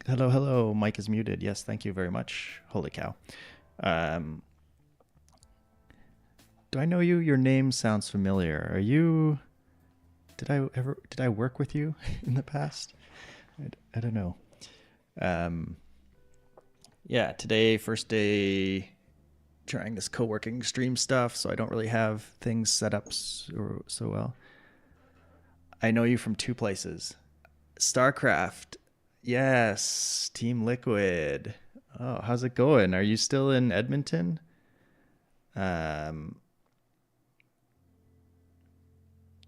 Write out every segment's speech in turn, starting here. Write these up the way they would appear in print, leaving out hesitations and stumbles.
Hello, hello. Mic is muted. Yes, thank you very much. Holy cow. Um, do I know you? Your name sounds familiar. Are you? Did I work with you in the past? I don't know. Um, yeah, today first day trying this co-working stream stuff, so I don't really have things set up so well. I know you from two places. StarCraft. Yes, Team Liquid. Oh, how's it going? Are you still in Edmonton? Um,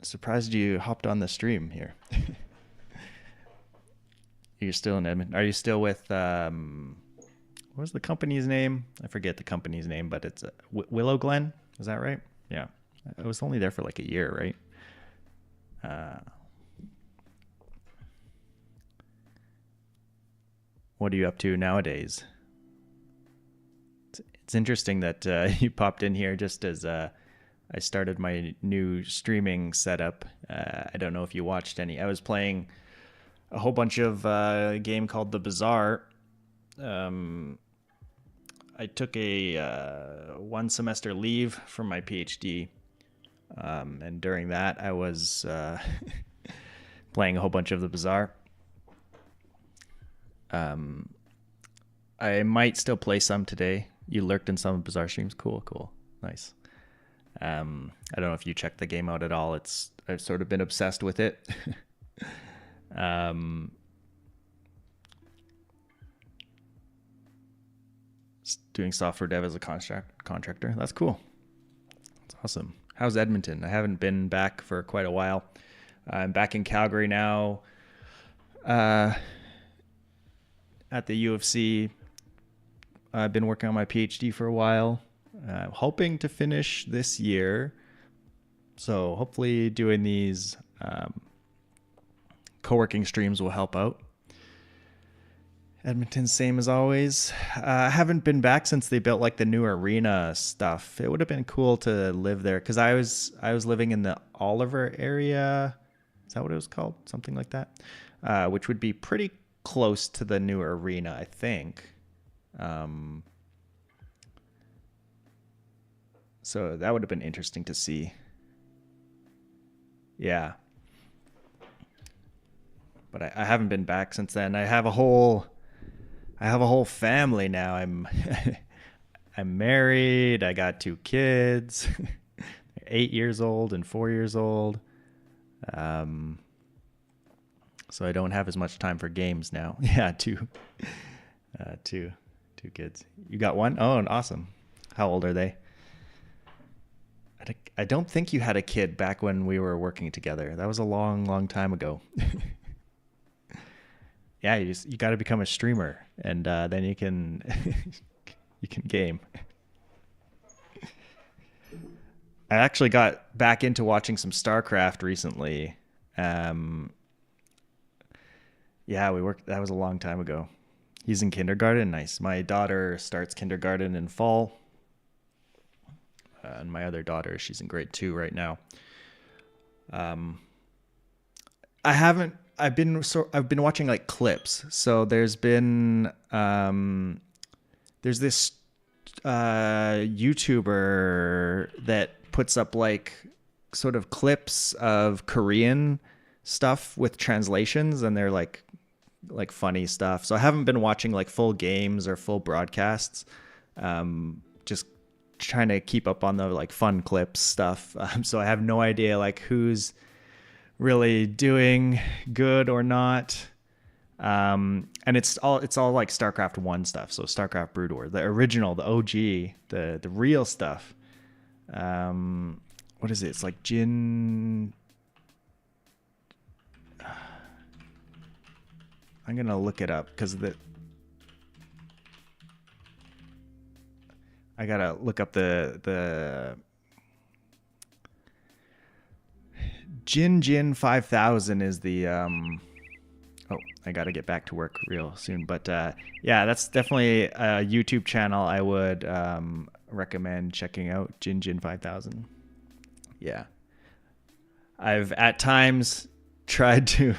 Surprised you hopped on the stream here. You're still in Edmonton. Are you still with what was the company's name? I forget the company's name, but it's Willow Glen. Is that right? Yeah. I was only there for like a year, right? Uh, what are you up to nowadays? It's interesting that you popped in here just as I started my new streaming setup. I don't know if you watched any. I was playing a whole bunch of a game called The Bazaar. Um, I took a 1 semester leave from my PhD, and during that I was playing a whole bunch of The Bazaar. I might still play some today. You lurked in some Bazaar streams. Cool, cool, nice. I don't know if you checked the game out at all. I've sort of been obsessed with it. um, Doing software dev as a contractor. That's cool. That's awesome. How's Edmonton? I haven't been back for quite a while. I'm back in Calgary now. At the U of C. I've been working on my PhD for a while. Hoping to finish this year. So hopefully doing these co-working streams will help out. Edmonton, same as always. I haven't been back since they built like the new arena stuff. It would have been cool to live there because I was living in the Oliver area. Is that what it was called? Something like that, which would be pretty close to the new arena, I think. So that would have been interesting to see. Yeah. But I haven't been back since then. I have a whole family now. I'm married. I got 2 kids, 8 years old and 4 years old. So I don't have as much time for games now. Yeah, two kids. You got one? Oh, awesome. How old are they? I don't think you had a kid back when we were working together. That was a long, long time ago. Yeah, you got to become a streamer, and then you can you can game. I actually got back into watching some StarCraft recently. Um, yeah, we worked. That was a long time ago. He's in kindergarten. Nice. My daughter starts kindergarten in fall, and my other daughter, she's in grade 2 right now. I haven't. I've been watching like clips. So there's this YouTuber that puts up like sort of clips of Korean stuff with translations, and they're like funny stuff. So I haven't been watching like full games or full broadcasts. Just trying to keep up on the like fun clips stuff. So I have no idea like who's really doing good or not. And it's all like StarCraft 1 stuff. So StarCraft Brood War, the original, the OG, the real stuff. What is it? It's like Jin. I'm gonna look it up because I gotta look up the Jin 5000 is the oh, I gotta get back to work real soon, but yeah, that's definitely a YouTube channel I would recommend checking out. Jin 5000. Yeah, I've at times tried to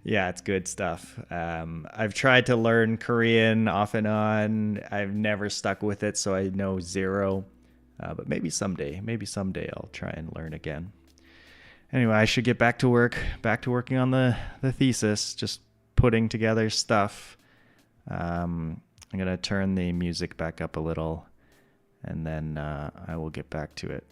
Yeah, it's good stuff. I've tried to learn Korean off and on. I've never stuck with it, so I know zero. But maybe someday I'll try and learn again. Anyway, I should get back to working on the thesis, just putting together stuff. I'm gonna turn the music back up a little, and then I will get back to it.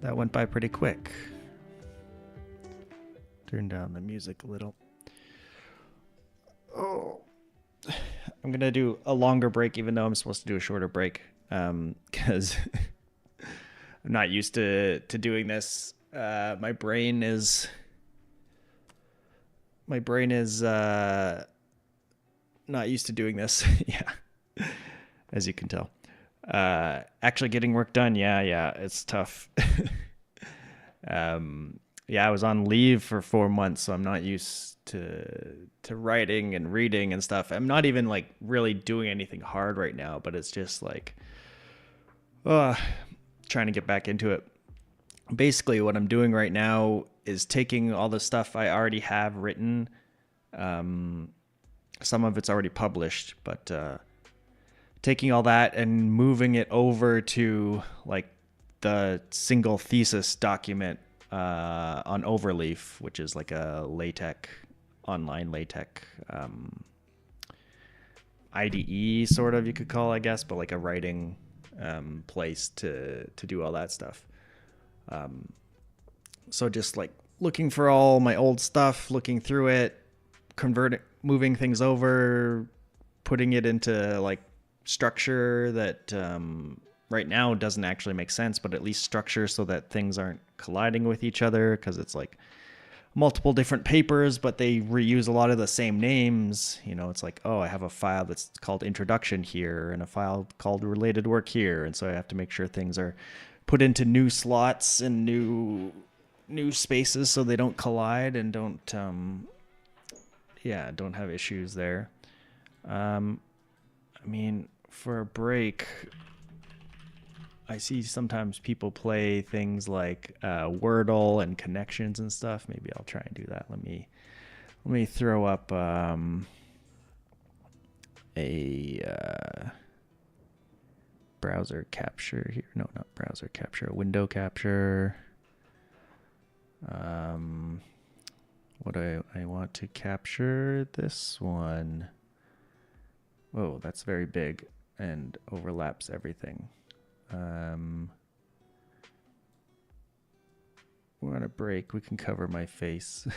that went by pretty quick. Turn down the music a little. Oh, I'm gonna do a longer break, even though I'm supposed to do a shorter break, because I'm not used to doing this. My brain is not used to doing this. Yeah, as you can tell. Actually getting work done, yeah, it's tough. Yeah, I was on leave for 4 months, so I'm not used to writing and reading and stuff. I'm not even like really doing anything hard right now, but it's just like trying to get back into it. Basically what I'm doing right now is taking all the stuff I already have written. Some of it's already published, but taking all that and moving it over to like the single thesis document on Overleaf, which is like a online LaTeX IDE sort of, you could call, I guess, but like a writing place to do all that stuff. So just like looking for all my old stuff, looking through it, moving things over, putting it into like structure that right now doesn't actually make sense, but at least structure so that things aren't colliding with each other, because it's like multiple different papers, but they reuse a lot of the same names. You know, it's like, oh, I have a file that's called introduction here and a file called related work here, and so I have to make sure things are put into new slots and new spaces so they don't collide and don't have issues there. I mean, for a break, I see sometimes people play things like Wordle and connections and stuff. Maybe I'll try and do that. Let me throw up a browser capture here. No, not browser capture. A window capture. What do I want to capture? This one. Whoa, that's very big and overlaps everything. We're on a break. We can cover my face.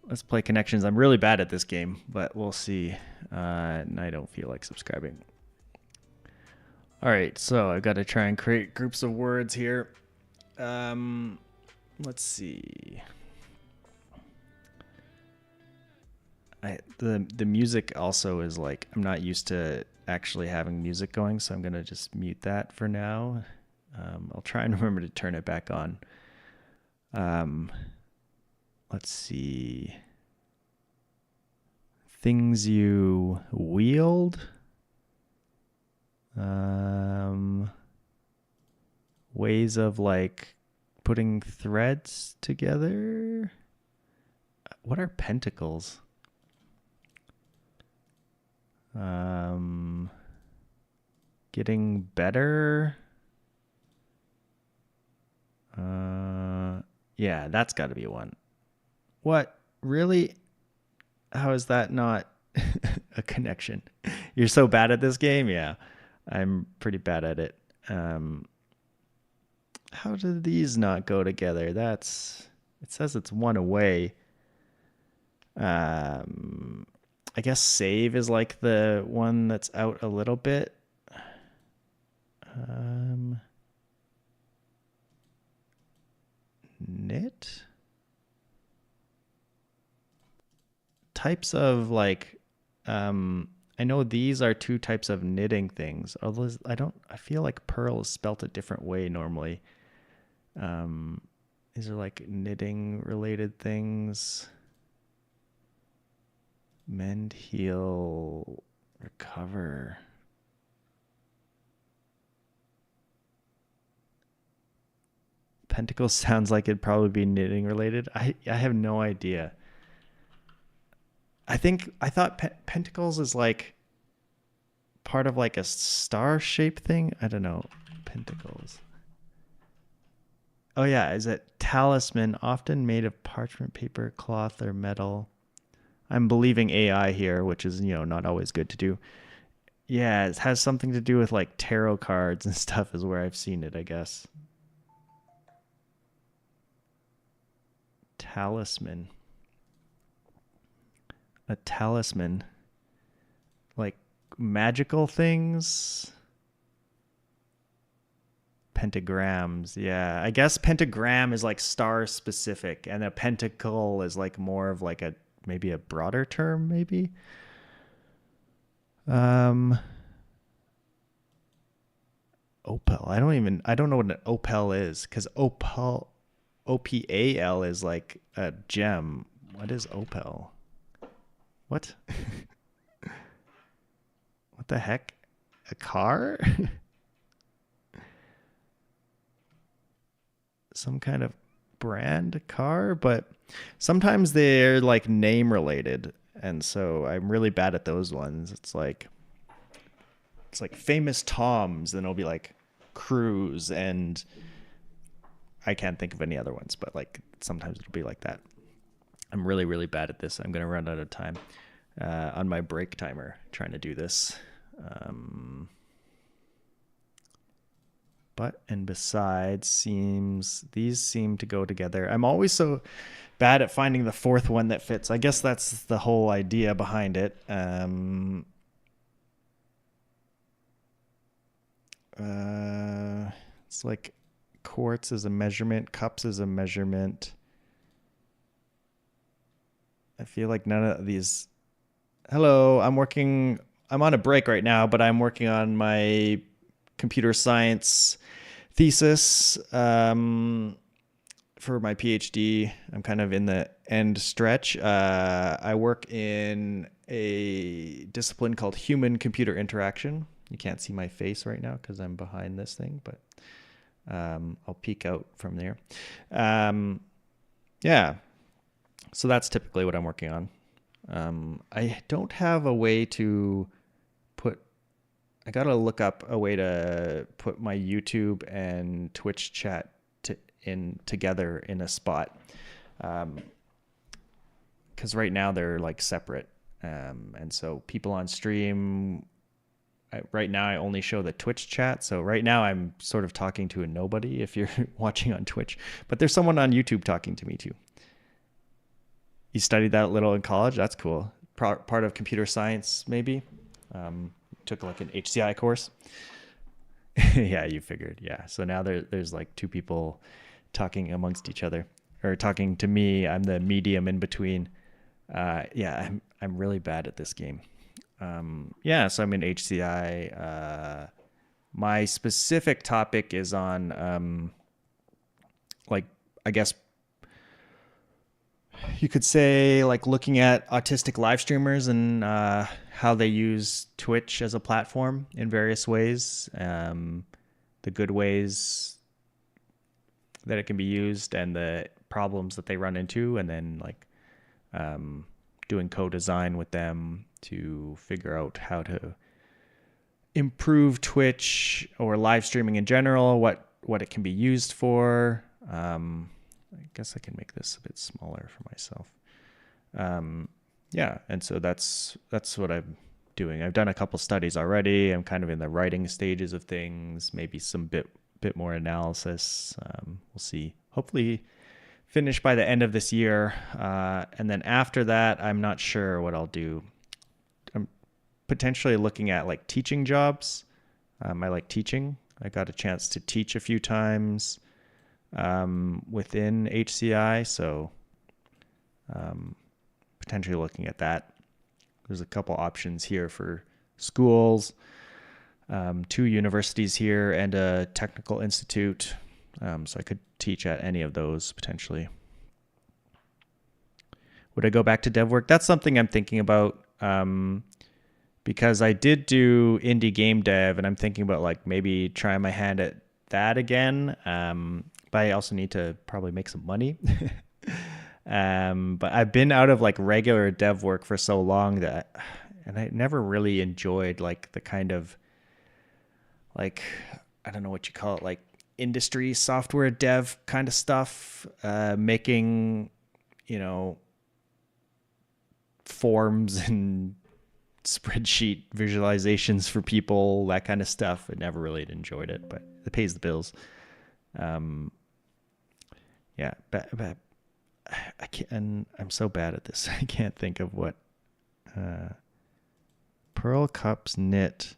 Let's play connections. I'm really bad at this game, but we'll see. And I don't feel like subscribing. All right, so I've got to try and create groups of words here. Let's see. The music also is like, I'm not used to actually having music going, so I'm gonna just mute that for now. I'll try and remember to turn it back on. Let's see. Things you wield. Ways of like putting threads together. What are pentacles? Getting better. Yeah, that's got to be one. What? Really? How is that not a connection? You're so bad at this game? Yeah, I'm pretty bad at it. How do these not go together? It says it's one away. I guess save is like the one that's out a little bit. Knit? Types of like, I know these are two types of knitting things. Although I feel like purl is spelt a different way normally. These are like knitting related things. Mend, heal, recover. Pentacles sounds like it'd probably be knitting related. I have no idea. I thought pentacles is like part of like a star shape thing. I don't know. Pentacles. Oh yeah, is it talisman, often made of parchment paper, cloth, or metal? I'm believing AI here, which is, not always good to do. Yeah, it has something to do with like tarot cards and stuff is where I've seen it, I guess. Talisman. A talisman. Like magical things. Pentagrams. Yeah. I guess pentagram is like star specific and a pentacle is like more of like a maybe a broader term maybe. Um Opal. I don't know what an opal is cuz OPAL is like a gem. What is opal? What? What the heck? A car? Some kind of brand car, but sometimes they're like name related. And so I'm really bad at those ones. It's like famous Toms, then it'll be like Cruise and I can't think of any other ones, but like sometimes it'll be like that. I'm really, really bad at this. I'm gonna run out of time on my break timer trying to do this. But and besides these seem to go together. I'm always so bad at finding the fourth one that fits. I guess that's the whole idea behind it. It's like quartz is a measurement, cups is a measurement. I feel like none of these. Hello, I'm on a break right now, but I'm working on my computer science thesis for my PhD. I'm kind of in the end stretch. I work in a discipline called human computer interaction. You can't see my face right now because I'm behind this thing, but I'll peek out from there. Yeah. So that's typically what I'm working on. I don't have a way to I gotta look up a way to put my YouTube and Twitch chat together in a spot, because right now they're like separate, and so people on stream. Right now, I only show the Twitch chat, so right now I'm sort of talking to a nobody if you're watching on Twitch, but there's someone on YouTube talking to me too. You studied that a little in college? That's cool. Part of computer science, maybe. Took like an HCI course. Yeah, you figured. Yeah. So now there's like two people talking amongst each other or talking to me. I'm the medium in between. Yeah, I'm really bad at this game. Yeah, so I'm in HCI. My specific topic is on like I guess you could say like looking at autistic live streamers and how they use Twitch as a platform in various ways, the good ways that it can be used and the problems that they run into, and then like doing co-design with them to figure out how to improve Twitch or live streaming in general, what it can be used for. I guess I can make this a bit smaller for myself. Yeah, and so that's what I'm doing. I've done a couple studies already. I'm kind of in the writing stages of things, maybe some bit more analysis. We'll see. Hopefully finish by the end of this year. And then after that, I'm not sure what I'll do. I'm potentially looking at like teaching jobs. I like teaching. I got a chance to teach a few times within HCI, so potentially looking at that. There's a couple options here for schools, 2 universities here and a technical institute, so I could teach at any of those potentially. Would I go back to dev work? That's something I'm thinking about, because I did do indie game dev, and I'm thinking about like maybe trying my hand at that again. But I also need to probably make some money. But I've been out of like regular dev work for so long and I never really enjoyed like the kind of like, I don't know what you call it, like industry software dev kind of stuff, making, forms and spreadsheet visualizations for people, that kind of stuff. I never really enjoyed it, but it pays the bills. Um, yeah, but I can't, and I'm so bad at this. I can't think of what pearl cups knit.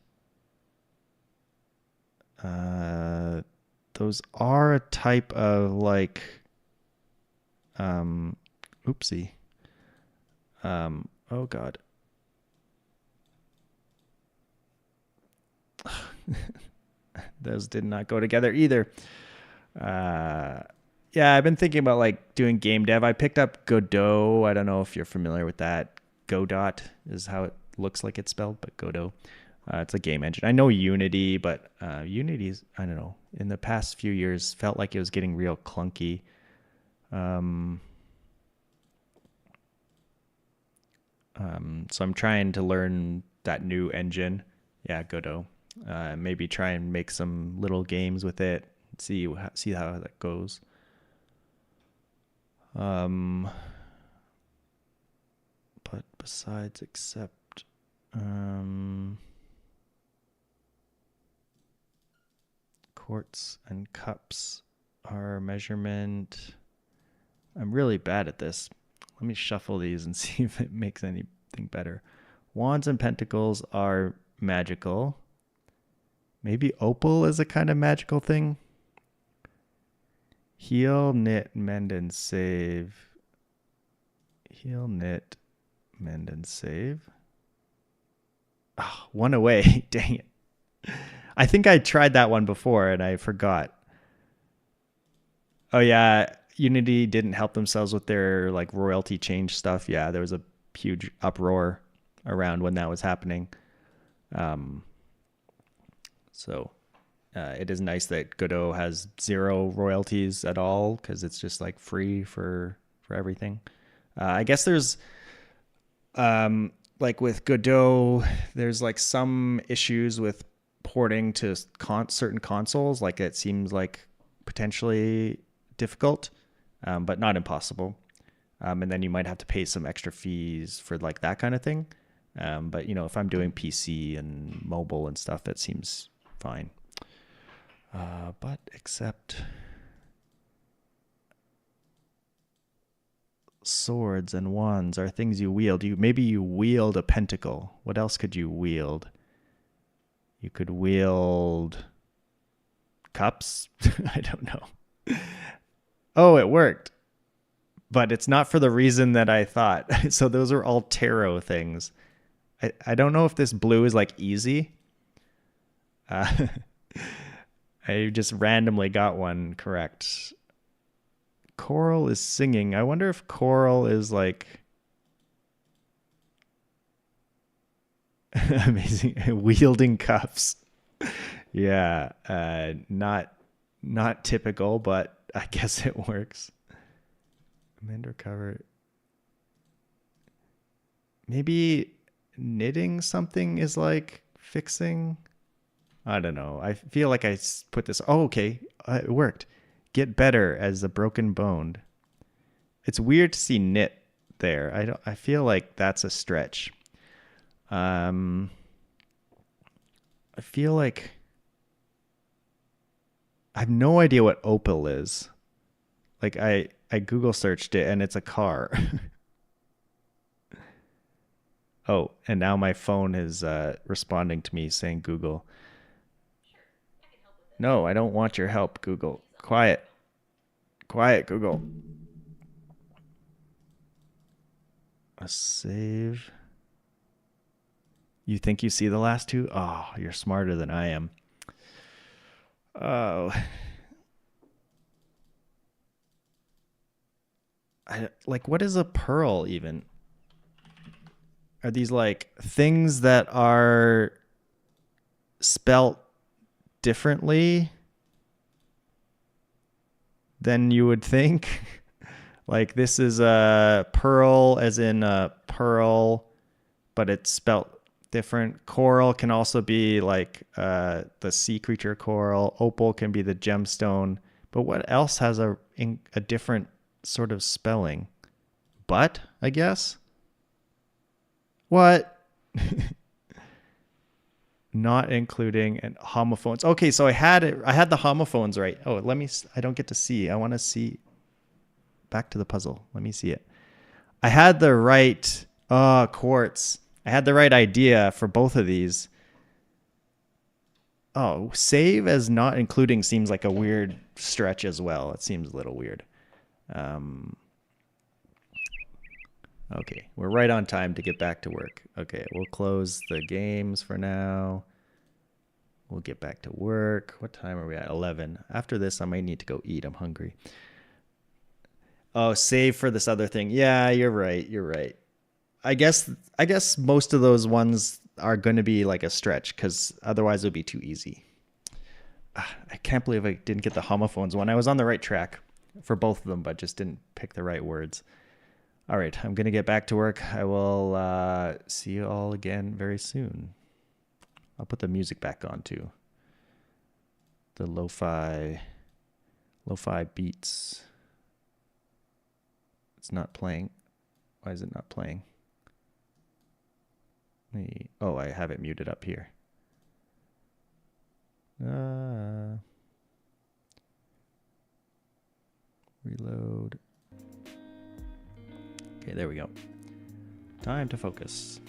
Those are a type of like, oopsie. Oh God. Those did not go together either. Yeah, I've been thinking about like doing game dev. I picked up Godot. I don't know if you're familiar with that. Godot is how it looks like it's spelled, but Godot. It's a game engine. I know Unity, but Unity's, I don't know, in the past few years felt like it was getting real clunky. So I'm trying to learn that new engine. Yeah, Godot. Maybe try and make some little games with it. See how that goes. But besides, except quarts and cups are measurement. I'm really bad at this. Let me shuffle these and see if it makes anything better. Wands and pentacles are magical. Maybe opal is a kind of magical thing. Heal, knit, mend, and save. Heal, knit, mend, and save. Oh, one away. Dang it. I think I tried that one before and I forgot. Oh yeah, Unity didn't help themselves with their like royalty change stuff. Yeah, there was a huge uproar around when that was happening. So it is nice that Godot has 0 royalties at all because it's just like free for everything. I guess there's like with Godot, there's like some issues with porting to certain consoles. Like it seems like potentially difficult, but not impossible. And then you might have to pay some extra fees for like that kind of thing. But you know, if I'm doing PC and mobile and stuff, that seems fine. But except swords and wands are things you wield. Maybe you wield a pentacle. What else could you wield? You could wield cups. I don't know. Oh, it worked. But it's not for the reason that I thought. So those are all tarot things. I don't know if this blue is like easy. I just randomly got one correct. Coral is singing. I wonder if coral is like amazing. Wielding cups. Yeah, not typical, but I guess it works. Mend or cover. Maybe knitting something is like fixing. I don't know. I feel like I put this. Oh, okay. It worked. Get better as a broken bone. It's weird to see knit there. I feel like that's a stretch. I feel like I have no idea what opal is. Like I Google searched it and it's a car. Oh, and now my phone is responding to me saying Google. No, I don't want your help, Google. Quiet. Quiet, Google. A save. You think you see the last two? Oh, you're smarter than I am. Oh. Like, what is a pearl even? Are these like things that are spelt differently than you would think? Like this is a pearl as in a pearl, but it's spelt different. Coral can also be like the sea creature coral. Opal can be the gemstone. But what else has a different sort of spelling? But, I guess? What? Not including and homophones. Okay, so I had it. I had the homophones right. Oh, let me. I don't get to see. I want to see. Back to the puzzle. Let me see it. I had the right. Quartz. I had the right idea for both of these. Oh, save as not including seems like a weird stretch as well. It seems a little weird. Um, okay, we're right on time to get back to work. Okay, we'll close the games for now. We'll get back to work. What time are we at? 11. After this, I might need to go eat. I'm hungry. Oh, save for this other thing. Yeah, you're right. You're right. I guess most of those ones are going to be like a stretch because otherwise it would be too easy. I can't believe I didn't get the homophones one. I was on the right track for both of them, but just didn't pick the right words. All right, I'm going to get back to work. I will see you all again very soon. I'll put the music back on too. The lo-fi beats. It's not playing. Why is it not playing? Oh, I have it muted up here. Reload. Okay, there we go. Time to focus.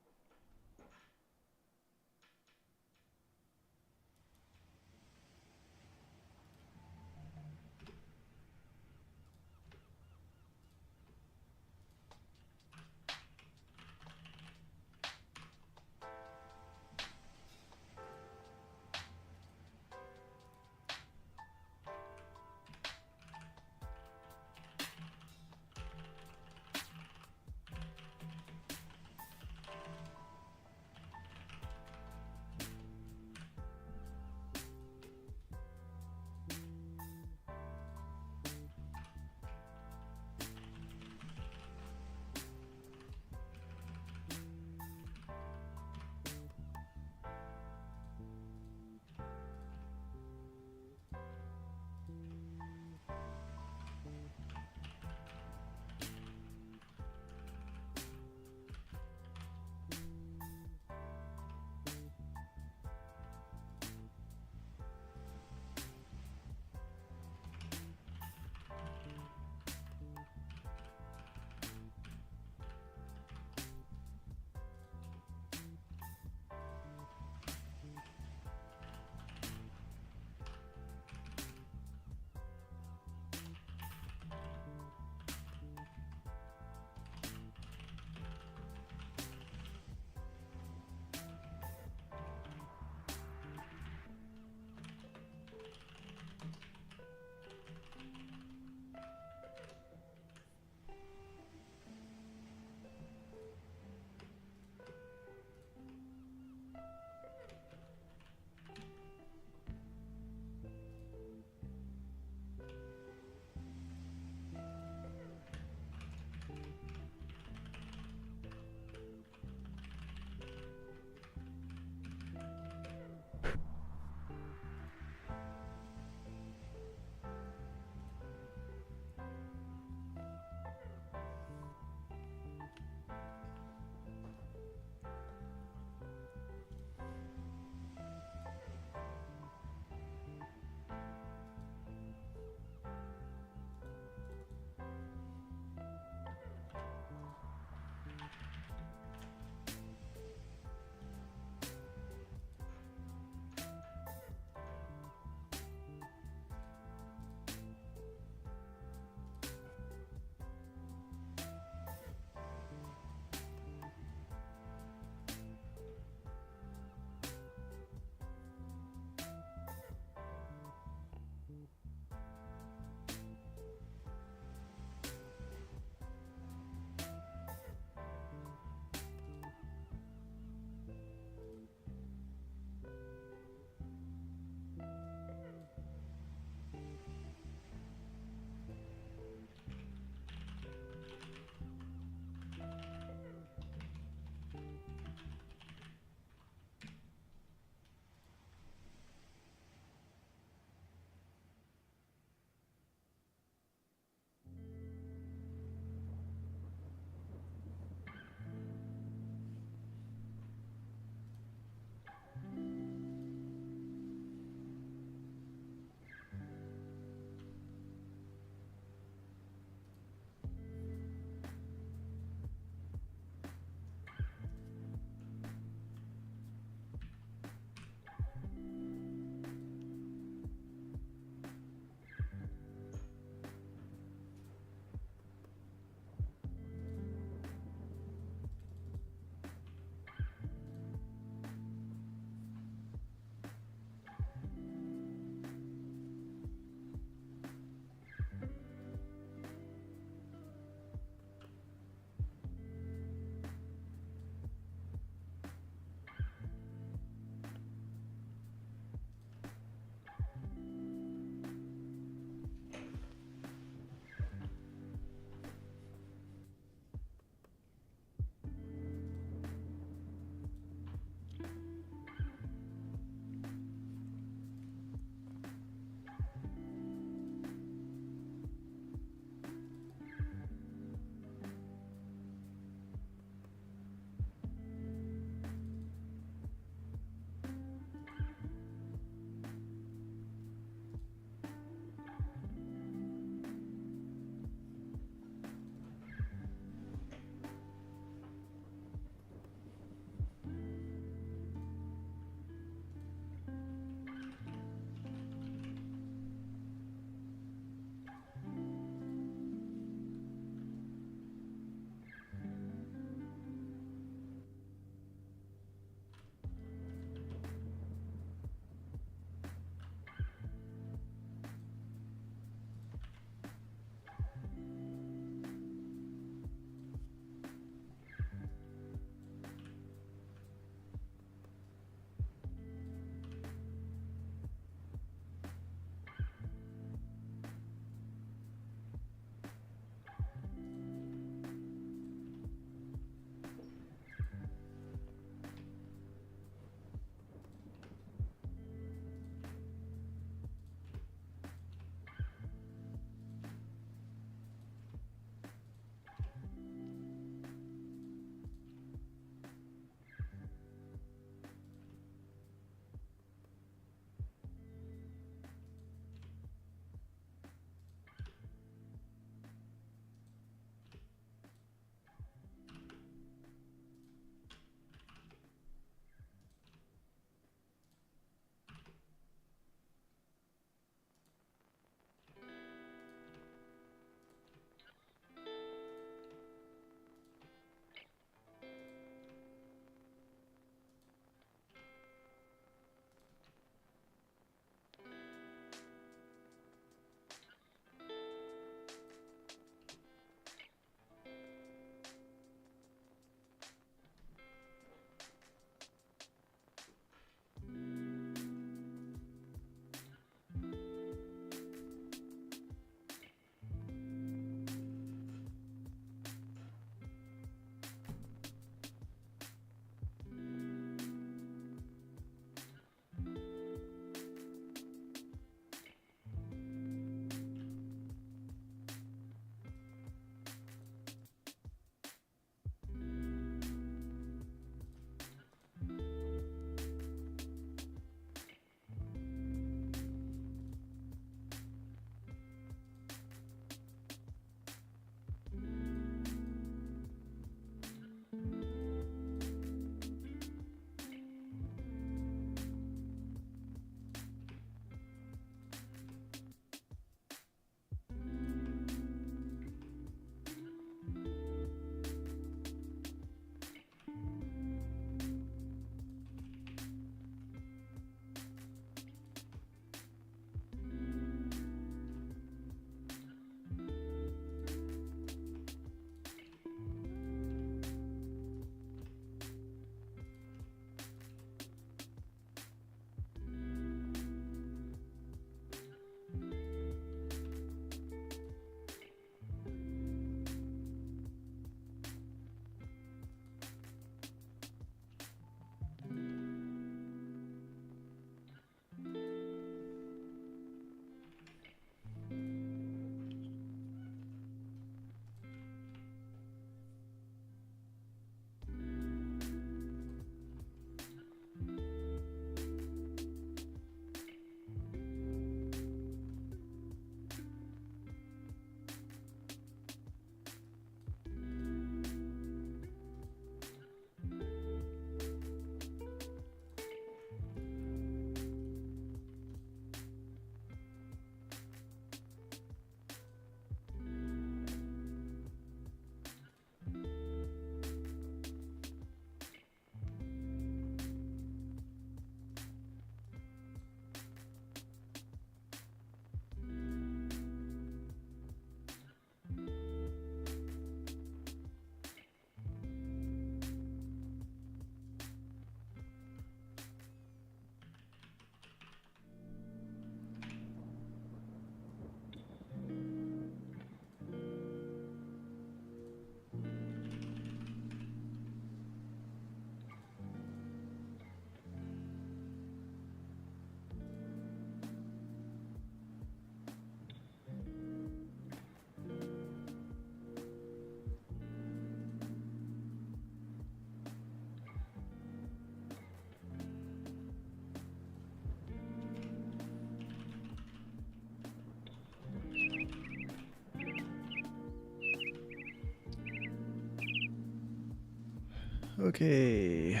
Okay,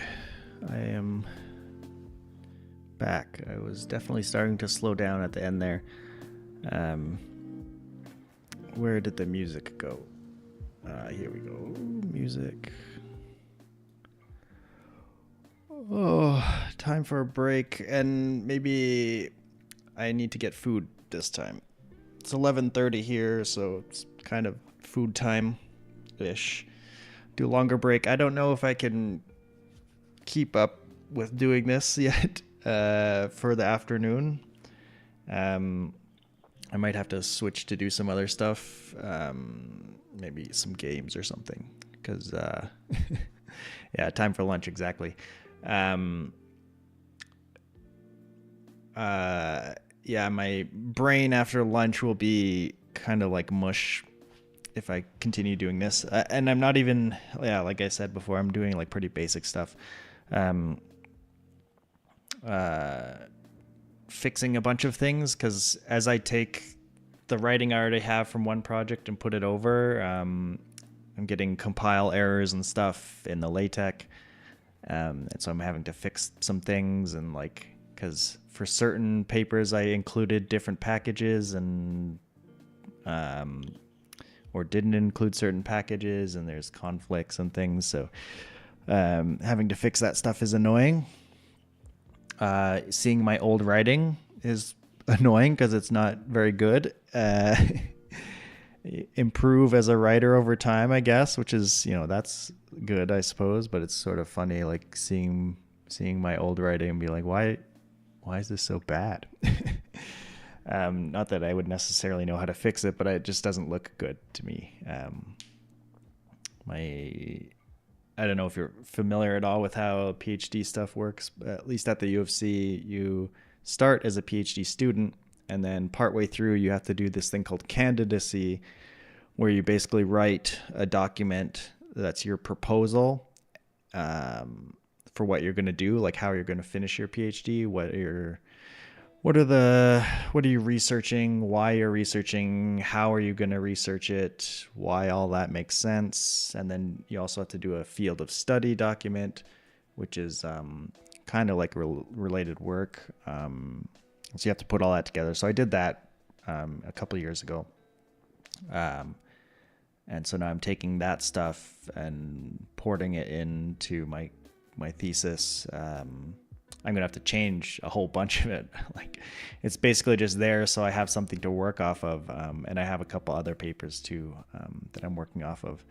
I am back. I was definitely starting to slow down at the end there. Um, where did the music go? Here we go. Music. Oh, time for a break, and maybe I need to get food this time. It's 11:30 here, so it's kind of food time-ish. Do a longer break. I don't know if I can keep up with doing this yet for the afternoon. I might have to switch to do some other stuff, maybe some games or something, because yeah, time for lunch exactly. Yeah, my brain after lunch will be kind of like mush if I continue doing this. And I'm not even, yeah, like I said before, I'm doing like pretty basic stuff. Fixing a bunch of things, because as I take the writing I already have from one project and put it over, I'm getting compile errors and stuff in the LaTeX. And so I'm having to fix some things, and like, because for certain papers I included different packages and or didn't include certain packages, and there's conflicts and things, so having to fix that stuff is annoying. Seeing my old writing is annoying because it's not very good. Improve as a writer over time, I guess, which is, that's good, I suppose, but it's sort of funny, like seeing my old writing and be like, why is this so bad? Not that I would necessarily know how to fix it, but it just doesn't look good to me. I don't know if you're familiar at all with how PhD stuff works, but at least at the U of C, you start as a PhD student, and then partway through you have to do this thing called candidacy, where you basically write a document that's your proposal for what you're going to do, like how you're going to finish your PhD, what are you researching, why you're researching, how are you going to research it, why all that makes sense. And then you also have to do a field of study document, which is kind of like related work. So you have to put all that together. So I did that a couple of years ago. And so now I'm taking that stuff and porting it into my thesis. I'm going to have to change a whole bunch of it. Like, it's basically just there so I have something to work off of. And I have a couple other papers too that I'm working off of.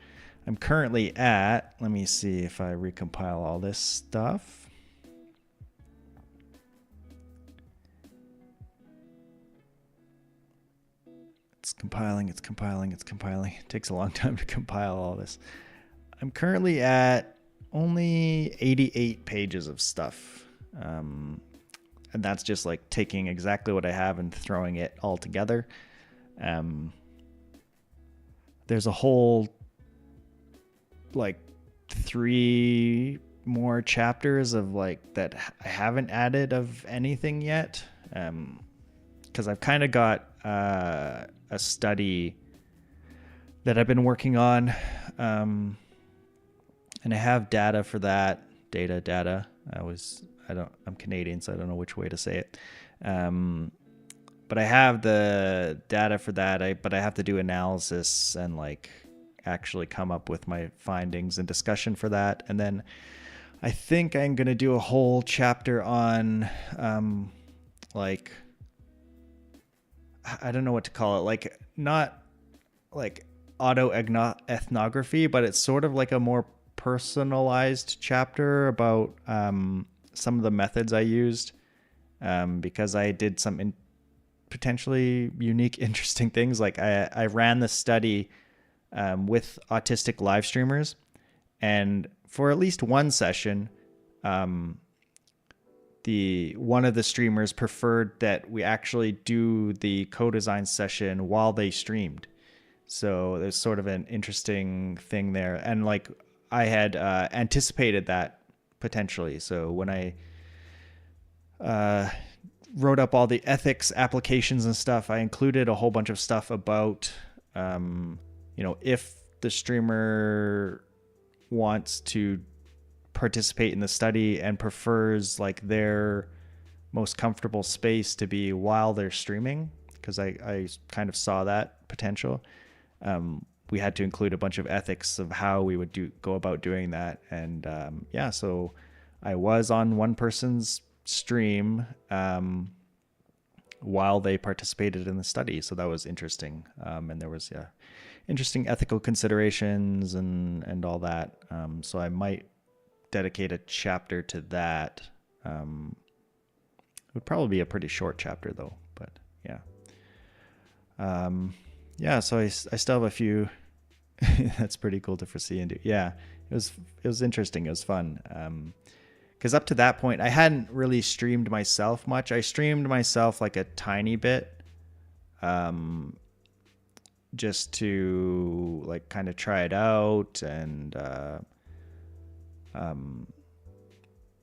I'm currently at, let me see if I recompile all this stuff. It's compiling. It takes a long time to compile all this. I'm currently at only 88 pages of stuff. And that's just like taking exactly what I have and throwing it all together. There's a whole like 3 more chapters of like that I haven't added of anything yet. Because I've kind of got a study that I've been working on, and I have data for that. Data. I'm Canadian, so I don't know which way to say it. But I have the data for that. But I have to do analysis and like actually come up with my findings and discussion for that. And then I think I'm gonna do a whole chapter on like, I don't know what to call it, like not like autoethnography, but it's sort of like a more personalized chapter about some of the methods I used, because I did some potentially unique, interesting things. Like I ran the study with autistic live streamers, and for at least one session, one of the streamers preferred that we actually do the co-design session while they streamed. So there's sort of an interesting thing there. And like I had anticipated that potentially. So when I wrote up all the ethics applications and stuff, I included a whole bunch of stuff about, if the streamer wants to participate in the study and prefers like their most comfortable space to be while they're streaming, because I kind of saw that potential. We had to include a bunch of ethics of how we would go about doing that. And yeah, so I was on one person's stream while they participated in the study. So that was interesting. And there was, yeah, interesting ethical considerations and all that. So I might dedicate a chapter to that. It would probably be a pretty short chapter though, but yeah. Yeah, so I still have a few. That's pretty cool to foresee and do. Yeah, it was interesting. It was fun. Because up to that point, I hadn't really streamed myself much. I streamed myself like a tiny bit, just to like kind of try it out and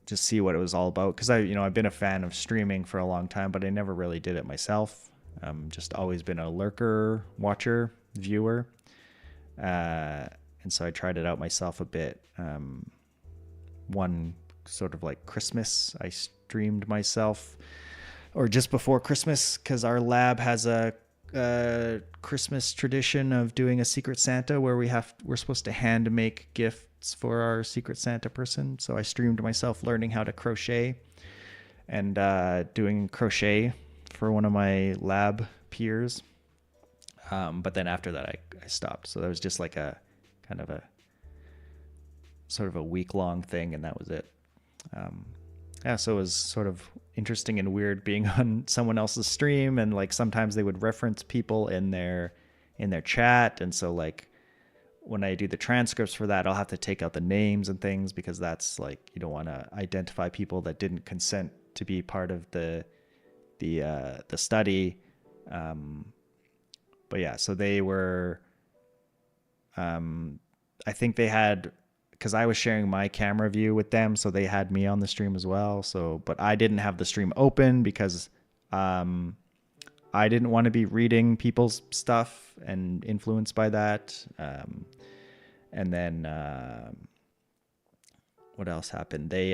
just see what it was all about. Because I've been a fan of streaming for a long time, but I never really did it myself. Just always been a lurker, watcher, viewer. And so I tried it out myself a bit. One sort of like Christmas, I streamed myself, or just before Christmas, because our lab has a Christmas tradition of doing a Secret Santa where we're supposed to hand make gifts for our Secret Santa person. So I streamed myself learning how to crochet and doing crochet for one of my lab peers. But then after that, I stopped. So that was just like a kind of a sort of a week-long thing, and that was it. Yeah, so it was sort of interesting and weird being on someone else's stream, and like sometimes they would reference people in their chat, and so like when I do the transcripts for that, I'll have to take out the names and things, because that's like, you don't want to identify people that didn't consent to be part of the study. But yeah, so they were, I think they had, because I was sharing my camera view with them, so they had me on the stream as well. So, but I didn't have the stream open because I didn't want to be reading people's stuff and influenced by that. And then what else happened? They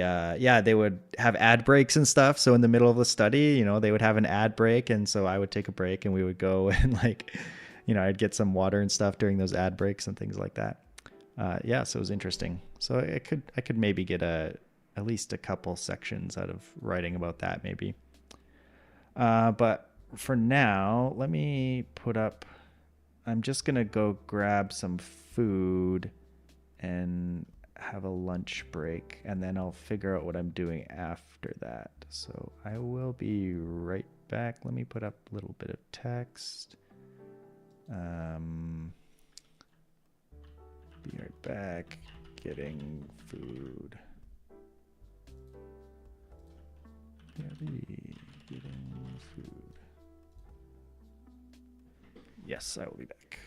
would have ad breaks and stuff. So in the middle of the study, they would have an ad break, and so I would take a break and we would go and like, I'd get some water and stuff during those ad breaks and things like that. Yeah, so it was interesting. So I could maybe get at least a couple sections out of writing about that maybe. But for now, let me put up, I'm just going to go grab some food and have a lunch break, and then I'll figure out what I'm doing after that. So I will be right back. Let me put up a little bit of text. Be right back. Getting food. Getting food. Yes, I will be back.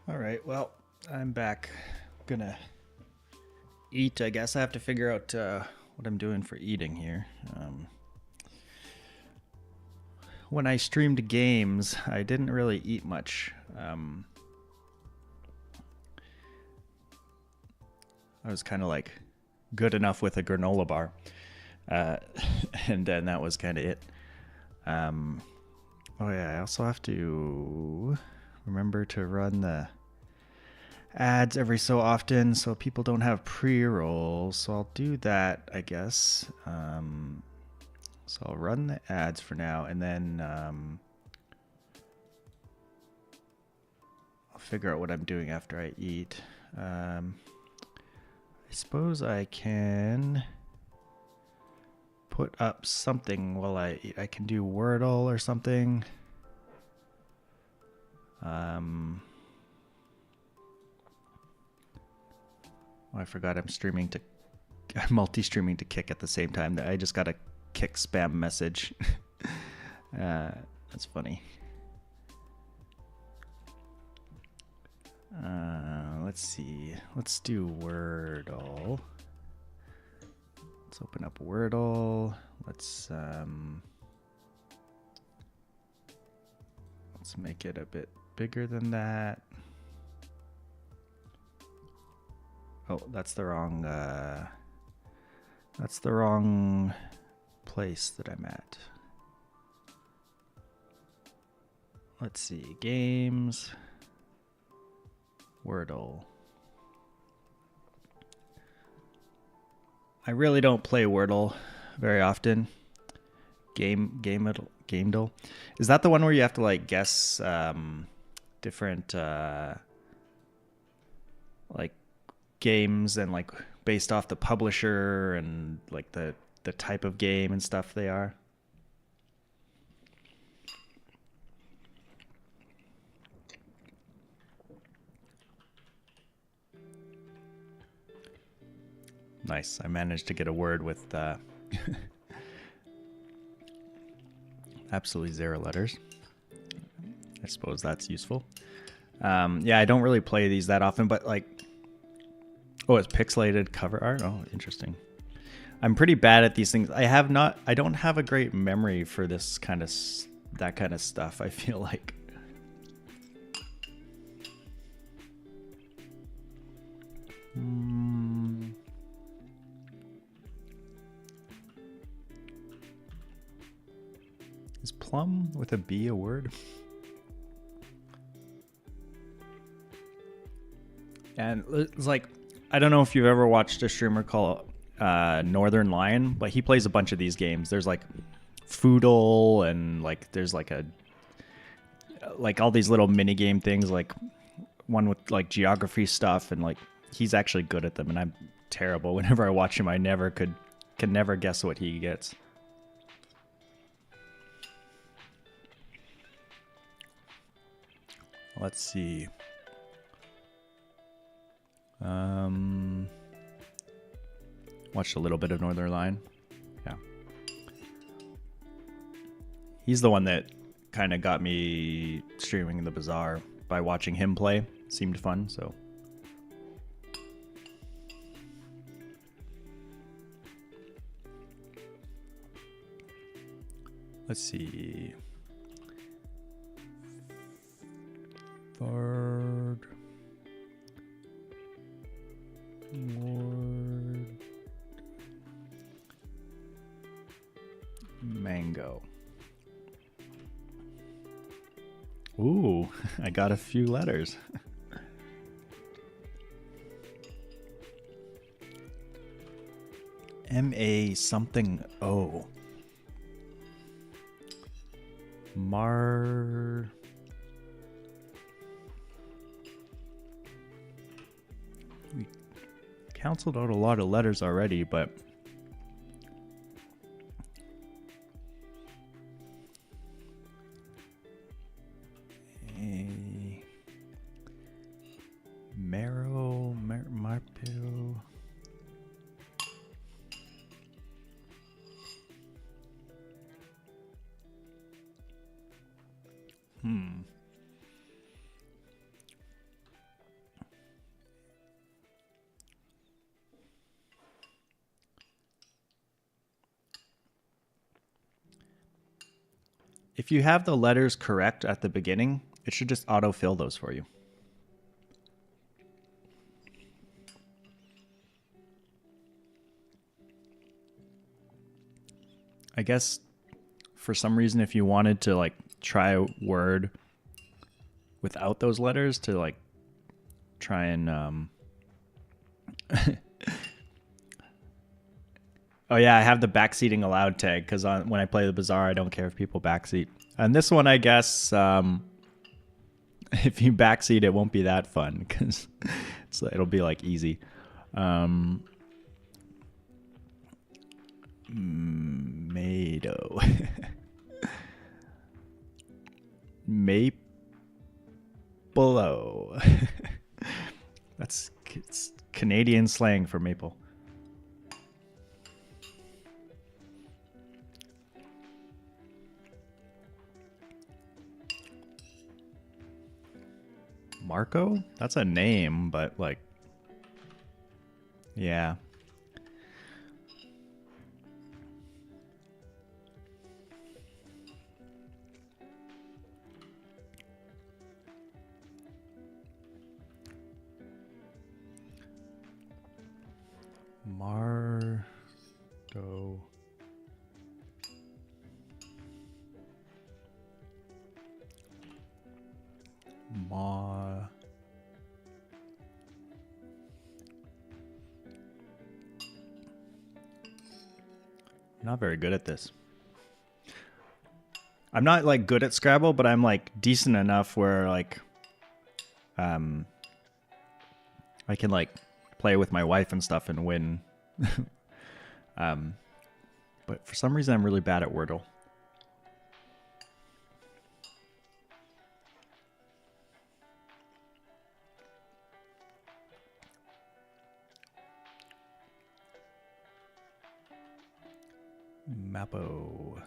All right, well, I'm back. Gonna eat. I guess I have to figure out what I'm doing for eating here. When I streamed games, I didn't really eat much. I was kind of like good enough with a granola bar, uh, and then that was kind of it. Oh yeah, I also have to remember to run the ads every so often so people don't have pre-rolls. So I'll do that, I guess. So I'll run the ads for now, and then I'll figure out what I'm doing after I eat. I suppose I can put up something while I eat. I can do Wordle or something. Oh, I forgot I'm multi-streaming to Kick at the same time. I just got a Kick spam message. That's funny. Let's see. Let's do Wordle. Let's open up Wordle. Let's make it a bit bigger than that. Oh, that's the wrong place that I'm at. Let's see, games, Wordle. I really don't play Wordle very often. Gamedle. Is that the one where you have to like guess different like games and like based off the publisher and like the type of game and stuff they are? Nice. I managed to get a word with absolutely 0 letters. I suppose that's useful. Yeah, I don't really play these that often, but like, oh, it's pixelated cover art. Oh, interesting. I'm pretty bad at these things. I don't have a great memory for this kind of stuff. I feel like. Is plum with a B a word? And it's like, I don't know if you've ever watched a streamer called Northern Lion, but he plays a bunch of these games. There's like Foodle and like there's like all these little mini game things, like one with like geography stuff, and like he's actually good at them, and I'm terrible. Whenever I watch him, I can never guess what he gets. Let's see. Watched a little bit of Northern Lion. Yeah. He's the one that kind of got me streaming in the Bazaar by watching him play. Seemed fun, so. Let's see. Fard. Ward. Mango. Ooh, I got a few letters. M-A something O. We canceled out a lot of letters already, but Marpil. If you have the letters correct at the beginning, it should just autofill those for you. I guess for some reason, if you wanted to like try a word without those letters to like try and oh yeah, I have the backseating allowed tag because when I play the Bazaar, I don't care if people backseat. And this one, I guess, if you backseat, it won't be that fun because it'll be like easy. Mado. Maple. It's Canadian slang for maple. Marco? That's a name, but like, yeah. Mardo. I'm not very good at this. I'm not like good at Scrabble, but I'm like decent enough where like I can like play with my wife and stuff and win. But for some reason I'm really bad at Wordle. Mappo.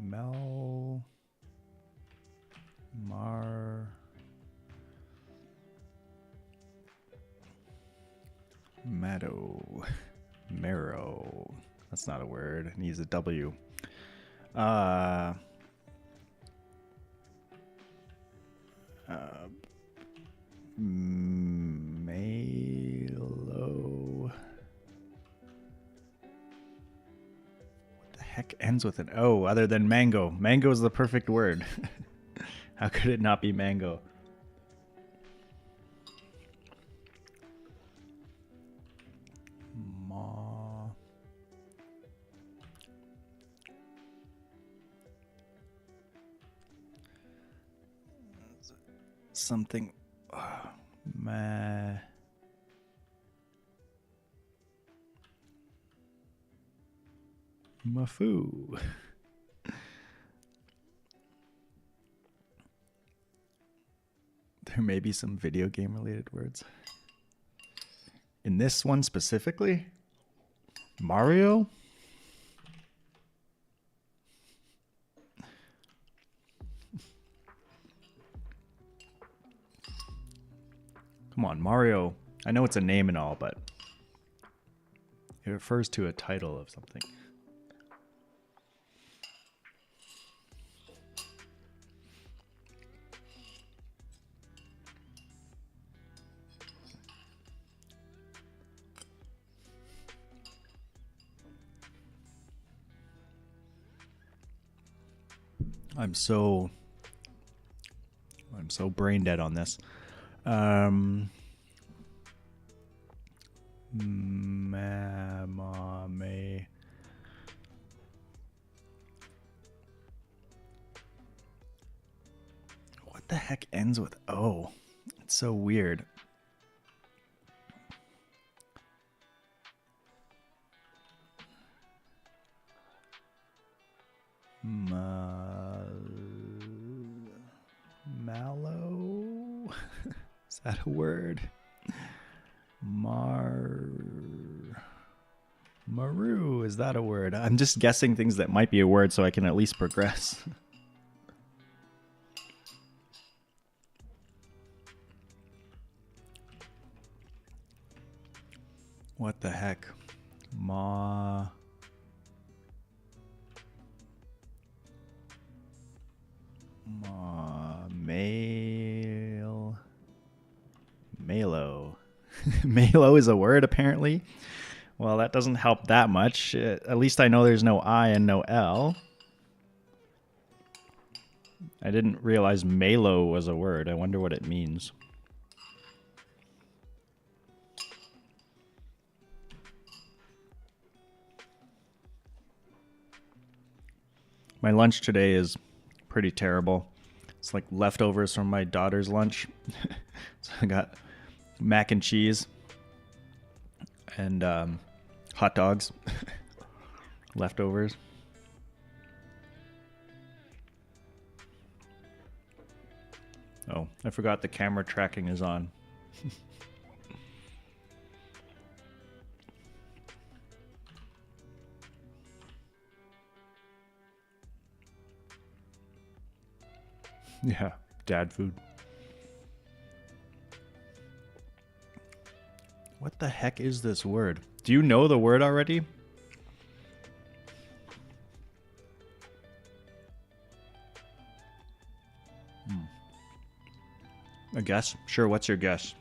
Mel. Mar. Maddo. Marrow. That's not a word. It needs a W. Malo. What the heck ends with an O other than mango? Mango is the perfect word. How could it not be mango? Something. Mafu. There may be some video game related words. In this one specifically, Mario? Come on, Mario. I know it's a name and all, but it refers to a title of something. I'm so brain dead on this. Mamame. What the heck ends with O? It's so weird. Mallow? Is that a word? Maru, is that a word? I'm just guessing things that might be a word so I can at least progress. What the heck? Malo. Malo is a word, apparently. Well, that doesn't help that much. At least I know there's no I and no L. I didn't realize Malo was a word. I wonder what it means. My lunch today is pretty terrible. It's like leftovers from my daughter's lunch. So I got mac and cheese and hot dogs. Leftovers. Oh, I forgot the camera tracking is on. Yeah, dad food. What the heck is this word? Do you know the word already? A guess? Sure, what's your guess?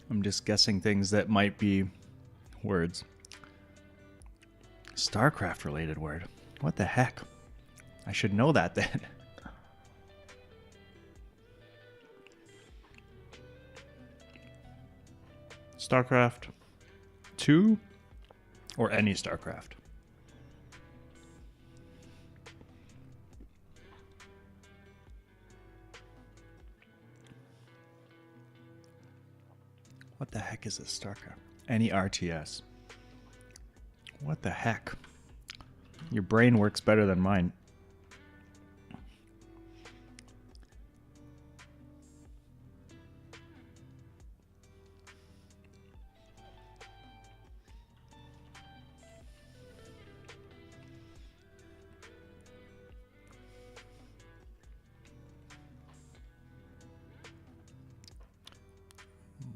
I'm just guessing things that might be words. StarCraft related word. What the heck? I should know that then. StarCraft 2 or any StarCraft? What the heck is this StarCraft? Any RTS. What the heck? Your brain works better than mine.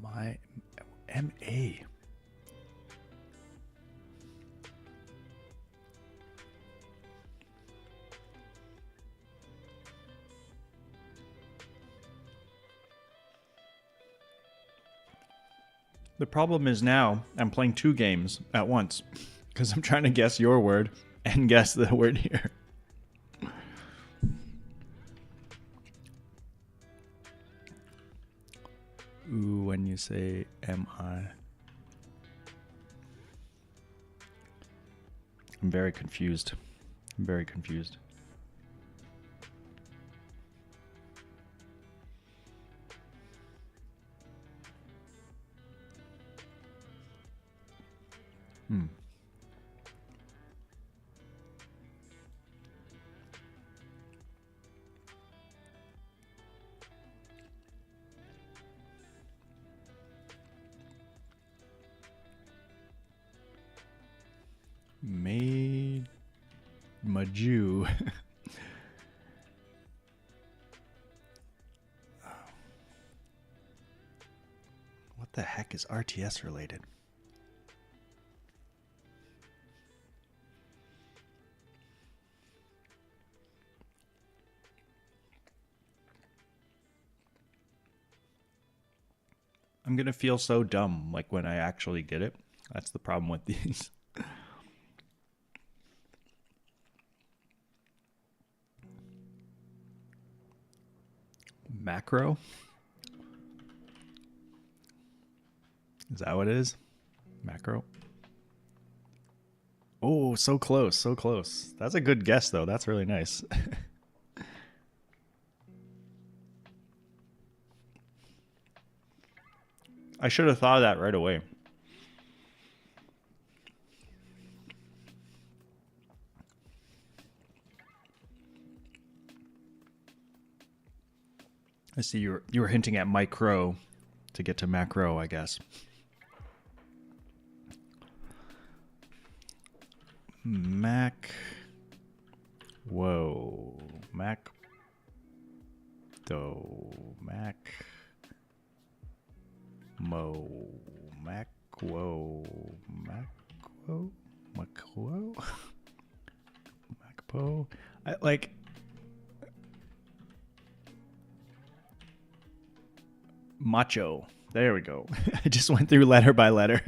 My MA. The problem is now I'm playing two games at once because I'm trying to guess your word and guess the word here. Ooh, when you say MI. I'm very confused. I'm very confused. Made Maju. What the heck is RTS related? I'm gonna feel so dumb like when I actually get it. That's the problem with these. Macro? Is that what it is? Macro? Oh, so close, so close. That's a good guess, though. That's really nice. I should have thought of that right away. I see you were hinting at micro to get to macro, I guess. Mac. Whoa. Mac Mac Mo Macwo Macwo Macwo Macpo. I like Macho. There we go. I just went through letter by letter.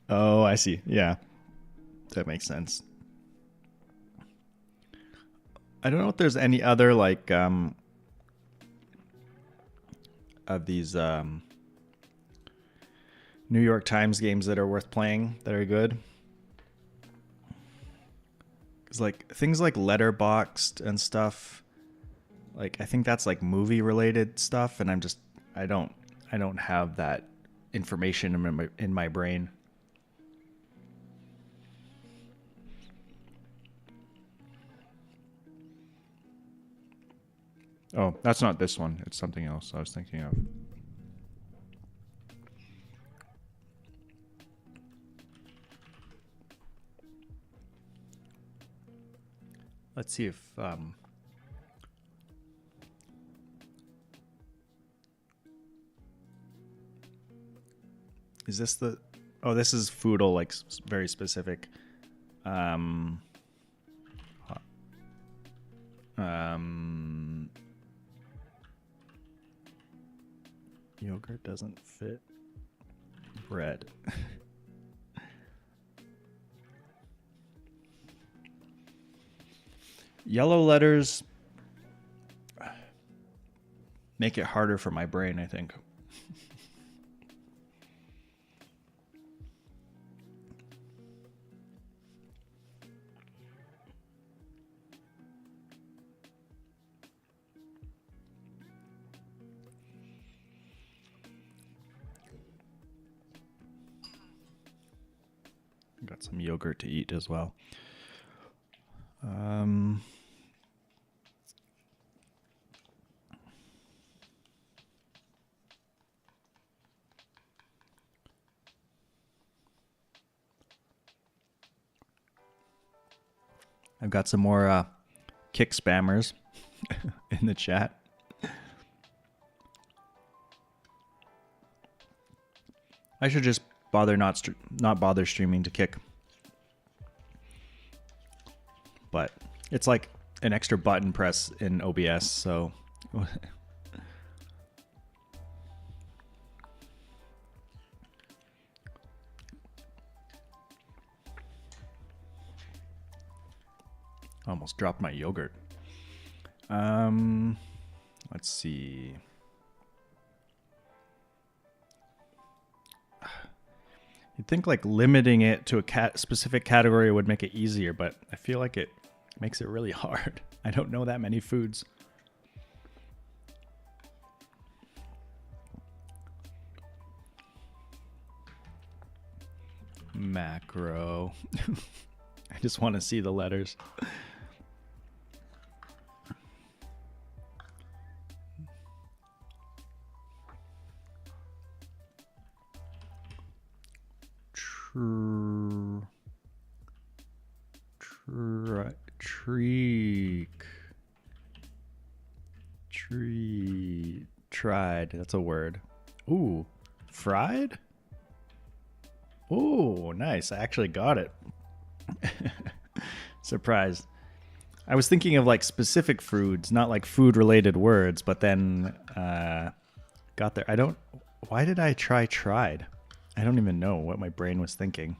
Oh, I see. Yeah. That makes sense. I don't know if there's any other like of these New York Times games that are worth playing that are good. Cuz like things like Letterboxd and stuff, like I think that's like movie related stuff, and I don't have that information in my brain. Oh, that's not this one. It's something else I was thinking of. Let's see if is this the... Oh, this is Foodle, like very specific. Yogurt doesn't fit bread. Yellow letters make it harder for my brain, I think. Got some yogurt to eat as well. I've got some more kick spammers in the chat. I should just not bother streaming to Kick. But it's like an extra button press in OBS, so almost dropped my yogurt. Let's see. You'd think like limiting it to a specific category would make it easier, but I feel like it makes it really hard. I don't know that many foods. Macro. I just want to see the letters. Tried. That's a word. Ooh, fried? Ooh, nice. I actually got it. Surprised. I was thinking of like specific foods, not like food related words, but then got there. Why did I try tried? I don't even know what my brain was thinking.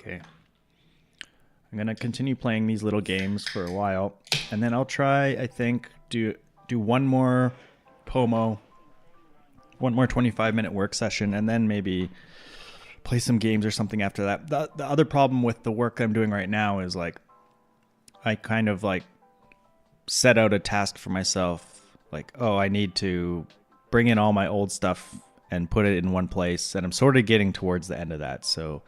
Okay. I'm going to continue playing these little games for a while, and then I'll try, I think, do one more Pomo, one more 25-minute work session, and then maybe play some games or something after that. The other problem with the work I'm doing right now is like I kind of like set out a task for myself, like, oh, I need to bring in all my old stuff and put it in one place, and I'm sort of getting towards the end of that. So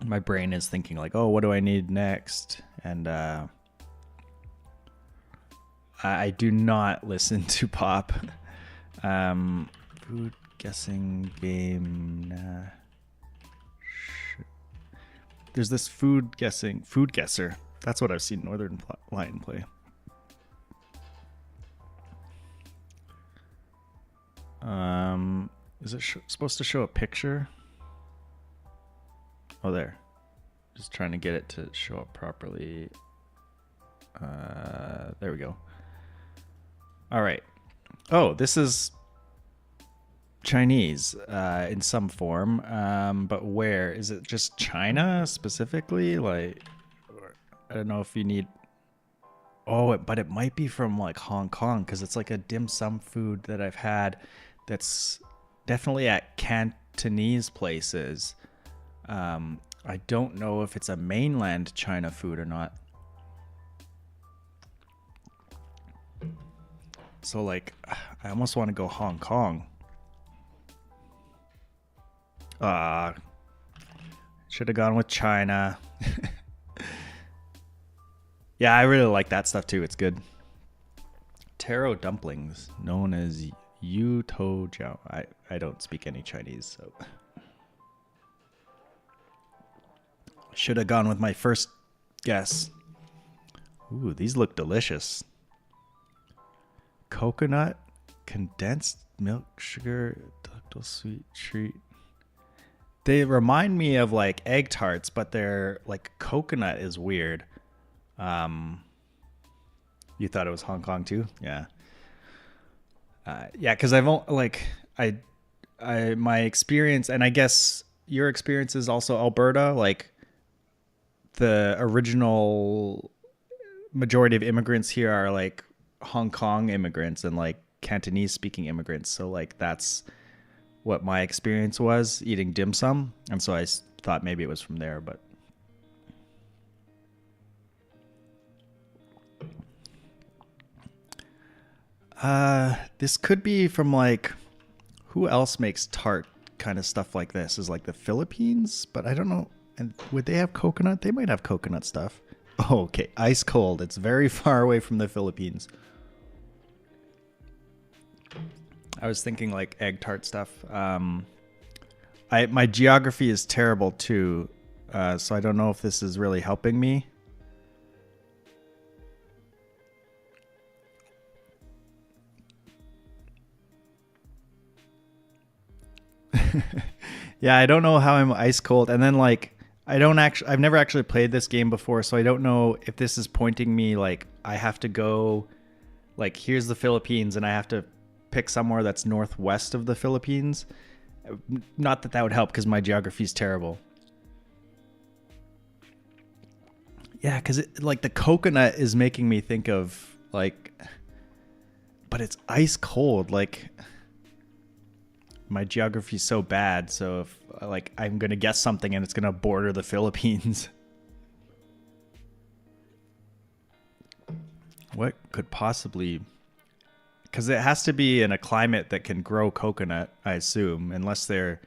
my brain is thinking like, oh, what do I need next? And I do not listen to pop Food guessing game. There's this food guesser. That's what I've seen Northern Lion play. Is it supposed to show a picture? Oh, there. Just trying to get it to show up properly. There we go. All right. Oh, this is Chinese in some form. But where? Is it just China specifically? Like, I don't know if you need... Oh, but it might be from like Hong Kong because it's like a dim sum food that I've had that's definitely at Cantonese places. I don't know if it's a mainland China food or not. So like, I almost want to go Hong Kong. Should have gone with China. Yeah, I really like that stuff too. It's good. Taro dumplings, known as Yu To Jiao. I don't speak any Chinese, so should have gone with my first guess. Ooh, these look delicious. Coconut, condensed milk, sugar, delectable sweet treat. They remind me of like egg tarts, but they're like coconut is weird. You thought it was Hong Kong too? Yeah. Yeah, because I've like I my experience, and I guess your experience is also Alberta. Like the original majority of immigrants here are like Hong Kong immigrants and like Cantonese speaking immigrants. So like that's what my experience was eating dim sum, and so I thought maybe it was from there, but. This could be from like, who else makes tart kind of stuff like this? Is like the Philippines, but I don't know. And would they have coconut? They might have coconut stuff. Oh, okay, ice cold. It's very far away from the Philippines. I was thinking like egg tart stuff. My geography is terrible too, so I don't know if this is really helping me. Yeah, I don't know how I'm ice cold. And then like I've never actually played this game before, so I don't know if this is pointing me like I have to go like here's the Philippines and I have to pick somewhere that's northwest of the Philippines. Not that would help because my geography is terrible. Yeah, because like the coconut is making me think of like, but it's ice cold. Like my geography is so bad. So if like I'm gonna guess something and it's gonna border the Philippines. What could possibly? Because it has to be in a climate that can grow coconut, I assume, unless this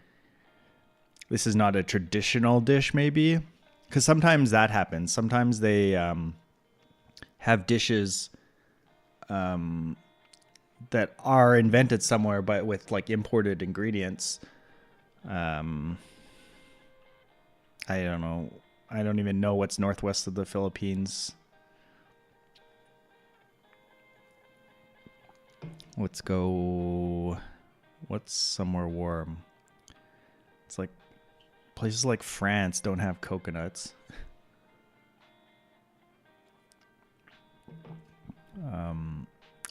is not a traditional dish, maybe. Because sometimes that happens. Sometimes they have dishes that are invented somewhere, but with like imported ingredients. I don't know. I don't even know what's northwest of the Philippines. Let's go. What's somewhere warm? It's like places like France don't have coconuts. I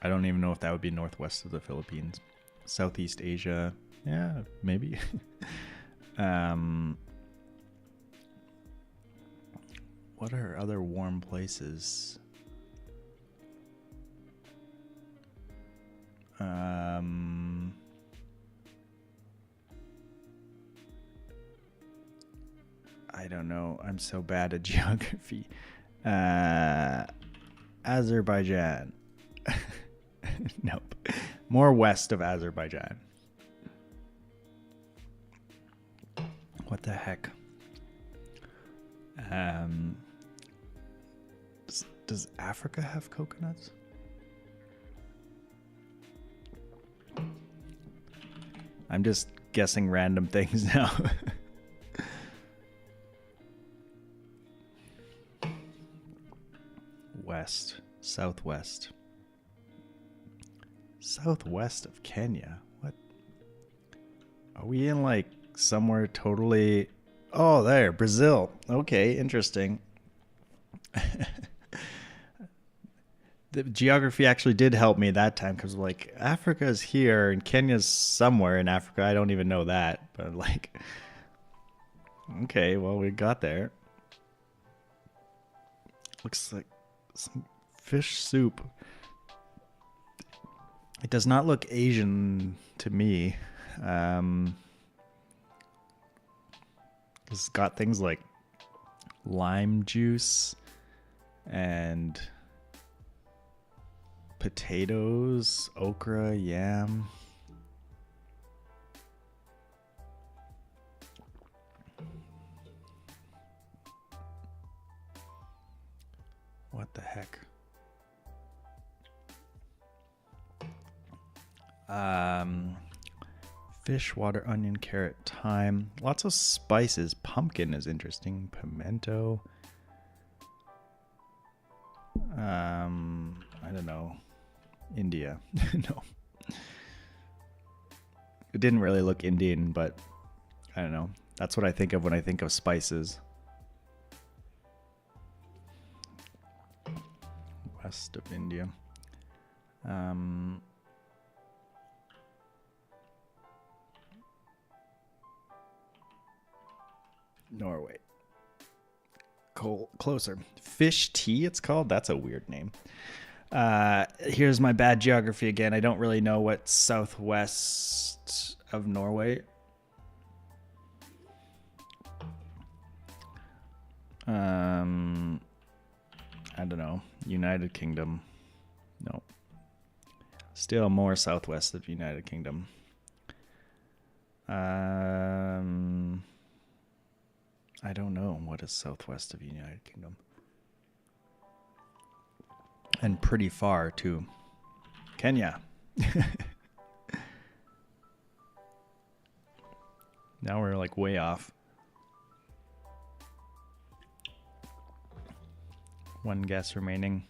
don't even know if that would be northwest of the Philippines. Southeast Asia. Yeah, maybe. What are other warm places? I don't know. I'm so bad at geography. Azerbaijan. Nope. More west of Azerbaijan. What the heck? Does Africa have coconuts? I'm just guessing random things now. West, southwest. Southwest of Kenya. What? Are we in like somewhere totally... Oh, there, Brazil. Okay, interesting. The geography actually did help me that time because like Africa's here and Kenya's somewhere in Africa. I don't even know that, but like, okay, well, we got there. Looks like some fish soup. It does not look Asian to me. It's got things like lime juice and potatoes, okra, yam. What the heck? Fish, water, onion, carrot, thyme. Lots of spices. Pumpkin is interesting. Pimento. I don't know. India. No. It didn't really look Indian, but I don't know. That's what I think of when I think of spices. West of India. Norway. Closer. Fish tea, it's called? That's a weird name. Here's my bad geography again. I don't really know what's southwest of Norway. I don't know. United Kingdom. No. Still more southwest of United Kingdom. I don't know what is southwest of United Kingdom. And pretty far, too. Kenya. Now we're like way off. One guess remaining.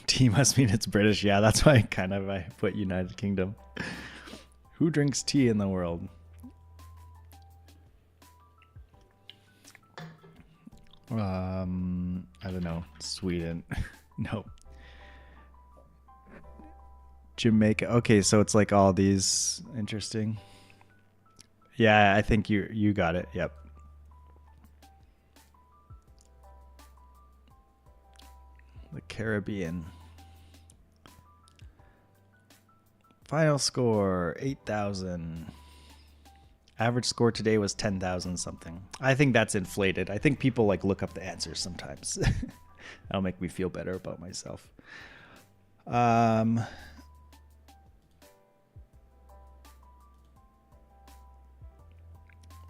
Tea must mean it's British. Yeah, that's why I put United Kingdom. Who drinks tea in the world? I don't know. Sweden. No. Jamaica. Okay, so it's like all these interesting. Yeah, I think you got it. Yep. The Caribbean. Final score 8,000. Average score today was 10,000 something. I think that's inflated. I think people like look up the answers sometimes. That'll make me feel better about myself.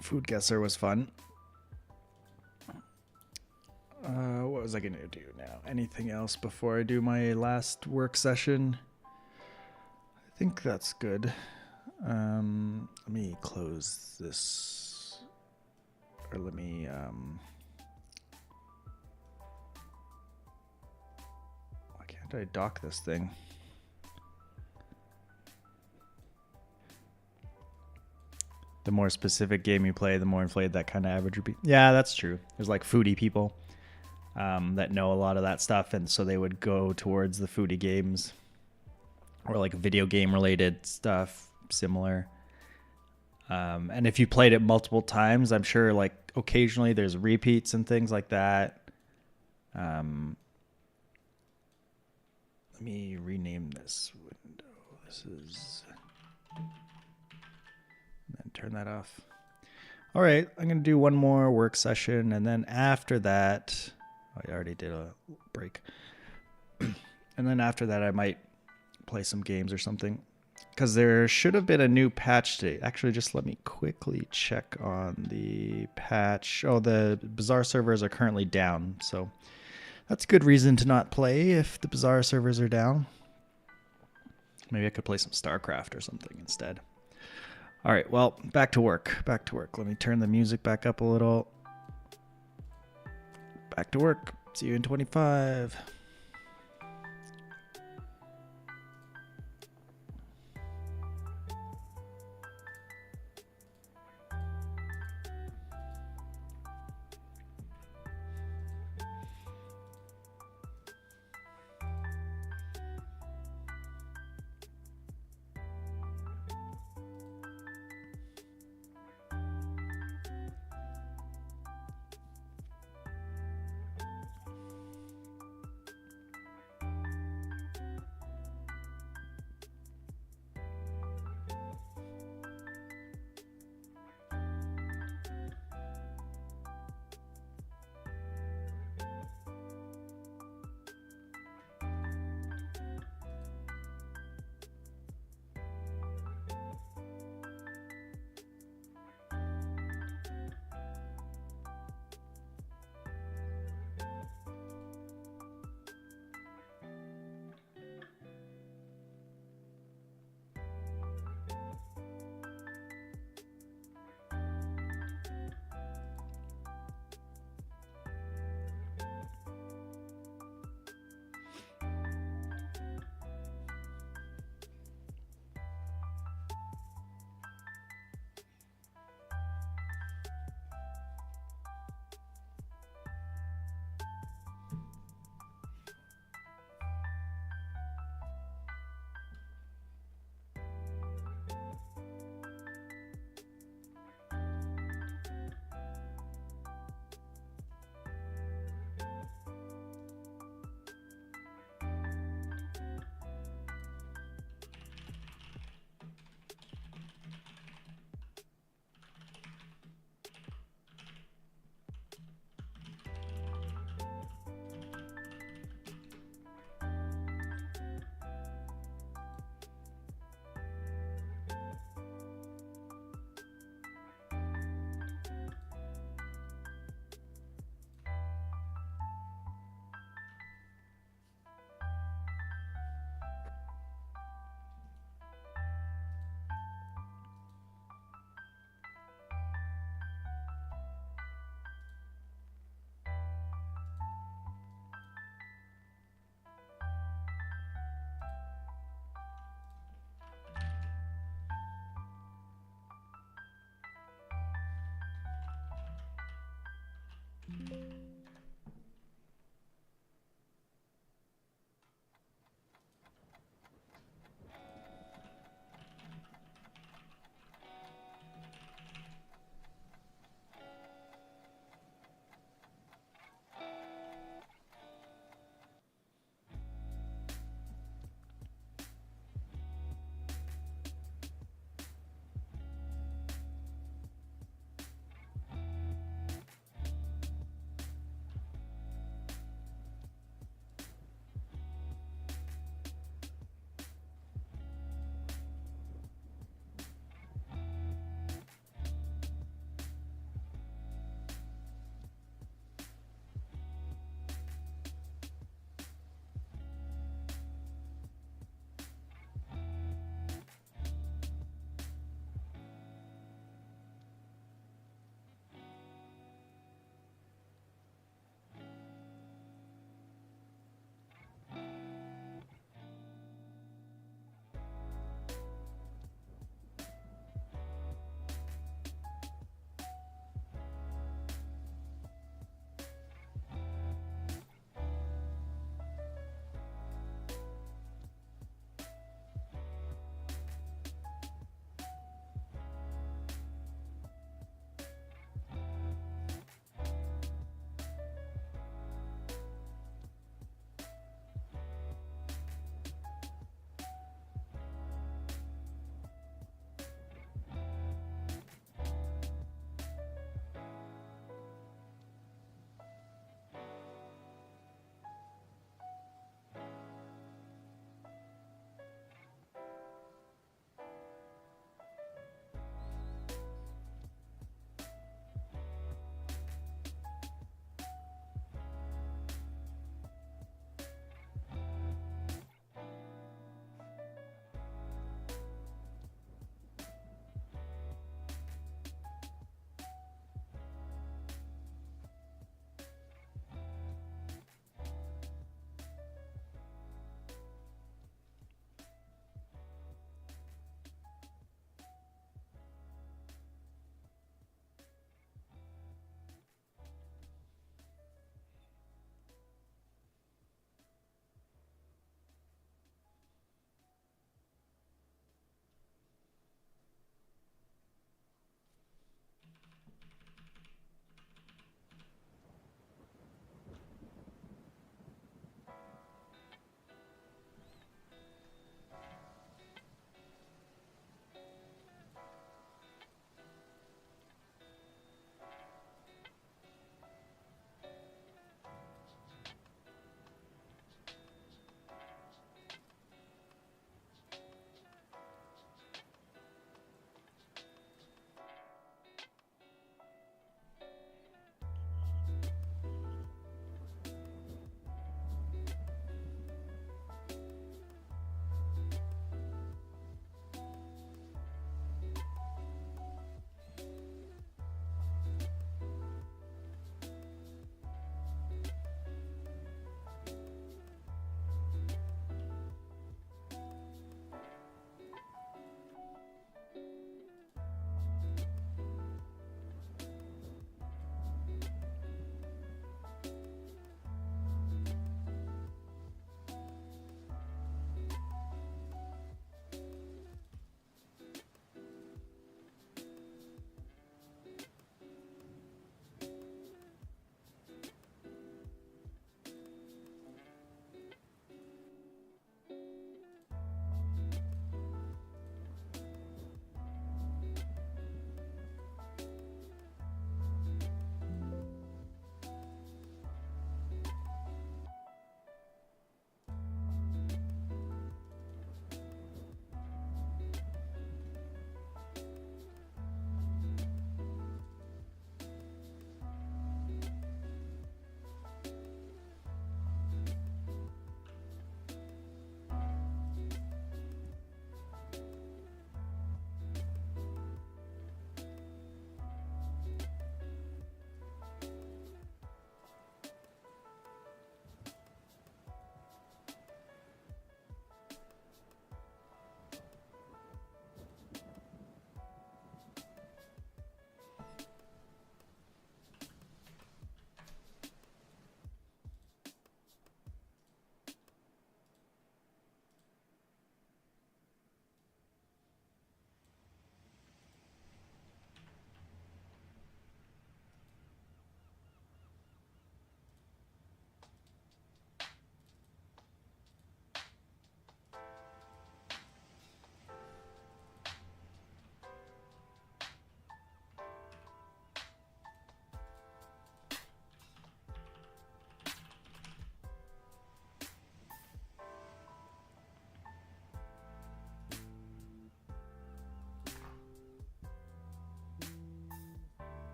Food guesser was fun. What was I going to do now? Anything else before I do my last work session? I think that's good. Let me close this, or let me, why can't I dock this thing? The more specific game you play, the more inflated that kind of average would be. Yeah, that's true. There's like foodie people that know a lot of that stuff, and so they would go towards the foodie games or like video game related stuff. Similar. And if you played it multiple times, I'm sure like occasionally there's repeats and things like that. Let me rename this window. This is, and then turn that off. All right, I'm going to do one more work session, and then after that, I already did a break. And then after that, I might play some games or something. Because there should have been a new patch today. Actually, just let me quickly check on the patch. Oh, the Bazaar servers are currently down. So that's a good reason to not play if the Bazaar servers are down. Maybe I could play some StarCraft or something instead. All right, well, back to work. Back to work. Let me turn the music back up a little. Back to work. See you in 25.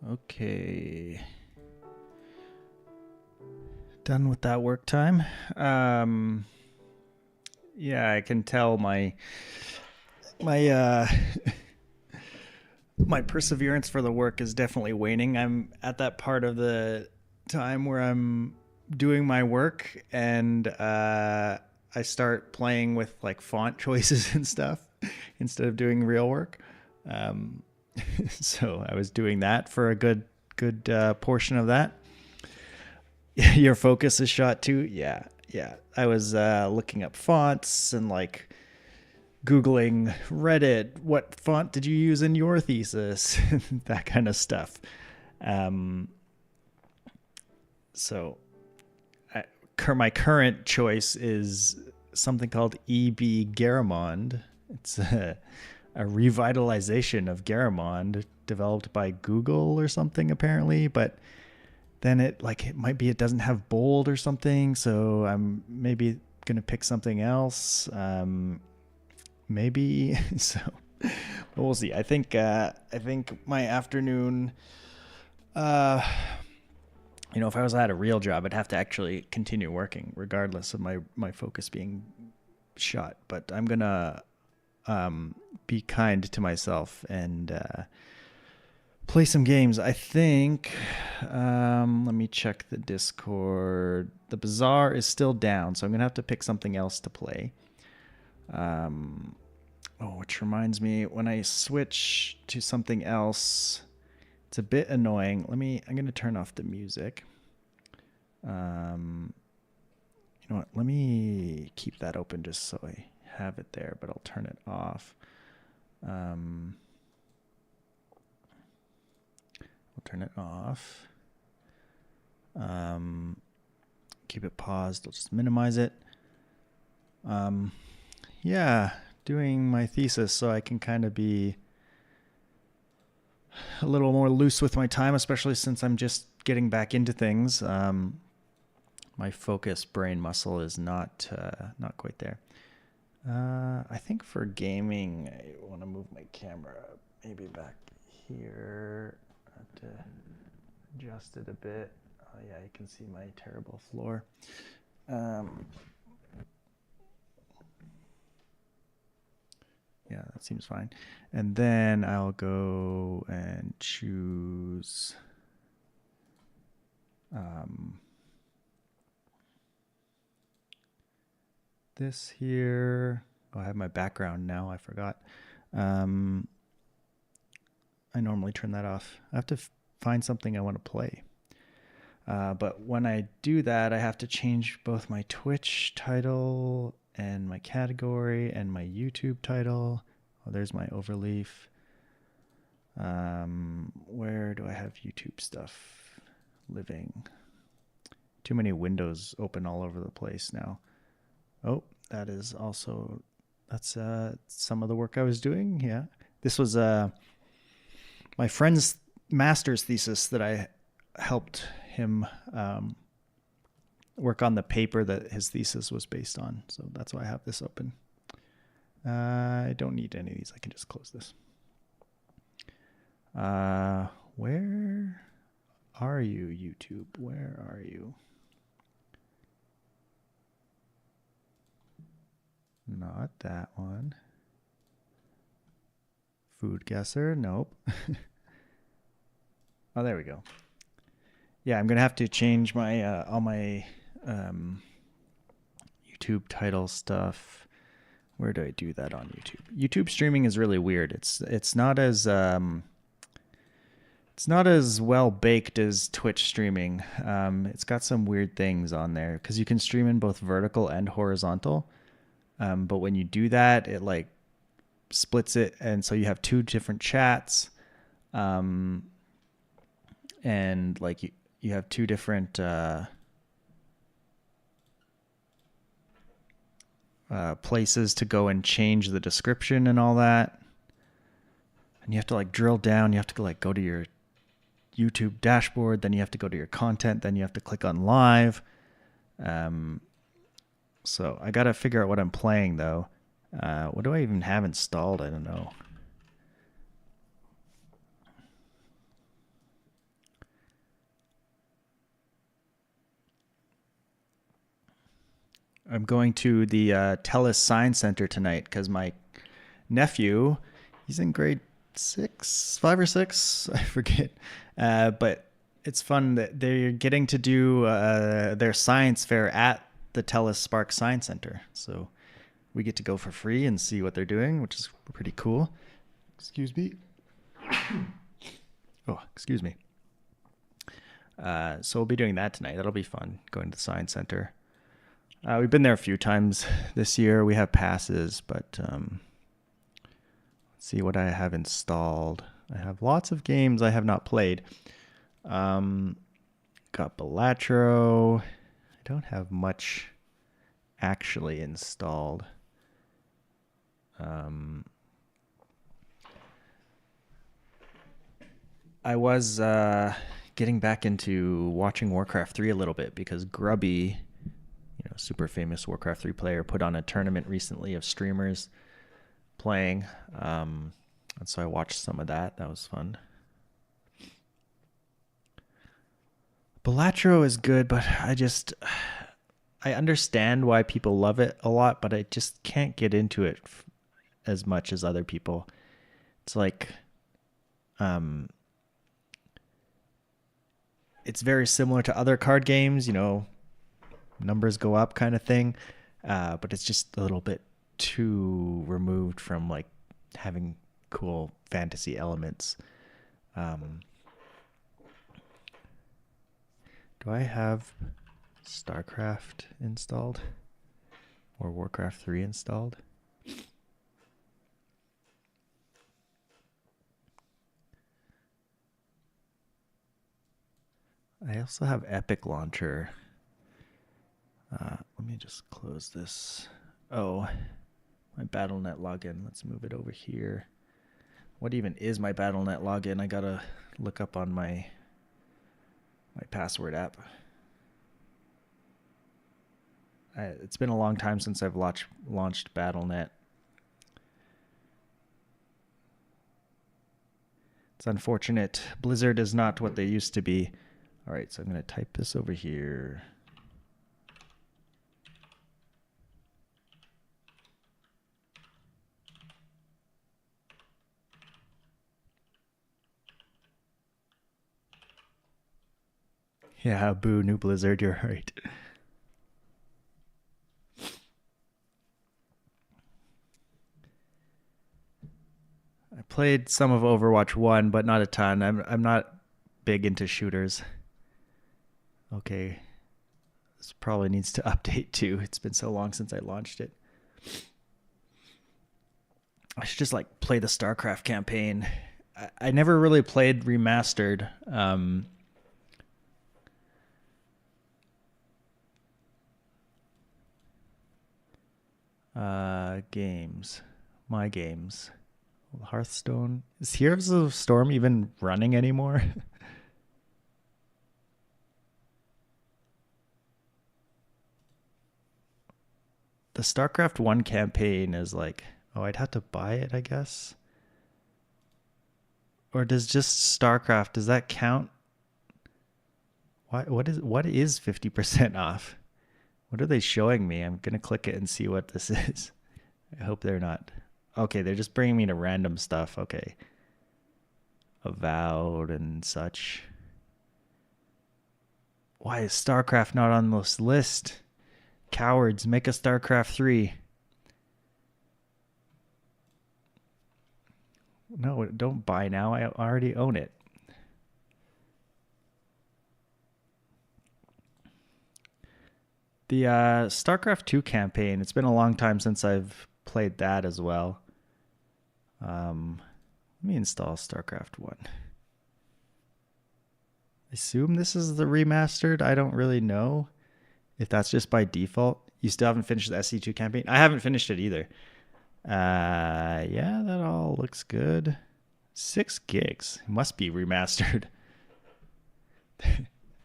Okay. Done with that work time. Yeah, I can tell my my perseverance for the work is definitely waning. I'm at that part of the time where I'm doing my work and I start playing with like font choices and stuff instead of doing real work. Um, so I was doing that for a good portion of that. Your focus is shot too. Yeah, yeah. I was looking up fonts and like Googling Reddit, what font did you use in your thesis? That kind of stuff. Um, so my current choice is something called E.B. Garamond. It's a revitalization of Garamond developed by Google or something apparently, but then it doesn't have bold or something, so I'm maybe gonna pick something else. Maybe so, but we'll see. I think my afternoon, uh if I was at a real job, I'd have to actually continue working regardless of my focus being shot. But I'm gonna be kind to myself and play some games. I think let me check the Discord. The Bazaar is still down, so I'm gonna have to pick something else to play. Which reminds me, when I switch to something else, it's a bit annoying. I'm going to turn off the music. You know what? Let me keep that open just so I have it there, but I'll turn it off. I'll turn it off. Keep it paused. I'll just minimize it. Yeah, doing my thesis so I can kind of be a little more loose with my time, especially since I'm just getting back into things. My focus brain muscle is not quite there. I think for gaming, I want to move my camera maybe back here. I have to adjust it a bit. Oh yeah, you can see my terrible floor. Yeah, that seems fine. And then I'll go and choose this here. Oh, I have my background now. I forgot. I normally turn that off. I have to find something I want to play. But when I do that, I have to change both my Twitch title and my category and my YouTube title. Oh, there's my overleaf. Where do I have YouTube stuff living? Too many windows open all over the place now. Oh, that's some of the work I was doing. Yeah. This was my friend's master's thesis that I helped him work on the paper that his thesis was based on. So that's why I have this open. I don't need any of these. I can just close this. Where are you, YouTube? Where are you? Not that one. Food guesser? Nope. Oh, there we go. Yeah, I'm going to have to change my all my YouTube title stuff. Where do I do that on YouTube? YouTube streaming is really weird. It's not as well baked as Twitch streaming. It's got some weird things on there because you can stream in both vertical and horizontal. But when you do that, it like splits it, and so you have two different chats, and like you have two different places to go and change the description and all that. And you have to like drill down. You have to like go to your YouTube dashboard, then you have to go to your content, then you have to click on live. So I got to figure out what I'm playing though. What do I even have installed? I don't know. I'm going to the TELUS Science Center tonight because my nephew, he's in grade 5 or 6, I forget. But it's fun that they're getting to do their science fair at the TELUS Spark Science Center. So we get to go for free and see what they're doing, which is pretty cool. Excuse me. Oh, excuse me. So we'll be doing that tonight. That'll be fun, going to the Science Center. We've been there a few times this year. We have passes, but let's see what I have installed. I have lots of games I have not played. Got Balatro. I don't have much actually installed. I was getting back into watching Warcraft 3 a little bit because Grubby, super famous Warcraft 3 player, put on a tournament recently of streamers playing. And so I watched some of that. That was fun. Balatro is good, but I understand why people love it a lot, but I just can't get into it as much as other people. It's like, it's very similar to other card games, numbers go up kind of thing. But it's just a little bit too removed from like having cool fantasy elements. Do I have StarCraft installed or Warcraft 3 installed? I also have Epic Launcher. Let me just close this. Oh, my Battle.net login. Let's move it over here. What even is my Battle.net login? I gotta look up on my password app. It's been a long time since I've launched Battle.net. It's unfortunate. Blizzard is not what they used to be. All right, so I'm going to type this over here. Yeah, boo, new Blizzard, you're right. I played some of Overwatch 1, but not a ton. I'm not big into shooters. Okay. This probably needs to update too. It's been so long since I launched it. I should just like play the StarCraft campaign. I never really played Remastered. Games. My games. Hearthstone. Is Heroes of the Storm even running anymore? The StarCraft 1 campaign is like, I'd have to buy it, I guess. Or does just StarCraft, does that count? What is 50% off? What are they showing me? I'm going to click it and see what this is. I hope they're not. Okay, they're just bringing me to random stuff. Okay. Avowed and such. Why is StarCraft not on this list? Cowards, make a StarCraft 3. No, don't buy now. I already own it. The StarCraft 2 campaign, it's been a long time since I've played that as well. Let me install StarCraft 1. I assume this is the remastered. I don't really know if that's just by default. You still haven't finished the SC2 campaign? I haven't finished it either. Yeah, that all looks good. 6 gigs. It must be remastered.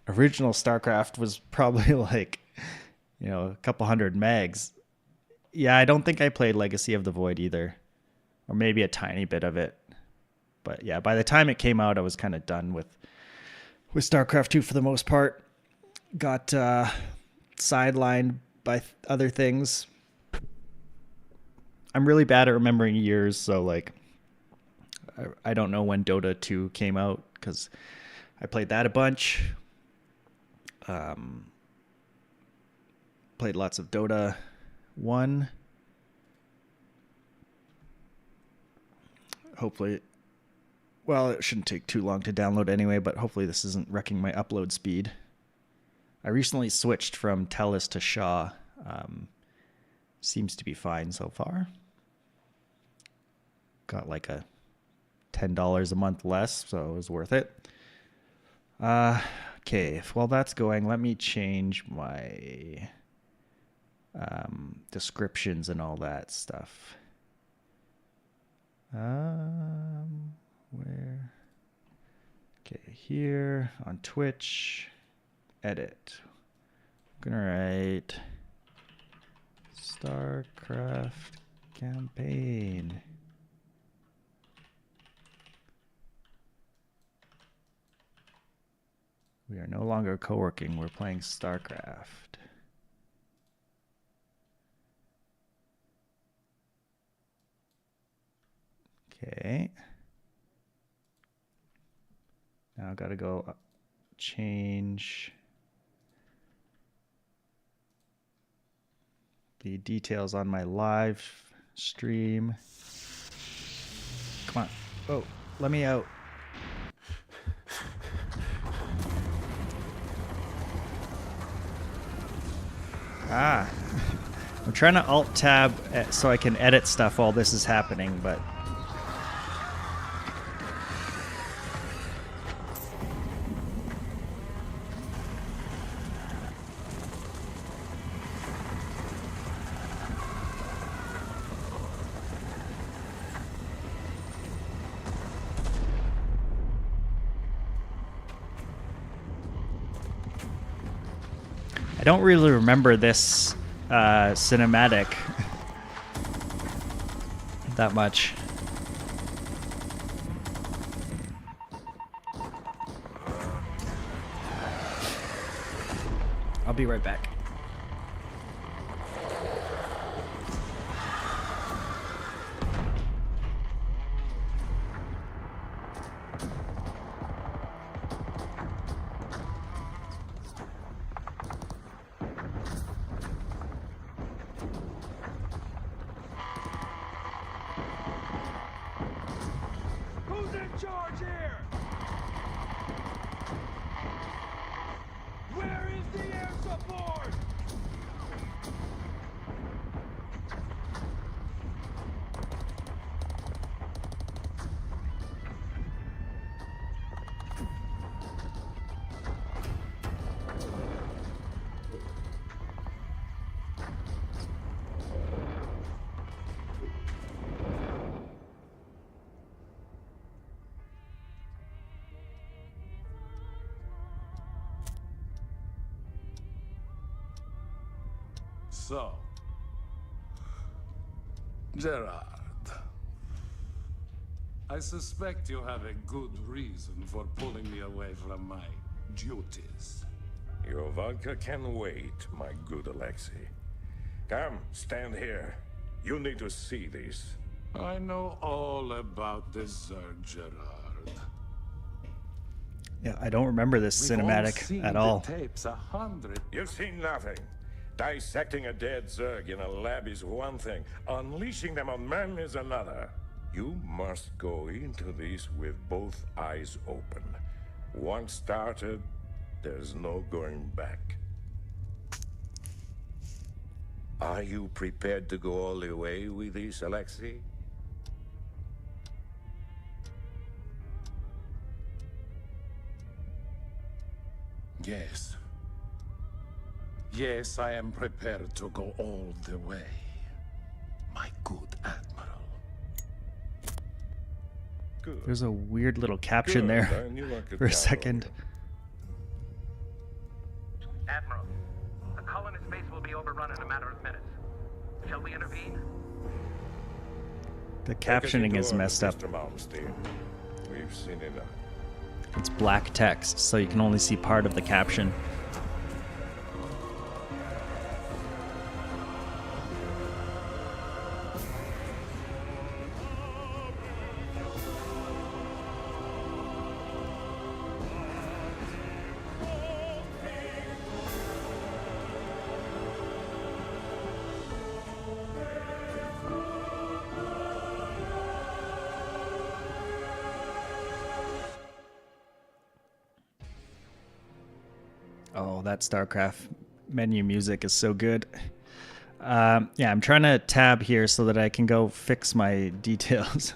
Original StarCraft was probably like, a couple hundred megs. Yeah, I don't think I played Legacy of the Void either. Or maybe a tiny bit of it. But yeah, by the time it came out, I was kind of done with StarCraft 2 for the most part. Got sidelined by other things. I'm really bad at remembering years, so like I don't know when Dota 2 came out because I played that a bunch. Played lots of Dota 1. Hopefully, well, it shouldn't take too long to download anyway, but hopefully this isn't wrecking my upload speed. I recently switched from TELUS to Shaw. Seems to be fine so far. Got like a $10 a month less, so it was worth it. Okay, while that's going, let me change my descriptions and all that stuff. Where? Okay, here on Twitch, edit. I'm gonna write StarCraft campaign. We are no longer co-working, we're playing StarCraft. Okay. Now I've got to go change the details on my live stream. Come on. Oh, let me out. Ah. I'm trying to Alt-Tab so I can edit stuff while this is happening, but... I don't really remember this cinematic that much. I'll be right back. So, Gerard, I suspect you have a good reason for pulling me away from my duties. Your vodka can wait, my good Alexei. Come, stand here. You need to see this. I know all about this Zerg, Gerard. Yeah, I don't remember this cinematic at all. Tapes 100. You've seen nothing. Dissecting a dead Zerg in a lab is one thing. Unleashing them on men is another. You must go into this with both eyes open. Once started, there's no going back. Are you prepared to go all the way with this, Alexei? Yes. Yes, I am prepared to go all the way, my good Admiral. Good. There's a weird little caption Good. there I knew I could for a count on second. Admiral, the colonist base will be overrun in a matter of minutes. Shall we intervene? The captioning is messed up. Mr. Malmsteen. We've seen enough. It's black text, so you can only see part of the caption. Oh, that StarCraft menu music is so good. Yeah, I'm trying to tab here so that I can go fix my details.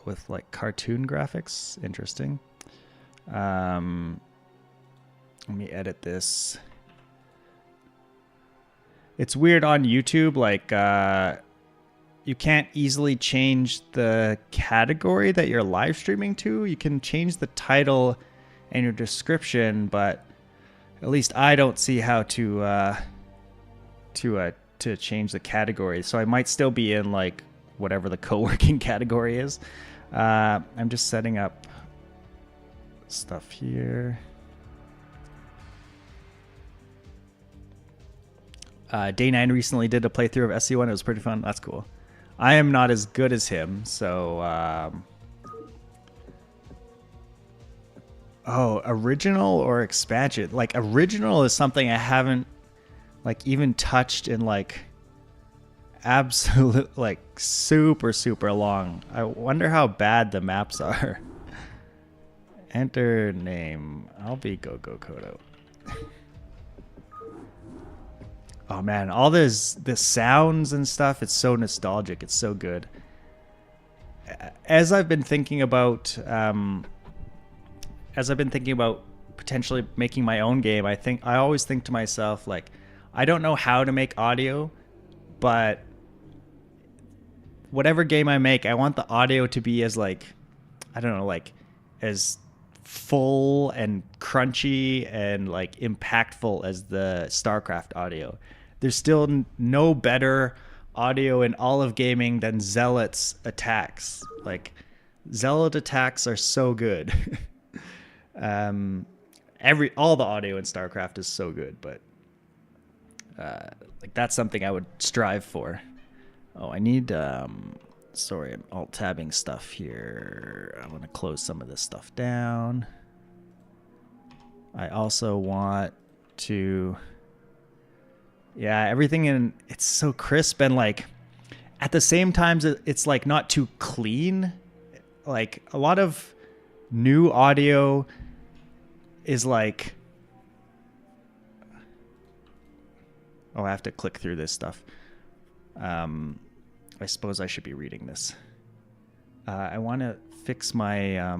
With like cartoon graphics, interesting. Let me edit this. It's weird on YouTube, like you can't easily change the category that you're live streaming to. You can change the title and your description, but at least I don't see how to change the category. So I might still be in like whatever the co-working category is. I'm just setting up stuff here. Day 9 recently did a playthrough of SC1. It was pretty fun. That's cool. I am not as good as him, so... Oh, original or expansion? Like, original is something I haven't, like, even touched in, like, absolute, like, super, super long. I wonder how bad the maps are. Enter name. I'll be Go-Go Kodo. Oh man, all the sounds and stuff, it's so nostalgic. It's so good. As I've been thinking about potentially making my own game, I always think to myself, like, I don't know how to make audio, but whatever game I make, I want the audio to be as, like, I don't know, like, as full and crunchy and, like, impactful as the StarCraft audio. There's still no better audio in all of gaming than Zealot's attacks. Like, Zealot attacks are so good. All the audio in StarCraft is so good, but like, that's something I would strive for. Oh, I need sorry, I'm alt tabbing stuff here. I want to close some of this stuff down. I also want to, yeah, everything in it's so crisp, and like at the same time it's like not too clean. Like, a lot of new audio is like, oh, I have to click through this stuff. I suppose I should be reading this. I want to fix my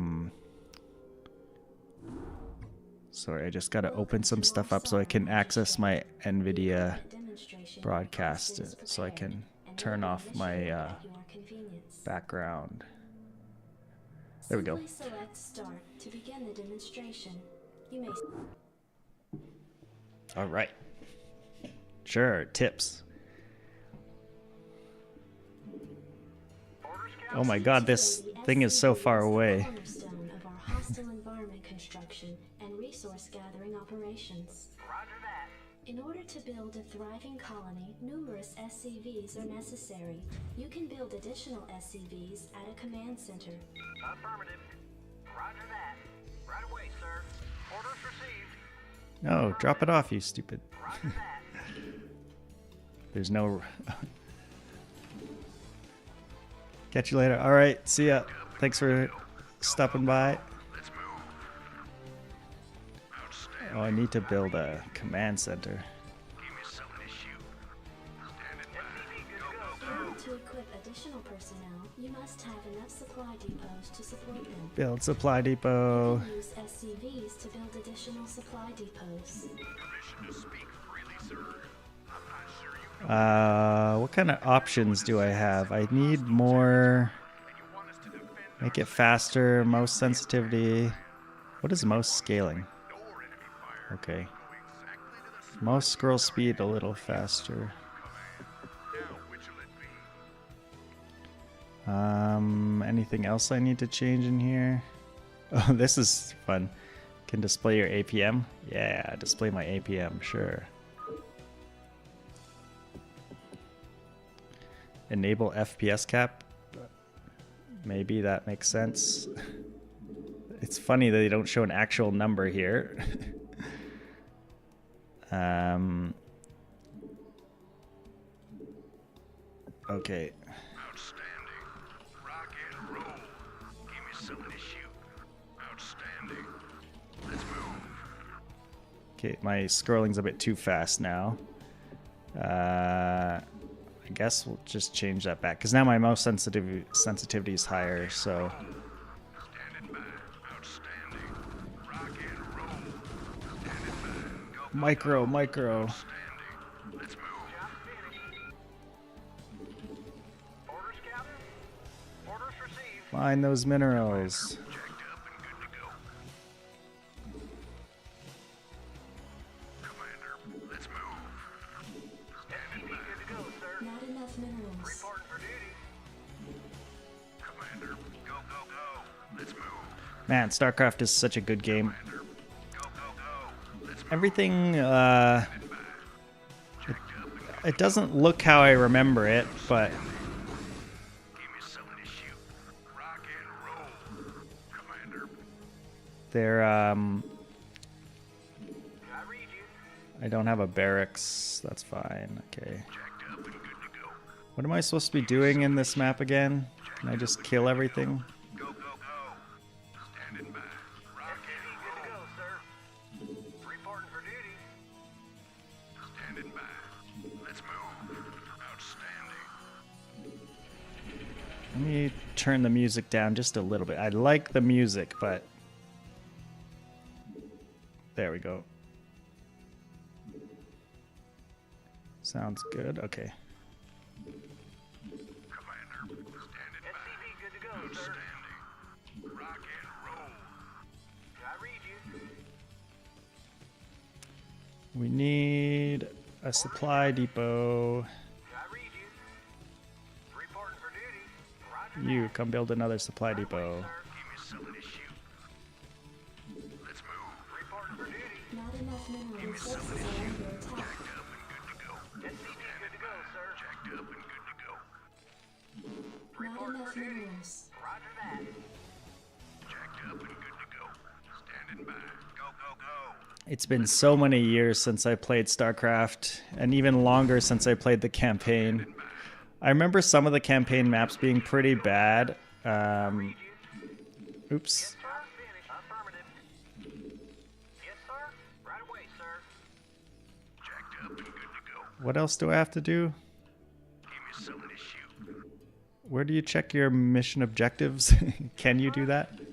sorry, I just got to open some stuff up so I can access my NVIDIA broadcast, so I can turn off my background. There we go. Select start to begin the demonstration. You may... All right. Sure, tips. Oh my god, this thing is so far away. Cornerstone of our hostile environment construction and resource gathering operations. Roger that. In order to build a thriving colony, numerous SCVs are necessary. You can build additional SCVs at a command center. Affirmative. Roger that. Right away, sir. Orders received. No, drop it off, you stupid. Roger that. There's no... Catch you later. All right, see ya. Thanks for stopping by. Oh, I need to build a command center. In order to equip additional personnel, you must have enough supply depots to support them. Build supply depot. Use SCVs to build additional supply depots. What kind of options do I have? I need more. Make it faster, mouse sensitivity. What is mouse scaling? Okay. Mouse scroll speed a little faster. Anything else I need to change in here? Oh, this is fun. Can display your APM? Yeah, display my APM, sure. Enable FPS cap. Maybe that makes sense. It's funny that they don't show an actual number here. Okay. Outstanding. Rock and roll. Give me something to shoot. Outstanding. Let's move. Okay, my scrolling's a bit too fast now. I guess we'll just change that back because now my mouse sensitivity is higher. So Standing by. Outstanding. Rock and roll. Standing by. Go. micro. Outstanding. Let's move. Orders, Captain. Orders received. Find those minerals. Checked up and good to go. Commander, let's move. Standing by. Good to go, sir. Not enough minerals. Reporting for duty. Commander, go, go, go. Let's move. Man, StarCraft is such a good game. Commander, go, go, go. Let's move. Everything, it doesn't look how I remember it, but Give me something to shoot. Rock and roll. Commander, they're, I read you. I don't have a barracks. That's fine. Okay. checked up and good to go. What am I supposed to be doing in this map again? Can I just kill everything? Go, go, go. Standing by. Rock and Good to roll. go, sir. Reporting for duty. Standing by. Let's move. Outstanding. Let me turn the music down just a little bit. I like the music, but there we go. Sounds good. Okay. Commander, standing by. SCV good to go, sir. Outstanding. Rock and roll. I read you. We need a supply depot. I read you. Reporting for duty. Roger You come build another supply depot. Give me something to shoot. Let's move. Reporting for duty. Not enough mineral resources are under attack. Checked up and good to go. SCV good to go, sir. Checked up and good to go. Not enough minerals. Roger that. Checked up and good to go. Standing by. Go, go, go. It's been so many years since I played StarCraft, and even longer since I played the campaign. I remember some of the campaign maps being pretty bad. Oops. Sir, finish. Affirmative. Yes, sir. Right away, sir. Checked up and good to go. What else do I have to do? Give me something to shoot. Where do you check your mission objectives? Can you do that? SCV good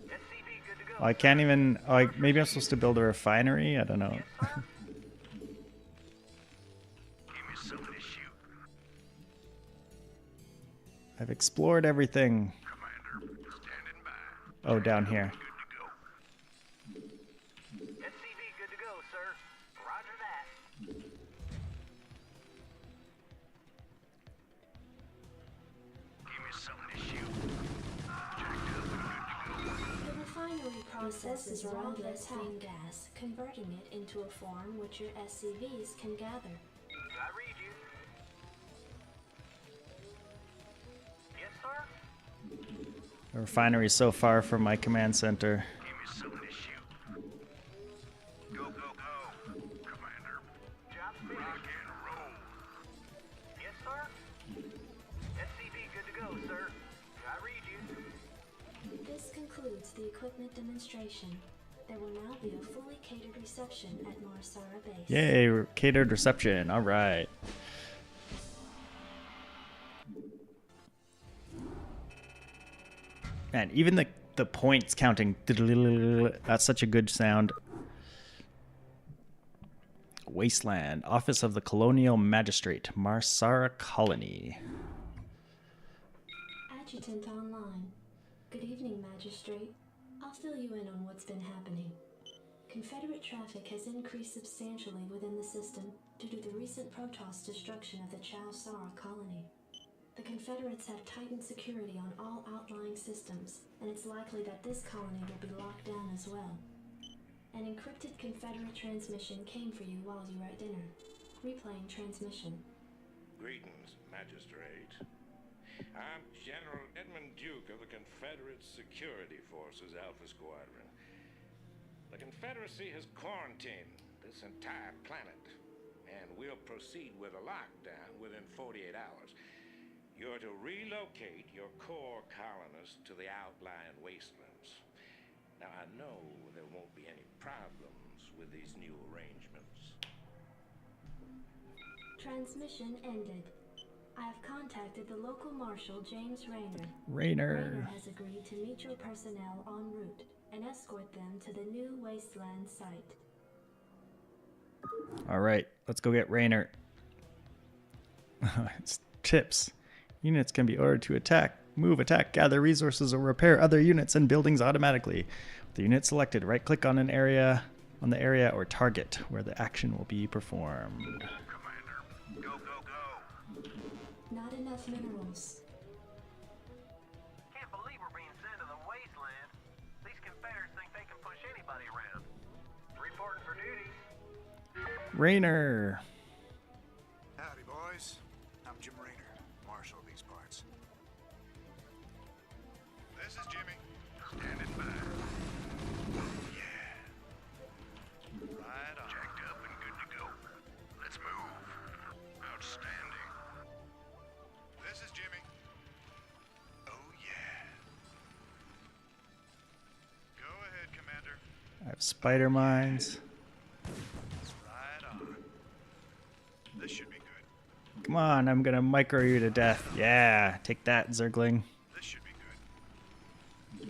to go. I can't even. Oh, maybe I'm supposed to build a refinery? I don't know. Give me something to shoot. I've explored everything. Commander, standing by. Oh, down here. Good to go. SCV good to go, sir. Roger that. Give me something to shoot. Checked up and good to go. The refinery processes raw under attack. methane gas, converting it into a form which your SCVs can gather. I read you. Yes, sir. The refinery is so far from my command center. Give me something to shoot. Go, go, go. Commander, Job finished. rock and roll. Yes, sir. SCV good to go, sir. I read you. This concludes the equipment demonstration. There will now be a fully catered reception at Marsara Base. Yay, catered reception. All right. Man, even the points counting. That's such a good sound. Wasteland, Office of the Colonial Magistrate, Marsara Colony. Adjutant online. Good evening, Magistrate. I'll fill you in on what's been happening. Confederate traffic has increased substantially within the system due to the recent Protoss destruction of the Sara colony. The Confederates have tightened security on all outlying systems, and it's likely that this colony will be locked down as well. An encrypted Confederate transmission came for you while you were at dinner. Replaying transmission. Greetings, Magistrate. I'm General Edmund Duke of the Confederate Security Forces Alpha Squadron. The Confederacy has quarantined this entire planet, and we'll proceed with a lockdown within 48 hours. You're to relocate your core colonists to the outlying wastelands. Now, I know there won't be any problems with these new arrangements. Transmission ended. I have contacted the local marshal, James Rayner. Rayner. Has agreed to meet your personnel en route and escort them to the new wasteland site. All right, let's go get Rayner. It's tips. Units can be ordered to attack, move, attack, gather resources, or repair other units and buildings automatically. With the unit selected, right-click on an area, on the area or target where the action will be performed. Commander, go, go, go. Not enough minerals. Can't believe we're being sent to the wasteland. These Confederates think they can push anybody around. Reporting for duty. Rayner. Howdy, boys. I'm Jim Rayner, marshal of these parts. This is Jimmy. Standing by. Yeah. Right on. Jacked up and good to go. Let's move. Outstanding. This is Jimmy. Oh, yeah. Go ahead, Commander. I have spider mines. Right on. This should be good. Come on, I'm gonna micro you to death. Yeah, take that, Zergling. This should be good.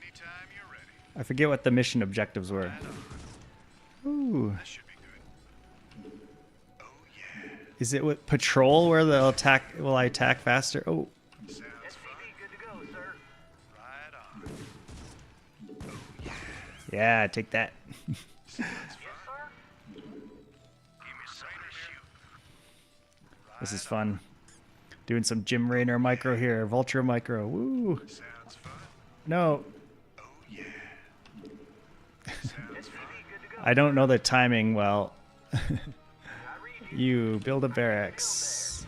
Anytime you're ready. I forget what the mission objectives were. Right on. Ooh. This should be good. Oh, yeah. Is it with patrol where they'll attack? Will I attack faster? Oh, Sounds fun. SCV good to go, sir. Right on. Oh, yeah. yeah, take that. Sounds fun. Yes, sir. Give me something to shoot. This is fun. Doing some Jim Rayner micro here. Vulture micro. Woo. Sounds fun. No, Oh, yeah. Sounds fun. SCV good to go. I don't know the timing well. I read you. You build a barracks.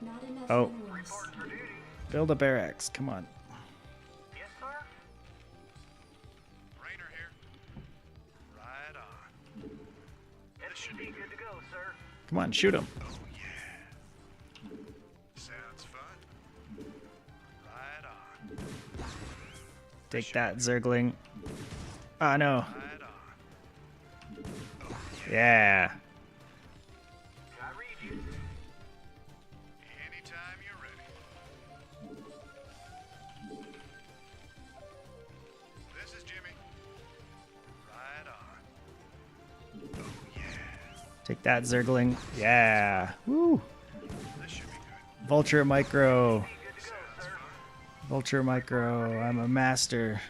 Not enough Oh. minerals. Reporting for duty. Build a barracks. Come on. Yes, sir. Rayner here. Right on. SCV good to go, sir. Come on, shoot him. Oh, yeah. Sounds fun. Right on. Take that, Zergling. Ah, no. Right on. Yeah. I read you. Anytime you're ready. This is Jimmy. Right on. Oh, yeah. Take that, Zergling. Yeah. Woo. This should be good. Vulture micro. Good to go, sir. Vulture micro. I'm a master.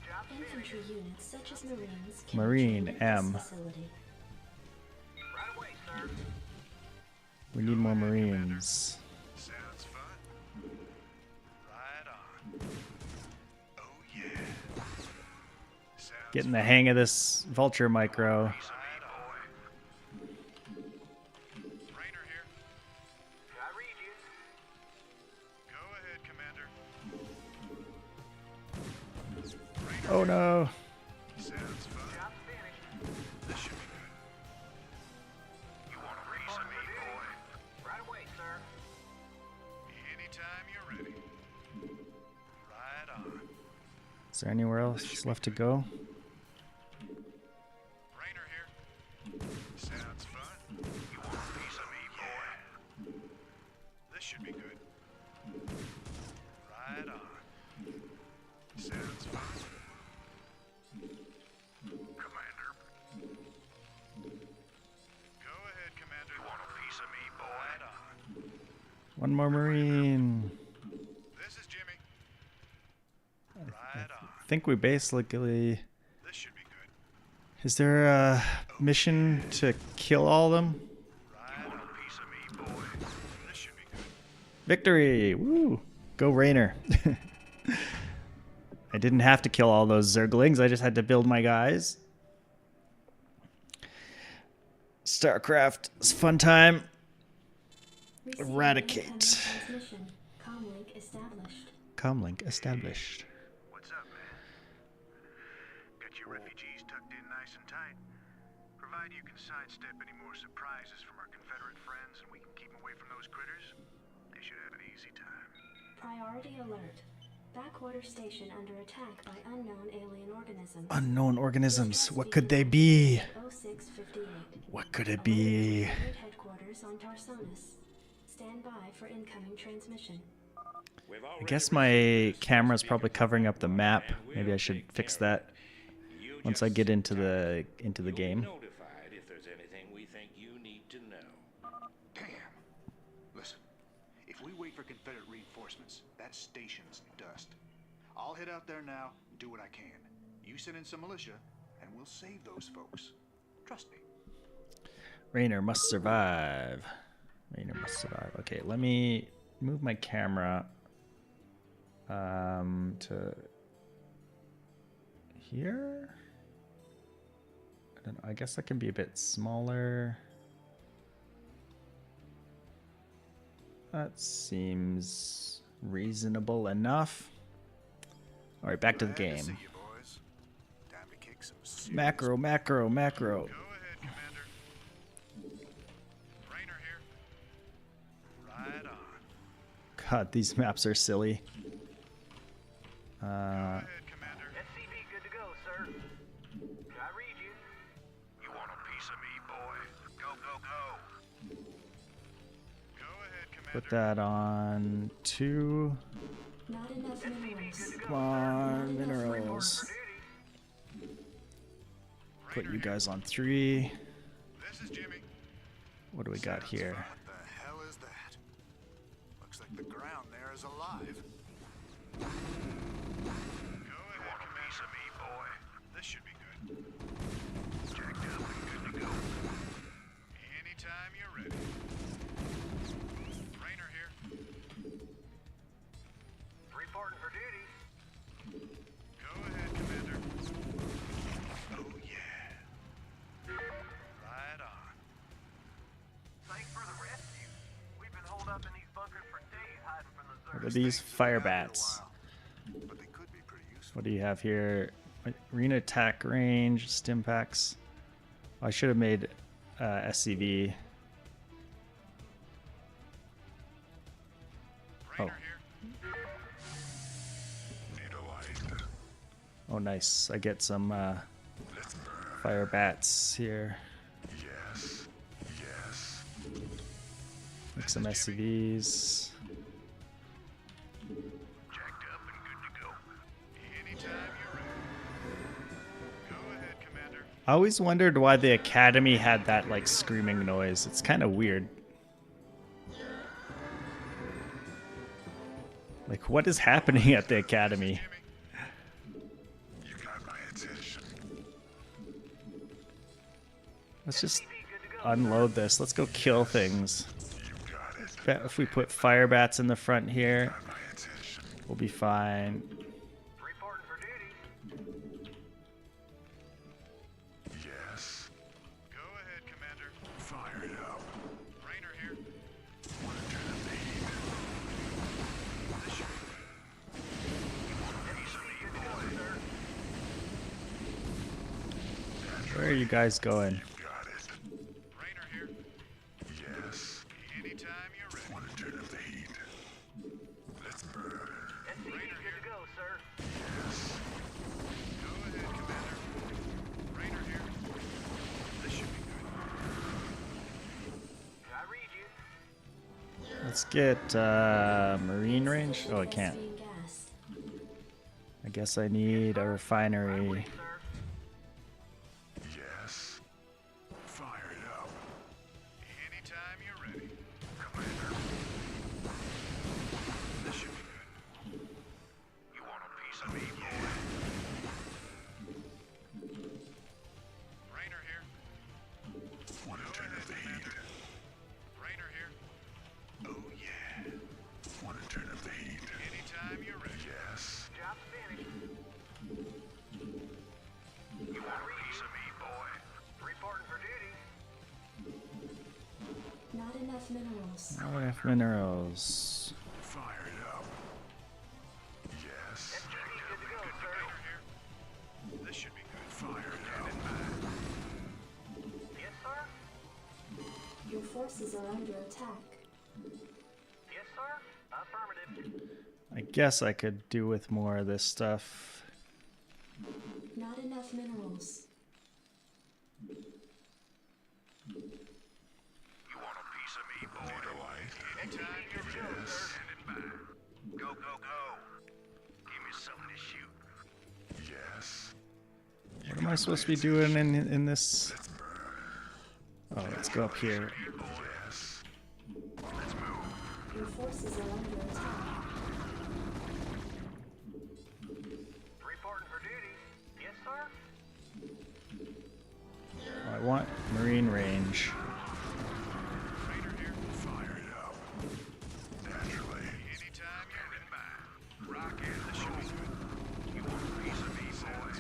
Job finished. Infantry units such as Marines can Marine, join M. this facility. Right away, sir. We need more Marines. Sounds fun. Right on. Oh, yeah. Sounds Getting the hang of this Vulture micro. Right on. Rayner here. I read you. Go ahead, Commander. Oh no. Sounds fun. Job finished. This should be good. You want a piece of me, boy? Right away, sir. Anytime you're ready. Right on. Is there anywhere else left to go? Rayner here. Sounds fun. You want a piece of me, boy? This should be good. Right on. Sounds fun. Commander. Go ahead, Commander. You want a piece of me, boy? Right on. One more Marine. This is Jimmy. Right on. I think we basically... This should be good. Is there a mission to kill all of them? Right on. You want a piece of me, boy? This should be good. Victory! Woo! Go Rayner. I didn't have to kill all those Zerglings. I just had to build my guys. StarCraft. It's a fun time. Receiving Eradicate. incoming transmission. Comlink established. Comlink established. What's up, man? Got your refugees tucked in nice and tight? Provided you can sidestep any more surprises from our Confederate friends and we can keep them away from those critters, they should have an easy time. Priority alert. Backwater station under attack by unknown alien organisms. Unknown organisms. What could they be? 0658. What could it be? Headquarters on Tarsonis. Stand by for incoming transmission. I guess my camera's probably covering up the map. Maybe I should fix that once I get into the game. Notified if there's anything we think you need to know. Damn. Listen, if we wait for Confederate reinforcements, that station's dust. I'll head out there now and do what I can. You send in some militia, and we'll save those folks. Trust me. Rainer must survive. Rainer must survive. Okay, let me move my camera to here. I don't know. I guess that can be a bit smaller. That seems reasonable enough. All right, back to the Glad to game. see you, boys. Time to kick some serious Macro, macro, macro. Go ahead, Commander. Rainer here. Right on. God, these maps are silly. Go ahead, Commander. SCV good to go, sir. I read you. You want a piece of me, boy? Go, go, go. Go ahead, Commander. Put that on 2. Not enough minerals. Come on, minerals. Put you guys on 3. This is Jimmy. What do we got here? What the hell is that? Looks like the ground there is alive. Go ahead, piece of me, boy. This should be good. Jacked up and good to go. Anytime you're ready. Rainer here. Reporting for duty. Go ahead, Commander. Oh, yeah. Right on. Thanks for the rescue. We've been holed up in these bunkers for days hiding from the What Zerg. are these fire bats? But they could be pretty useful. What do you have here? Arena attack range, stim packs. I should have made SCV. Oh. Rainer here. Need a light. Oh, nice. I get some fire bats here. Yes. Yes. Like some SCVs. Jacked up and good to go. Anytime you're ready. Go ahead, Commander. I always wondered why the Academy had that like screaming noise. It's kind of weird. Like, what is happening at the Academy? You got my attention. Let's just unload this. Let's go kill things. You got it. Bet if we put fire bats in the front here, Got my attention. we'll be fine. Reporting for duty. Yes. Go ahead, Commander. Fire it up. Rainer here. Wanna turn up the heat? This should be good. You want a piece of me, boy? Where are you guys going? You got it. Rainer here. Yes. Anytime you're ready. Wanna turn up the heat? Let's burn. SCV good to go, sir. Go ahead, Commander. Rainer here. This should be good. I read you. Let's get marine range. Oh, I can't. Being gassed. I guess I need a refinery. Sir. Yes. Fire it up. Anytime you're ready. Commander. This should be good. You want a piece of me, boy? Rainer here. Wanna Go turn ahead, up the heat? Commander. Rainer here. Oh yeah. Wanna turn up the heat? Anytime you're ready. Yes. Job's finished. You want a piece of me, boy? Reporting for duty. Not enough minerals. Not enough minerals. Fire it up. Yes. SCV good to go, sir. Rainer here. This should be good. Fire it up. forces are under attack. Yes, sir. Affirmative. I guess I could do with more of this stuff. Not enough minerals. You want a piece of me, boy? Anytime you're ready, standing by. Go, go, go. Give me something to shoot. Yes. What am I supposed to be doing in this? Oh, let's go up here. Yes. Let's move. Your forces are under attack. Reporting for duty. Yes, sir. I want marine range. Raider here. Fire it up. Naturally. Anytime you're in by. Rock and the show. You want a piece of me, boy?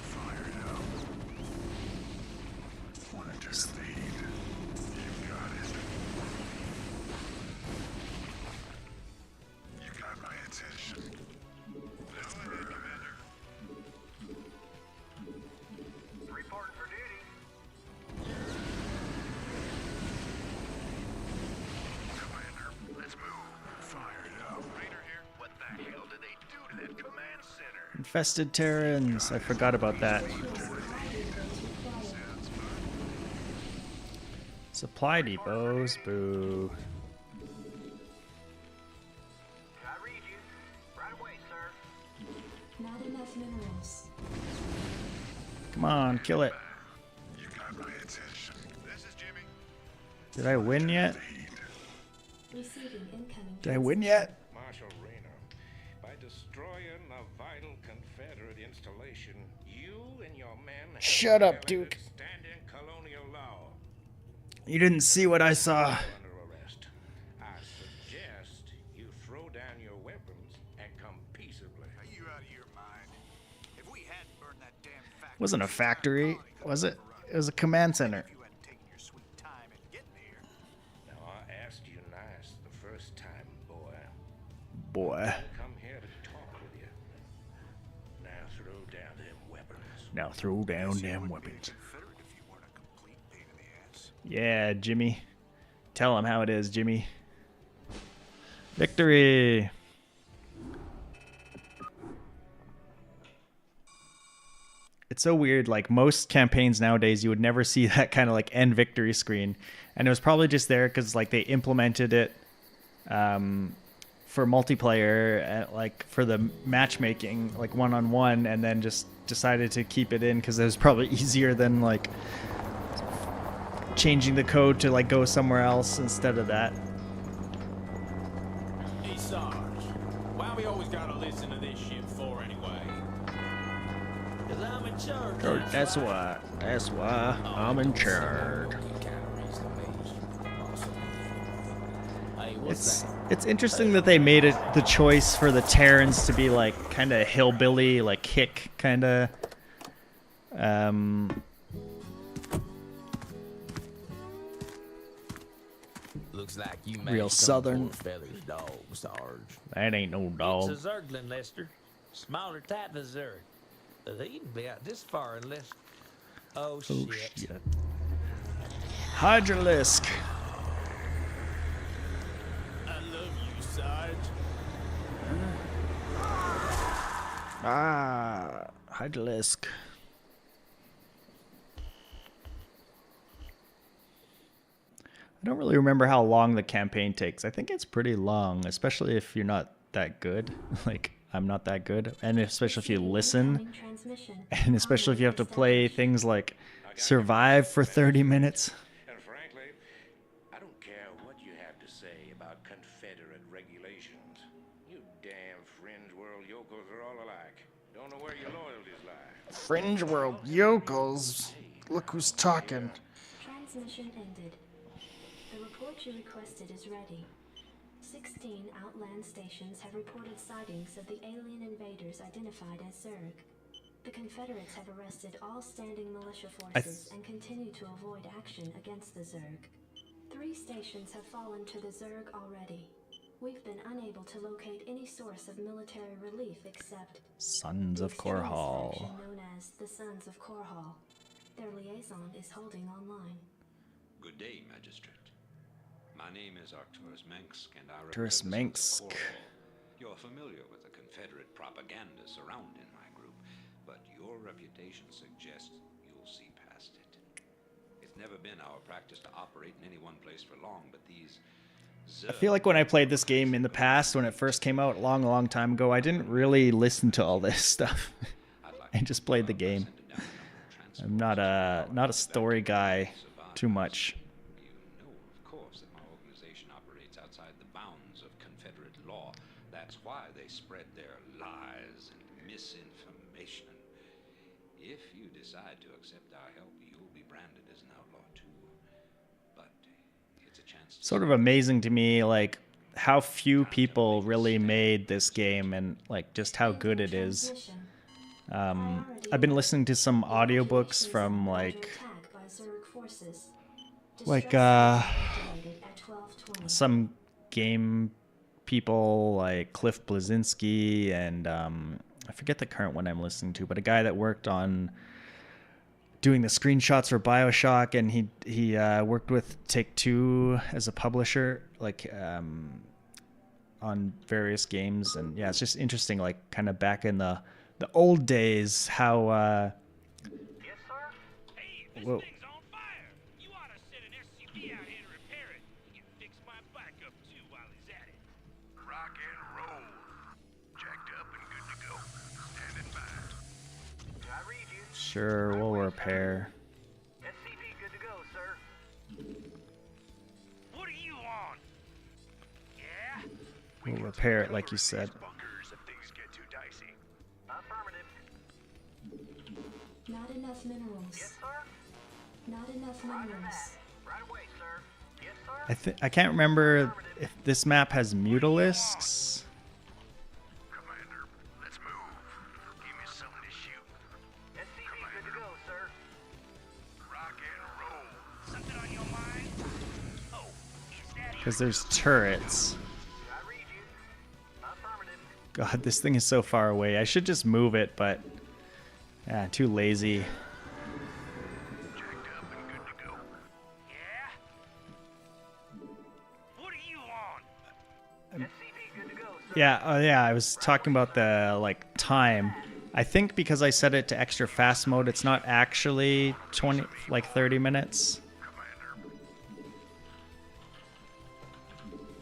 Fire it up. Wanna just lead. You got it. You got my attention. Go ahead, Commander. Reporting for duty. Commander, let's move. Fire it up. Raider here. What the hell did they do to that command center? Infested Terrans. I forgot about that. Supply depots. Boo. I read you. Right away, sir. Not enough minerals. Come on, kill it. You got my attention. This is Jimmy. Did I win yet? Receiving incoming. Did I win yet? Marshal Rayner, by destroying a vital Confederate installation, you and your men have Shut up, violated Duke. standing colonial law. You didn't see what I saw. Under arrest. I suggest you throw down your weapons and come peaceably. Are you out of your mind? If we hadn't burned that damn factory, Wasn't a factory, was it? It was a command center. if you hadn't taken your sweet time in getting here. Now, I asked you nice the first time, boy. Boy. Come here to talk with you. Now throw down them weapons. Now throw down them weapons. Confederate if you weren't a complete pain in the ass. Yeah, Jimmy. Tell him how it is, Jimmy. Victory! It's so weird. Like most campaigns nowadays, you would never see that kind of like end victory screen, and it was probably just there because like they implemented it for multiplayer, like for the matchmaking, like one-on-one, and then just decided to keep it in because it was probably easier than like changing the code to like go somewhere else instead of that. Hey, Sarge, why we always gotta listen to this shit for anyway? 'Cause I'm in charge. Oh, that's why I'm in charge. Hey, what's that? It's interesting that they made it the choice for the Terrans to be like kind of hillbilly, like hick kind of. Looks like you Real made southern. feathers dog, Sarge. That ain't no dog. It's a Zerglin, Lester. Smaller type of Zerg. They even be out this far unless. Oh, shit. Hydralisk. I love you, Sarge. Hydralisk. I don't really remember how long the campaign takes. I think it's pretty long, especially if you're not that good. Like, I'm not that good. And especially if you listen. Incoming transmission. And especially if you have to play things like Survive for 30 minutes. And frankly, I don't care what you have to say about Confederate regulations. You damn fringe world yokels are all alike. Don't know where your loyalties lie. Fringe World Yokels. Look who's talking. Transmission ended. The report you requested is ready. 16 outland stations have reported sightings of the alien invaders identified as Zerg. The Confederates have arrested all standing militia forces and continue to avoid action against the Zerg. 3 stations have fallen to the Zerg already. We've been unable to locate any source of military relief except Sons the of extremist Korhal. faction known as the Sons of Korhal. Their liaison is holding online. Good day, Magistrate. My name is Arcturus Mengsk, and I Arcturus represent the Mengsk. Corps. You're familiar with the Confederate propaganda surrounding my group, but your reputation suggests you'll see past it. It's never been our practice to operate in any one place for long, but these I feel like when I played this game in the past, when it first came out a long time ago, I didn't really listen to all this stuff. I just played the game. I'm not a story guy too much. You know, of course, that my organization operates outside the bounds of Confederate law. That's why they spread their lies and misinformation. If you decide to accept our help, you'll be branded as an outlaw too. But it's a chance to Sort of amazing to me, like how few people really made this game and like just how good it is. I've been listening to some audiobooks from some game people like Cliff Blazinski and I forget the current one I'm listening to, but a guy that worked on doing the screenshots for BioShock, and he worked with Take-Two as a publisher, like on various games, and yeah, it's just interesting, like kind of back in the old days, how Yes, sir? Hey, this whoa. thing's on fire. You ought to send an SCP out here to repair it. He can fix my bike up too while he's at it. Rock and roll. Jacked up and good to go. Standing by. I read you. Sure, we'll repair. SCP good to go, sir. What do you want? Yeah? We'll repair it like you said. Bunkers if things get too dicey. Affirmative. Not enough minerals. Yes, sir? Not enough Roger minerals. that. Right away, sir. Yes, sir? I can't remember if this map has mutalisks. Commander, let's move. Give me something to shoot. SCP good to go, sir. Rock and roll. Something on your mind? Oh, is that it? Because there's turrets. I read you. Affirmative. God, this thing is so far away. I should just move it, but yeah, too lazy. Jacked up and good to go. Yeah? What do you want? SCP good to go, sir. Yeah, yeah, I was talking about the like time. I think because I set it to extra fast mode, it's not actually 30 minutes. Commander.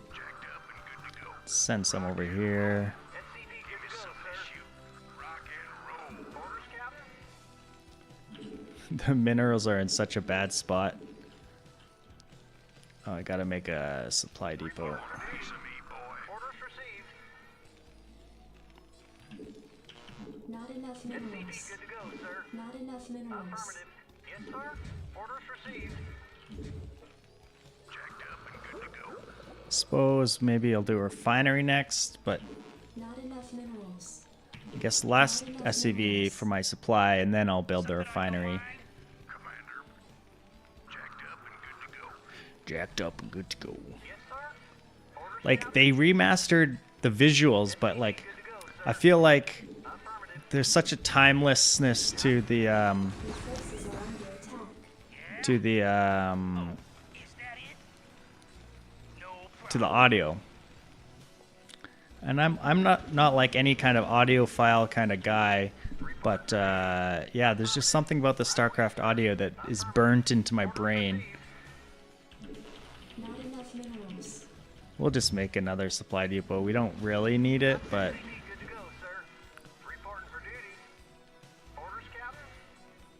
Jacked up and good to go. Send some over here. SCP good to go, sir. Rock and roll. Orders, Captain? The minerals are in such a bad spot. Oh, I gotta make a supply depot. Piece of me, boy. Orders received. Not enough SCP minerals. good to go, sir. Not enough minerals. Affirmative. Yes, sir? Orders received. Jacked up and good to go. Suppose maybe I'll do a refinery next, but Not enough minerals. I guess last SCV for my supply, and then I'll build the refinery. Commander. Jacked up and good to go. Jacked up and good to go. Yes, sir? Orders, Like they remastered the visuals, but like I feel like there's such a timelessness to the Forces are under attack. to the Is that it? No to the audio. And I'm not like any kind of audiophile kind of guy, but yeah, there's just something about the StarCraft audio that is burnt into my brain. Not enough minerals. We'll just make another supply depot. We don't really need it, but good to go, sir. Reporting for duty. Orders, Captain?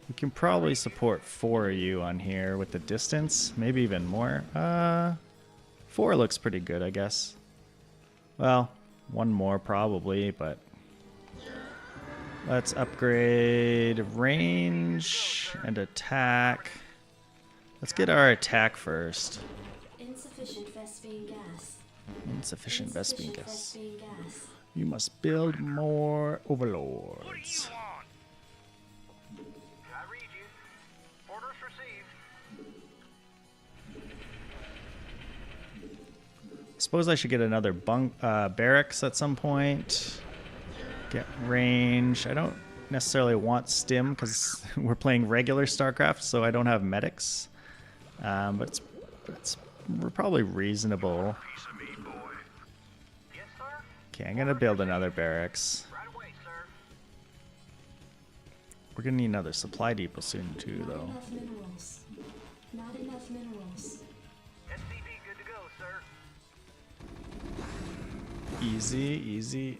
we can probably support 4 of you on here with the distance, maybe even more. 4 looks pretty good, I guess. Well, 1 more probably, but let's upgrade range and attack. Let's get our attack first. Insufficient Vespine gas. Insufficient Vespine gas. Vespine gas. You must build more What do you overlords. want? I read you. Orders received. Suppose I should get another barracks at some point. Get range. I don't necessarily want stim because we're playing regular StarCraft, so I don't have medics. But we're probably reasonable. Piece of me, boy. Yes, sir. Okay, I'm gonna build another barracks. Right away, sir. We're gonna need another supply depot soon too, Not though. enough minerals. Not enough minerals. SCV good to go, sir. Easy, easy.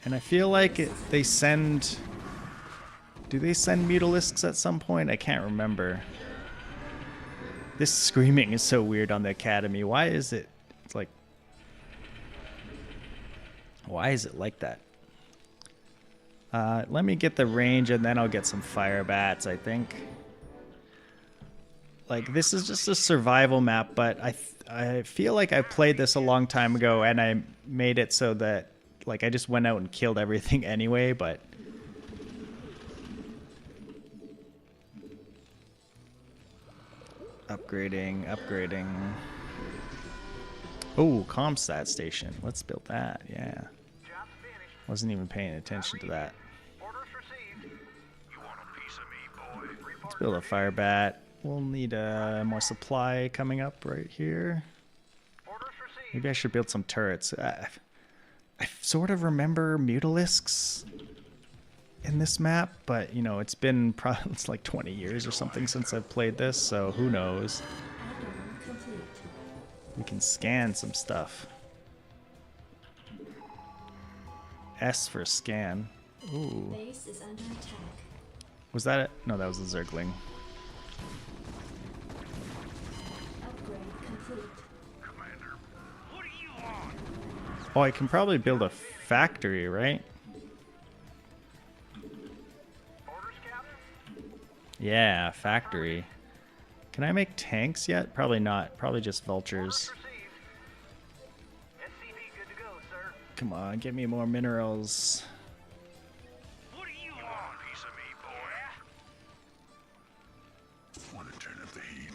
And I feel like they send... Do they send mutalisks at some point? I can't remember. This screaming is so weird on the Academy. Why is it... It's like... Why is it like that? Let me get the range and then I'll get some fire bats, I think. Like, this is just a survival map, but I feel like I played this a long time ago and I made it so that, like, I just went out and killed everything anyway, but... Upgrading. Oh, Comsat station. Let's build that, yeah. Job's finished. Wasn't even paying attention to that. Orders received. You want a piece of me, boy? Let's build a fire bat. We'll need more supply coming up right here. Orders received. Maybe I should build some turrets. I sort of remember mutalisks in this map, but you know, it's been it's like 20 years or something since I've played this, so who knows. Add-on complete. We can scan some stuff. S for scan. Ooh. Base is under attack. Was that it? No, that was a Zergling. Upgrade complete. Commander, what do you want? Oh, I can probably build a factory, right? Orders, Captain. Yeah, factory. Can I make tanks yet? Probably not. Probably just vultures. Received. SCV good to go, sir. Come on, give me more minerals. What do you want? A piece of me, boy? Want to turn up the heat?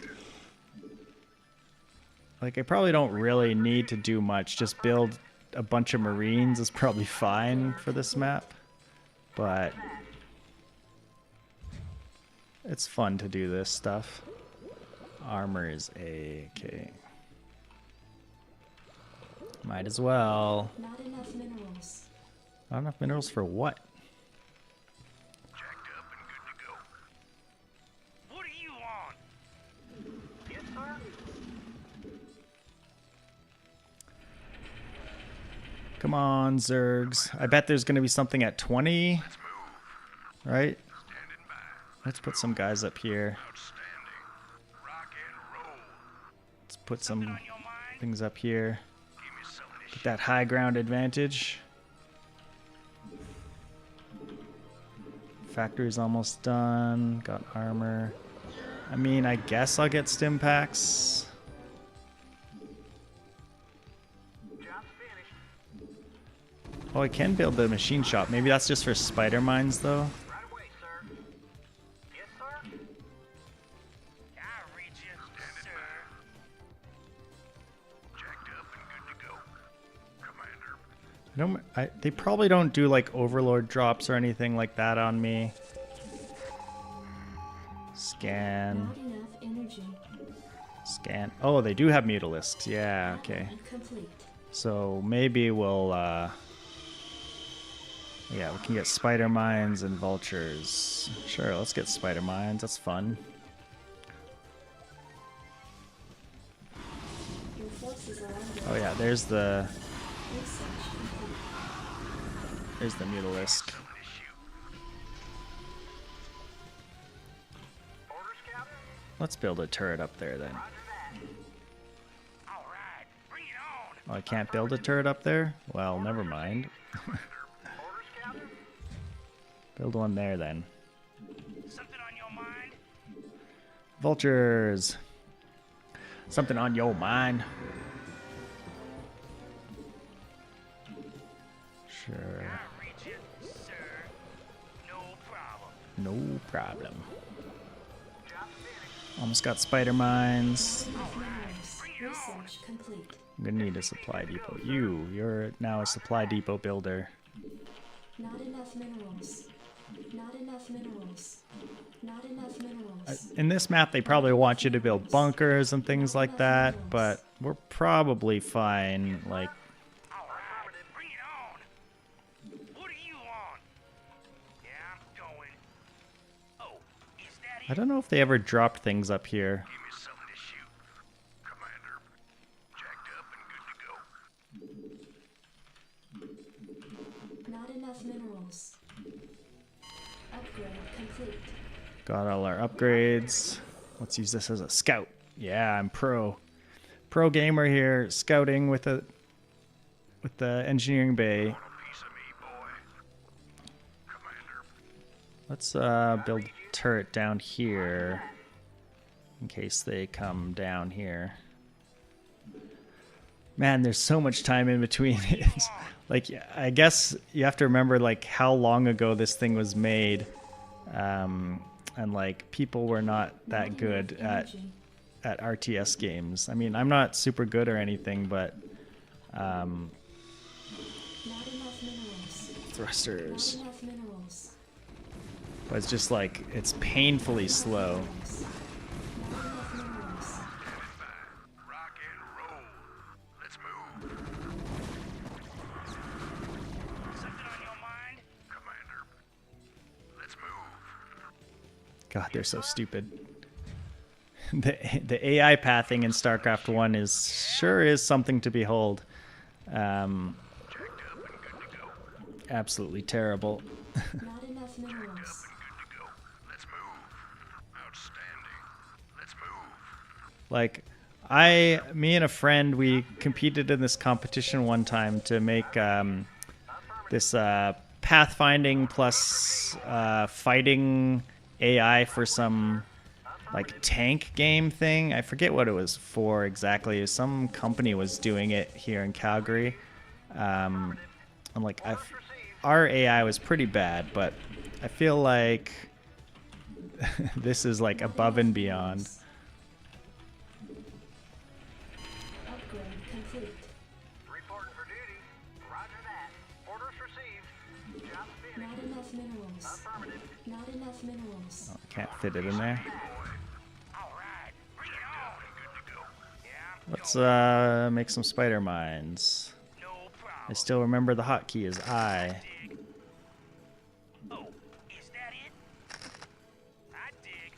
Like, I probably don't really need to do much. Just build a bunch of Marines is probably fine for this map. But it's fun to do this stuff. Armor is okay. Might as well. Not enough minerals. Not enough minerals for what? Jacked up and good to go. What do you want? Yes, sir. Come on, Zergs. I bet there's going to be something at 20. Let's move. Right? Standing by. Let's put some guys up here. Outstanding. Rock and roll. Let's put some On your mind? things up here. Give me some of this Get that high ground advantage. Factory's almost done. Got armor. I mean, I guess I'll get stim packs. Job's finished. Oh, I can build the machine shop. Maybe that's just for spider mines, though. Right away, sir. Yes, sir. I'll read you, sir. Jacked up and good to go. Commander, They probably don't do like overlord drops or anything like that on me. Scan. Not enough energy. Scan. Oh, they do have mutalisks. Yeah, okay. Add-on complete. So maybe we'll, yeah, we can get spider mines and vultures. Sure, let's get spider mines. That's fun. Your forces are under Oh yeah, there's the research complete. there's the mutalisk. Orders, Captain. Let's build a turret up there then. Roger that. all right, bring it on. Oh, I can't build a turret up there? Well, never mind. Orders, Captain. Build one there then. Something on your mind? Vultures. Something on your mind. Sure. I'll read you, sir. No problem. No problem. Job's finished. Almost got spider mines. Enough minerals. Research complete. I'm gonna need a supply depot. You're now a supply depot builder. Not enough enough minerals. Not enough minerals. Not enough minerals. In this map, they probably want you to build bunkers and things like that, but we're probably fine. Like, All right, bring it on. What are you on? Yeah, I'm going. Oh, is that it? I don't know if they ever dropped things up here. Give me something to shoot. Commander, jacked up and good to go. Not enough minerals. Upgrade complete. Got all our upgrades. Let's use this as a scout. Yeah, I'm pro gamer here, scouting with the engineering bay. Want a piece of me, boy? Commander, Let's build a turret down here in case they come down here. Man, there's so much time in between. It's like, I guess you have to remember like how long ago this thing was made, and like people were not that good at RTS games. I mean, I'm not super good or anything, but Not enough minerals. thrusters. Not enough minerals. But it's just like it's painfully slow. Not enough minerals. rock and roll. Let's move. Something on your mind? Commander, let's move. God, they're so stupid. The AI pathing in StarCraft 1 is something to behold. Absolutely terrible. Not enough minerals. Good to go. Let's move. Outstanding. Let's move. Like, me and a friend, we competed in this competition one time to make this pathfinding plus fighting AI for some like tank game thing. I forget what it was for exactly. Some company was doing it here in Calgary. I'm like, our AI was pretty bad, but I feel like this is like above and beyond. Upgrade complete. Reporting for duty. Roger that. Orders received. Job finished. Not enough minerals. Affirmative. Not enough minerals. I can't fit it in there. All right, bring it on. Good to go. Yeah, Let's make some spider mines. no problem. I still remember the hotkey is I. Dig. Oh, is that it? I dig.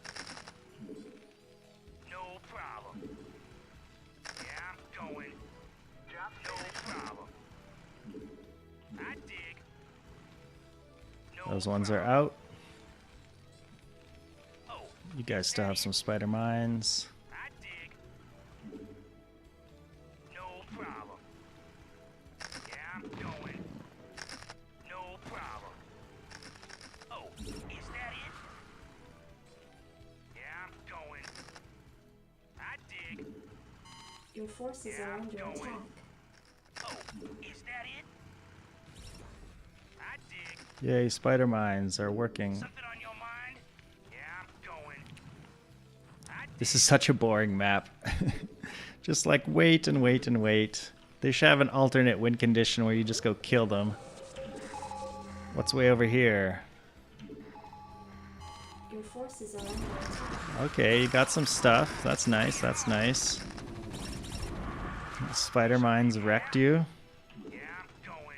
No problem. Yeah, I'm going. Job No finished. problem. I dig. No Those ones are problem. out. Oh, You guys still have some spider mines. I dig. No problem. Yeah, I'm going. No problem. Oh, is that it? Yeah, I'm going. I dig. Your forces Yeah, are I'm under going. attack. Oh, is that it? I dig. Yay, spider mines are working. Something on your mind? Yeah, I'm going. I dig. This is such a boring map. Just like wait and wait and wait. They should have an alternate win condition where you just go kill them. What's way over here? Your forces are under attack. Okay, you got some stuff. That's nice, that's nice. Spider mines wrecked you. Yeah, I'm going.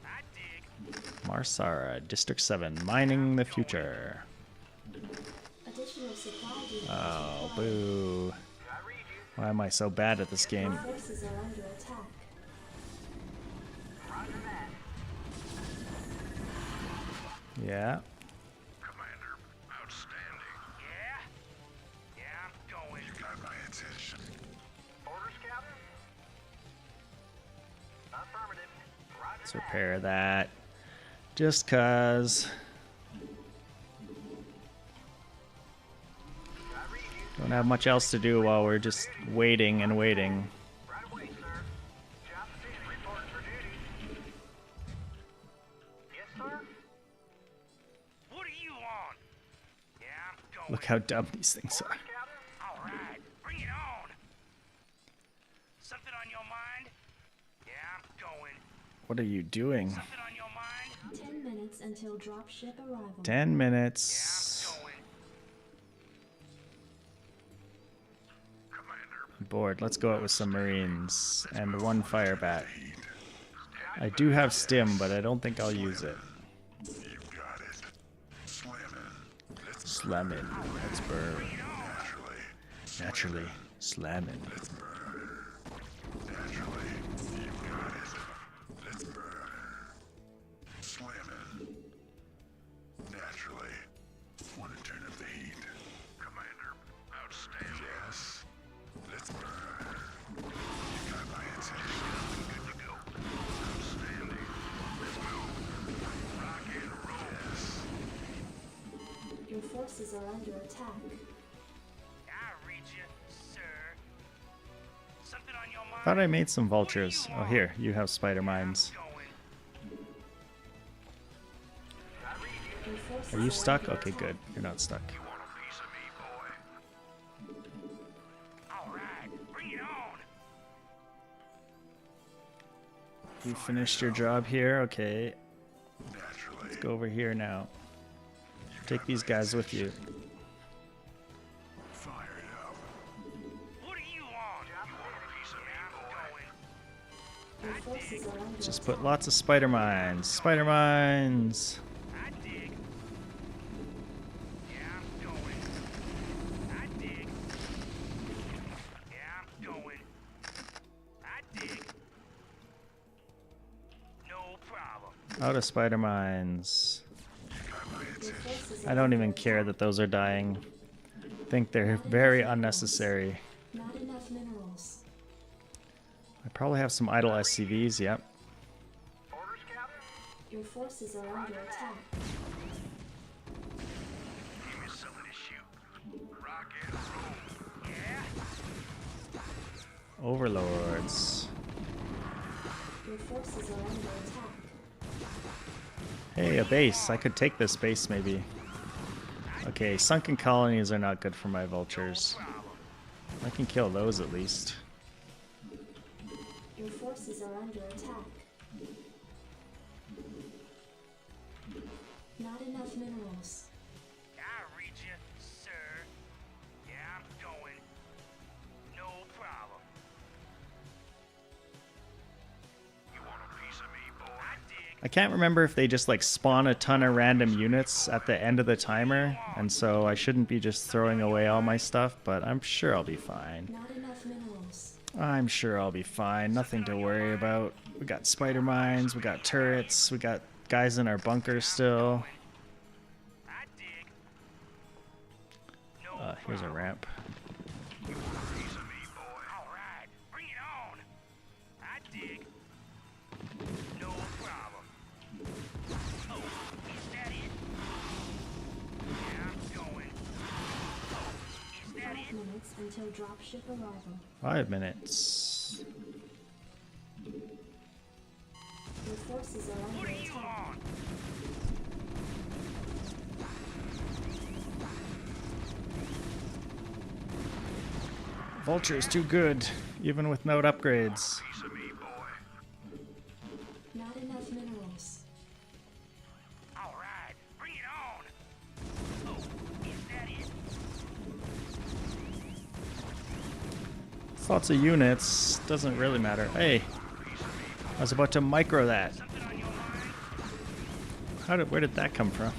I dig. Marsara, District 7, mining the future. Additional supply depots Oh, required. boo. Why am I so bad at this game? Your forces are under attack. Roger that. Yeah. Commander, outstanding. Yeah? Yeah, I'm going. You got my attention. Orders, Captain? Affirmative. Roger Let's that. repair that. Just cause. I read you. Don't have much else to do while we're just waiting and waiting. Right away, sir. Job finished. Reporting for duty. Yes, sir? What are you on? Yeah, I'm going. Look how dumb these things are. Orders, Captain? All right, bring it on. Something on your mind? Yeah, I'm going. What are you doing? Something on your mind? minutes until dropship arrival. 10 minutes. Bored. Let's go out with some Marines and one fire bat. I do have stim, but I don't think I'll use it. You got it. Slamming. Let's burn. Naturally. Slamming. Let's burn. Naturally. You got it. Let's burn. Slamming. Naturally. Want to turn up the heat. Commander, outstanding. Yes. Let's burn. You got my attention. Good to go. Outstanding. Let's move. Rock and roll. Yes. Your forces are under attack. I read you, sir. Something on your mind? Thought I made some vultures. Oh, here. You have spider mines. Your forces Are you stuck? under Okay, attack. good. You're not stuck. You want a piece of me, boy? All right, bring it on. You finished your job here? Okay. Naturally. Let's go over here now. Take these guys with you. Fire it up. What do you want? You want a piece of me, boy? Your forces are under Just attack. put lots of spider mines. Spider mines. I dig. Yeah, I'm going. I dig. Yeah, I'm going. I dig. No problem. Out of spider mines. Your forces are I don't under even attack. care that those are dying. I think they're very unnecessary. Not enough minerals. I probably have some idle SCVs, yep. Orders, Captain? Your forces are under attack. Give me some of this shoot. Rock and roll. Yeah? Overlords. Your forces are under attack. Hey, a base. I could take this base maybe. Okay, sunken colonies are not good for my vultures. I can kill those at least. Your forces are under attack. Not enough minerals. I read you, sir. Yeah, I'm going. No problem. You want a piece of me, boy? I dig. I can't remember if they just like spawn a ton of random units at the end of the timer, and so I shouldn't be just throwing away all my stuff, but I'm sure I'll be fine. Not enough minerals. I'm sure I'll be fine. Nothing to worry about. We got spider mines, we got turrets, we got guys in our bunker still. I dig. No Here's a problem. ramp. You want a piece of me, boy? All right, bring it on. I dig. No problem. Oh, is that it? Yeah, I'm going. Oh, is that 5 it? minutes until dropship arrival. 5 minutes. Your forces are What under do you attack. want? Vulture's too good, even with node upgrades. Piece of me, boy. Not enough minerals. All right, bring it on. Oh, is that it? Lots of units, doesn't really matter. Hey, I was about to micro that. Something on your mind? Where did that come from?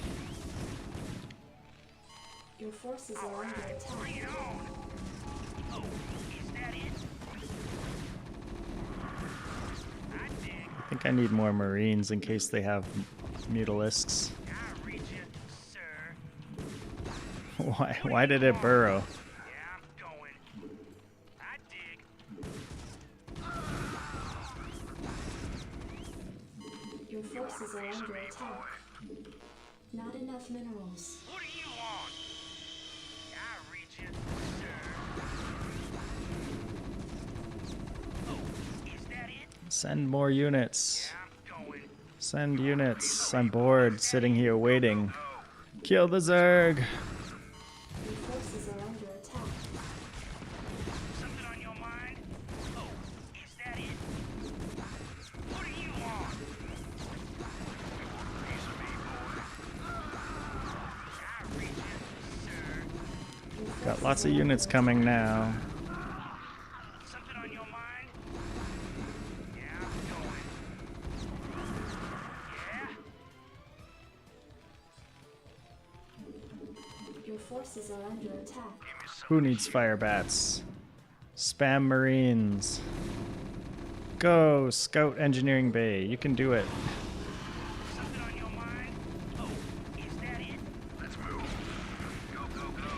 Your forces are under Bring attack. it on. Oh, is that it? I dig. I think I need more Marines in case they have mutalisks. I read you, sir. Why did it burrow? Yeah, I'm going. I dig. Your forces are under attack. Not enough minerals. What do you want? I read you, sir. Oh, is that it? Send more units. Yeah, I'm going. Send units. I'm bored sitting here waiting. Kill the Zerg. Your forces are under attack. Something on your mind? Oh, is that it? What do you want? Piece of me, Got lots of units coming now. Something on your mind? Yeah, I'm going. Yeah? Your forces are under attack. Who needs fire bats? Spam Marines. Go, Scout Engineering Bay. You can do it. Something on your mind? Oh, is that it? Let's move. Go, go, go.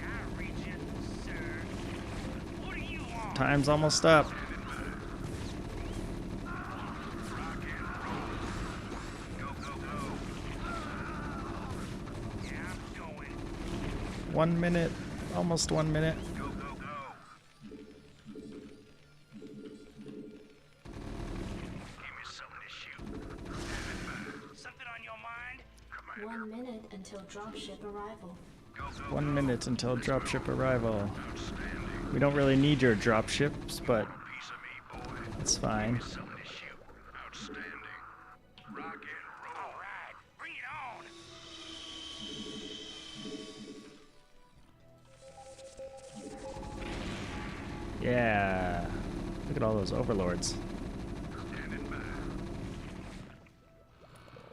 I reach it, sir. What do you want? Time's almost up. Go, go, go. Yeah, I'm going. 1 minute. Almost 1 minute. Go, go, go. Give me something to shoot. Something on your mind? 1 minute until dropship arrival. Go, go, 1 minute until dropship arrival. We don't really need your dropships, but piece of me, boy. it's fine. Something to shoot. Outstanding. Rock and roll. All right, bring it on. Yeah. Look at all those overlords. Standing by.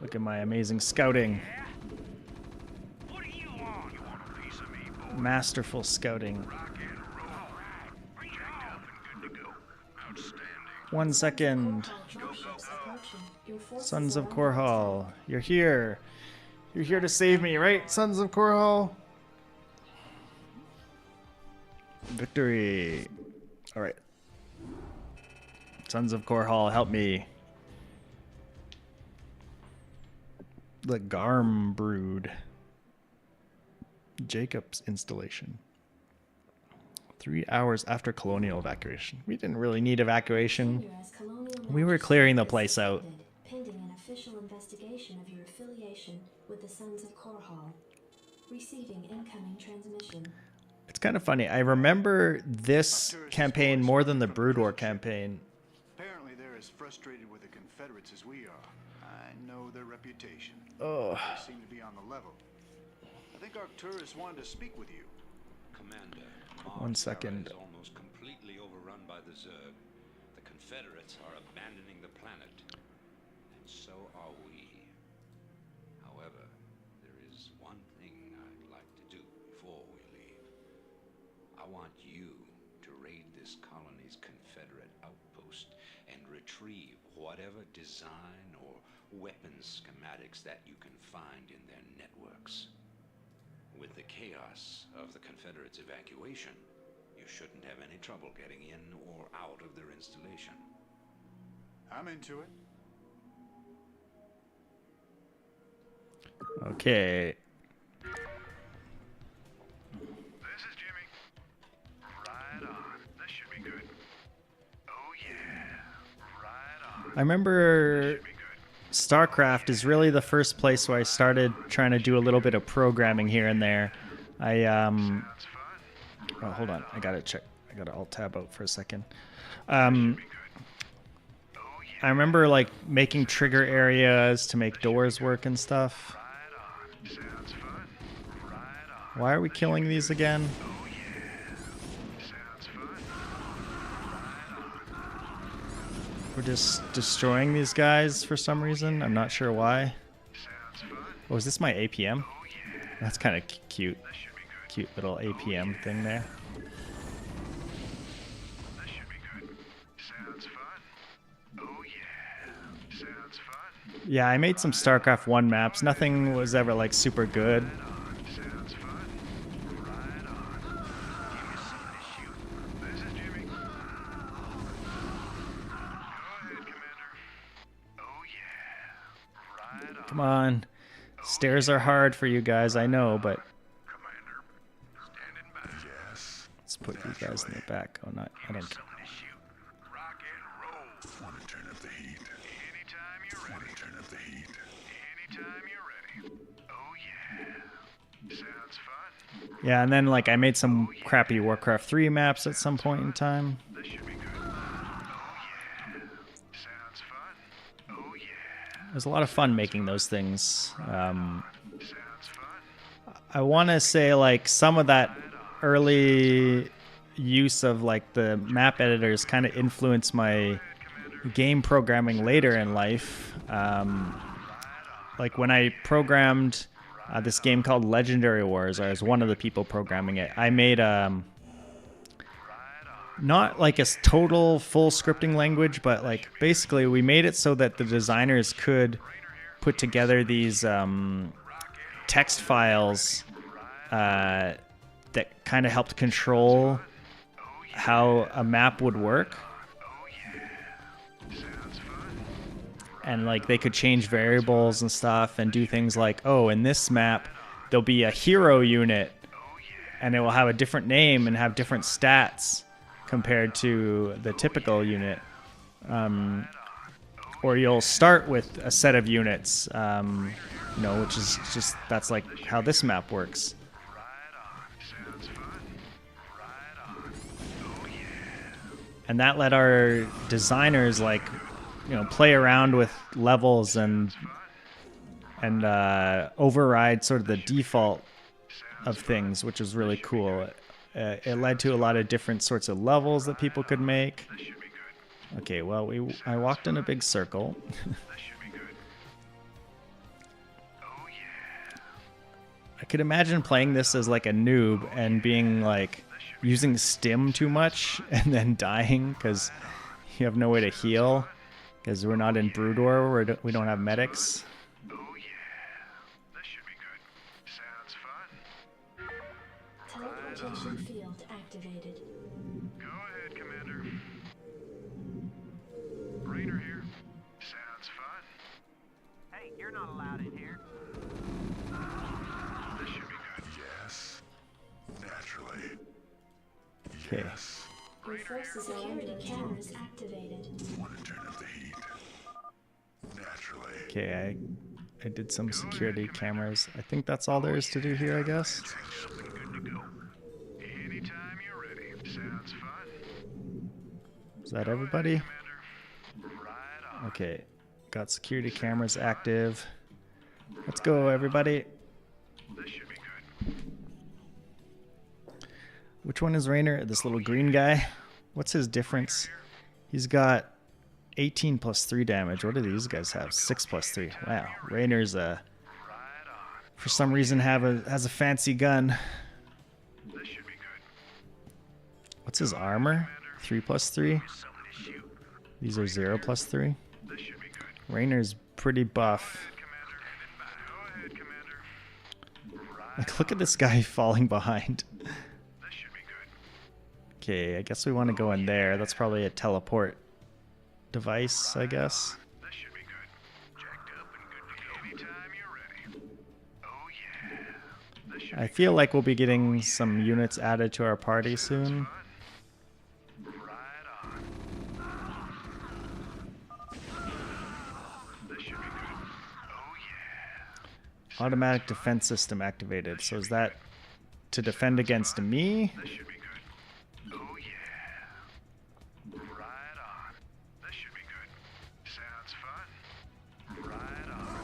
Look at my amazing scouting. Yeah? What do you want? You want a piece of me, boy? Masterful scouting. Rock and roll. All right, bring it on. And good to go. Outstanding. 1 second. Dropships approaching. Your forces Sons are of under Korhal, you're here. You're here to save me, right? Sons of Korhal. Victory. All right. Sons of Korhal, help me. The Garm Brood. Jacob's installation. 3 hours after colonial evacuation. We didn't really need evacuation. Tenure as colonial We were magistrate clearing the is place out. suspended, pending an official investigation of your affiliation with the Sons of Korhal. Receiving incoming transmission. It's kind of funny. I remember this campaign more than the Brood War campaign. Apparently they're as frustrated with the Confederates as we are. I know their reputation. Oh. They seem to be on the level. I think Arcturus wanted to speak with you. Commander, 1 second. is almost completely overrun by the Zerg. The Confederates are abandoning the planet, and so are we. However, there is one thing I'd like to do before we leave. I want you to raid this colony's Confederate outpost and retrieve whatever design or weapons schematics that you can find in their networks. With the chaos of the Confederates' evacuation, you shouldn't have any trouble getting in or out of their installation. I'm into it. Okay. This is Jimmy. Right on. This should be good. Oh yeah. Right on. I remember Be good. StarCraft is really the first place where I started trying to do a little bit of programming here and there. That's fun. Oh, hold on. I gotta check. I gotta alt tab out for a second. Be good. Oh yeah. I remember like making trigger areas to make doors work and stuff. Right on. Sounds fun. Right on. Why are we killing these again? Oh yeah. Sounds fun. Right on. We're just destroying these guys for some reason. I'm not sure why. Sounds fun. Oh, is this my APM? Oh yeah. That's kind of cute. This should be good. Cute little APM thing there. This should be good. Sounds fun. Oh yeah. Sounds fun. Yeah, I made some StarCraft 1 maps. Nothing was ever like super good. Right on. Sounds fun. Right on. Give me something to shoot. This is Jimmy. Go ahead, Commander. Oh yeah. Right on. Come on. Stairs are hard for you guys, I know, but Commander. Standing by. Yes. let's put you guys in the back. Oh, not. I don't. Something to shoot. Rock and roll. Want to turn up the heat? Anytime you're ready. Want to turn up the heat? Anytime you're ready. Oh yeah. Sounds fun. Yeah, and then like I made some crappy Warcraft 3 maps at some point in time. This should be good. Oh yeah. Sounds fun. Oh yeah. It was a lot of fun making those things. Sounds fun. I want to say like some of that early use of like the map editors kind of influenced my game programming later in life. Like when I programmed this game called Legendary Wars, I was one of the people programming it. I made not like a total full scripting language, but like basically we made it so that the designers could put together these text files that kind of helped control how a map would work. And like they could change variables and stuff and do things like, oh, in this map there'll be a hero unit and it will have a different name and have different stats compared to the typical unit. Or you'll start with a set of units, you know, which is just, that's like how this map works. And that let our designers like, you know, play around with levels and override sort of the default of things, which is really cool. It led to a lot of different sorts of levels that people could make. Okay, well, I walked in a big circle. I could imagine playing this as like a noob and being like using stim too much and then dying because you have no way to heal because we're not in Broodor where we don't have medics. Teleportation field activated. Go ahead, Commander. Raider here. Sounds fun. Hey, you're not allowed in here. This should be good. Yes. Naturally. Okay. Yes. Your forces are under cameras activated. Want to turn up the heat. Naturally. Okay, I did some security cameras. I think that's all there is to do here, I guess. Something good to go. Anytime you're ready. Sounds fun. Is that everybody? Commander. Right on. Okay, got security cameras active. Let's go, everybody. This should be good. Which one is Rainer? This little green guy? What's his difference? He's got 18 plus 3 damage. What do these guys have? 6 plus 3. Wow. Rainer's for some reason has a fancy gun. This should be good. What's his armor? 3 plus 3. Something to shoot. These are 0 plus 3. This should be good. Rainer's pretty buff. Commander. Go ahead, Commander. Like, look at this guy falling behind. This should be good. Okay, I guess we want to go in there. That's probably a teleport device, I guess. This should be good. Jacked up and good to go. Anytime you're ready. Oh yeah. This should I feel like we'll be getting some units added to our party soon. be right on. This should be good. Oh yeah. Automatic defense system activated. So is that to defend against me? This should be good. Oh yeah. Right on. This should be good. Sounds fun. Right on.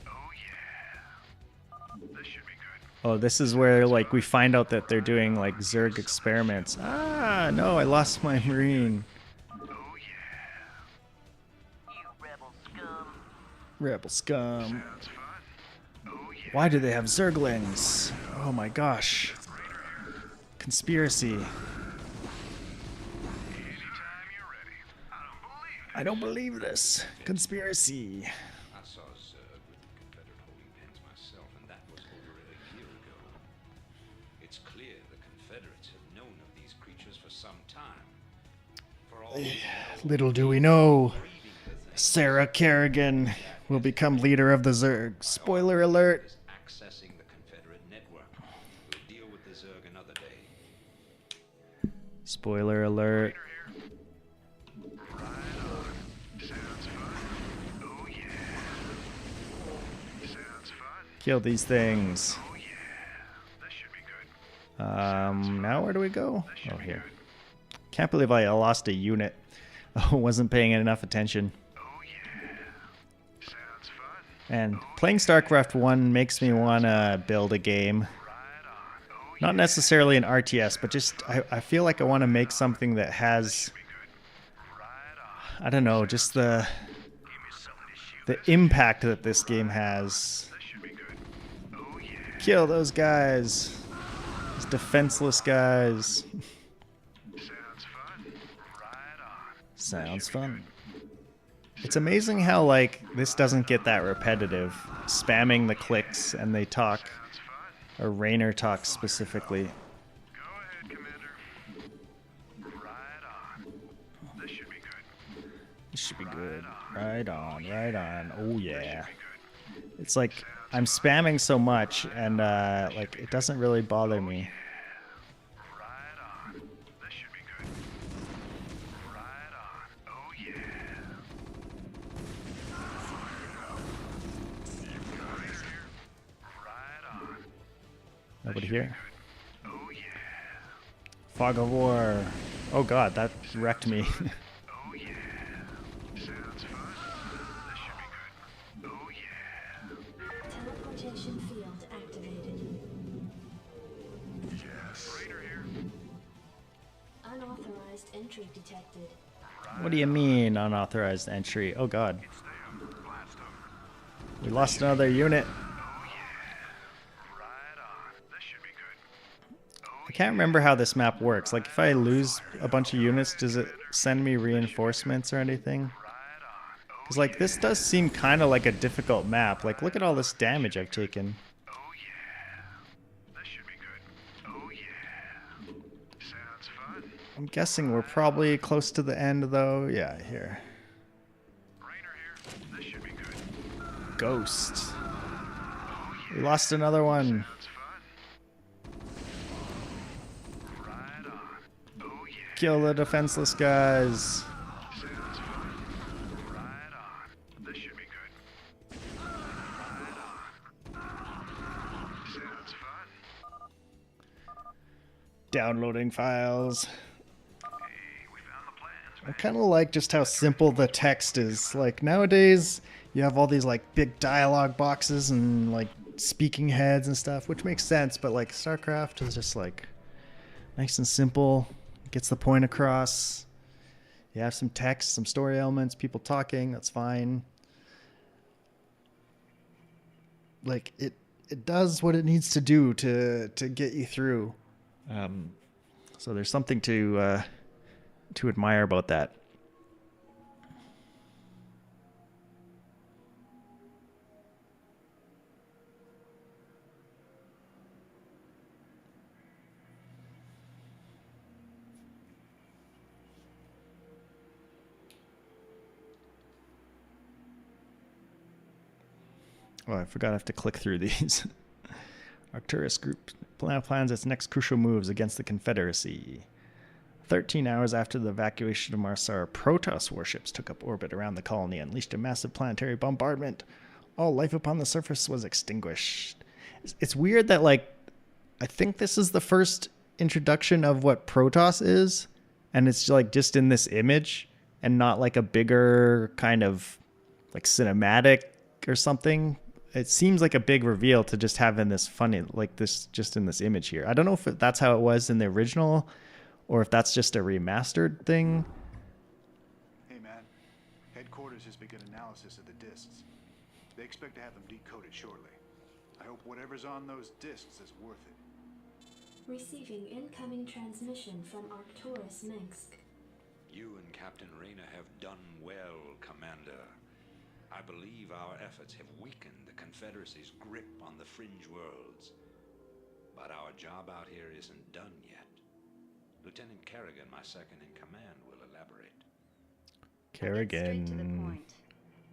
Oh yeah. This should be good. Oh, this is where like we find out that they're doing like Zerg experiments. Ah, no, I lost my Marine. Oh yeah. You rebel scum. Rebel scum. Sounds fun. Oh yeah. Why do they have Zerglings? Oh my gosh. Conspiracy. Anytime you're ready. I don't believe this. Conspiracy. I saw Zerg with the Confederate holding pens myself, and that was over a year ago. It's clear the Confederates have known of these creatures for some time. For all we know, Little do we know, breeding the thing Sarah Kerrigan will become leader of the Zerg. Spoiler alert. is accessing the Confederate network. We'll deal with the Zerg another day. Spoiler alert. Sounds fun. Oh yeah. Sounds fun. Kill these things. Oh yeah. This should be good. Now where do we go? Oh, here. Can't believe I lost a unit. Oh, wasn't paying enough attention. Oh yeah. Sounds fun. And playing StarCraft 1 makes me want to build a game. Not necessarily an RTS, but just I feel like I want to make something that has, I don't know, just the impact that this game has. Kill those guys. Those defenseless guys. Sounds fun. It's amazing how, like, this doesn't get that repetitive. Spamming the clicks and they talk. Or Raynor talks specifically. Go ahead, Commander. Right on. This should be good. This should be good. Right on, right on. Oh yeah. It's like I'm spamming so much and like it doesn't really bother me. Right on. This should be good. Right on. Oh yeah. Right on. Nobody here. Oh yeah. Fog of War. Oh god, that wrecked me. Oh yeah. Sounds fun. This should be good. Oh yeah. Teleportation field activated. Yes. Raider here. Unauthorized entry detected. What do you mean unauthorized entry? Oh god. We lost another unit. I can't remember how this map works. Like, if I lose a bunch of units, does it send me reinforcements or anything? Because, like, this does seem kind of like a difficult map. Like, look at all this damage I've taken. Oh yeah. This should be good. Oh yeah. Sounds fun. I'm guessing we're probably close to the end, though. Yeah, here. Rainer here. This should be good. Ghost. We lost another one. Sounds fun. Right on. Oh yeah. Kill the defenseless guys. Sounds fun. Right on. This should be good. Right on. Sounds fun. Downloading files. Hey, we found the plans. I kind of like just how simple the text is. Like, nowadays, you have all these, like, big dialogue boxes and, like, speaking heads and stuff, which makes sense, but, like, StarCraft is just, like, nice and simple. Gets the point across. You have some text, some story elements, people talking, that's fine. Like, it does what it needs to do to get you through. So there's something to admire about that. Oh, I forgot I have to click through these. Arcturus Group plans its next crucial moves against the Confederacy. 13 hours after the evacuation of Marsar, Protoss warships took up orbit around the colony and unleashed a massive planetary bombardment. All life upon the surface was extinguished. It's weird that, like, I think this is the first introduction of what Protoss is, and it's, like, just in this image and not, like, a bigger kind of, like, cinematic or something. It seems like a big reveal to just have in this funny, like this, just in this image here. I don't know if that's how it was in the original or if that's just a remastered thing. Hey man, headquarters has begun analysis of the discs. They expect to have them decoded shortly. I hope whatever's on those discs is worth it. Receiving incoming transmission from Arcturus Minsk. You and Captain Raynor have done well, Commander. I believe our efforts have weakened the Confederacy's grip on the fringe worlds. But our job out here isn't done yet. Lieutenant Kerrigan, my second in command, will elaborate. Kerrigan. Straight to the point.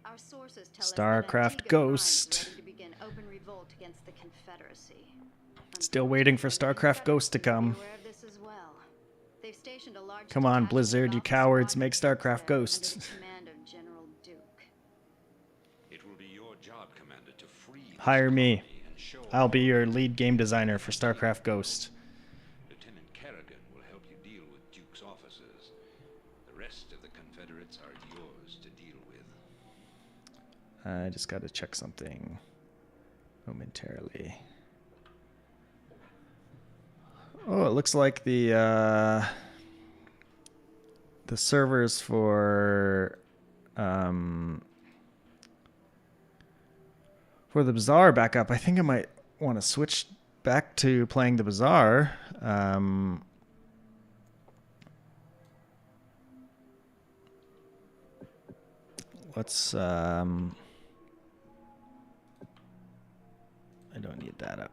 Our sources tell StarCraft us that Ghost. Antigua Prime's ready to begin open revolt against the Confederacy. Still waiting for StarCraft Ghost to come. Aware of this as well. They've stationed a large Come on, detachment Blizzard, of you officer cowards, make squadrons StarCraft there Ghost. under the command of General Duke. It will be your job, Commander, to free this Hire me. colony and show I'll be all your of lead game designer for StarCraft Ghost. Lieutenant Kerrigan will help you deal with Duke's officers. The rest of the Confederates are yours to deal with. I just got to check something momentarily. Oh, it looks like the servers for the Bazaar back up. I think I might want to switch back to playing the Bazaar. Let's I don't need that up.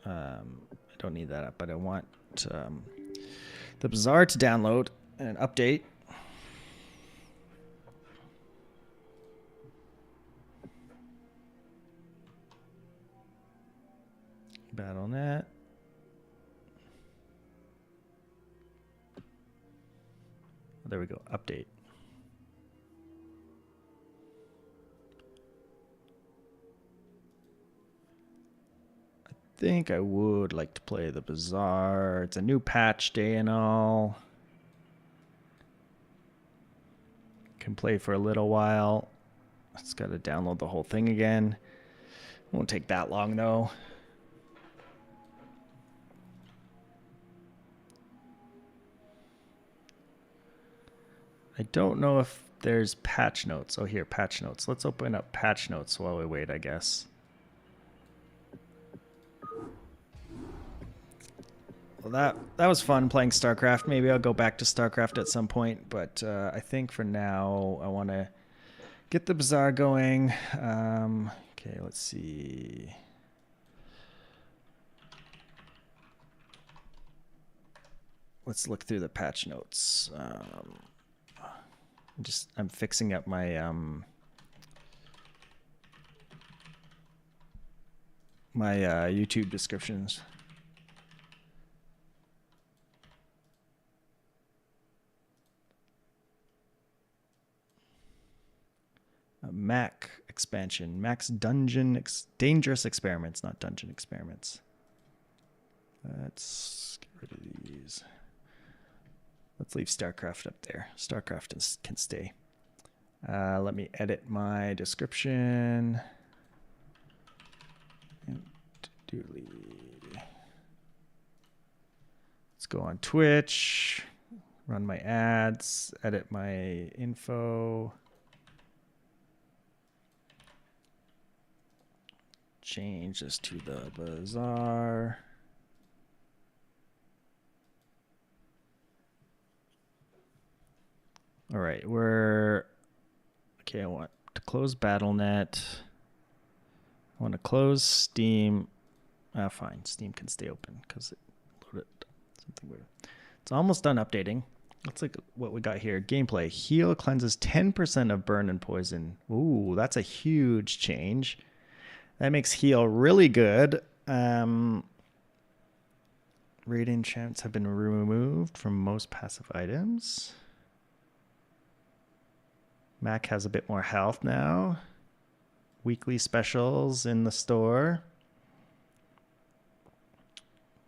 I don't need that up, but I want the Bazaar to download and update. BattleNet. There we go. Update. I think I would like to play the Bazaar. It's a new patch day and all. Can play for a little while. It's got to download the whole thing again. Won't take that long though. I don't know if there's patch notes. Oh, here, patch notes. Let's open up patch notes while we wait, I guess. Well, that was fun playing StarCraft. Maybe I'll go back to StarCraft at some point, but I think for now I want to get the Bazaar going. Okay, let's see. Let's look through the patch notes. I'm fixing up my YouTube descriptions. Mac expansion. Mac's dangerous experiments, not dungeon experiments. Let's get rid of these. Let's leave StarCraft up there. StarCraft can stay. Let me edit my description. And Dooley. Let's go on Twitch. Run my ads. Edit my info. Change this to the Bazaar. All right, okay. I want to close BattleNet. I want to close Steam. Fine, Steam can stay open because it loaded something weird. It's almost done updating. Let's look at what we got here. Gameplay. Heal cleanses 10% of burn and poison. Ooh, that's a huge change. That makes heal really good. Raid enchants have been removed from most passive items. Mac has a bit more health now. Weekly specials in the store.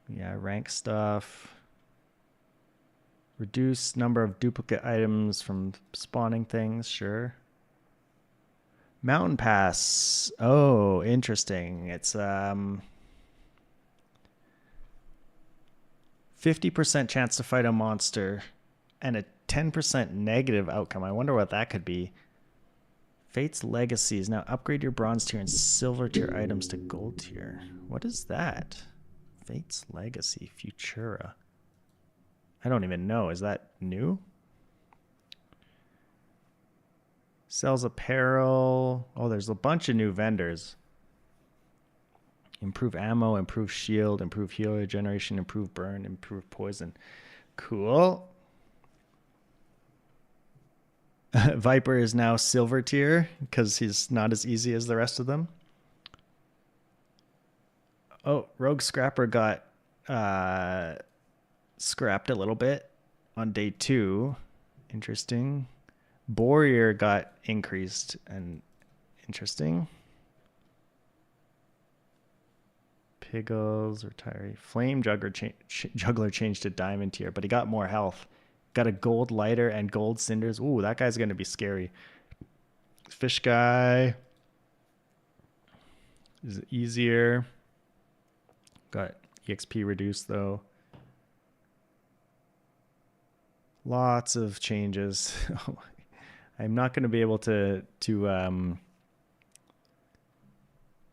Yeah, rank stuff. Reduce number of duplicate items from spawning things, sure. Mountain Pass. Oh, interesting. It's 50% chance to fight a monster and a 10% negative outcome. I wonder what that could be. Fate's Legacies. Now upgrade your bronze tier and silver tier items to gold tier. What is that? Fate's Legacy. Futura. I don't even know. Is that new? Sells apparel. Oh, there's a bunch of new vendors. Improve ammo, improve shield, improve heal regeneration, improve burn, improve poison. Cool. Viper is now silver tier because he's not as easy as the rest of them. Oh, Rogue Scrapper got scrapped a little bit on day 2. Interesting. Warrior got increased and interesting. Piggles, retiree. Flame Juggler changed to diamond tier, but he got more health. Got a gold lighter and gold cinders. Ooh, that guy's going to be scary. Fish guy is easier. Got EXP reduced though. Lots of changes. I'm not going to be able to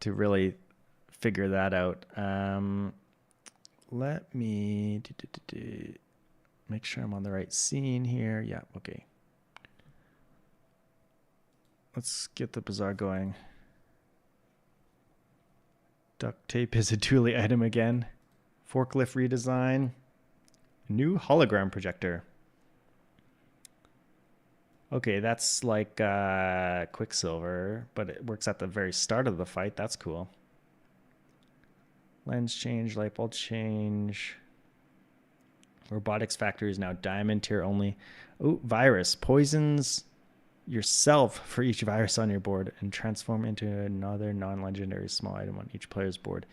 really figure that out. Let me make sure I'm on the right scene here. Yeah, okay. Let's get the bazaar going. Duct tape is a Dooley item again. Forklift redesign. New hologram projector. Okay, that's like Quicksilver, but it works at the very start of the fight. That's cool. Lens change, light bulb change. Robotics factory is now diamond tier only. Oh, virus. Poisons yourself for each virus on your board and transform into another non-legendary small item on each player's board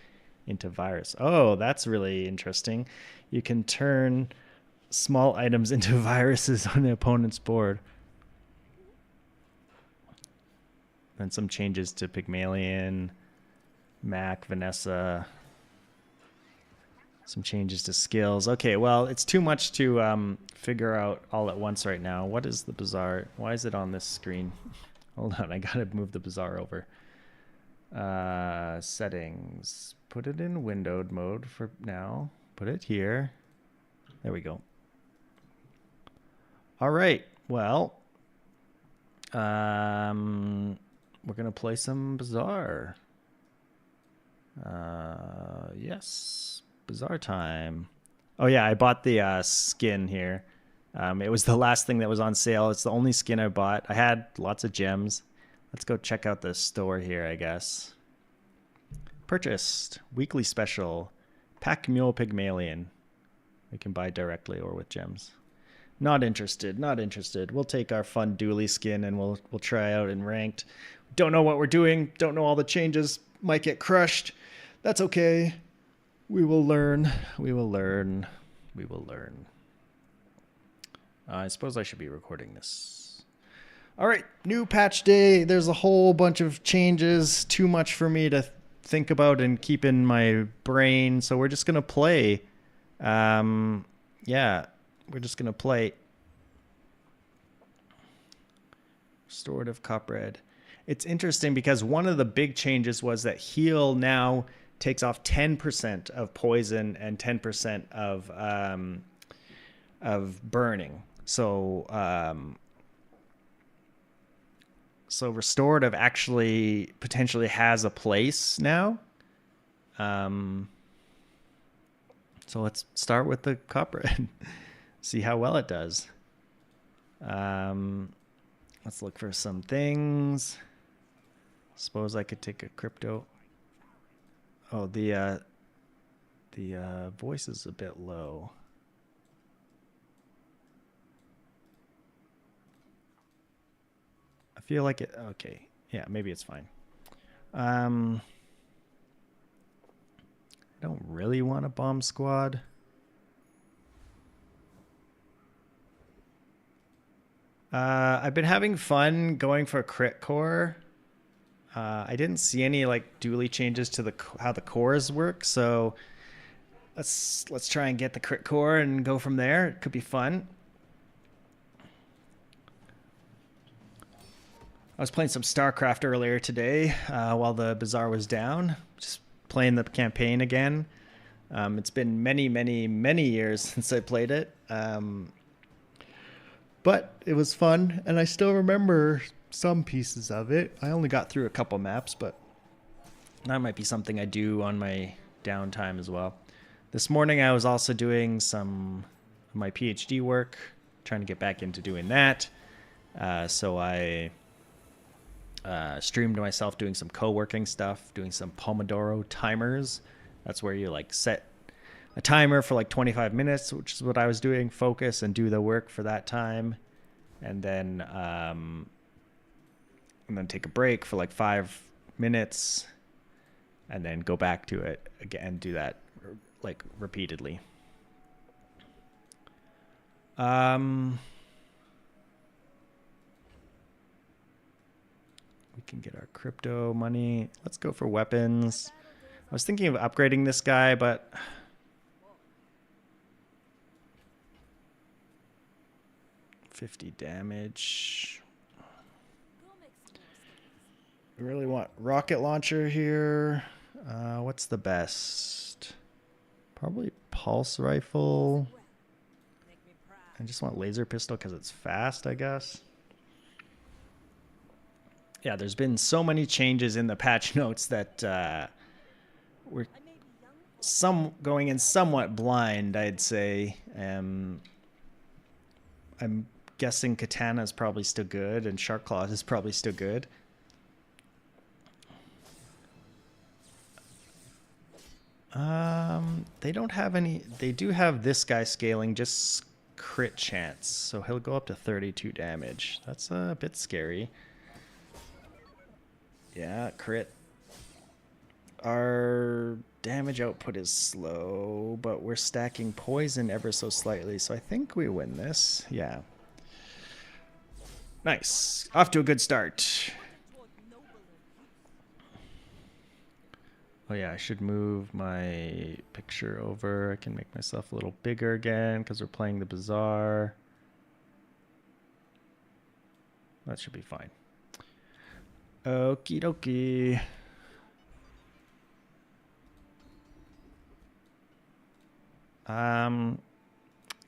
into virus. Oh, that's really interesting. You can turn small items into viruses on the opponent's board. Then some changes to Pygmalion, Mac, Vanessa. Some changes to skills. Okay, well, it's too much to figure out all at once right now. What is the bazaar? Why is it on this screen? Hold on, I gotta move the bazaar over. Settings. Put it in windowed mode for now. Put it here. There we go. All right, well, we're gonna play some bazaar. Yes, bazaar time. Oh yeah, I bought the skin here. It was the last thing that was on sale. It's the only skin I bought. I had lots of gems. Let's go check out the store here, I guess. Purchased. Weekly special. Pack Mule Pygmalion. We can buy directly or with gems. Not interested. Not interested. We'll take our fun Dooley skin and we'll try out in ranked. Don't know what we're doing. Don't know all the changes. Might get crushed. That's okay. We will learn. We will learn. We will learn. I suppose I should be recording this. All right. New patch day. There's a whole bunch of changes. Too much for me to think about and keep in my brain. So we're just going to play. Yeah. We're just going to play. Restorative Copperhead. It's interesting because one of the big changes was that heal now takes off 10% of poison and 10% of burning. So so restorative actually potentially has a place now. So let's start with the Copperhead. See how well it does. Let's look for some things. Suppose I could take a crypto. Oh, the voice is a bit low. I feel like it. Okay, yeah, maybe it's fine. I don't really want a bomb squad. I've been having fun going for crit core. I didn't see any like Dooley changes to how the cores work, so let's try and get the crit core and go from there. It could be fun. I was playing some StarCraft earlier today while the bazaar was down. Just playing the campaign again. It's been many, many, many years since I played it. But it was fun, and I still remember some pieces of it. I only got through a couple maps, but that might be something I do on my downtime as well. This morning I was also doing some of my PhD work, trying to get back into doing that. So I streamed myself doing some co-working stuff, doing some Pomodoro timers. That's where you like set a timer for like 25 minutes, which is what I was doing, focus and do the work for that time. And then take a break for like 5 minutes and then go back to it again, do that like repeatedly. can get our crypto money. Let's go for weapons. I was thinking of upgrading this guy, but 50 damage. We really want rocket launcher here. What's the best? Probably pulse rifle. I just want laser pistol because it's fast, I guess. Yeah, there's been so many changes in the patch notes that we're going in somewhat blind, I'd say. I'm guessing Katana is probably still good and Shark Claws is probably still good. They don't have any. They do have this guy scaling just crit chance, so he'll go up to 32 damage. That's a bit scary. Yeah, crit. Our damage output is slow, but we're stacking poison ever so slightly, so I think we win this. Yeah. Nice. Off to a good start. Oh yeah, I should move my picture over. I can make myself a little bigger again because we're playing the Bazaar. That should be fine. Okie dokie.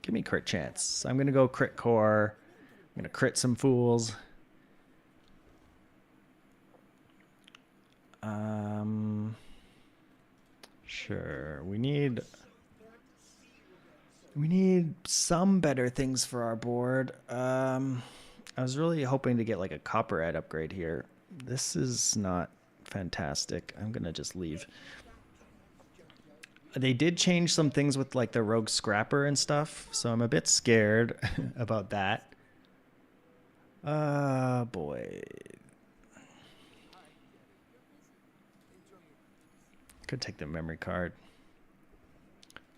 Give me crit chance. I'm gonna go crit core. I'm gonna crit some fools. Sure. We need some better things for our board. I was really hoping to get like a copperhead upgrade here. This is not fantastic. I'm gonna just leave. They did change some things with like the rogue scrapper and stuff, so I'm a bit scared about that. Boy. Could take the memory card.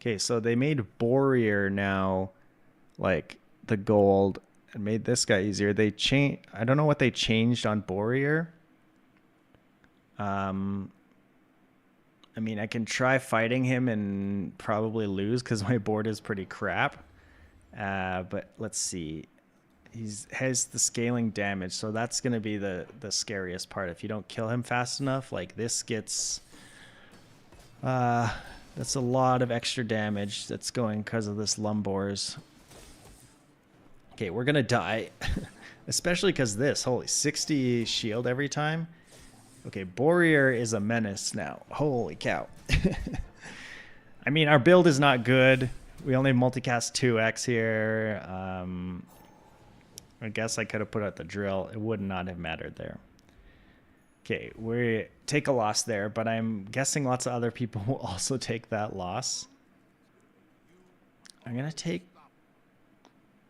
Okay, so they made Warrior now like the gold and made this guy easier. They changed. I don't know what they changed on Warrior. I mean, I can try fighting him and probably lose because my board is pretty crap. But let's see. He has the scaling damage, so that's going to be the scariest part. If you don't kill him fast enough, like this gets... that's a lot of extra damage that's going because of this Lumbors. Okay, we're going to die. Especially because this. Holy, 60 shield every time. Okay, Warrior is a menace now. Holy cow. I mean, our build is not good. We only multicast 2x here. I guess I could have put out the drill. It would not have mattered there. Okay, we take a loss there, but I'm guessing lots of other people will also take that loss. I'm going to take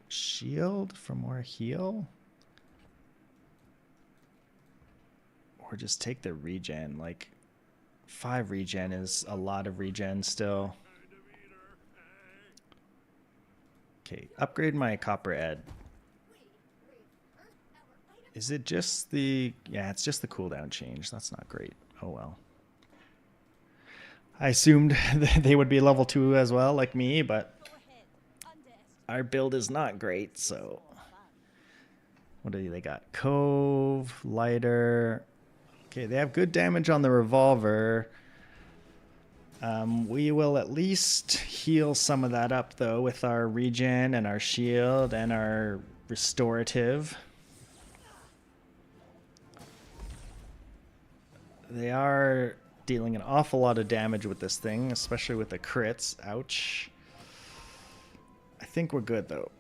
shield for more heal. Or just take the regen. Like 5 regen is a lot of regen still. Okay, upgrade my copperhead. Is it just the... Yeah, it's just the cooldown change. That's not great. Oh well. I assumed they would be level 2 as well, like me, but our build is not great, so... What do they got? Cove, lighter... Okay, they have good damage on the revolver. We will at least heal some of that up, though, with our regen and our shield and our restorative. They are dealing an awful lot of damage with this thing, especially with the crits. Ouch. I think we're good, though.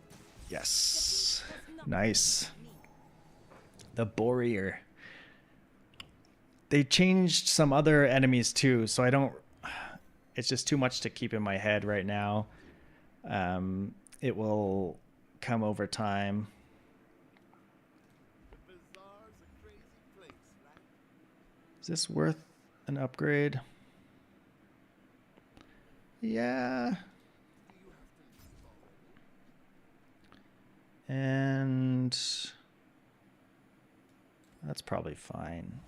Yes. Nice. The Warrior. They changed some other enemies too, so I don't... It's just too much to keep in my head right now. It will come over time. Is this worth an upgrade? Yeah. And... That's probably fine.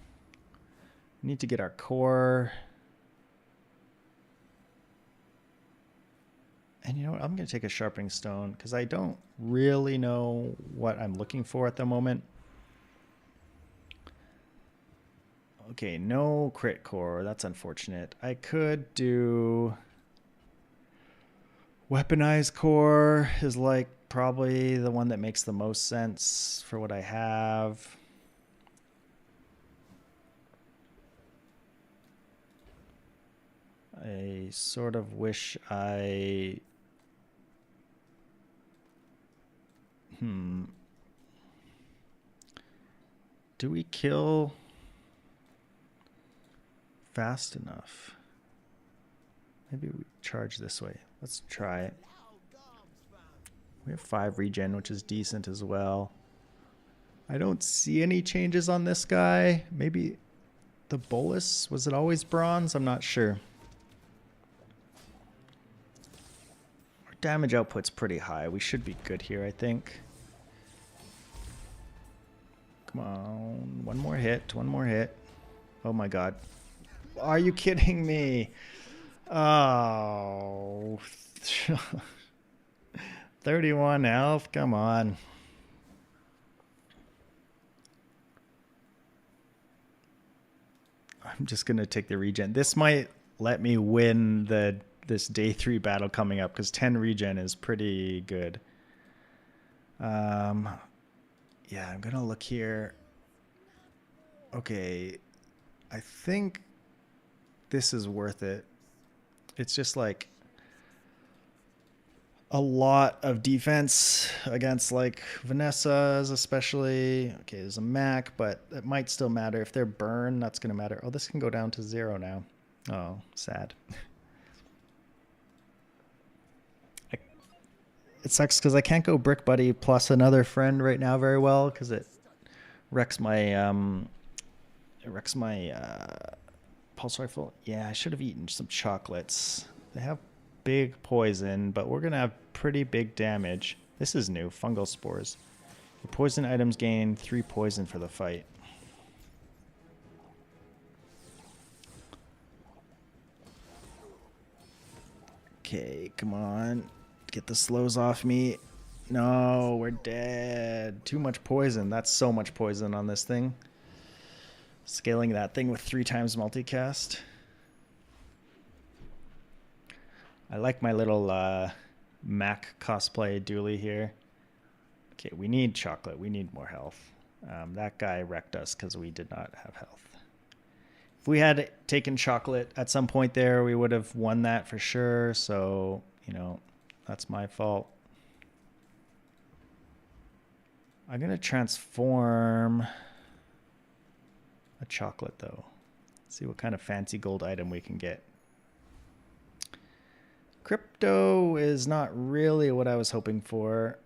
We need to get our core. And you know what? I'm going to take a sharpening stone because I don't really know what I'm looking for at the moment. Okay, no crit core. That's unfortunate. I could do... Weaponized core is like probably the one that makes the most sense for what I have. I sort of wish I... Do we kill fast enough? Maybe we charge this way. Let's try it. We have 5 regen, which is decent as well. I don't see any changes on this guy. Maybe the bolus, was it always bronze? I'm not sure. Our damage output's pretty high. We should be good here, I think. Come on, one more hit, one more hit. Oh my god. Are you kidding me? Oh. 31 health, come on. I'm just gonna take the regen. This might let me win this day 3 battle coming up because 10 regen is pretty good. Yeah, I'm gonna look here. Okay, I think this is worth it. It's just like a lot of defense against like Vanessa's especially. Okay, there's a Mac, but it might still matter. If they're burn, that's going to matter. Oh, this can go down to 0 now. Oh, sad. It sucks because I can't go Brick Buddy plus another friend right now very well because it wrecks my pulse rifle. Yeah, I should have eaten some chocolates. They have big poison, but we're gonna have pretty big damage. This is new. Fungal spores. Your poison items gain 3 poison for the fight. Okay, come on. Get the slows off me. No, we're dead. Too much poison. That's so much poison on this thing. Scaling that thing with 3 times multicast. I like my little Mac cosplay Dooley here. Okay, we need chocolate. We need more health. That guy wrecked us because we did not have health. If we had taken chocolate at some point there, we would have won that for sure. So, you know, that's my fault. I'm going to transform a chocolate, though. See what kind of fancy gold item we can get. Crypto is not really what I was hoping for.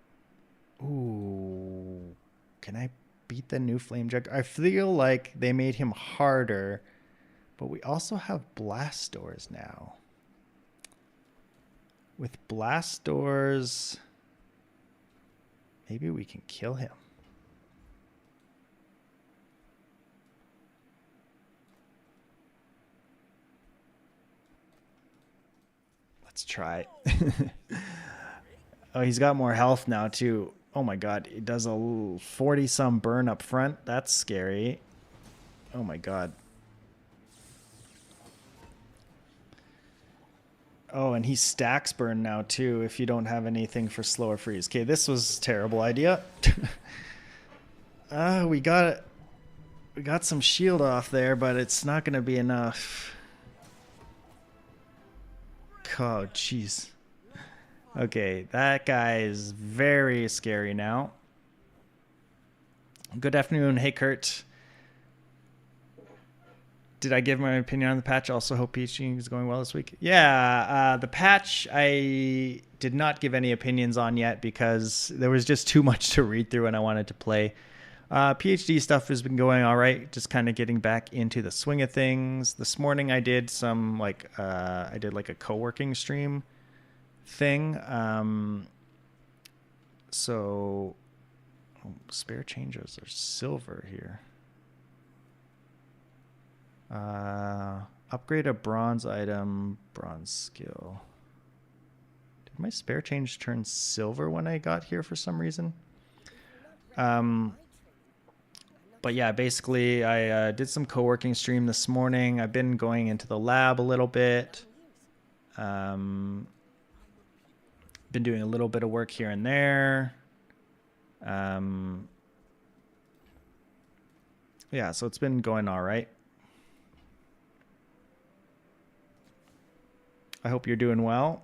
Ooh. Can I beat the new Flame Jug? I feel like they made him harder, but we also have blast doors now. With blast doors, maybe we can kill him. Let's try. Oh, he's got more health now too. Oh my god, it does a 40-some burn up front. That's scary. Oh my god. Oh, and he stacks burn now too if you don't have anything for slower freeze. Okay, this was a terrible idea. We got some shield off there, but it's not going to be enough. Oh, jeez. Okay, that guy is very scary now. Good afternoon. Hey, Kurt. Did I give my opinion on the patch? Also hope PhD is going well this week. Yeah, the patch I did not give any opinions on yet because there was just too much to read through and I wanted to play. PhD stuff has been going all right, just kind of getting back into the swing of things. This morning I did some like a co-working stream thing. So spare changes are silver here. Upgrade a bronze item, bronze skill. Did my spare change turn silver when I got here for some reason? But yeah, basically I did some co-working stream this morning. I've been going into the lab a little bit. Been doing a little bit of work here and there. Yeah, so it's been going all right. I hope you're doing well.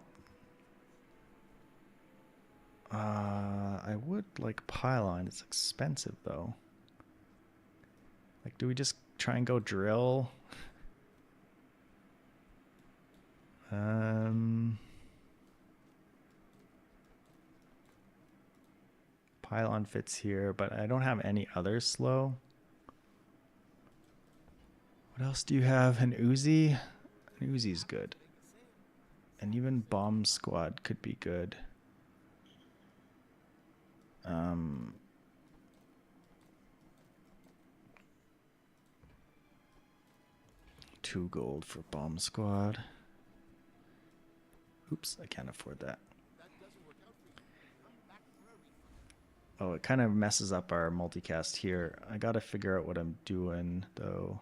I would like pylon. It's expensive though. Like, do we just try and go drill? Pylon fits here, but I don't have any others slow. What else do you have? An Uzi? An Uzi's good. And even bomb squad could be good. 2 gold for bomb squad. Oops, I can't afford that. Oh, it kind of messes up our multicast here. I gotta figure out what I'm doing though.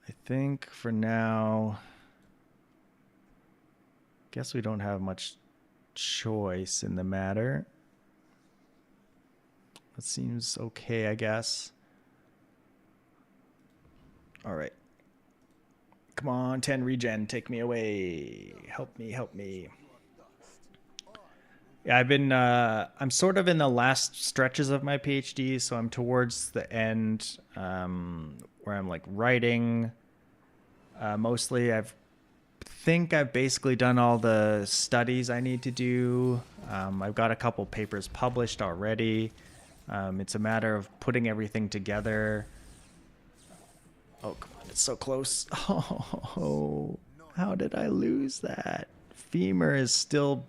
I think for now, guess we don't have much choice in the matter. That seems okay, I guess. All right. Come on, 10 regen, take me away. Help me, help me. Yeah, I've been, I'm sort of in the last stretches of my PhD, so I'm towards the end where I'm like writing. Mostly I've basically done all the studies I need to do. I've got a couple papers published already. It's a matter of putting everything together. Oh, come on, it's so close. Oh, how did I lose that? Femur is still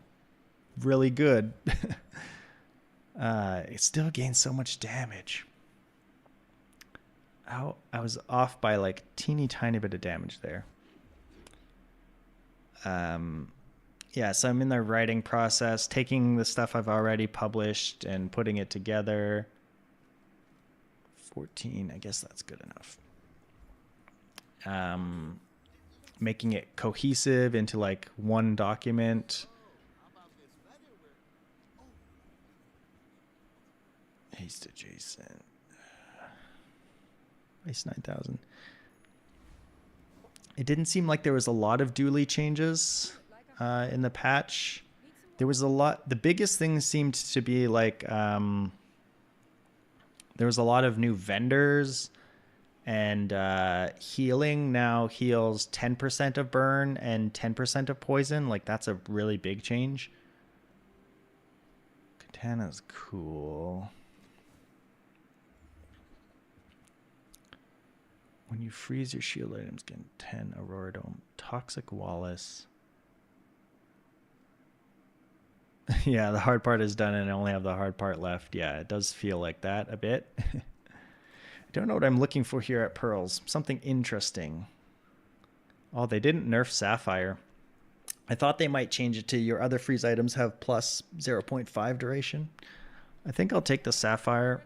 really good. It still gains so much damage. I was off by like teeny tiny bit of damage there. Yeah, so I'm in the writing process, taking the stuff I've already published and putting it together. 14, I guess that's good enough. Making it cohesive into like one document. Haste adjacent. Ice 9000. It didn't seem like there was a lot of Dooley changes in the patch. There was a lot. The biggest thing seemed to be like there was a lot of new vendors, and healing now heals 10% of burn and 10% of poison. Like, that's a really big change. Katana's cool. When you freeze your shield items, get 10 Aurora Dome. Toxic Wallace. Yeah, the hard part is done and I only have the hard part left. Yeah, it does feel like that a bit. I don't know what I'm looking for here at Pearls. Something interesting. Oh, they didn't nerf Sapphire. I thought they might change it to your other freeze items have plus 0.5 duration. I think I'll take the Sapphire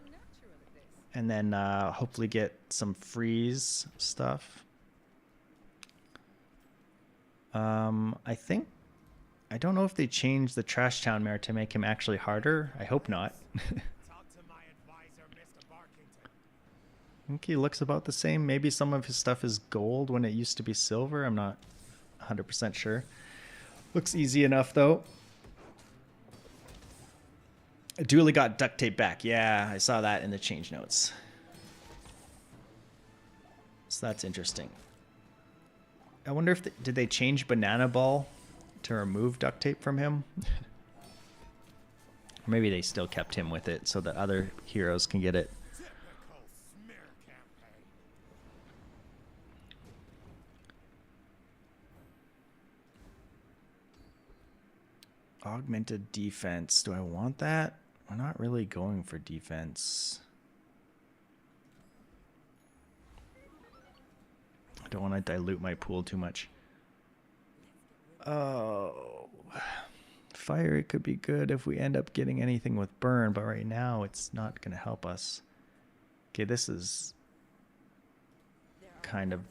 and then hopefully get some freeze stuff. I don't know if they changed the Trash Town Mare to make him actually harder. I hope not. I think he looks about the same. Maybe some of his stuff is gold when it used to be silver. I'm not 100% sure. Looks easy enough though. Dooley got duct tape back. Yeah, I saw that in the change notes. So that's interesting. I wonder if did they change Banana Ball to remove duct tape from him? Or maybe they still kept him with it so that other heroes can get it. Augmented defense. Do I want that? We're not really going for defense. Don't want to dilute my pool too much. Oh, fire could be good if we end up getting anything with burn, but right now it's not going to help us. Okay, this is kind of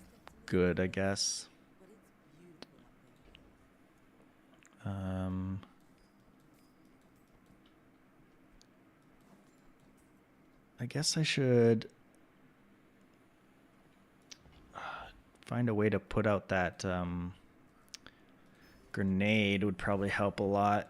good, I guess. I guess I should find a way to put out that grenade would probably help a lot.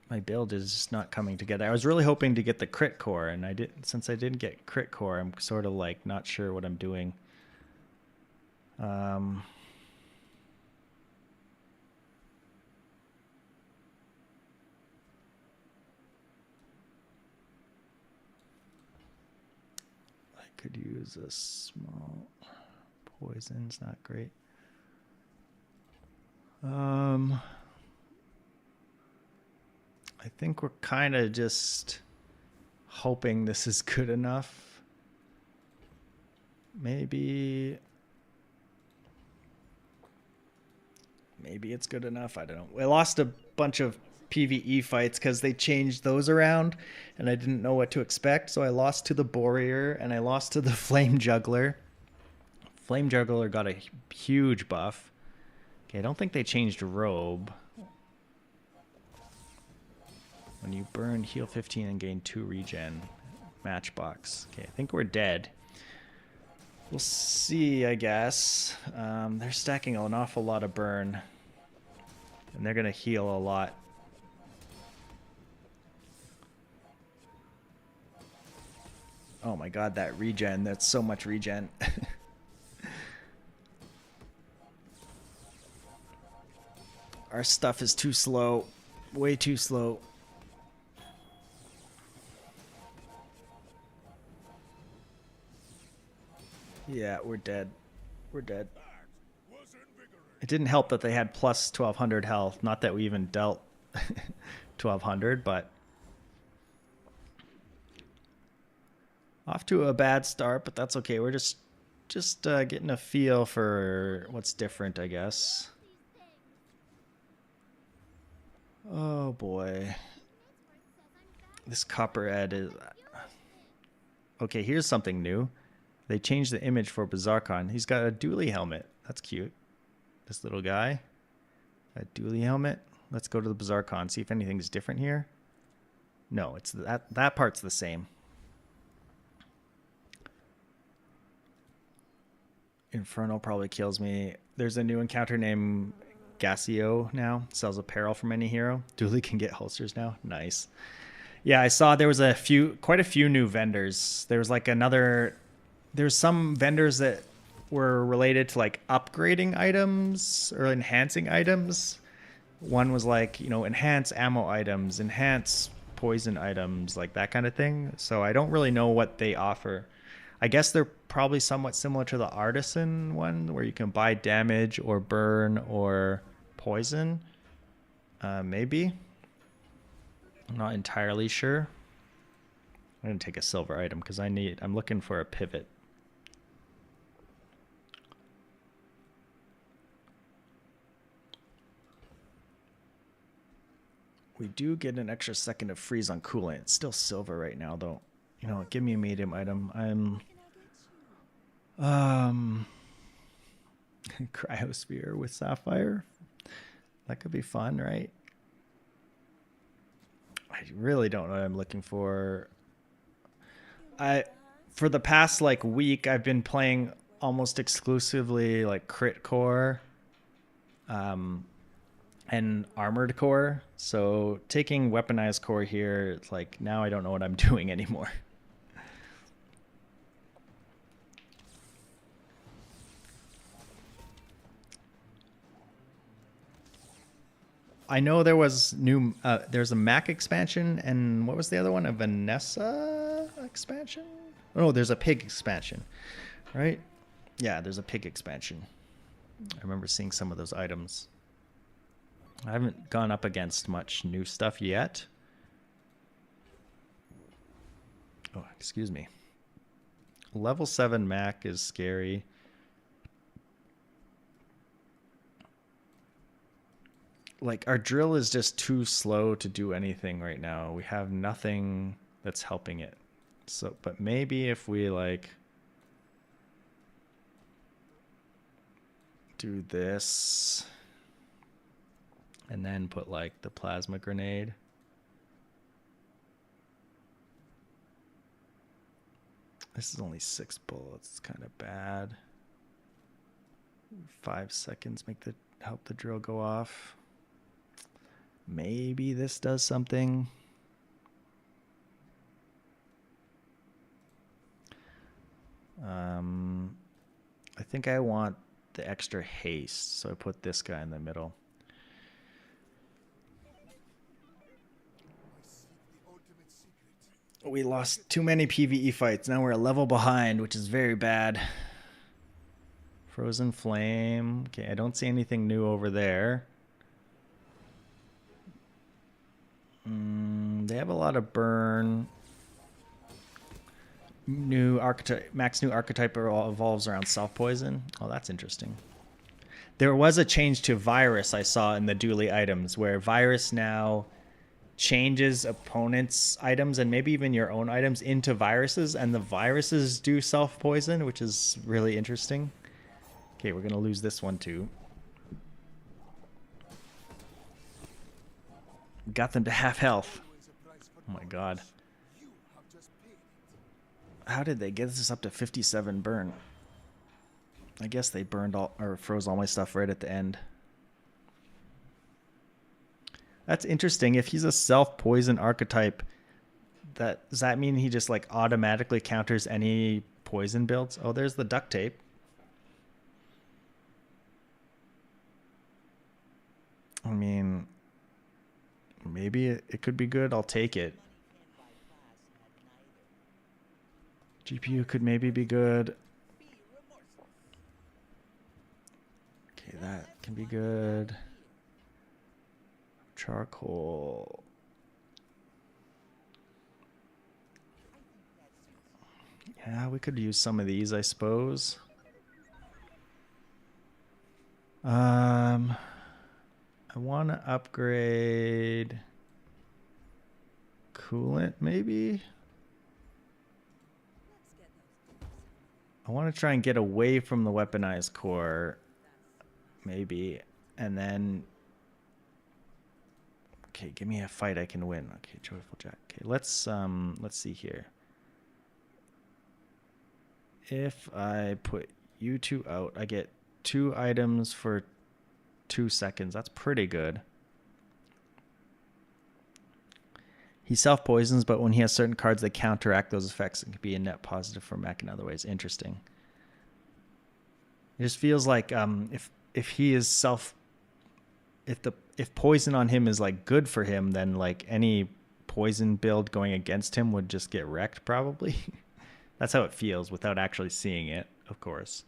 My build is just not coming together. I was really hoping to get the crit core, and since I didn't get crit core, I'm sort of like not sure what I'm doing. Could use a small poison's not great. I think we're kind of just hoping this is good enough. Maybe it's good enough. I don't know. I lost a bunch of PvE fights because they changed those around and I didn't know what to expect. So I lost to the Warrior and I lost to the Flame Juggler. Flame Juggler got a huge buff. Okay, I don't think they changed Robe. When you burn, heal 15 and gain 2 regen. Matchbox. Okay, I think we're dead. We'll see, I guess. They're stacking an awful lot of burn. And they're going to heal a lot. Oh my god, that regen. That's so much regen. Our stuff is too slow. Way too slow. Yeah, we're dead. We're dead. It didn't help that they had plus 1200 health. Not that we even dealt 1200, but off to a bad start, but that's okay. We're just getting a feel for what's different, I guess. Oh boy. This Copperhead is... Okay, here's something new. They changed the image for Berserkon. He's got a Dooley helmet. That's cute. This little guy. A Dooley helmet. Let's go to the Berserkon, see if anything's different here. No, it's that part's the same. Inferno probably kills me. There's a new encounter named Gassio now. Sells apparel from any hero. Dooley can get holsters now. Nice. Yeah, I saw there was quite a few new vendors. There was like there's some vendors that were related to like upgrading items or enhancing items. One was like, enhance ammo items, enhance poison items, like that kind of thing. So I don't really know what they offer. I guess they're probably somewhat similar to the artisan one where you can buy damage or burn or poison. Maybe. I'm not entirely sure. I'm going to take a silver item because I'm looking for a pivot. We do get an extra second of freeze on coolant. It's still silver right now though. Give me a medium item. Cryosphere with Sapphire. That could be fun, right? I really don't know what I'm looking for. For the past week, I've been playing almost exclusively crit core, and armored core. So taking weaponized core here, it's now I don't know what I'm doing anymore. I know there was there's a Mac expansion, and what was the other one? A Vanessa expansion? Oh, no, there's a pig expansion, right? Yeah, there's a pig expansion. I remember seeing some of those items. I haven't gone up against much new stuff yet. Oh, excuse me. Level 7 Mac is scary. Like, our drill is just too slow to do anything right now. We have nothing that's helping it. So, but maybe if we, like, do this and then put, like, the plasma grenade. This is only 6 bullets. It's kind of bad. 5 seconds help the drill go off. Maybe this does something. I think I want the extra haste, so I put this guy in the middle. We lost too many PvE fights. Now we're a level behind, which is very bad. Frozen Flame. Okay, I don't see anything new over there. They have a lot of burn. New archetype, max new archetype evolves around self-poison. Oh, that's interesting. There was a change to virus I saw in the Dooley items, where virus now changes opponents' items and maybe even your own items into viruses, and the viruses do self-poison, which is really interesting. Okay, we're gonna lose this one too. Got them to half health. Oh my god. How did they get this up to 57 burn? I guess they burned all or froze all my stuff right at the end. That's interesting. If he's a self-poison archetype, does that mean he just like automatically counters any poison builds? Oh, there's the duct tape. I mean, maybe it could be good. I'll take it. GPU could maybe be good. Okay, that can be good. Charcoal. Yeah, we could use some of these, I suppose. I want to upgrade coolant, maybe. I want to try and get away from the weaponized core, maybe, and then. Okay, give me a fight I can win. Okay, Joyful Jack. Okay, let's see here. If I put you two out, I get 2 items for 2 seconds. That's pretty good. He self-poisons, but when he has certain cards that counteract those effects, it can be a net positive for Mac in other ways. Interesting. It just feels like if he is if poison on him is like good for him, then like any poison build going against him would just get wrecked probably. That's how it feels without actually seeing it, of course.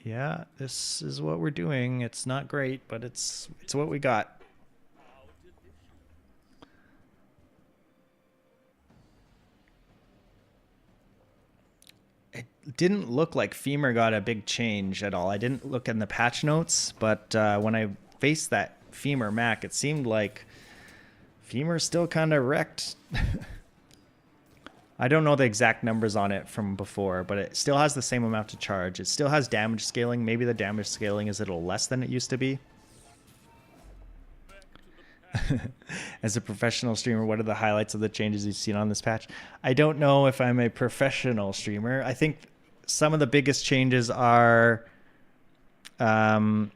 Yeah, this is what we're doing. It's not great, but it's what we got. It didn't look like Femur got a big change at all. I didn't look in the patch notes, but when I faced that Femur Mac, it seemed like Femur's still kind of wrecked. I don't know the exact numbers on it from before, but it still has the same amount to charge. It still has damage scaling. Maybe the damage scaling is a little less than it used to be. As a professional streamer, what are the highlights of the changes you've seen on this patch? I don't know if I'm a professional streamer. I think some of the biggest changes are that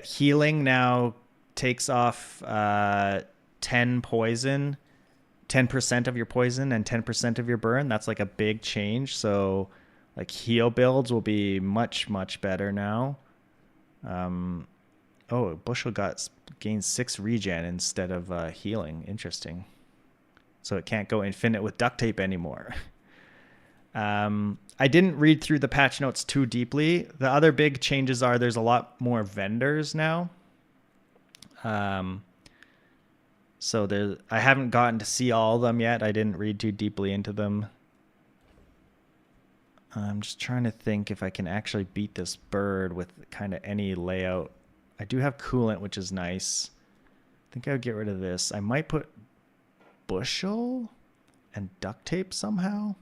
healing now takes off 10 poison. 10% of your poison and 10% of your burn. That's like a big change. So like heal builds will be much, much better now. Oh, Bushel gains 6 regen instead of healing. Interesting. So it can't go infinite with duct tape anymore. I didn't read through the patch notes too deeply. The other big changes are there's a lot more vendors now. So there, I haven't gotten to see all of them yet. I didn't read too deeply into them. I'm just trying to think if I can actually beat this bird with kind of any layout. I do have coolant, which is nice. I think I would get rid of this. I might put bushel and duct tape somehow.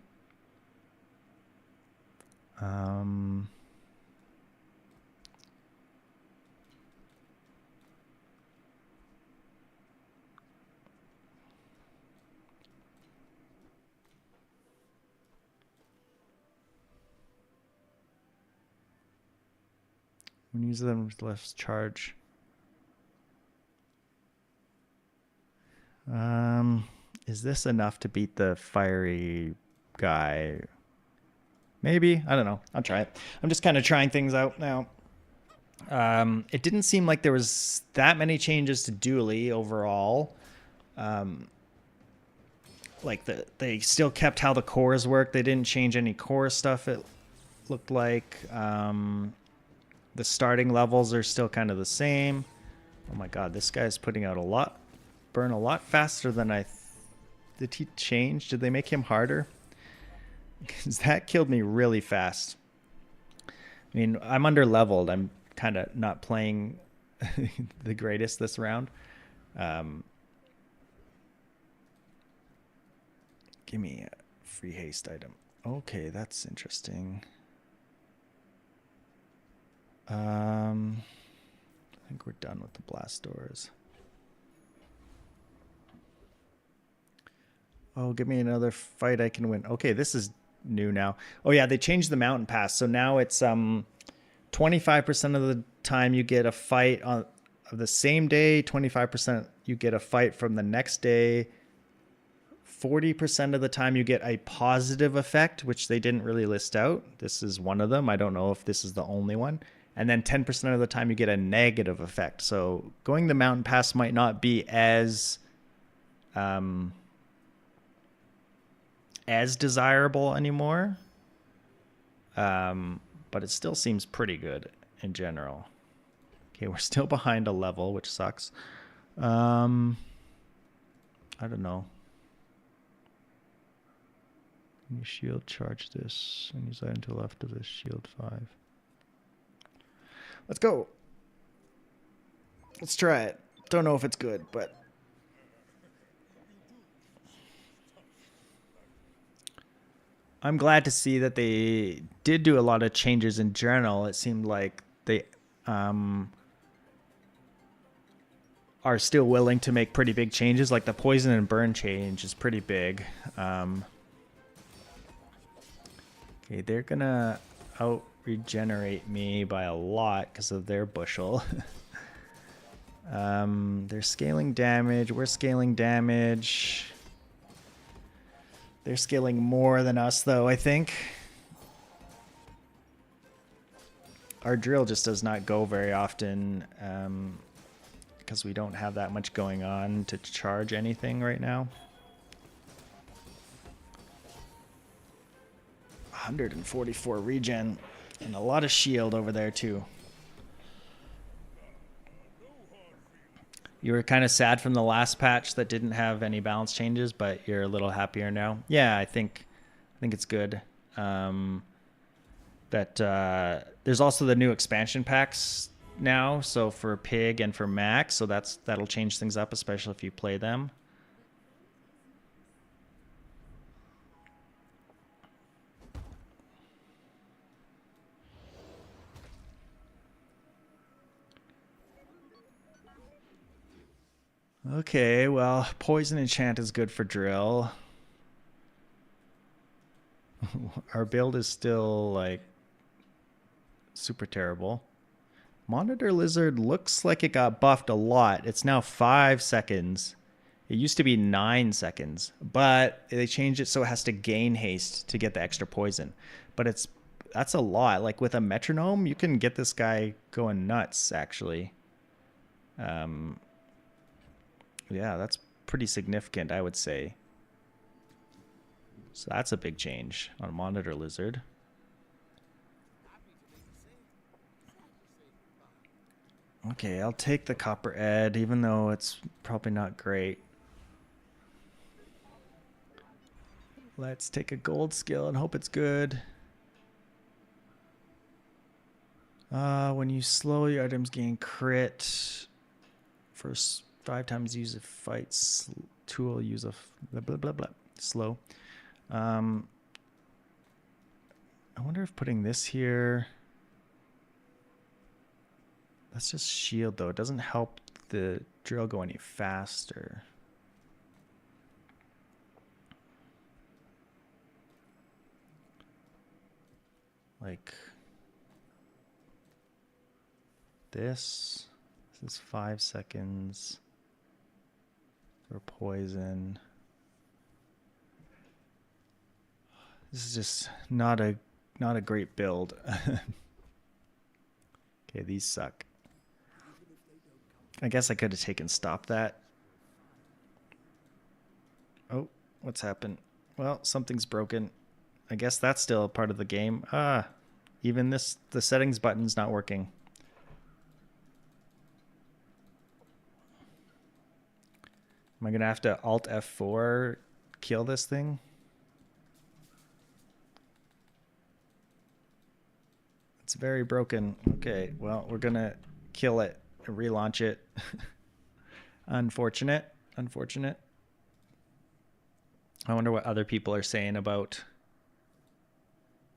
When using them with less charge. Is this enough to beat the fiery guy? Maybe. I don't know. I'll try it. I'm just kind of trying things out now. It didn't seem like there was that many changes to Dooley overall. Like they still kept how the cores work. They didn't change any core stuff, it looked like. The starting levels are still kind of the same. Oh my god, this guy's putting out burn a lot faster than did he change? Did they make him harder? Because that killed me really fast. I mean, I'm under leveled. I'm kind of not playing the greatest this round. Give me a free haste item. Okay, that's interesting. I think we're done with the blast doors. Oh, give me another fight I can win. Okay, this is new now. Oh yeah, they changed the mountain pass. So now it's 25% of the time you get a fight of the same day, 25% you get a fight from the next day. 40% of the time you get a positive effect, which they didn't really list out. This is one of them. I don't know if this is the only one. And then 10% of the time you get a negative effect. So going the mountain pass might not be as desirable anymore. But it still seems pretty good in general. Okay, we're still behind a level, which sucks. I don't know. Can you shield charge this and use item to the left of this shield 5? Let's go. Let's try it. Don't know if it's good, but I'm glad to see that they did do a lot of changes in general. It seemed like they are still willing to make pretty big changes. Like the poison and burn change is pretty big. Okay, they're gonna out regenerate me by a lot because of their bushel. They're scaling damage. We're scaling damage. They're scaling more than us, though, I think. Our drill just does not go very often because we don't have that much going on to charge anything right now. 144 regen and a lot of shield over there, too. You were kind of sad from the last patch that didn't have any balance changes, but you're a little happier now. Yeah, I think it's good. There's also the new expansion packs now, so for Pig and for Max, so that'll change things up, especially if you play them. Okay, well, poison enchant is good for drill. Our build is still like super terrible. Monitor lizard looks like it got buffed a lot. It's now 5 seconds. It used to be 9 seconds, but they changed it so it has to gain haste to get the extra poison. But that's a lot. Like with a metronome, you can get this guy going nuts, actually. Yeah, that's pretty significant, I would say. So that's a big change on a monitor lizard. Okay, I'll take the copper ed, even though it's probably not great. Let's take a gold skill and hope it's good. When you slow, your items gain crit. First 5 times use a fight tool, use a blah blah blah blah. Slow. I wonder if putting this here. That's just shield though. It doesn't help the drill go any faster. Like this is 5 seconds for poison. This is just not a great build. Okay, these suck. I guess I could have taken stop that. Oh, what's happened? Well, something's broken. I guess that's still a part of the game. Even the settings button's not working. Am I gonna have to Alt F4 kill this thing? It's very broken. Okay, well, we're gonna kill it and relaunch it. Unfortunate. I wonder what other people are saying about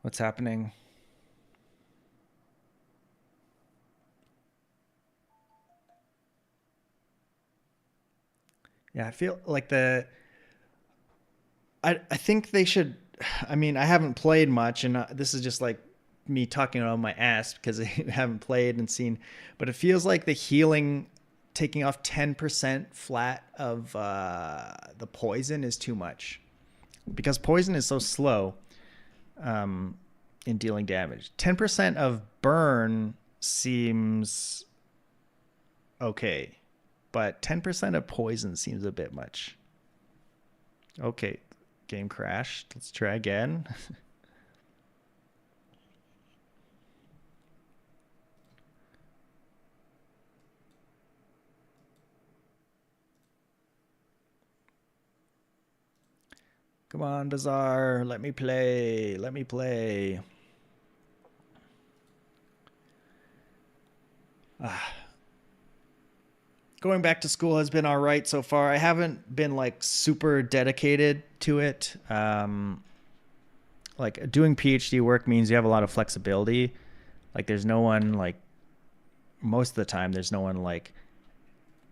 what's happening. Yeah, I feel like I think they should. I mean, I haven't played much, and this is just like me talking on my ass because I haven't played and seen. But it feels like the healing, taking off 10% flat of the poison is too much, because poison is so slow in dealing damage. 10% of burn seems okay, but 10% of poison seems a bit much. Okay, game crashed. Let's try again. Come on, Bazaar. Let me play. Let me play. Going back to school has been all right so far. I haven't been like super dedicated to it. Like doing PhD work means you have a lot of flexibility. Like there's no one like, most of the time there's no one like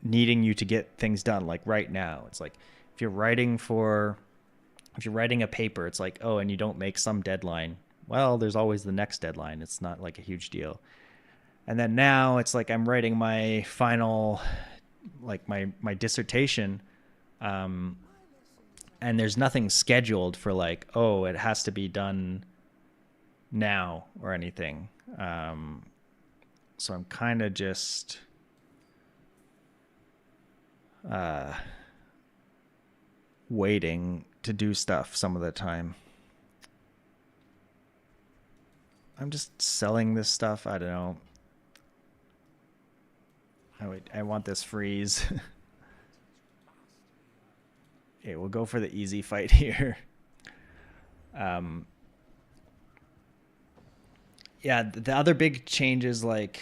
needing you to get things done like right now. It's like if you're writing a paper, it's like, oh, and you don't make some deadline. Well, there's always the next deadline. It's not like a huge deal. And then now it's like I'm writing my final, like my dissertation, and there's nothing scheduled for like, oh, it has to be done now or anything. So I'm kind of just waiting to do stuff some of the time. I'm just selling this stuff. I don't know. Oh, wait, I want this freeze. Okay, we'll go for the easy fight here. Yeah, the other big changes, like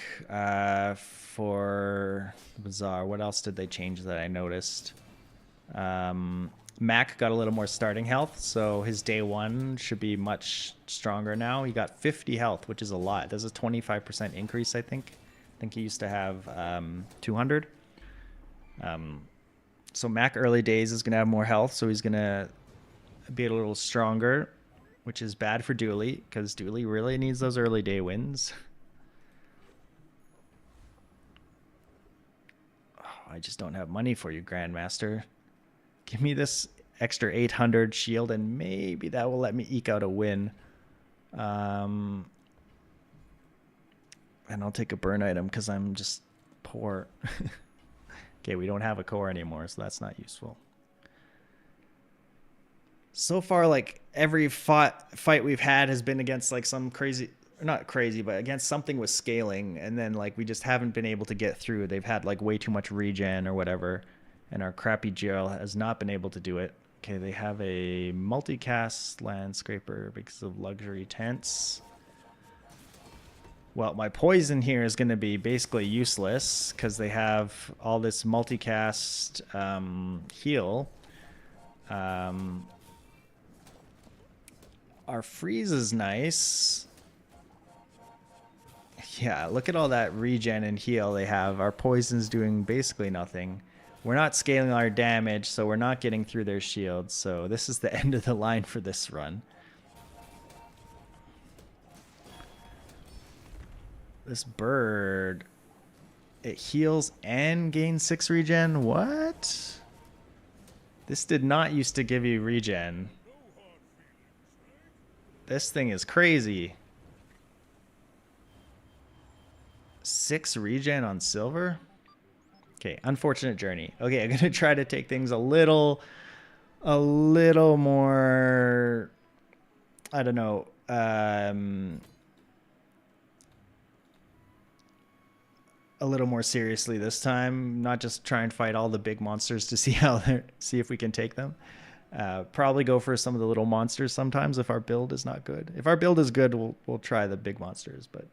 for Bazaar, what else did they change that I noticed? Mac got a little more starting health, so his day 1 should be much stronger now. He got 50 health, which is a lot. There's a 25% increase, I think. I think he used to have 200. So Mac early days is going to have more health, so he's going to be a little stronger, which is bad for Dooley, because Dooley really needs those early day wins. Oh, I just don't have money for you, Grandmaster. Give me this extra 800 shield, and maybe that will let me eke out a win. And I'll take a burn item because I'm just poor. Okay, we don't have a core anymore, so that's not useful. So far, like every fight we've had has been against like some crazy not crazy, but against something with scaling, and then like we just haven't been able to get through. They've had like way too much regen or whatever, and our crappy GL has not been able to do it. Okay, they have a multicast landscraper because of luxury tents. Well, my poison here is going to be basically useless because they have all this multicast heal. Our freeze is nice. Yeah, look at all that regen and heal they have. Our poison's doing basically nothing. We're not scaling our damage, so we're not getting through their shields. So this is the end of the line for this run. This bird, it heals and gains 6 regen? What? This did not used to give you regen. This thing is crazy. 6 regen on silver? Okay, unfortunate journey. Okay, I'm gonna try to take things a little more, I don't know, a little more seriously this time. Not just try and fight all the big monsters to see see if we can take them. Probably go for some of the little monsters sometimes if our build is not good. If our build is good, we'll try the big monsters, but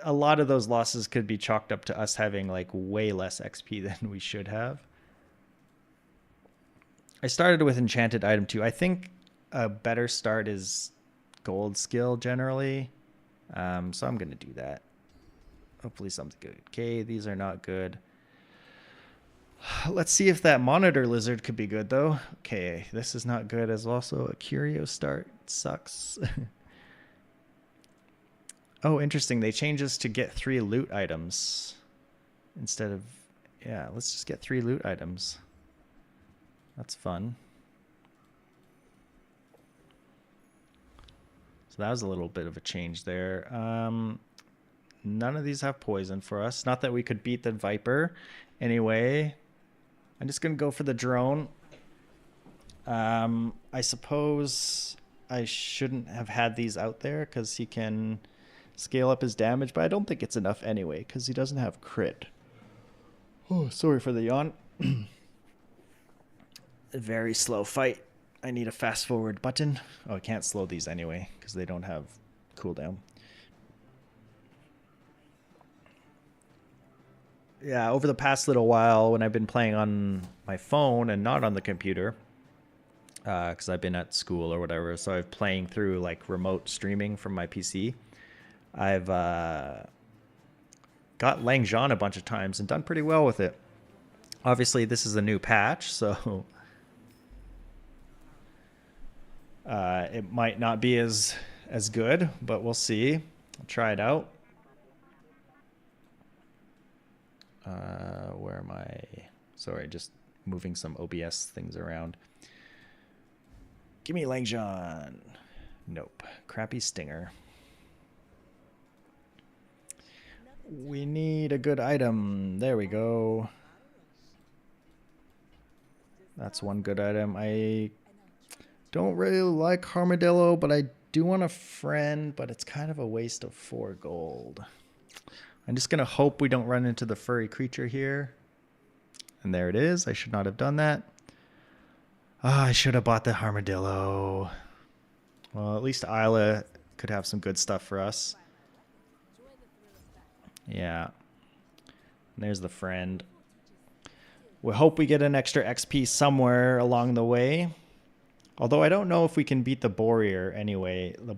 a lot of those losses could be chalked up to us having like way less XP than we should have. I started with enchanted item 2. I think a better start is gold skill generally. So I'm going to do that. Hopefully something good. Okay, these are not good. Let's see if that monitor lizard could be good though. Okay, this is not good as also a curio start. It sucks. Oh, interesting. They changed us to get 3 loot items instead of, yeah, let's just get 3 loot items. That's fun. So that was a little bit of a change there. None of these have poison for us. Not that we could beat the Viper. Anyway, I'm just going to go for the drone. I suppose I shouldn't have had these out there because he can scale up his damage, but I don't think it's enough anyway because he doesn't have crit. Oh, sorry for the yawn. A very slow fight. I need a fast forward button. Oh, I can't slow these anyway because they don't have cooldown. Yeah, over the past little while when I've been playing on my phone and not on the computer, because I've been at school or whatever, so I'm playing through like remote streaming from my PC. I've got Lang Zhan a bunch of times and done pretty well with it. Obviously, this is a new patch, so it might not be as good, but we'll see. I'll try it out. Where am I? Sorry, just moving some OBS things around. Give me Lang Zhan. Nope. Crappy Stinger. We need a good item. There we go. That's one good item. I don't really like Armadillo, but I do want a friend, but it's kind of a waste of 4 gold. I'm just going to hope we don't run into the furry creature here. And there it is. I should not have done that. I should have bought the Armadillo. Well, at least Isla could have some good stuff for us. Yeah. And there's the friend. We hope we get an extra XP somewhere along the way. Although I don't know if we can beat the Boreer anyway. The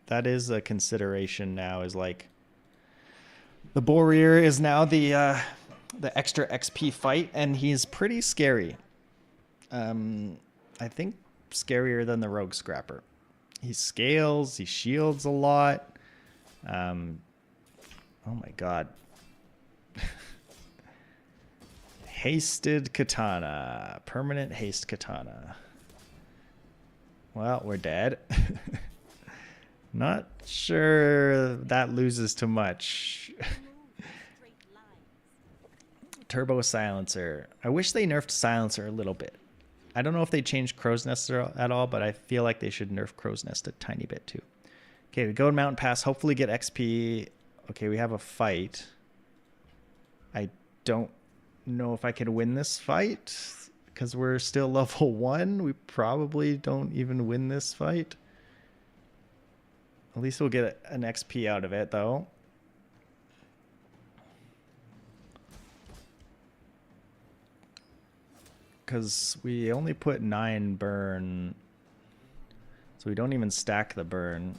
that is a consideration now, is like the Boreer is now the extra XP fight, and he's pretty scary. I think scarier than the Rogue Scrapper. He scales, he shields a lot. Oh my god. Hasted Katana. Permanent haste Katana. Well, we're dead. Not sure that loses too much. Turbo Silencer. I wish they nerfed Silencer a little bit. I don't know if they changed Crow's Nest at all, but I feel like they should nerf Crow's Nest a tiny bit too. Okay, we go to Mountain Pass, hopefully get XP. Okay, we have a fight. I don't know if I can win this fight because we're still level 1. We probably don't even win this fight. At least we'll get an XP out of it though. Because we only put 9 burn. So we don't even stack the burn.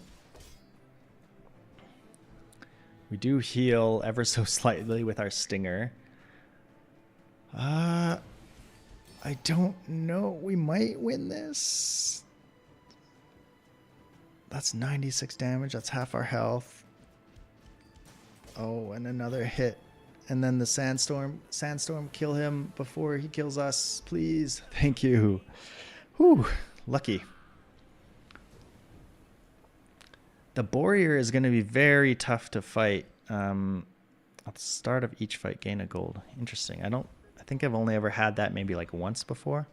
We do heal ever so slightly with our stinger. I don't know. We might win this. That's 96 damage. That's half our health. Oh, and another hit. And then the sandstorm. Sandstorm, kill him before he kills us, please. Thank you. Whew, lucky. The Warrior is going to be very tough to fight. At the start of each fight, gain a gold. Interesting. I think I've only ever had that maybe like once before.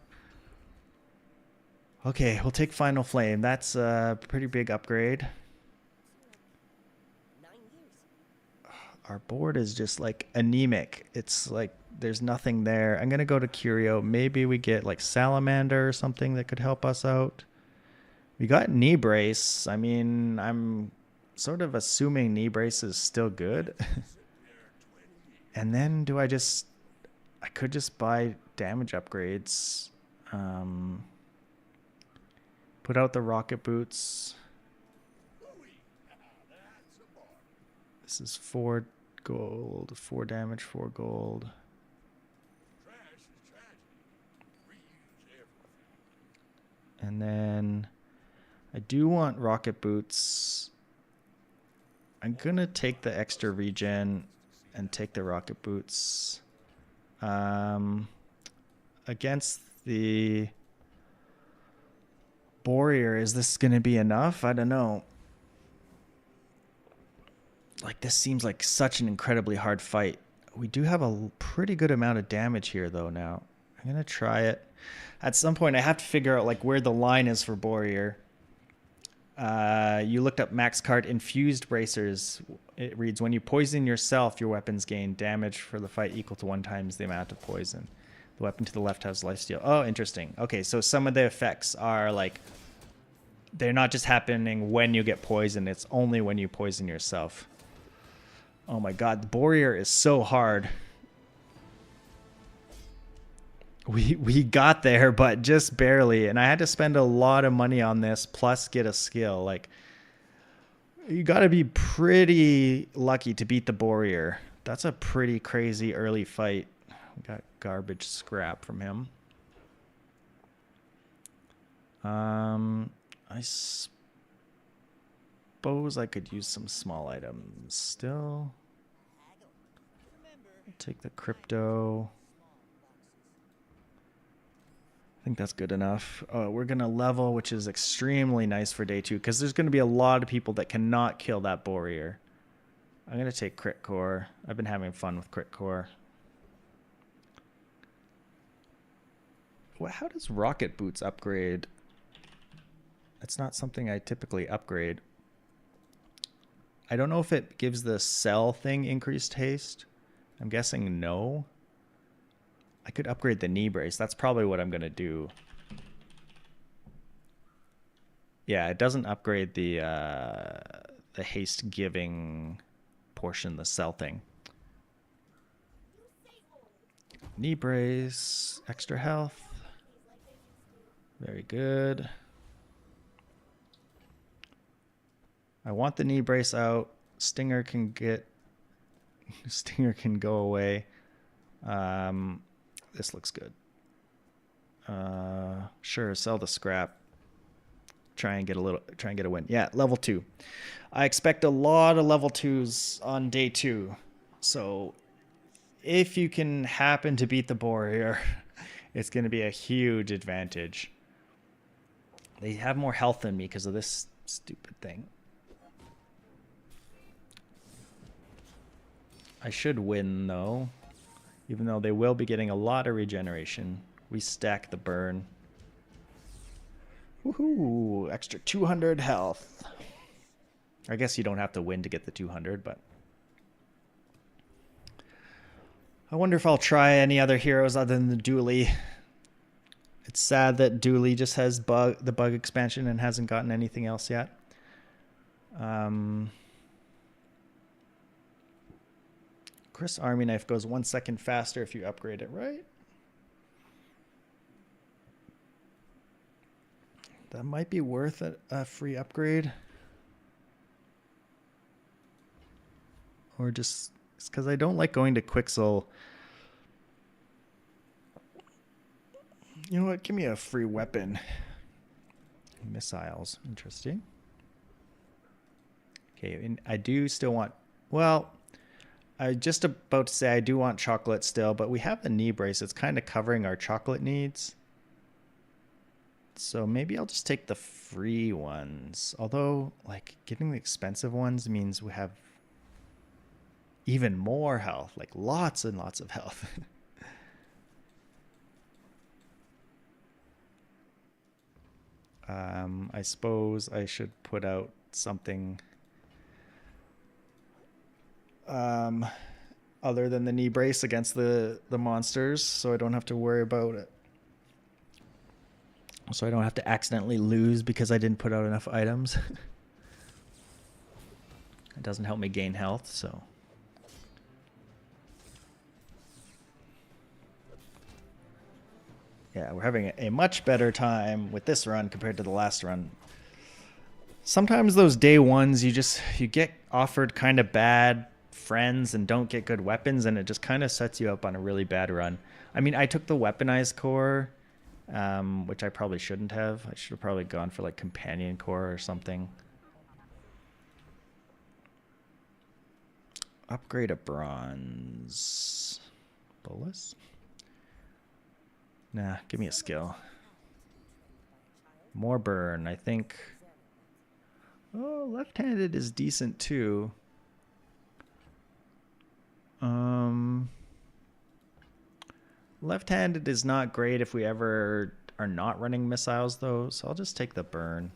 Okay, we'll take Final Flame. That's a pretty big upgrade. Our board is just like anemic. It's like there's nothing there. I'm going to go to Curio. Maybe we get like Salamander or something that could help us out. We got Knee Brace. I mean, I'm sort of assuming Knee Brace is still good. And then I could just buy damage upgrades. Put out the rocket boots. This is 4 gold, 4 damage, 4 gold. And then I do want rocket boots. I'm gonna take the extra regen and take the rocket boots. Against the Warrior, is this gonna be enough? I don't know. Like, this seems like such an incredibly hard fight. We do have a pretty good amount of damage here though now. I'm gonna try it. At some point I have to figure out like where the line is for Warrior. You looked up max card infused bracers. It reads, when you poison yourself, your weapons gain damage for the fight equal to 1 times the amount of poison. The weapon to the left has lifesteal. Oh, interesting. Okay, so some of the effects are like, they're not just happening when you get poisoned. It's only when you poison yourself. Oh my god, the Warrior is so hard. We got there, but just barely. And I had to spend a lot of money on this, plus get a skill. Like, you got to be pretty lucky to beat the Warrior. That's a pretty crazy early fight. We got garbage scrap from him. I suppose I could use some small items still. I'll take the crypto. I think that's good enough. We're going to level, which is extremely nice for day 2, because there's going to be a lot of people that cannot kill that Warrior. I'm going to take Crit Core. I've been having fun with Crit Core. How does Rocket Boots upgrade? It's not something I typically upgrade. I don't know if it gives the cell thing increased haste. I'm guessing no. I could upgrade the Knee Brace. That's probably what I'm going to do. Yeah, it doesn't upgrade the haste giving portion, the cell thing. Knee Brace, extra health. Very good. I want the Knee Brace out. Stinger can go away. This looks good. Sure, sell the scrap. Try and get a win. Yeah, level 2. I expect a lot of level 2s on day 2. So if you can happen to beat the Warrior, it's going to be a huge advantage. They have more health than me because of this stupid thing. I should win though. Even though they will be getting a lot of regeneration. We stack the burn. Woohoo! Extra 200 health. I guess you don't have to win to get the 200, but I wonder if I'll try any other heroes other than the Dooley. It's sad that Dooley just has the bug expansion and hasn't gotten anything else yet. Chris Army Knife goes 1 second faster if you upgrade it, right? That might be worth a free upgrade. Or just, it's because I don't like going to Quixel. You know what? Give me a free weapon. Missiles. Interesting. Okay, and I do still want... Well, I was just about to say I do want chocolate still, but we have the knee brace. It's kind of covering our chocolate needs. So maybe I'll just take the free ones. Although, like, getting the expensive ones means we have even more health. Like, lots and lots of health. I suppose I should put out something other than the knee brace against the monsters, so I don't have to worry about it. So I don't have to accidentally lose because I didn't put out enough items. It doesn't help me gain health, so... Yeah, we're having a much better time with this run compared to the last run. Sometimes those day ones, you get offered kind of bad friends and don't get good weapons, and it just kind of sets you up on a really bad run. I mean, I took the weaponized core, which I probably shouldn't have. I should have probably gone for like companion core or something. Upgrade a bronze. Bolus? Nah, give me a skill. More burn, I think. Oh, left-handed is decent too. Left-handed is not great if we ever are not running missiles though, so I'll just take the burn.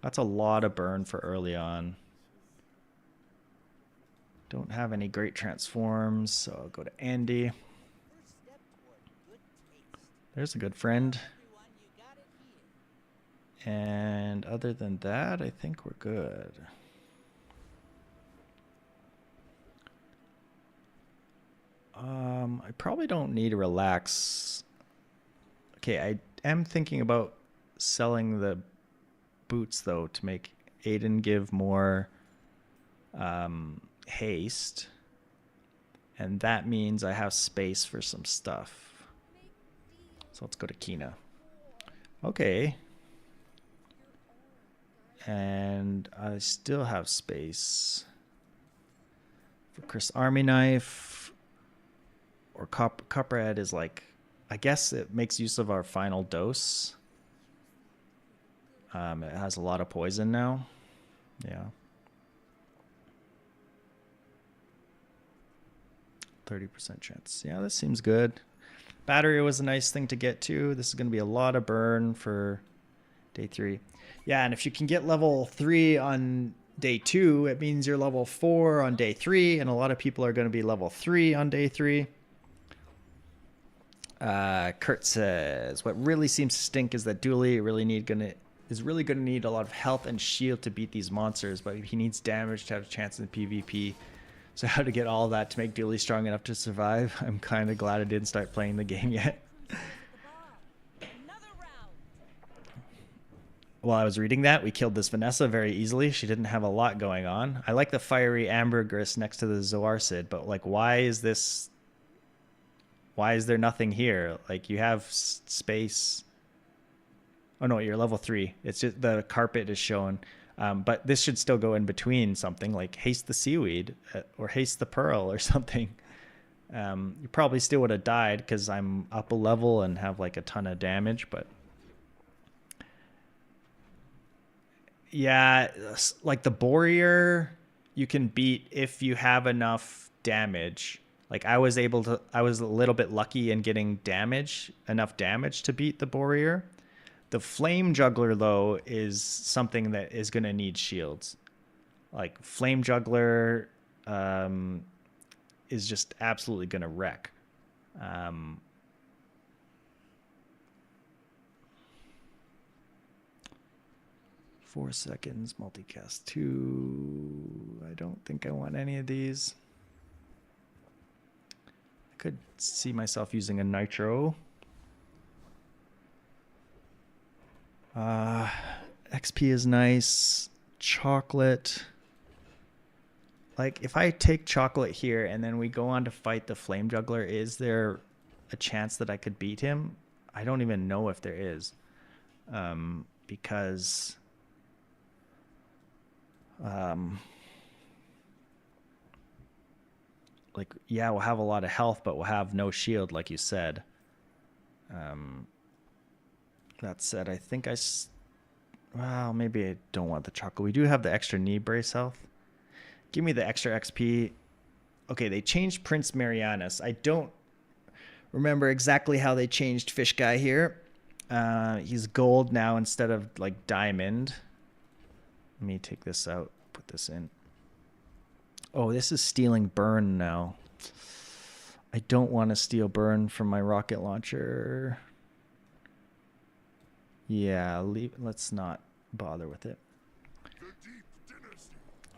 That's a lot of burn for early on. Don't have any great transforms, so I'll go to Andy. There's a good friend. And other than that, I think we're good. I probably don't need to relax. Okay, I am thinking about selling the boots though to make Aiden give more haste. And that means I have space for some stuff. So let's go to Kina. Okay. And I still have space for Chris Army Knife. Or Copperhead is like, I guess it makes use of our final dose. It has a lot of poison now. Yeah. 30% chance. Yeah, this seems good. Battery was a nice thing to get to. This is going to be a lot of burn for day 3. Yeah, and if you can get level 3 on day 2, it means you're level 4 on day 3, and a lot of people are going to be level 3 on day 3. Kurt says, what really seems to stink is that Dooley is really going to need a lot of health and shield to beat these monsters, but he needs damage to have a chance in PvP. So how to get all of that to make Dooley strong enough to survive? I'm kind of glad I didn't start playing the game yet. While I was reading that, we killed this Vanessa very easily. She didn't have a lot going on. I like the fiery ambergris next to the Zoarcid, but like, why is there nothing here? Like, you have space. Oh no, you're level 3. It's just the carpet is shown. But this should still go in between something like haste the seaweed or haste the pearl or something. You probably still would have died because I'm up a level and have like a ton of damage, but yeah, like the Boreer you can beat if you have enough damage. Like I was a little bit lucky in getting enough damage to beat the Boreer. The flame juggler, though, is something that is going to need shields. Like, flame juggler is just absolutely going to wreck. 4 seconds, multicast 2. I don't think I want any of these. I could see myself using a nitro. XP is nice. Chocolate. Like, if I take chocolate here and then we go on to fight the flame juggler, is there a chance that I could beat him? I don't even know if there is. Because like, yeah, we'll have a lot of health, but we'll have no shield, like you said. That said, I think well, maybe I don't want the chocolate. We do have the extra knee brace health. Give me the extra XP. Okay, they changed Prince Marianus. I don't remember exactly how they changed Fish Guy here. He's gold now instead of like diamond. Let me take this out, put this in. Oh, this is stealing burn now. I don't want to steal burn from my rocket launcher. Yeah, let's not bother with it.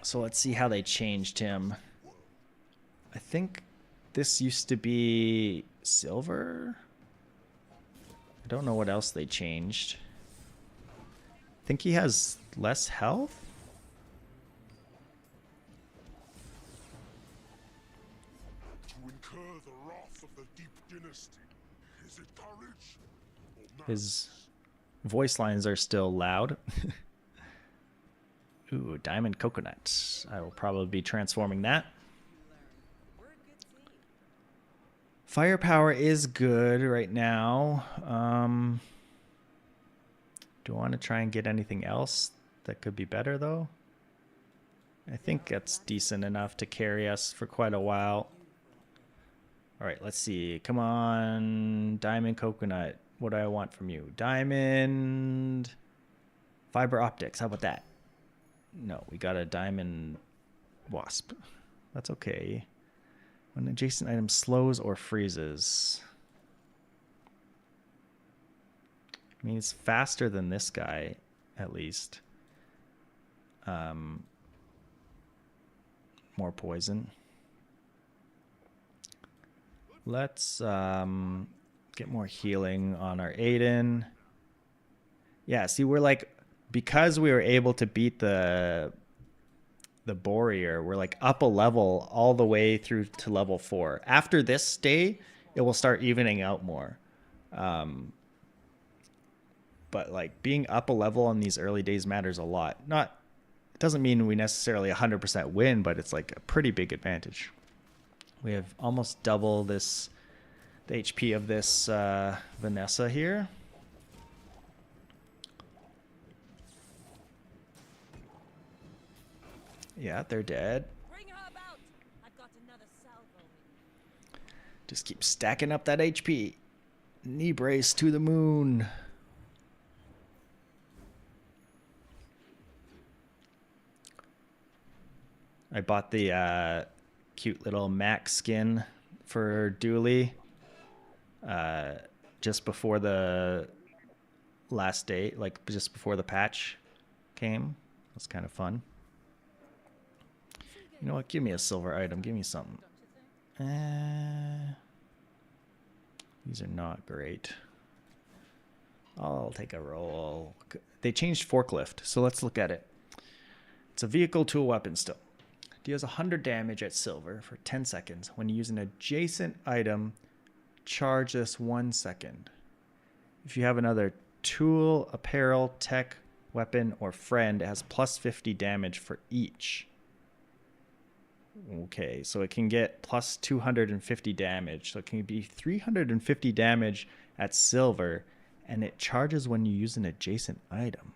So let's see how they changed him. I think this used to be silver. I don't know what else they changed. I think he has less health. To incur the wrath of the deep dynasty. Is it courage? His voice lines are still loud. Ooh, diamond coconut. I will probably be transforming that. Firepower is good right now. Do I want to try and get anything else that could be better, though? I think that's decent enough to carry us for quite a while. All right, let's see. Come on, diamond coconut. What do I want from you? Diamond fiber optics. How about that? No, we got a diamond wasp. That's okay. When an adjacent item slows or freezes. I mean, it's faster than this guy, at least. More poison. Let's get more healing on our Aiden. Yeah, see, we're like, because we were able to beat the Boreer, we're like up a level all the way through to level 4. After this day, it will start evening out more. But like being up a level on these early days matters a lot. It doesn't mean we necessarily 100% win, but it's like a pretty big advantage. We have almost double the HP of this Vanessa here. Yeah, they're dead. Bring her about. I've got another salvo. Just keep stacking up that HP. Knee brace to the moon. I bought the cute little Max skin for Dooley just before the last day, like just before the patch came. It was kind of fun. You know what? Give me a silver item. Give me something. These are not great. I'll take a roll. They changed forklift, so let's look at it. It's a vehicle to a weapon still. Deals 100 damage at silver for 10 seconds. When you use an adjacent item, charge this 1 second. If you have another tool, apparel, tech, weapon, or friend, it has plus 50 damage for each. Okay, so it can get plus 250 damage. So it can be 350 damage at silver, and it charges when you use an adjacent item.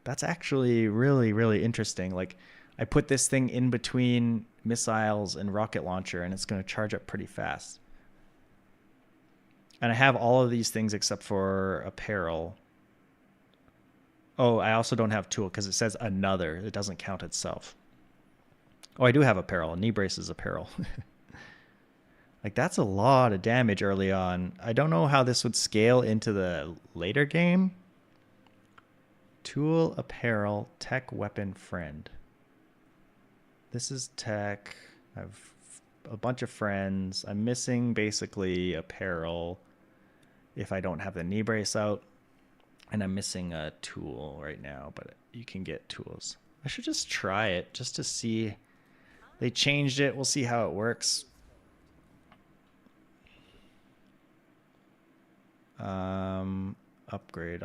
That's actually really, really interesting. Like, I put this thing in between missiles and rocket launcher, and it's going to charge up pretty fast. And I have all of these things except for apparel. Oh, I also don't have tool because it says another. It doesn't count itself. Oh, I do have apparel. Knee brace is apparel. Like, that's a lot of damage early on. I don't know how this would scale into the later game. Tool, apparel, tech, weapon, friend. This is tech. I have a bunch of friends. I'm missing basically apparel if I don't have the knee brace out. And I'm missing a tool right now, but you can get tools. I should just try it just to see. They changed it. We'll see how it works. Upgrade.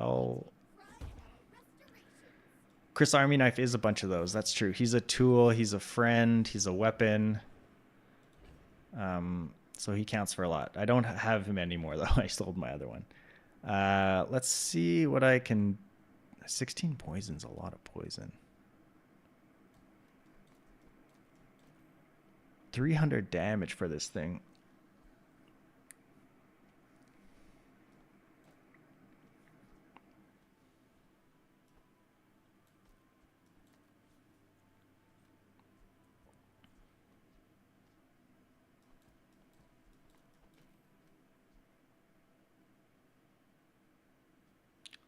Chris Army Knife is a bunch of those. That's true. He's a tool. He's a friend. He's a weapon. So he counts for a lot. I don't have him anymore, though. I sold my other one. Let's see what I can... 16 poison's a lot of poison. 300 damage for this thing.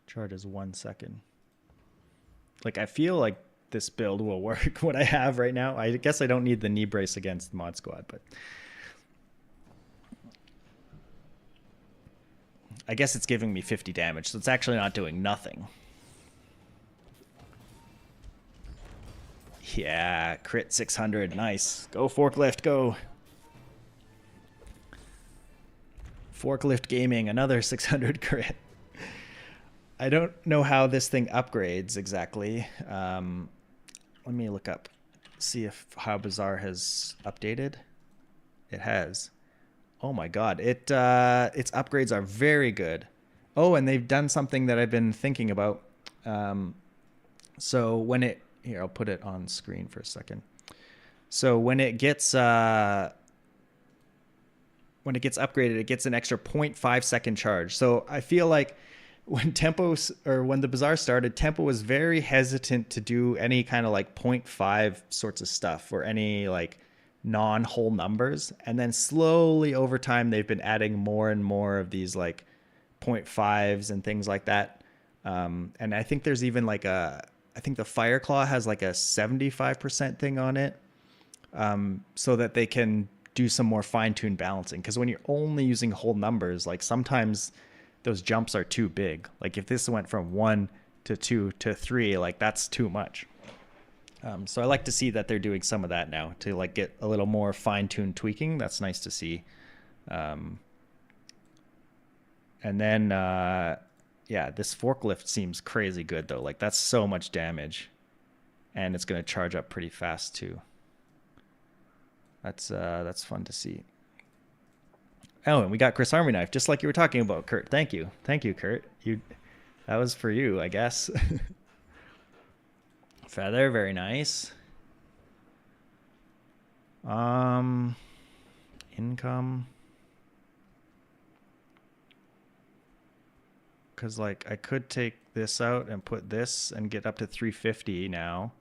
Chart is 1 second. Like, I feel like this build will work what I have right now. I guess I don't need the knee brace against the mod squad, but I guess it's giving me 50 damage, so it's actually not doing nothing. Yeah, crit 600, nice. Go forklift, go. Forklift gaming, another 600 crit. I don't know how this thing upgrades exactly. Let me look up, see if how Bazaar has updated. It has. Oh my god, its upgrades are very good. Oh, and they've done something that I've been thinking about. So when it here, I'll put it on screen for a second. So when it gets upgraded, it gets an extra 0.5 second charge. So I feel like when the Bazaar started, Tempo was very hesitant to do any kind of like 0.5 sorts of stuff or any like non-whole numbers. And then slowly over time, they've been adding more and more of these like 0.5s and things like that. And I think there's even like I think the Fireclaw has like a 75% thing on it, so that they can do some more fine-tuned balancing. Because when you're only using whole numbers, like sometimes those jumps are too big. Like if this went from 1 to 2 to 3, like that's too much. So I like to see that they're doing some of that now to like get a little more fine-tuned tweaking. That's nice to see. And then, yeah, this forklift seems crazy good though. Like that's so much damage, and it's going to charge up pretty fast too. That's fun to see. Oh, and we got Chris Army Knife, just like you were talking about, Kurt. Thank you, Kurt. That was for you, I guess. Feather, very nice. Income. Because like I could take this out and put this and get up to 350 now.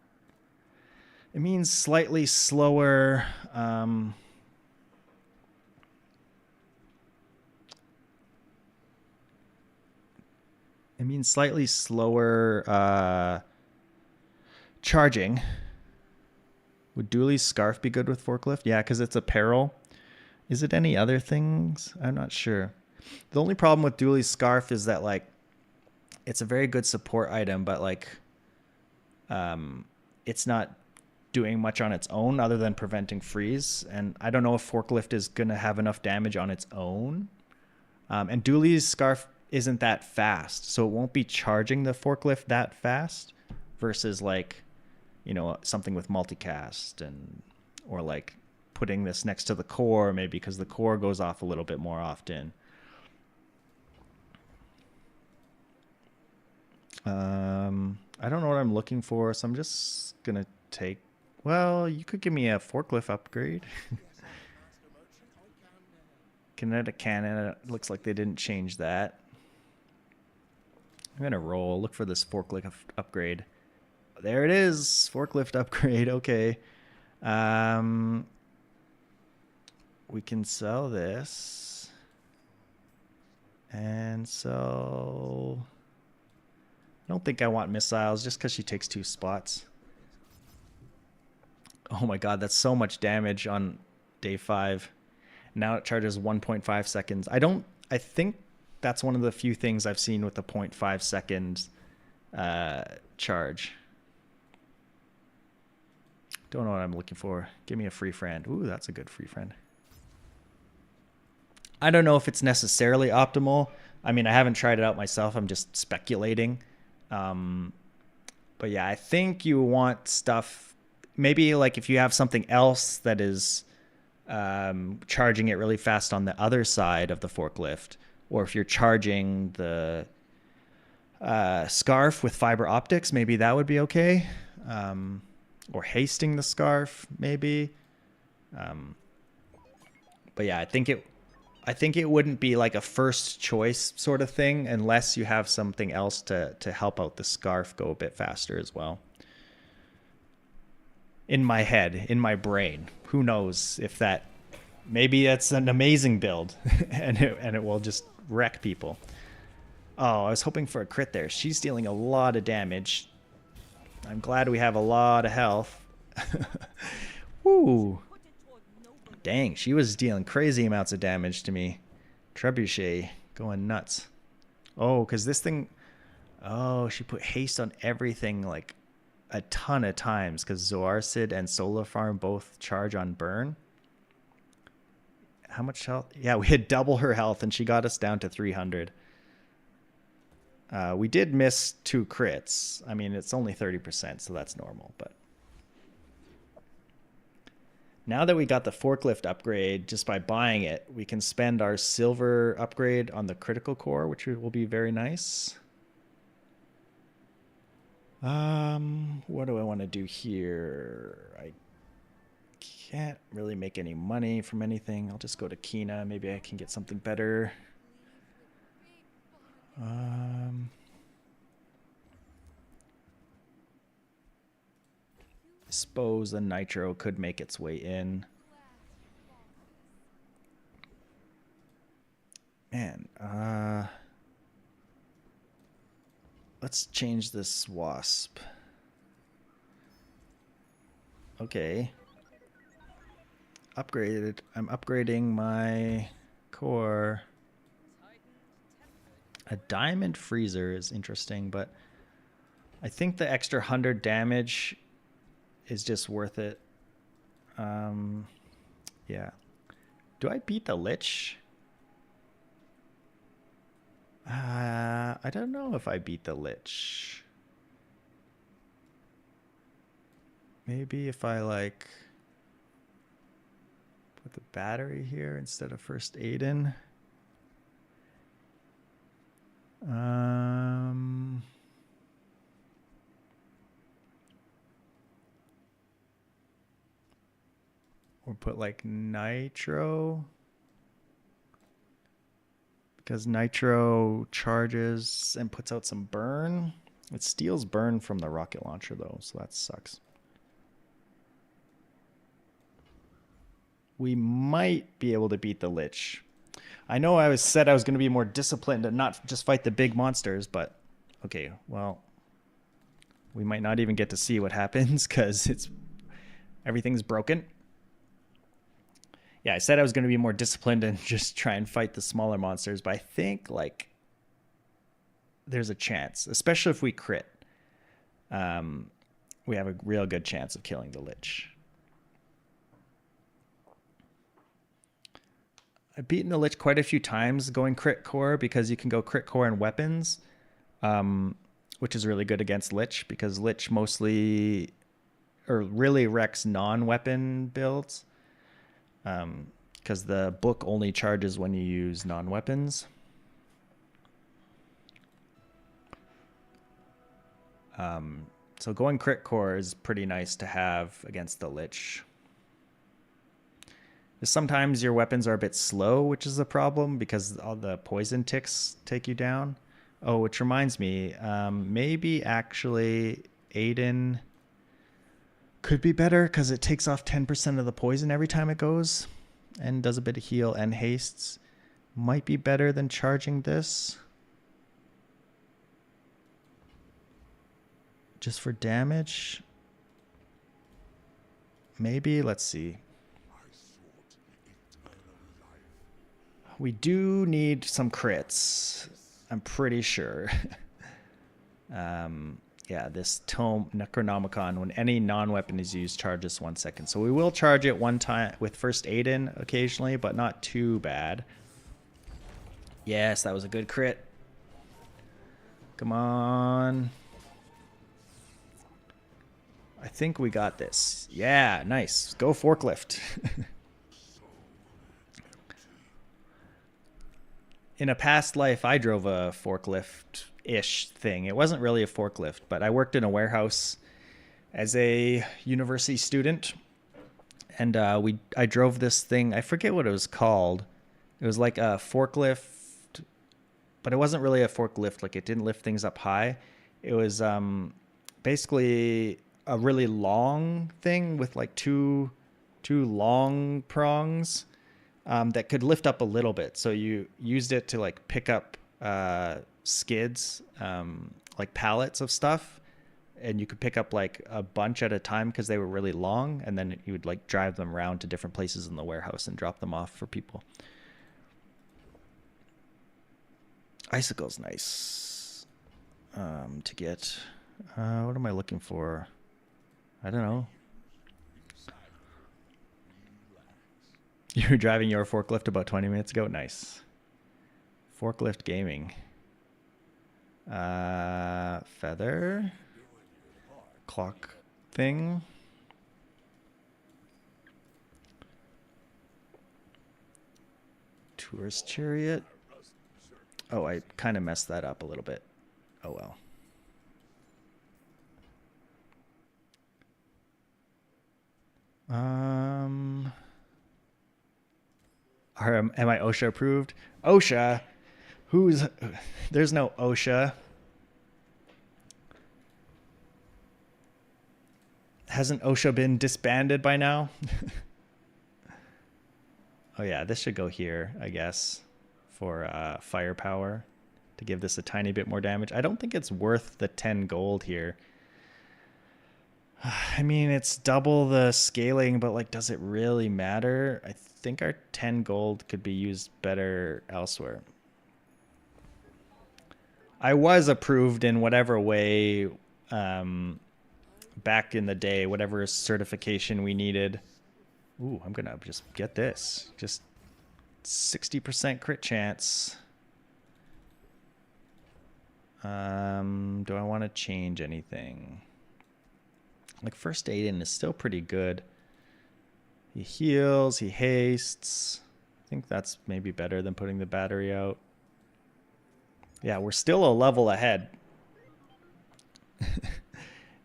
It means slightly slower. It means slightly slower charging. Would Dooley's scarf be good with forklift? Yeah, because it's apparel. Is it any other things? I'm not sure. The only problem with Dooley's scarf is that like it's a very good support item, but like it's not doing much on its own other than preventing freeze. And I don't know if forklift is going to have enough damage on its own. And Dooley's scarf isn't that fast, so it won't be charging the forklift that fast versus like, you know, something with multicast or like putting this next to the core, maybe because the core goes off a little bit more often. I don't know what I'm looking for, so I'm just gonna take, well, you could give me a forklift upgrade. Kinetic cannon. It looks like they didn't change that. I'm going to roll. Look for this forklift upgrade. There it is. Forklift upgrade. Okay. We can sell this. And so... I don't think I want missiles just because she takes 2 spots. Oh my god, that's so much damage on day 5. Now it charges 1.5 seconds. I think that's one of the few things I've seen with the 0.5 second charge. Don't know what I'm looking for. Give me a free friend. Ooh, that's a good free friend. I don't know if it's necessarily optimal. I mean, I haven't tried it out myself. I'm just speculating. But yeah, I think you want stuff, maybe like if you have something else that is charging it really fast on the other side of the forklift, or if you're charging the scarf with fiber optics, maybe that would be okay. Or hasting the scarf, maybe. But yeah, I think it wouldn't be like a first choice sort of thing unless you have something else to help out the scarf go a bit faster as well. In my head, in my brain, who knows if that, maybe that's an amazing build and it will just wreck people. Oh, I was hoping for a crit there. She's dealing a lot of damage. I'm glad we have a lot of health. Woo. Dang, she was dealing crazy amounts of damage to me. Trebuchet going nuts. Oh, because this thing... Oh, she put haste on everything like a ton of times because Zoarcid and Solar Farm both charge on burn. How much health? Yeah, we had double her health and she got us down to 300. We did miss 2 crits. I mean, it's only 30%, so that's normal, but... Now that we got the forklift upgrade, just by buying it, we can spend our silver upgrade on the critical core, which will be very nice. What do I want to do here? I can't really make any money from anything. I'll just go to Kina. Maybe I can get something better. I suppose the nitro could make its way in. Man, let's change this wasp. Okay. Upgraded. I'm upgrading my core. A diamond freezer is interesting, but I think the extra 100 damage is just worth it. Yeah. Do I beat the Lich? I don't know if I beat the Lich. Maybe if I like put the battery here instead of first aid in. Or put like nitro. Because nitro charges and puts out some burn. It steals burn from the rocket launcher though, so that sucks. We might be able to beat the Lich. I know I said I was going to be more disciplined and not just fight the big monsters, but okay, well, we might not even get to see what happens because everything's broken. Yeah, I said I was going to be more disciplined and just try and fight the smaller monsters, but I think like there's a chance, especially if we crit. We have a real good chance of killing the Lich. I've beaten the Lich quite a few times going crit core because you can go crit core and weapons, which is really good against Lich because Lich mostly or really wrecks non-weapon builds. Because the book only charges when you use non-weapons. So going crit core is pretty nice to have against the Lich. Sometimes your weapons are a bit slow, which is a problem because all the poison ticks take you down. Oh, which reminds me, maybe actually Aiden could be better because it takes off 10% of the poison every time it goes and does a bit of heal and hastes. Might be better than charging this. Just for damage. Maybe, let's see. We do need some crits. I'm pretty sure. Yeah, this Tome Necronomicon, when any non-weapon is used, charges 1 second. So we will charge it one time with first aid in occasionally, but not too bad. Yes, that was a good crit. Come on. I think we got this. Yeah, nice. Go forklift. In a past life, I drove a forklift-ish thing. It wasn't really a forklift, but I worked in a warehouse as a university student. And I drove this thing. I forget what it was called. It was like a forklift, but it wasn't really a forklift. Like, it didn't lift things up high. It was basically a really long thing with like two long prongs that could lift up a little bit. So you used it to like pick up skids, like pallets of stuff, and you could pick up like a bunch at a time because they were really long, and then you would like drive them around to different places in the warehouse and drop them off for people. Icicle's nice to get. What am I looking for? I don't know. You were driving your forklift about 20 minutes ago? Nice. Forklift gaming. Feather. Clock thing. Tourist chariot. Oh, I kind of messed that up a little bit. Oh well. Am I OSHA approved? OSHA? There's no OSHA. Hasn't OSHA been disbanded by now? Oh yeah, this should go here, I guess, for firepower to give this a tiny bit more damage. I don't think it's worth the 10 gold here. I mean, it's double the scaling, but like, does it really matter? I think our 10 gold could be used better elsewhere. I was approved in whatever way back in the day, whatever certification we needed. Ooh, I'm going to just get this. Just 60% crit chance. Do I want to change anything? Like, first aid in is still pretty good. He heals, he hastes. I think that's maybe better than putting the battery out. Yeah, we're still a level ahead.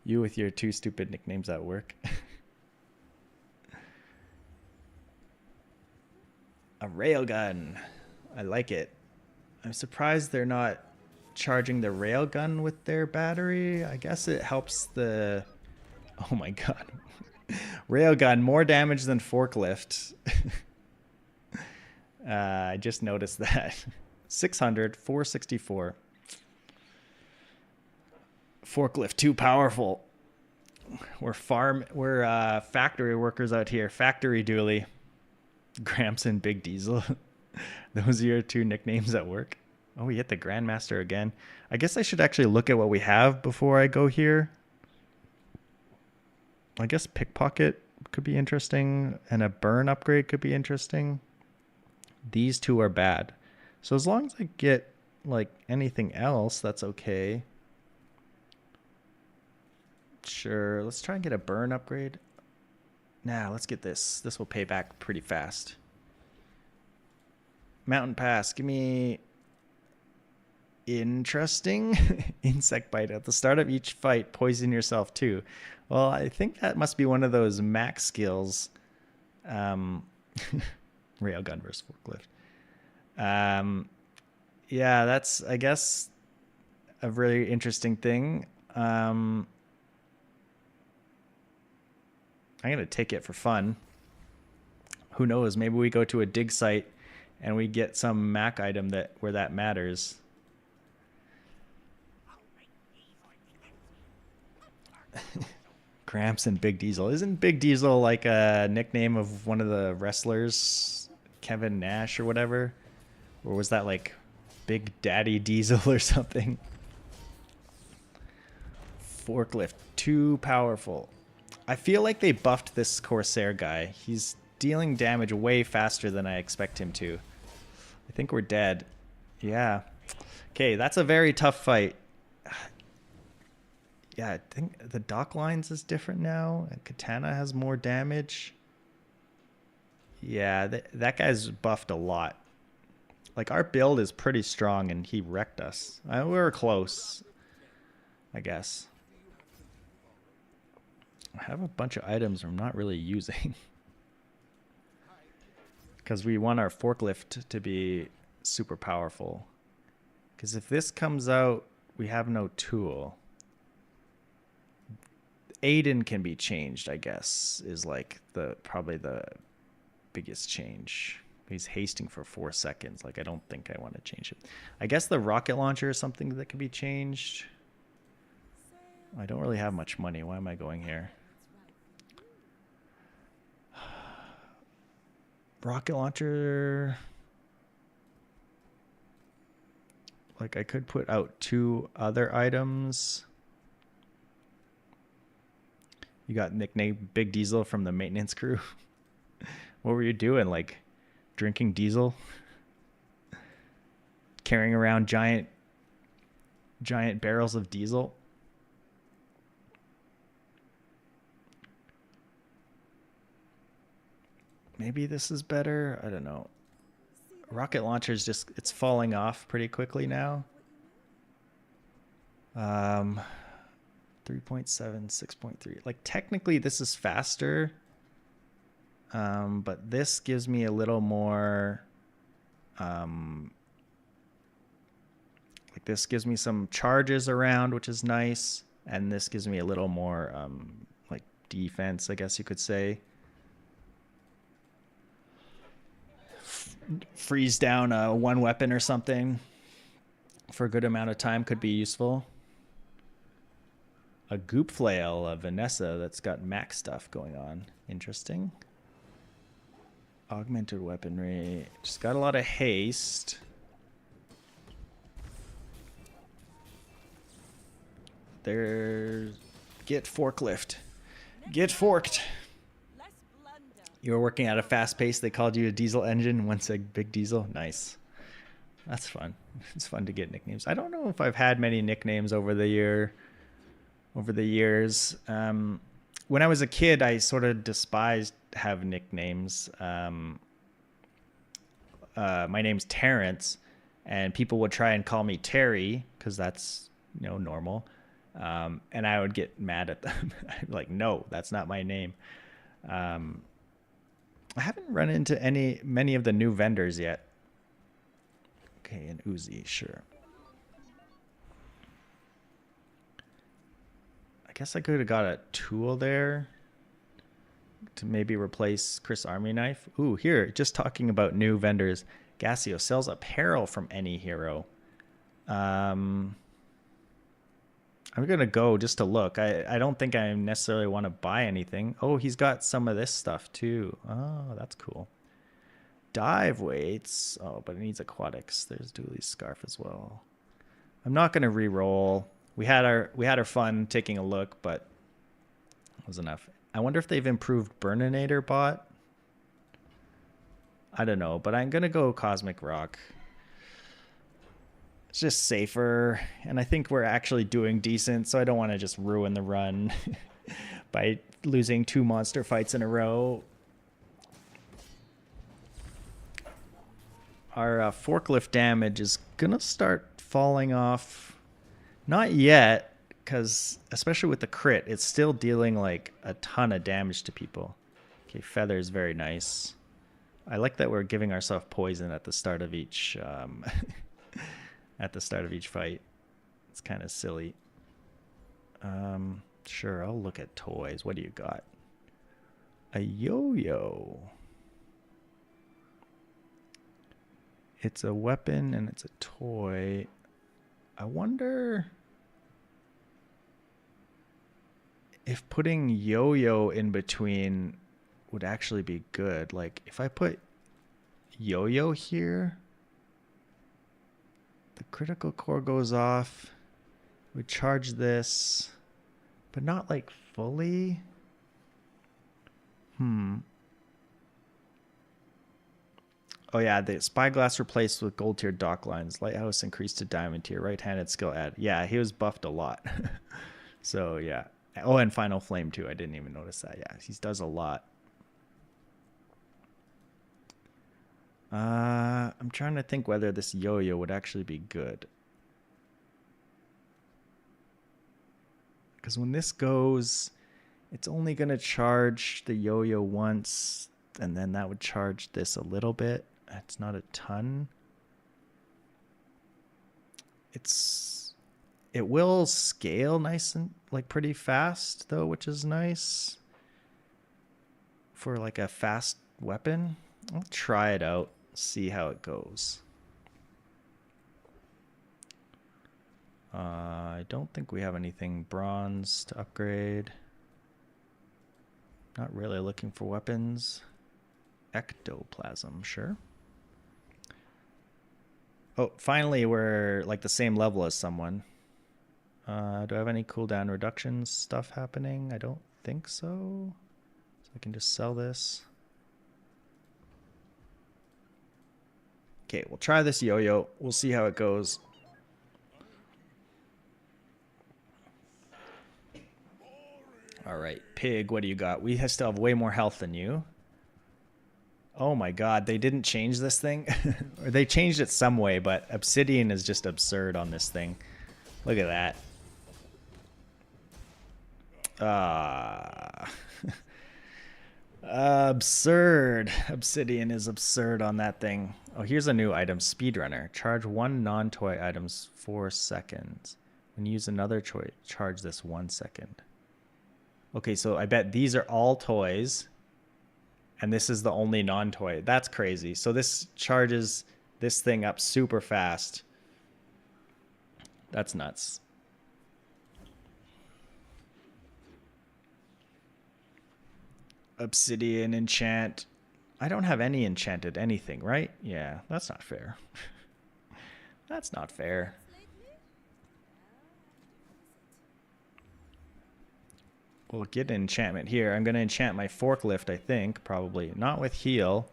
You with your 2 stupid nicknames at work. A railgun. I like it. I'm surprised they're not charging the railgun with their battery. I guess it helps the... Oh my god. Railgun, more damage than forklift. I just noticed that. 600, 464. Forklift too powerful. We're factory workers out here. Factory Dooley. Gramps and Big Diesel. Those are your 2 nicknames at work. Oh, we hit the Grandmaster again. I guess I should actually look at what we have before I go here. I guess pickpocket could be interesting, and a burn upgrade could be interesting. These 2 are bad. So as long as I get like anything else, that's okay. Sure, let's try and get a burn upgrade. Nah, let's get this. This will pay back pretty fast. Mountain Pass, give me interesting. Insect bite. At the start of each fight, poison yourself too. Well, I think that must be one of those max skills. Railgun versus forklift. Yeah, that's, I guess, a really interesting thing. I'm gonna take it for fun. Who knows? Maybe we go to a dig site and we get some Mac item where that matters. Gramps and Big Diesel. Isn't Big Diesel like a nickname of one of the wrestlers, Kevin Nash or whatever? Or was that like Big Daddy Diesel or something? Forklift, too powerful. I feel like they buffed this Corsair guy. He's dealing damage way faster than I expect him to. I think we're dead. Yeah. Okay, that's a very tough fight. Yeah, I think the Dock Lines is different now. And Katana has more damage. Yeah, that guy's buffed a lot. Like, our build is pretty strong, and he wrecked us. We were close, I guess. I have a bunch of items I'm not really using. Because we want our forklift to be super powerful. Because if this comes out, we have no tool. Aiden can be changed, I guess, is like probably the biggest change. He's hasting for 4 seconds. Like, I don't think I want to change it. I guess the rocket launcher is something that can be changed. I don't really have much money. Why am I going here? Rocket launcher. Like, I could put out 2 other items. You got nicknamed Big Diesel from the maintenance crew. What were you doing? Like, drinking diesel? Carrying around giant barrels of diesel? Maybe this is better. I don't know. Rocket launcher's just, it's falling off pretty quickly now. 3.7, 6.3. Like, technically this is faster. But this gives me a little more, like, this gives me some charges around, which is nice. And this gives me a little more, like, defense, I guess you could say. Freeze down one weapon or something for a good amount of time could be useful. A goop flail, a Vanessa that's got max stuff going on. Interesting. Augmented weaponry. Just got a lot of haste. There's... Get forklift. Get forked. You were working at a fast pace. They called you a diesel engine. One said Big Diesel. Nice. That's fun. It's fun to get nicknames. I don't know if I've had many nicknames over the years. When I was a kid, I sort of despised have nicknames. My name's Terrence, and people would try and call me Terry because that's, normal. And I would get mad at them. I'd be like, no, that's not my name. I haven't run into many of the new vendors yet. Okay, an Uzi, sure. I guess I could have got a tool there to maybe replace Chris Army Knife. Ooh, here, just talking about new vendors. Gassio sells apparel from any hero. I'm going to go just to look. I don't think I necessarily want to buy anything. Oh, he's got some of this stuff too. Oh, that's cool. Dive weights. Oh, but it needs aquatics. There's Dooley's scarf as well. I'm not going to re-roll. We had our fun taking a look, but it was enough. I wonder if they've improved Burninator bot. I don't know, but I'm going to go Cosmic Rock. It's just safer, and I think we're actually doing decent, so I don't want to just ruin the run by losing 2 monster fights in a row. Our forklift damage is going to start falling off. Not yet, because especially with the crit, it's still dealing like a ton of damage to people. Okay, feather is very nice. I like that we're giving ourselves poison at the start of each at the start of each fight. It's kind of silly. Sure, I'll look at toys. What do you got? A yo-yo. It's a weapon and it's a toy. I wonder if putting yo-yo in between would actually be good. Like if I put yo-yo here, the critical core goes off. We charge this, but not like fully. Oh yeah, the spyglass replaced with gold tier dock lines. Lighthouse increased to diamond tier. Right-handed skill add. Yeah, he was buffed a lot. So yeah. Oh, and final flame too. I didn't even notice that. Yeah, he does a lot. I'm trying to think whether this yo-yo would actually be good. Because when this goes, it's only going to charge the yo-yo once, and then that would charge this a little bit. It's not a ton. It will scale nice and like pretty fast though, which is nice for like a fast weapon. I'll try it out, see how it goes. I don't think we have anything bronze to upgrade. Not really looking for weapons. Ectoplasm, sure. Oh, finally we're like the same level as someone. Do I have any cooldown reduction stuff happening? I don't think so. So I can just sell this. Okay, we'll try this yo-yo. We'll see how it goes. All right, Pig, what do you got? We still have way more health than you. Oh my god, they didn't change this thing? Or they changed it some way, but obsidian is just absurd on this thing. Look at that. Absurd. Obsidian is absurd on that thing. Oh, here's a new item, Speedrunner. Charge one non-toy items 4 seconds. When you use another toy, charge this 1 second. Okay, so I bet these are all toys, and this is the only non-toy. That's crazy. So this charges this thing up super fast. That's nuts. Obsidian enchant. I don't have any enchanted anything, right? Yeah, that's not fair. That's not fair. We'll get an enchantment here. I'm going to enchant my forklift, I think. Probably. Not with heal.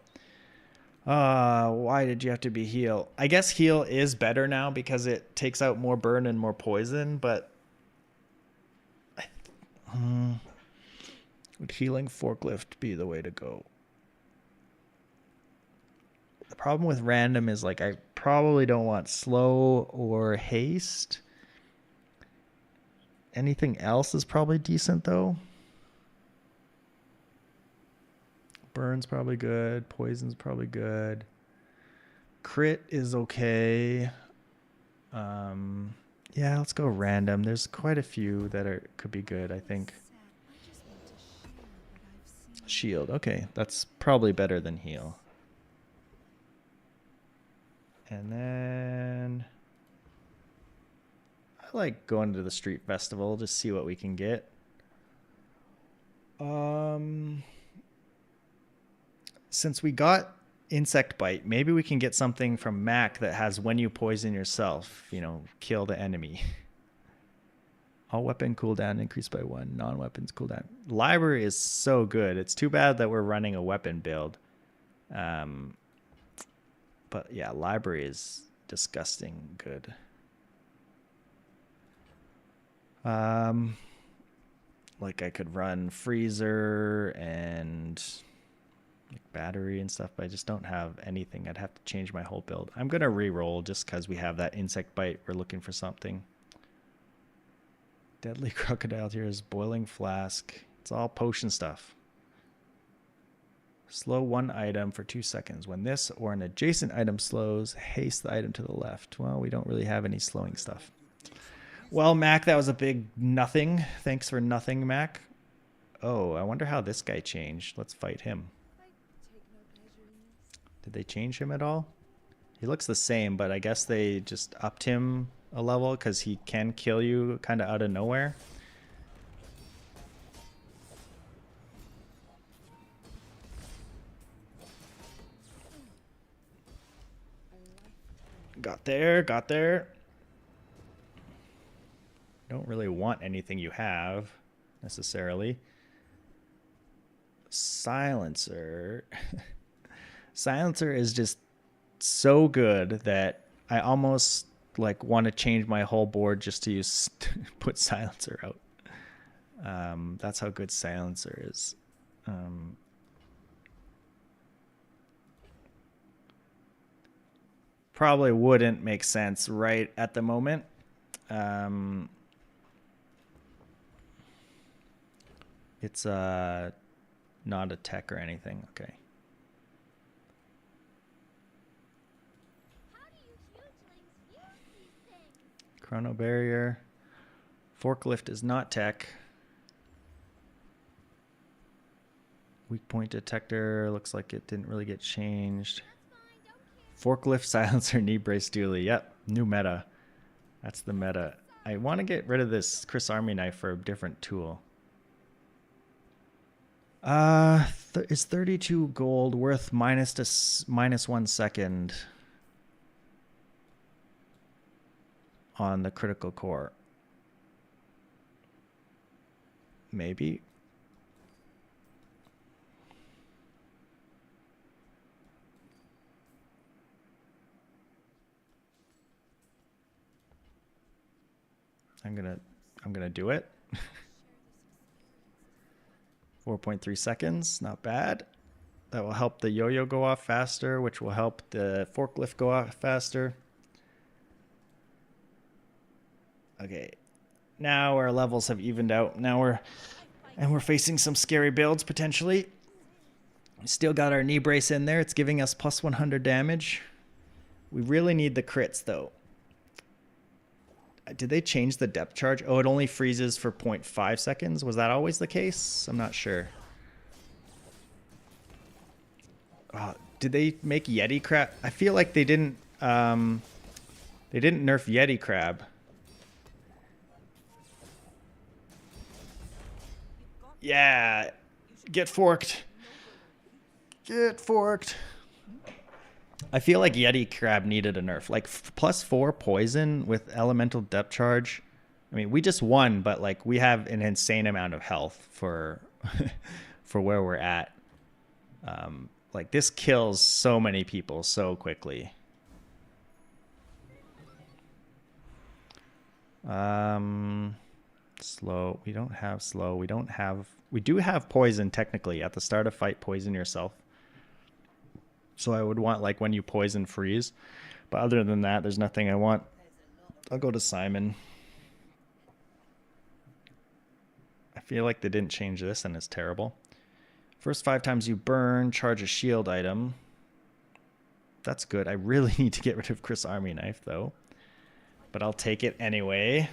Why did you have to be heal? I guess heal is better now because it takes out more burn and more poison, but... would healing forklift be the way to go? The problem with random is like I probably don't want slow or haste. Anything else is probably decent though. Burn's probably good. Poison's probably good. Crit is okay. Yeah, let's go random. There's quite a few that could be good, I think. Shield. Okay, that's probably better than heal. And then I like going to the street festival, just see what we can get. Since we got insect bite, maybe we can get something from Mac that has when you poison yourself, you know, kill the enemy. All weapon cooldown increased by 1. Non-weapons cooldown. Library is so good. It's too bad that we're running a weapon build. But yeah, library is disgusting good. Like I could run freezer and battery and stuff, but I just don't have anything. I'd have to change my whole build. I'm gonna re-roll just because we have that insect bite. We're looking for something. Deadly crocodile tears, boiling flask. It's all potion stuff. Slow one item for 2 seconds. When this or an adjacent item slows, haste the item to the left. Well, we don't really have any slowing stuff. Well, Mac, that was a big nothing. Thanks for nothing, Mac. Oh, I wonder how this guy changed. Let's fight him. Did they change him at all? He looks the same, but I guess they just upped him a level because he can kill you kind of out of nowhere. Got there, got there. Don't really want anything you have, necessarily. Silencer. Silencer is just so good that I almost like want to change my whole board just to use put Silencer out. That's how good Silencer is. Probably wouldn't make sense right at the moment. It's not a tech or anything. Okay. Chrono barrier. Forklift is not tech. Weak point detector. Looks like it didn't really get changed. Forklift, silencer, knee brace, Dooley. Yep, new meta. That's the meta. I want to get rid of this Chris Army knife for a different tool. Is 32 gold worth minus 1 second on the critical core? Maybe. I'm gonna do it. 4.3 seconds, not bad. That will help the yo-yo go off faster, which will help the forklift go off faster. Okay, now our levels have evened out. Now we're facing some scary builds potentially. Still got our knee brace in there. It's giving us plus 100 damage. We really need the crits though. Did they change the depth charge? Oh, it only freezes for 0.5 seconds. Was that always the case? I'm not sure. Did they make Yeti crab? I feel like they didn't nerf Yeti crab. Yeah, get forked. Get forked. I feel like Yeti crab needed a nerf. Like plus 4 poison with elemental depth charge. I mean, we just won, but like we have an insane amount of health for for where we're at. Like this kills so many people so quickly. Slow. We don't have slow. We do have poison technically. At the start of fight, poison yourself. So I would want like when you poison freeze. But other than that, there's nothing I want. I'll go to Simon. I feel like they didn't change this and it's terrible. First 5 times you burn, charge a shield item. That's good. I really need to get rid of Chris Army Knife though. But I'll take it anyway.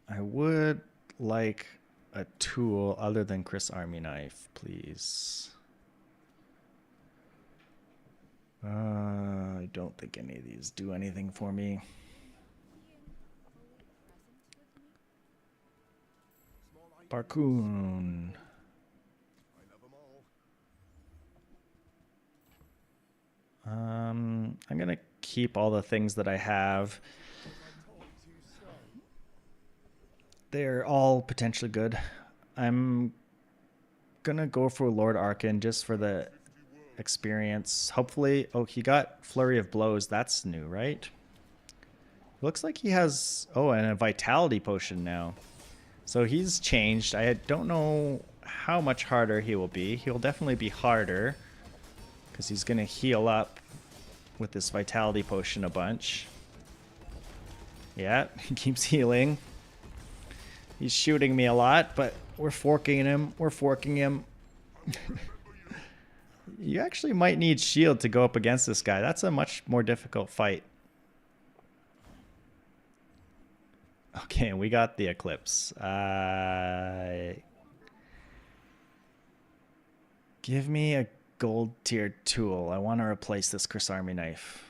I would like a tool other than Chris Army Knife, please. I don't think any of these do anything for me. Barcoon. I'm gonna keep all the things that I have. They're all potentially good. I'm gonna go for Lord Arkin just for the experience. Hopefully, oh, he got Flurry of Blows. That's new, right? Looks like he has, oh, and a Vitality Potion now. So he's changed. I don't know how much harder he will be. He'll definitely be harder because he's gonna heal up with this Vitality Potion a bunch. Yeah, he keeps healing. He's shooting me a lot, but we're forking him. We're forking him. You actually might need shield to go up against this guy. That's a much more difficult fight. Okay, we got the Eclipse. Give me a gold tier tool. I want to replace this Chris Army knife.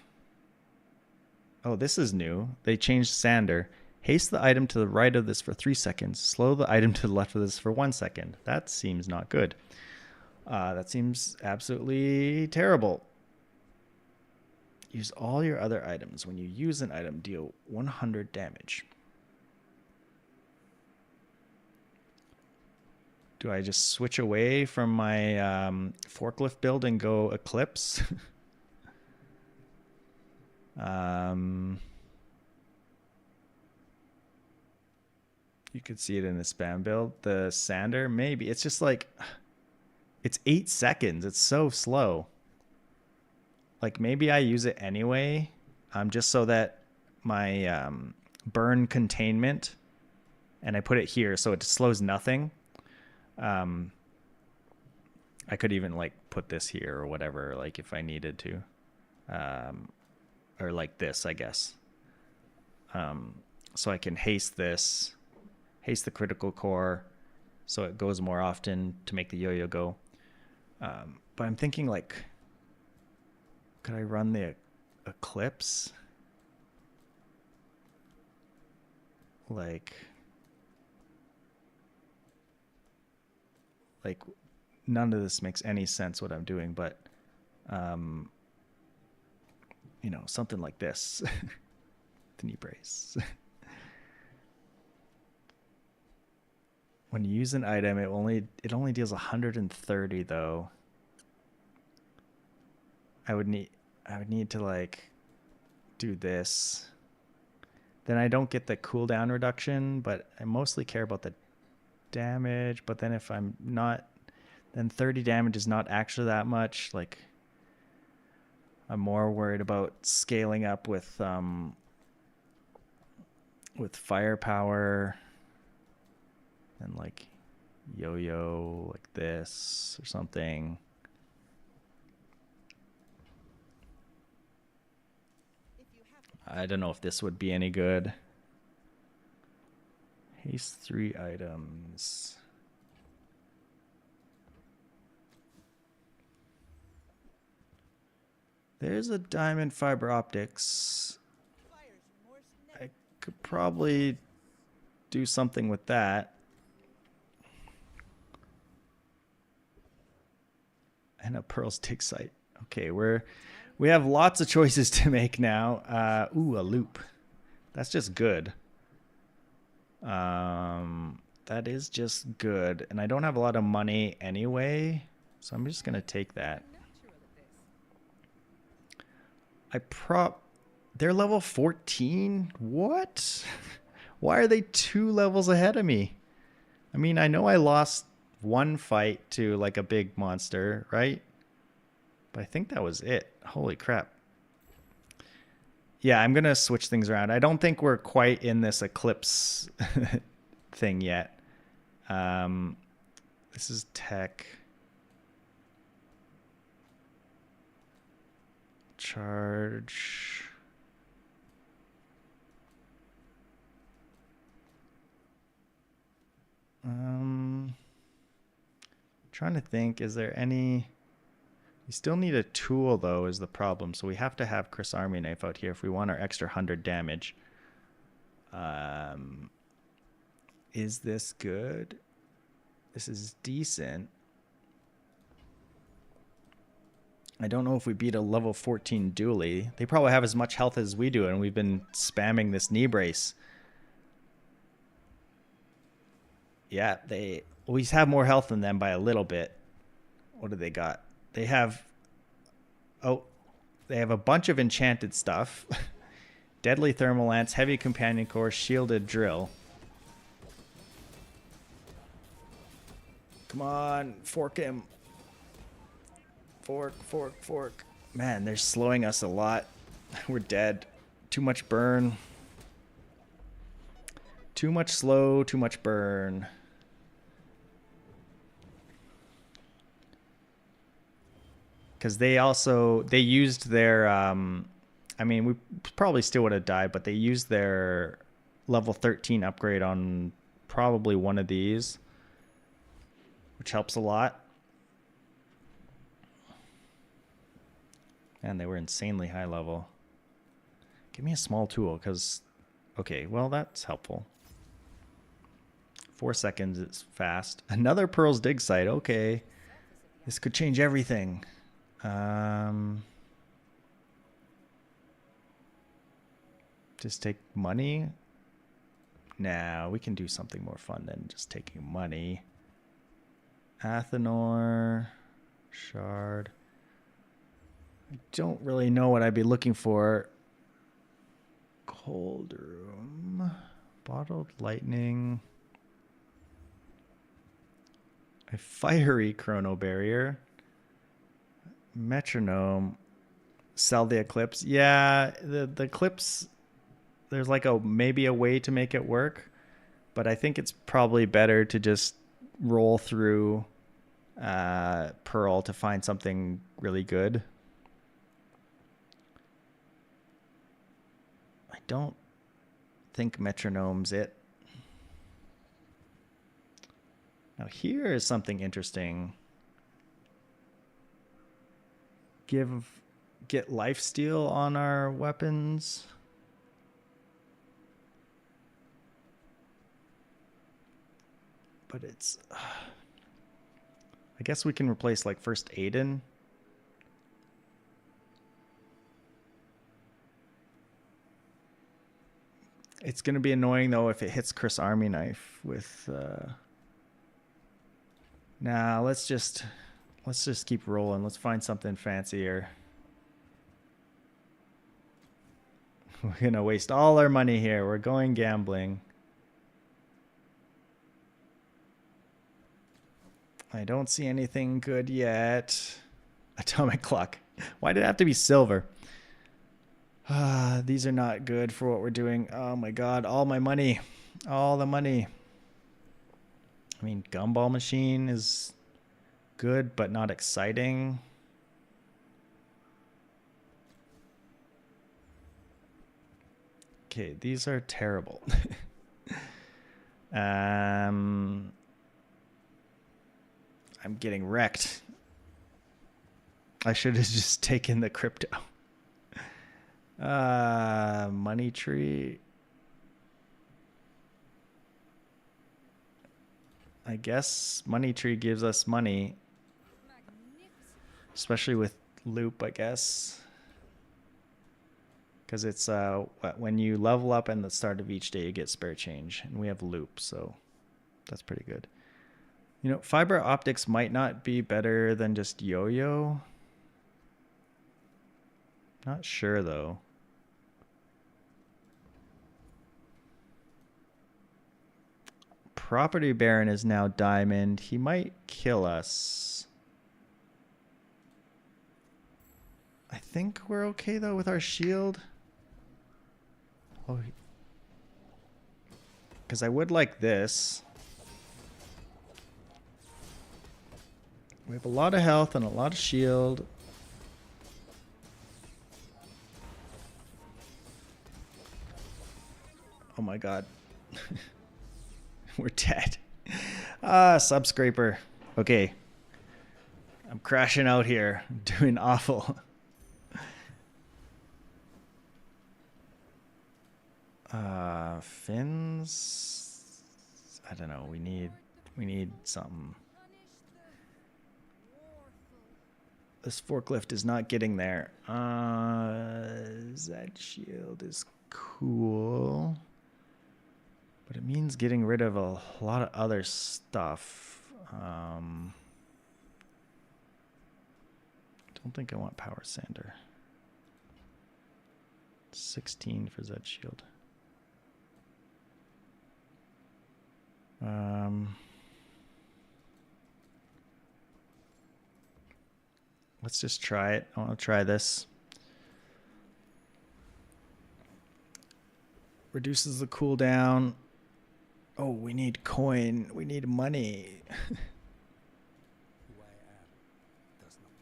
Oh, this is new. They changed Sander. Haste the item to the right of this for 3 seconds. Slow the item to the left of this for 1 second. That seems not good. That seems absolutely terrible. Use all your other items. When you use an item, deal 100 damage. Do I just switch away from my forklift build and go Eclipse? You could see it in the spam build. The Sander, maybe. It's just like, it's 8 seconds. It's so slow. Like, maybe I use it anyway, just so that my burn containment, and I put it here so it slows nothing. I could even like put this here or whatever, like if I needed to, or like this, I guess. So I can haste this, haste the critical core, so it goes more often to make the yo-yo go. But I'm thinking like, could I run the Eclipse? Like none of this makes any sense what I'm doing, but you know, something like this. The knee brace. When you use an item, it only deals 130 though. I would need to like do this. Then I don't get the cooldown reduction, but I mostly care about the damage. But then if I'm not, then 30 damage is not actually that much. Like, I'm more worried about scaling up with firepower and like yo-yo like this or something. I don't know if this would be any good. Haste 3 items. There's a diamond fiber optics. I could probably do something with that. And a pearls dig site. Okay, we have lots of choices to make now. Ooh, a loop. That's just good. That is just good. And I don't have a lot of money anyway, so I'm just gonna take that. They're level 14? What? Why are they 2 levels ahead of me? I mean, I know I lost one fight to like a big monster, right? But I think that was it. Holy crap. Yeah, I'm going to switch things around. I don't think we're quite in this Eclipse thing yet. This is tech. Charge. Trying to think, is there any... We still need a tool, though, is the problem. So we have to have Chris Army Knife out here if we want our extra 100 damage. Is this good? This is decent. I don't know if we beat a level 14 Dooley. They probably have as much health as we do, and we've been spamming this knee brace. Yeah, we have more health than them by a little bit. What do they got? They have a bunch of enchanted stuff. Deadly thermal lance, heavy companion core, shielded drill. Come on, fork him. Fork, fork, fork. Man, they're slowing us a lot. We're dead. Too much burn. Too much slow, too much burn. Because they used their, I mean, we probably still would have died, but they used their level 13 upgrade on probably one of these, which helps a lot. And they were insanely high level. Give me a small tool, because, okay, well, that's helpful. 4 seconds is fast. Another Pearl's dig site. Okay. This could change everything. Just take money? Nah, we can do something more fun than just taking money. Athenor. Shard. I don't really know what I'd be looking for. Cold room. Bottled lightning. A fiery chrono barrier. Metronome. Sell the eclipse. Yeah, the eclipse, there's like maybe a way to make it work, but I think it's probably better to just roll through Pearl to find something really good. I don't think metronome's it. Now here is something interesting. Get lifesteal on our weapons. But it's I guess we can replace like first Aiden. It's going to be annoying though if it hits Chris Army Knife with Nah, let's just keep rolling. Let's find something fancier. We're going to waste all our money here. We're going gambling. I don't see anything good yet. Atomic clock. Why did it have to be silver? These are not good for what we're doing. Oh my god, all my money. All the money. I mean, gumball machine is good, but not exciting. Okay, these are terrible. I'm getting wrecked. I should have just taken the crypto. Money tree. I guess money tree gives us money. Especially with loop, I guess. Because it's when you level up at the start of each day, you get spare change. And we have loop, so that's pretty good. You know, fiber optics might not be better than just yo-yo. Not sure, though. Property Baron is now diamond. He might kill us. I think we're okay, though, with our shield. Oh, because I would like this. We have a lot of health and a lot of shield. Oh my god. We're dead. Sub scraper. Okay. I'm crashing out here. I'm doing awful. Fins. I don't know. We need something. This forklift is not getting there. That shield is cool. But it means getting rid of a lot of other stuff. Don't think I want power sander. 16 for Zed shield. Let's just try it. I want to try this. Reduces the cooldown. Oh, we need coin. We need money. Who I am does not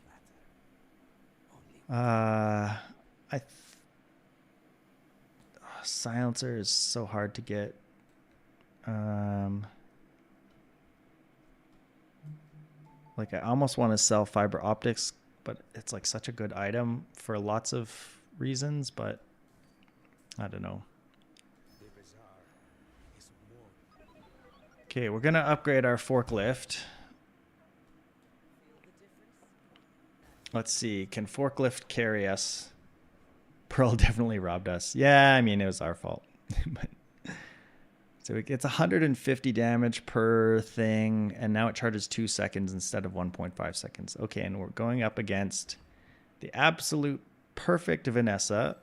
matter. Only Silencer is so hard to get. Like I almost want to sell fiber optics, but it's like such a good item for lots of reasons, but I don't know. the bizarre is more. Okay, we're gonna upgrade our forklift. Let's see, can forklift carry us? Pearl definitely robbed us. Yeah, I mean, it was our fault. But, so it gets 150 damage per thing, and now it charges 2 seconds instead of 1.5 seconds. Okay, and we're going up against the absolute perfect Vanessa,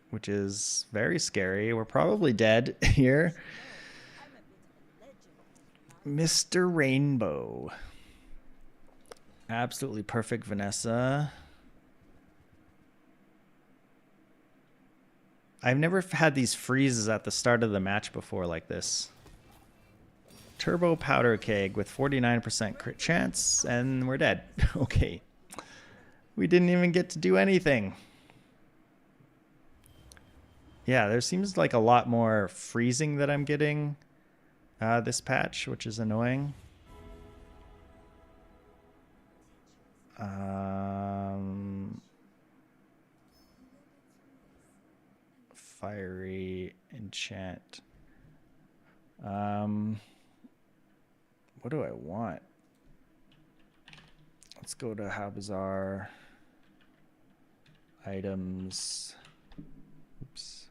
which is very scary. We're probably dead here. Mr. Rainbow. Absolutely perfect Vanessa. I've never had these freezes at the start of the match before like this. Turbo powder keg with 49% crit chance, and we're dead. Okay. We didn't even get to do anything. Yeah, there seems like a lot more freezing that I'm getting this patch, which is annoying. Fiery enchant. What do I want? Let's go to how bizarre items. Oops.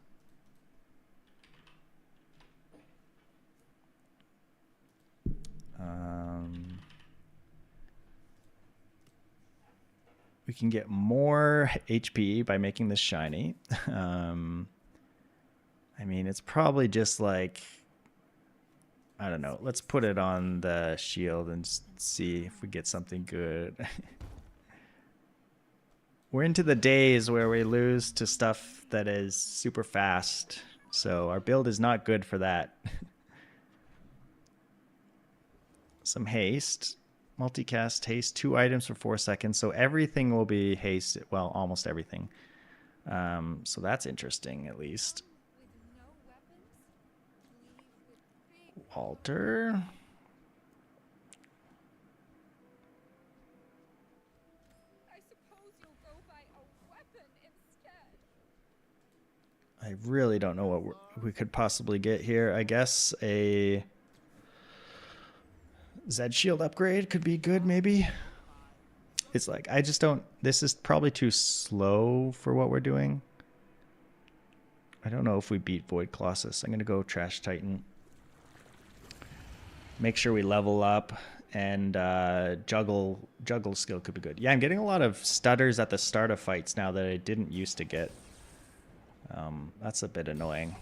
We can get more HP by making this shiny. I mean, it's probably just like, I don't know. Let's put it on the shield and see if we get something good. We're into the days where we lose to stuff that is super fast. So our build is not good for that. Some haste. Multicast haste. 2 items for 4 seconds. So everything will be haste. Well, almost everything. So that's interesting, at least. Walter. I suppose you'll go buy a weapon instead. I really don't know what we could possibly get here. I guess a Zed shield upgrade could be good, maybe. It's like, I just don't, this is probably too slow for what we're doing. I don't know if we beat Void Colossus. I'm going to go Trash Titan. Make sure we level up, and juggle skill could be good. Yeah, I'm getting a lot of stutters at the start of fights now that I didn't used to get. That's a bit annoying.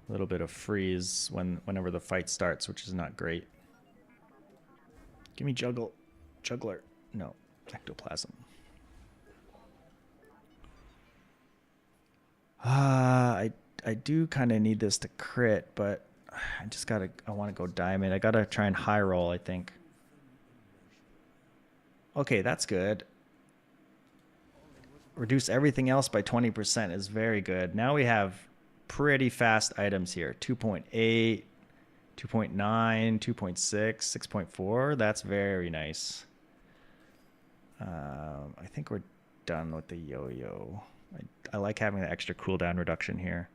A little bit of freeze whenever the fight starts, which is not great. Give me juggler. No, ectoplasm. I do kind of need this to crit, but I want to go diamond. I gotta try and high roll, I think. Okay, that's good. Reduce everything else by 20% is very good. Now we have pretty fast items here. 2.8, 2.9, 2.6, 6.4. That's very nice. I think we're done with the yo-yo. I like having the extra cooldown reduction here.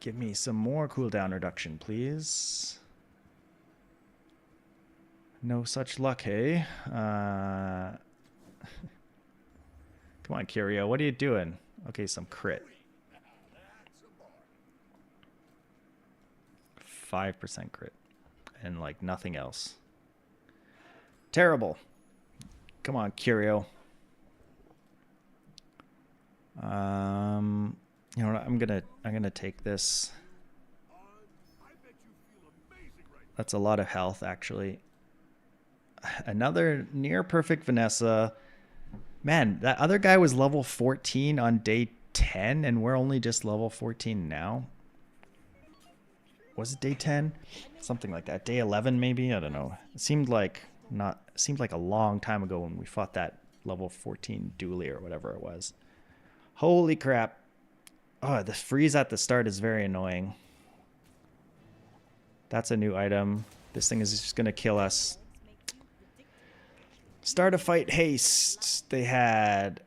Give me some more cooldown reduction, please. No such luck, hey? Come on, Curio. What are you doing? Okay, some crit. 5% crit. And, like, nothing else. Terrible. Come on, Curio. You know what? I'm gonna take this. That's a lot of health, actually. Another near perfect Vanessa. Man, that other guy was level 14 on day 10, and we're only just level 14 now. Was it day 10? Something like that. Day 11 maybe? I don't know. It seemed like a long time ago when we fought that level 14 Dooley or whatever it was. Holy crap. Oh, the freeze at the start is very annoying. That's a new item. This thing is just going to kill us. Start a fight haste. They had...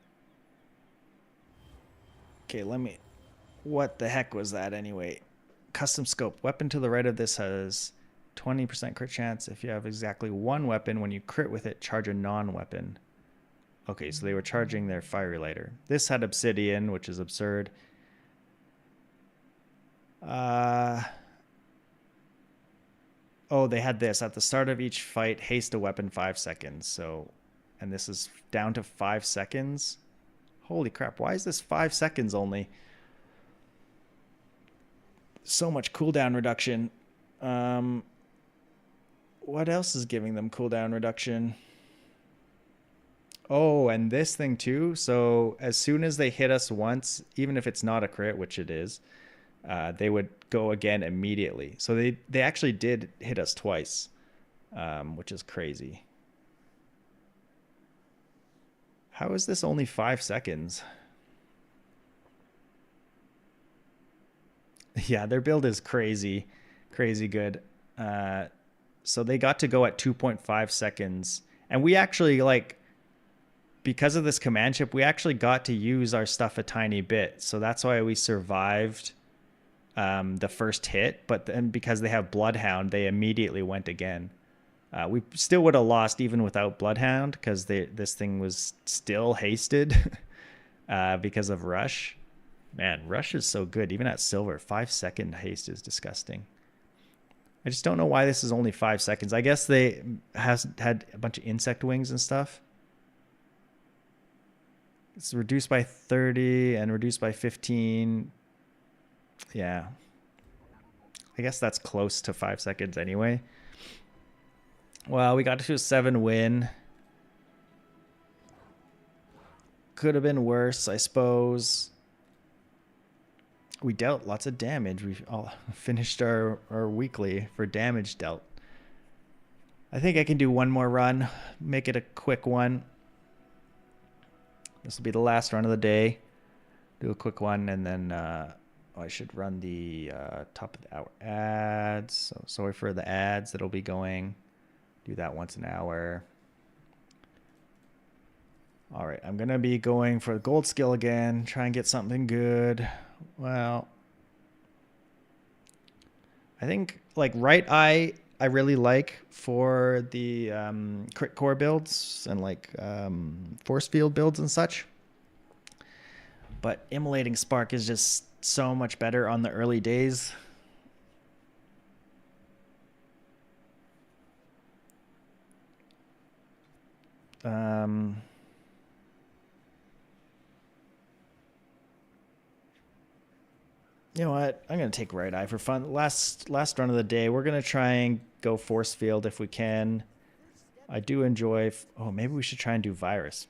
Okay, let me... What the heck was that anyway? Custom scope. Weapon to the right of this has 20% crit chance. If you have exactly one weapon, when you crit with it, charge a non-weapon. Okay, so they were charging their fiery lighter. This had obsidian, which is absurd. Oh, they had this. At the start of each fight, haste a weapon 5 seconds. So, and this is down to 5 seconds. Holy crap, why is this 5 seconds only? So much cooldown reduction. What else is giving them cooldown reduction? Oh, and this thing too. So as soon as they hit us once, even if it's not a crit, which it is, they would go again immediately. So they actually did hit us twice, which is crazy. How is this only 5 seconds? Yeah, their build is crazy, crazy good. So they got to go at 2.5 seconds. And we actually, like, because of this command chip, we actually got to use our stuff a tiny bit. So that's why we survived the first hit. But then because they have Bloodhound, they immediately went again. We still would have lost even without Bloodhound because this thing was still hasted because of Rush. Man, Rush is so good. Even at silver, 5 second haste is disgusting. I just don't know why this is only 5 seconds. I guess they had a bunch of insect wings and stuff. It's reduced by 30 and reduced by 15. Yeah. I guess that's close to 5 seconds anyway. Well, we got to a 7 win. Could have been worse, I suppose. We dealt lots of damage. We all finished our weekly for damage dealt. I think I can do one more run. Make it a quick one. This will be the last run of the day. Do a quick one, and then I should run the top of the hour ads. So sorry for the ads that'll be going. Do that once an hour. All right, I'm going to be going for the gold skill again. Try and get something good. Well, I think like right eye I really like for the crit core builds and like force field builds and such. But immolating spark is just so much better on the early days. You know what? I'm going to take right eye for fun. Last run of the day, we're going to try and go force field if we can. I do enjoy... Oh, maybe we should try and do virus.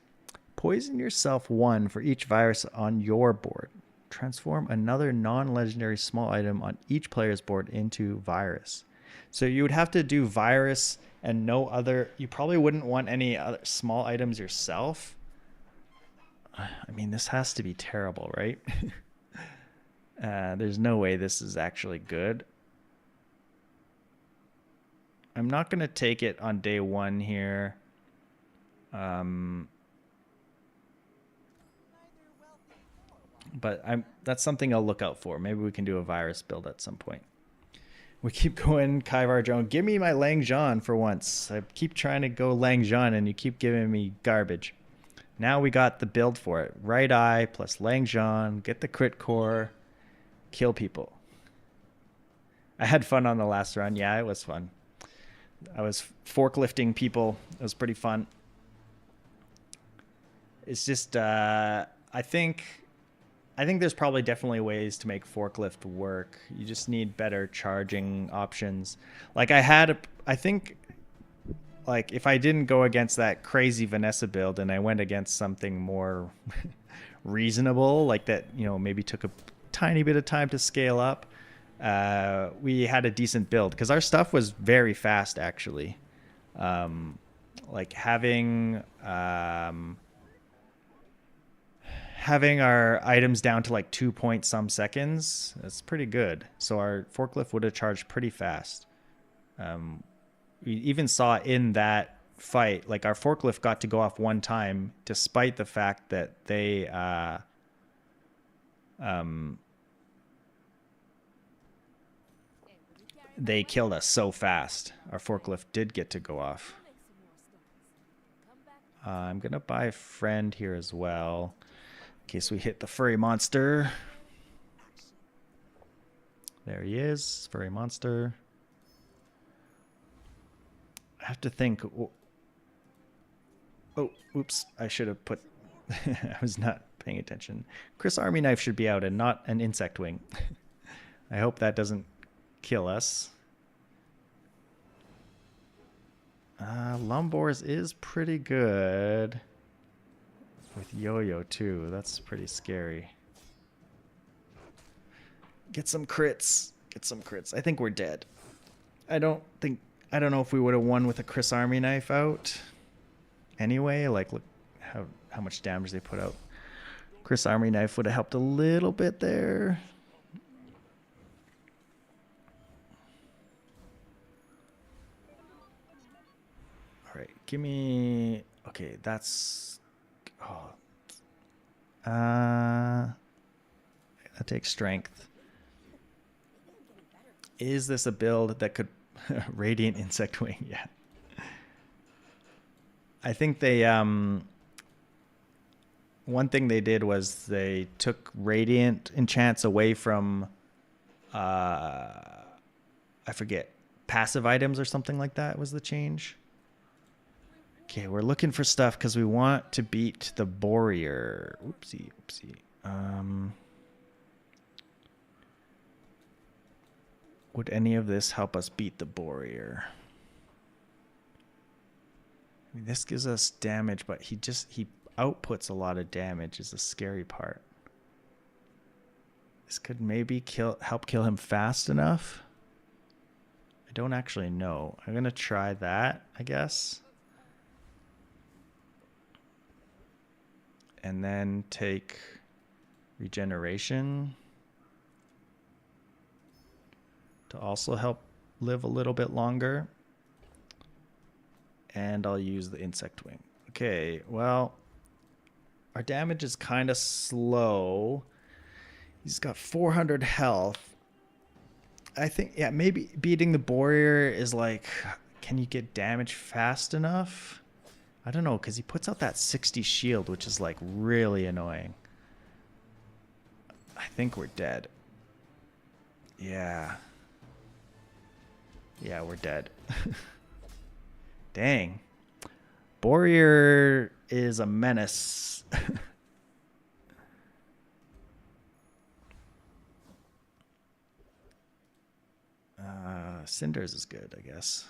Poison yourself 1 for each virus on your board. Transform another non-legendary small item on each player's board into virus. So you would have to do virus and no other... You probably wouldn't want any other small items yourself. I mean, this has to be terrible, right? There's no way this is actually good. I'm not going to take it on day 1 here. But that's something I'll look out for. Maybe we can do a virus build at some point. We keep going Kaivar Joan. Give me my Lang Jean for once. I keep trying to go Lang Jean and you keep giving me garbage. Now we got the build for it. Right eye plus Lang Jean. Get the crit core. Kill people. I had fun on the last run. Yeah, it was fun. I was forklifting people. It was pretty fun. It's just I think there's probably definitely ways to make forklift work. You just need better charging options. Like I think like if I didn't go against that crazy Vanessa build and I went against something more reasonable, like that, you know, maybe took a tiny bit of time to scale up, we had a decent build because our stuff was very fast actually. Like having our items down to like 2 point some seconds, that's pretty good. So our forklift would have charged pretty fast. We even saw in that fight, like our forklift got to go off one time, despite the fact that they killed us so fast. Our forklift did get to go off. I'm gonna buy a friend here as well, in case we hit the furry monster. There he is, furry monster. I have to think. Oh, oops! I should have put. I was not paying attention. Chris Army Knife should be out and not an insect wing. I hope that doesn't kill us. Lumbors is pretty good. With Yo-Yo too. That's pretty scary. Get some crits. Get some crits. I think we're dead. I don't know if we would have won with a Chris Army Knife out. Anyway, like look how much damage they put out. Chris Army Knife would have helped a little bit there. All right, give me. Okay, that's. Oh. That takes strength. Is this a build that could Radiant Insect Wing? Yeah. I think they one thing they did was they took Radiant enchants away from I forget, passive items or something like that was the change. Okay, we're looking for stuff because we want to beat the Boreer. Oopsie. Would any of this help us beat the Boreer? I mean, this gives us damage, but he outputs a lot of damage is the scary part. This could maybe help kill him fast enough. I don't actually know. I'm gonna try that, I guess. And then take regeneration to also help live a little bit longer. And I'll use the insect wing. Okay, well, our damage is kind of slow. He's got 400 health. I think, yeah, maybe beating the Boreer is like, can you get damage fast enough? I don't know, because he puts out that 60 shield, which is like really annoying. I think we're dead. Yeah. Yeah, we're dead. Dang. Boreer is a menace. Cinders is good, I guess.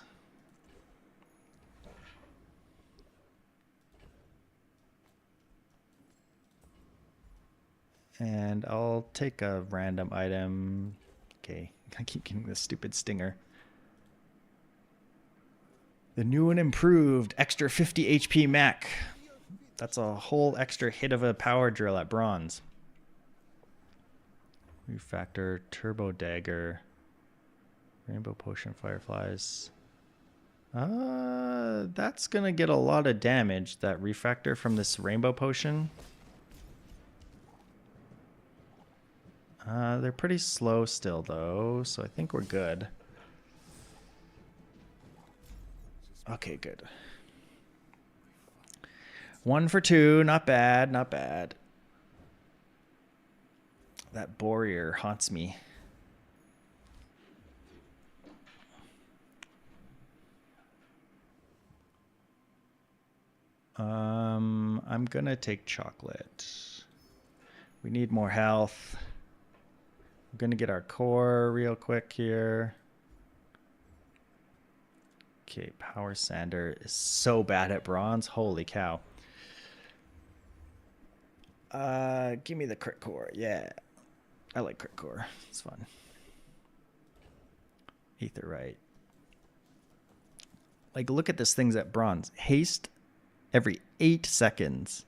And I'll take a random item. Okay, I keep getting this stupid stinger. The new and improved extra 50 HP mech. That's a whole extra hit of a power drill at bronze. Refactor, turbo dagger, rainbow potion, fireflies. That's gonna get a lot of damage, that refactor from this rainbow potion. They're pretty slow still though, so I think we're good. Okay, good. 1 for 2, not bad, not bad. That Boreer haunts me. I'm gonna take chocolate. We need more health. I'm gonna get our core real quick here. Okay, Power Sander is so bad at bronze. Holy cow. Give me the crit core. Yeah. I like crit core. It's fun. Aetherite. Like, look at this thing's at bronze. Haste every 8 seconds.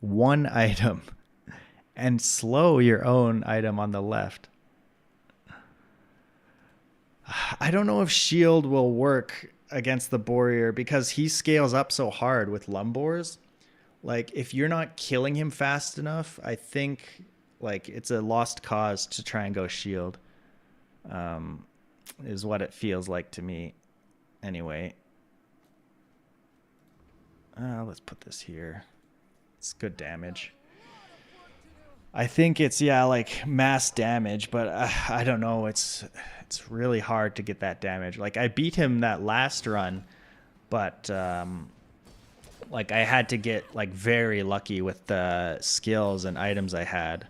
1 item. And slow your own item on the left. I don't know if shield will work against the Boreer because he scales up so hard with Lumbors. Like, if you're not killing him fast enough, I think, like, it's a lost cause to try and go shield. Is what it feels like to me. Anyway. Let's put this here. It's good damage. I think it's, yeah, like, mass damage, but I don't know. It's really hard to get that damage. Like, I beat him that last run, but... like, I had to get, like, very lucky with the skills and items I had.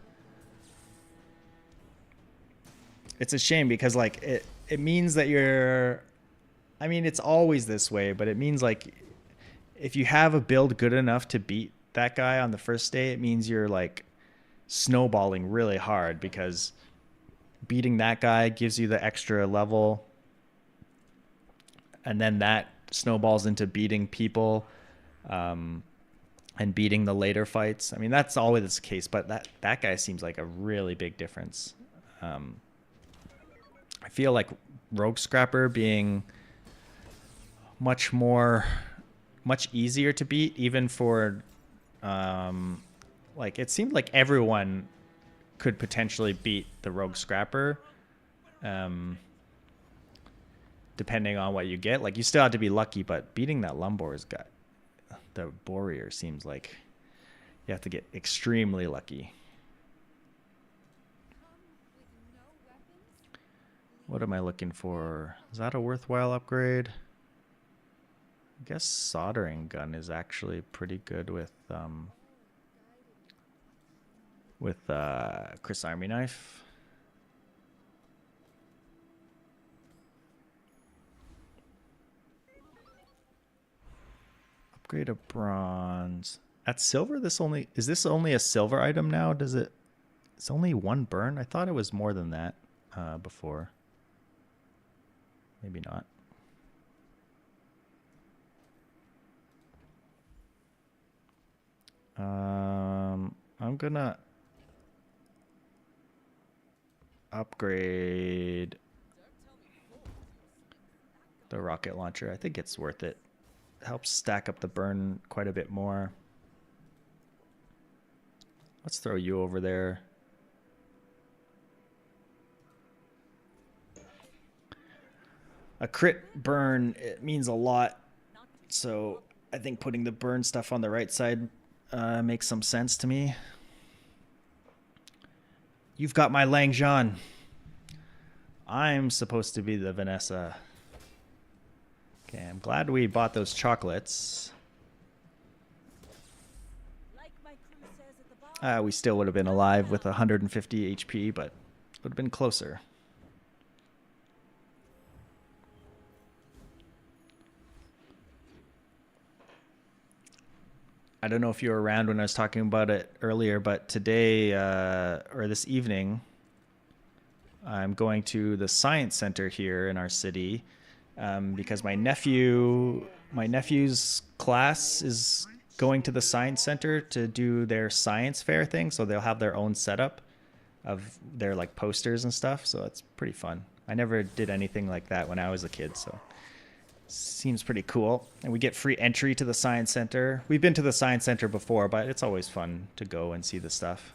It's a shame because, like, it means that you're... I mean, it's always this way, but it means, like, if you have a build good enough to beat that guy on the first day, it means you're, like, snowballing really hard because beating that guy gives you the extra level. And then that snowballs into beating people. And beating the later fights. I mean, that's always the case, but that guy seems like a really big difference. I feel like Rogue Scrapper being much easier to beat, even for, like, it seemed like everyone could potentially beat the Rogue Scrapper, depending on what you get. Like, you still have to be lucky, but beating that Lumbor's got... The Boreer seems like you have to get extremely lucky. What am I looking for? Is that a worthwhile upgrade? I guess soldering gun is actually pretty good with Chris Army Knife. Upgrade of bronze. At silver, is this only a silver item now? It's only 1 burn? I thought it was more than that before. Maybe not. I'm gonna upgrade the rocket launcher. I think it's worth it. Helps stack up the burn quite a bit more. Let's throw you over there. A crit burn, it means a lot. So I think putting the burn stuff on the right side makes some sense to me. You've got my Lang Jean. I'm supposed to be the Vanessa. Okay, I'm glad we bought those chocolates. We still would have been alive with 150 HP, but would have been closer. I don't know if you were around when I was talking about it earlier, but today or this evening, I'm going to the science center here in our city. Because my nephew's class is going to the science center to do their science fair thing, so they'll have their own setup of their, like, posters and stuff, so it's pretty fun. I never did anything like that when I was a kid, so seems pretty cool. And we get free entry to the science center. We've been to the science center before, but it's always fun to go and see the stuff.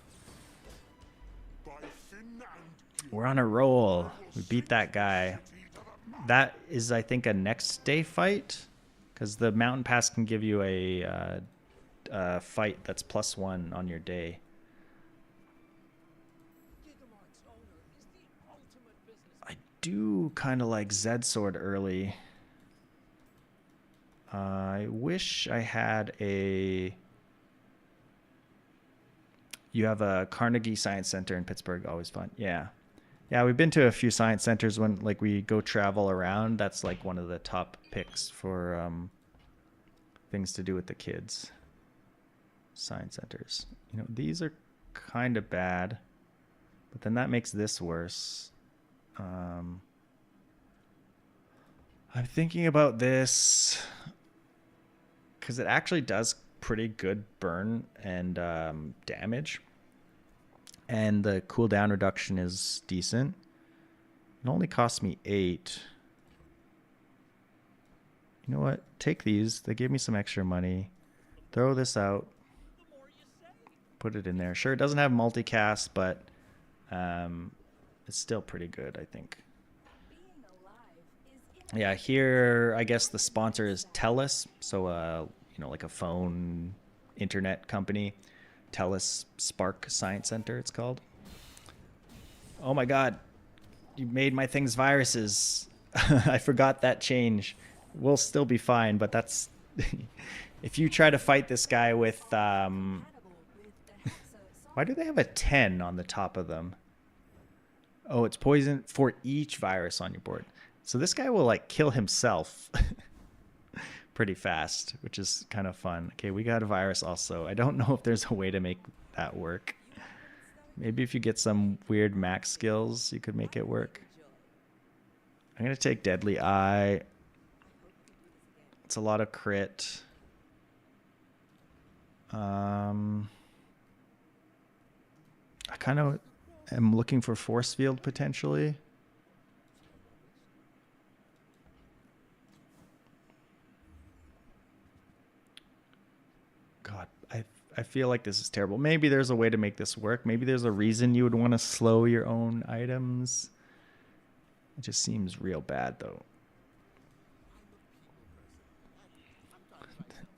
We're on a roll. We beat that guy. That is, I think, a next day fight, because the mountain pass can give you a fight that's +1 on your day. I do kind of like Zed Sword early. I wish I had a... You have a Carnegie Science Center in Pittsburgh, always fun. Yeah. Yeah, we've been to a few science centers when like we go travel around. That's like one of the top picks for things to do with the kids. Science centers. You know, these are kind of bad, but then that makes this worse. I'm thinking about this because it actually does pretty good burn and damage, and the cooldown reduction is decent. It only cost me 8. You know what? Take these. They gave me some extra money. Throw this out. Put it in there. Sure, it doesn't have multicast, but it's still pretty good, I think. Yeah, here I guess the sponsor is TELUS, so you know, like a phone internet company. TELUS Spark Science Center, it's called. Oh my God, you made my things viruses. I forgot that change. We'll still be fine, but that's if you try to fight this guy with why do they have a 10 on the top of them? Oh, it's poison for each virus on your board. So this guy will like kill himself pretty fast, which is kind of fun. Okay, we got a virus also. I don't know if there's a way to make that work. Maybe if you get some weird max skills, you could make it work. I'm going to take Deadly Eye. It's a lot of crit. I kind of am looking for Force Field potentially. God, I feel like this is terrible. Maybe there's a way to make this work. Maybe there's a reason you would want to slow your own items. It just seems real bad, though.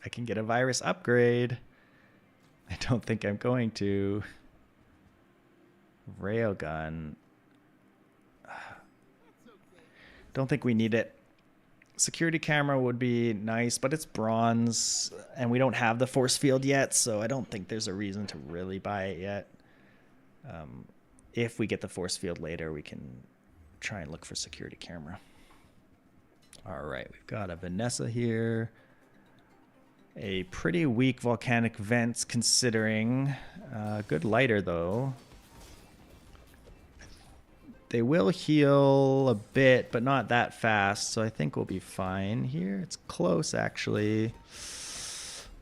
I can get a virus upgrade. I don't think I'm going to. Railgun. Don't think we need it. Security camera would be nice, but it's bronze, and we don't have the force field yet, so I don't think there's a reason to really buy it yet. If we get the force field later, we can try and look for security camera. All right, we've got a Vanessa here. A pretty weak volcanic vents considering. Good lighter, though. They will heal a bit, but not that fast, so I think we'll be fine here. It's close, actually.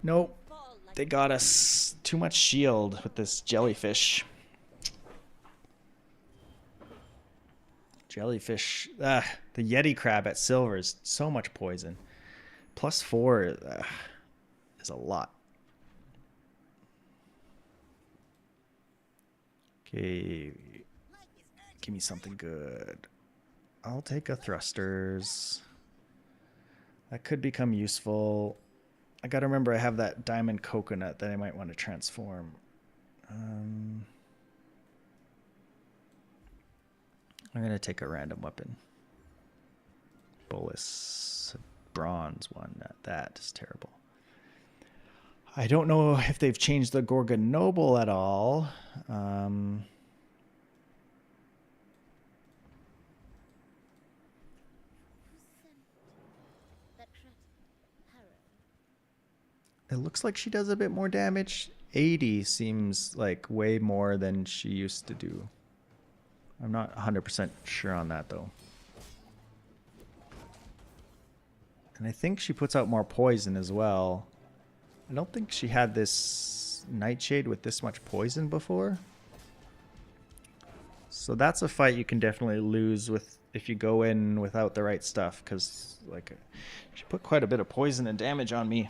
Nope. They got us too much shield with this jellyfish. Jellyfish. The Yeti crab at silver is so much poison. +4 is a lot. Okay. Give me something good. I'll take a thrusters. That could become useful. I gotta remember I have that diamond coconut that I might want to transform. I'm gonna take a random weapon. Bolus. Bronze one. That is terrible. I don't know if they've changed the Gorgon Noble at all. It looks like she does a bit more damage. 80 seems like way more than she used to do. I'm not 100% sure on that, though. And I think she puts out more poison as well. I don't think she had this Nightshade with this much poison before. So that's a fight you can definitely lose with if you go in without the right stuff, because like she put quite a bit of poison and damage on me.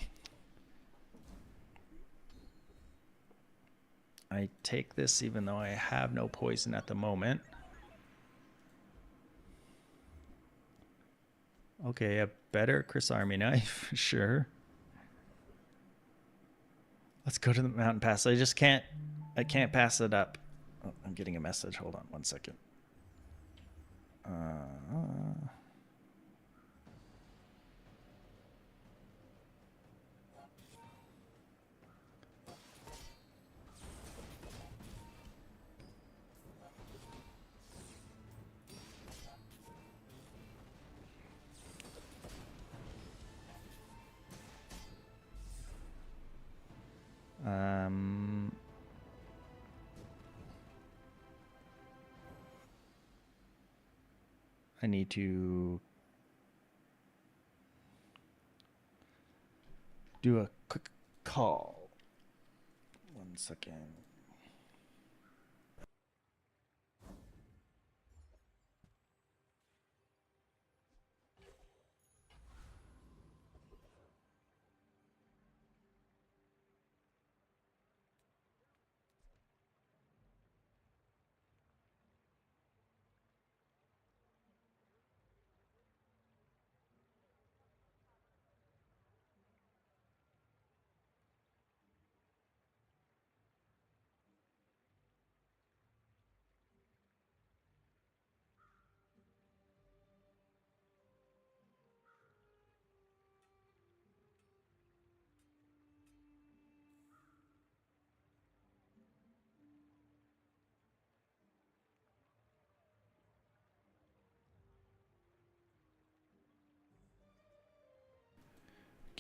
I take this even though I have no poison at the moment. Okay, a better Chris Army knife, sure. Let's go to the mountain pass. I can't pass it up. Oh, I'm getting a message. Hold on 1 second. I need to do a quick call. 1 second.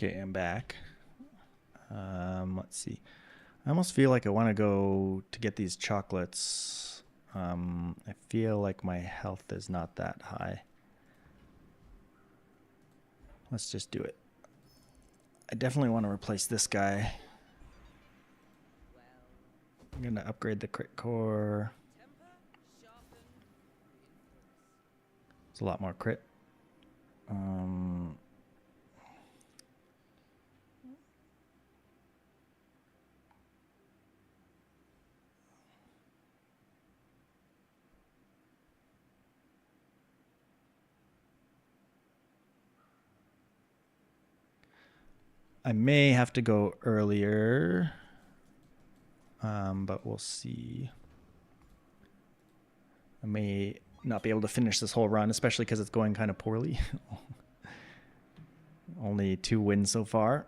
Okay, I'm back. Let's see. I almost feel like I want to go to get these chocolates. I feel like my health is not that high. Let's just do it. I definitely want to replace this guy. I'm going to upgrade the crit core. It's a lot more crit. I may have to go earlier, but we'll see. I may not be able to finish this whole run, especially because it's going kind of poorly. Only 2 wins so far.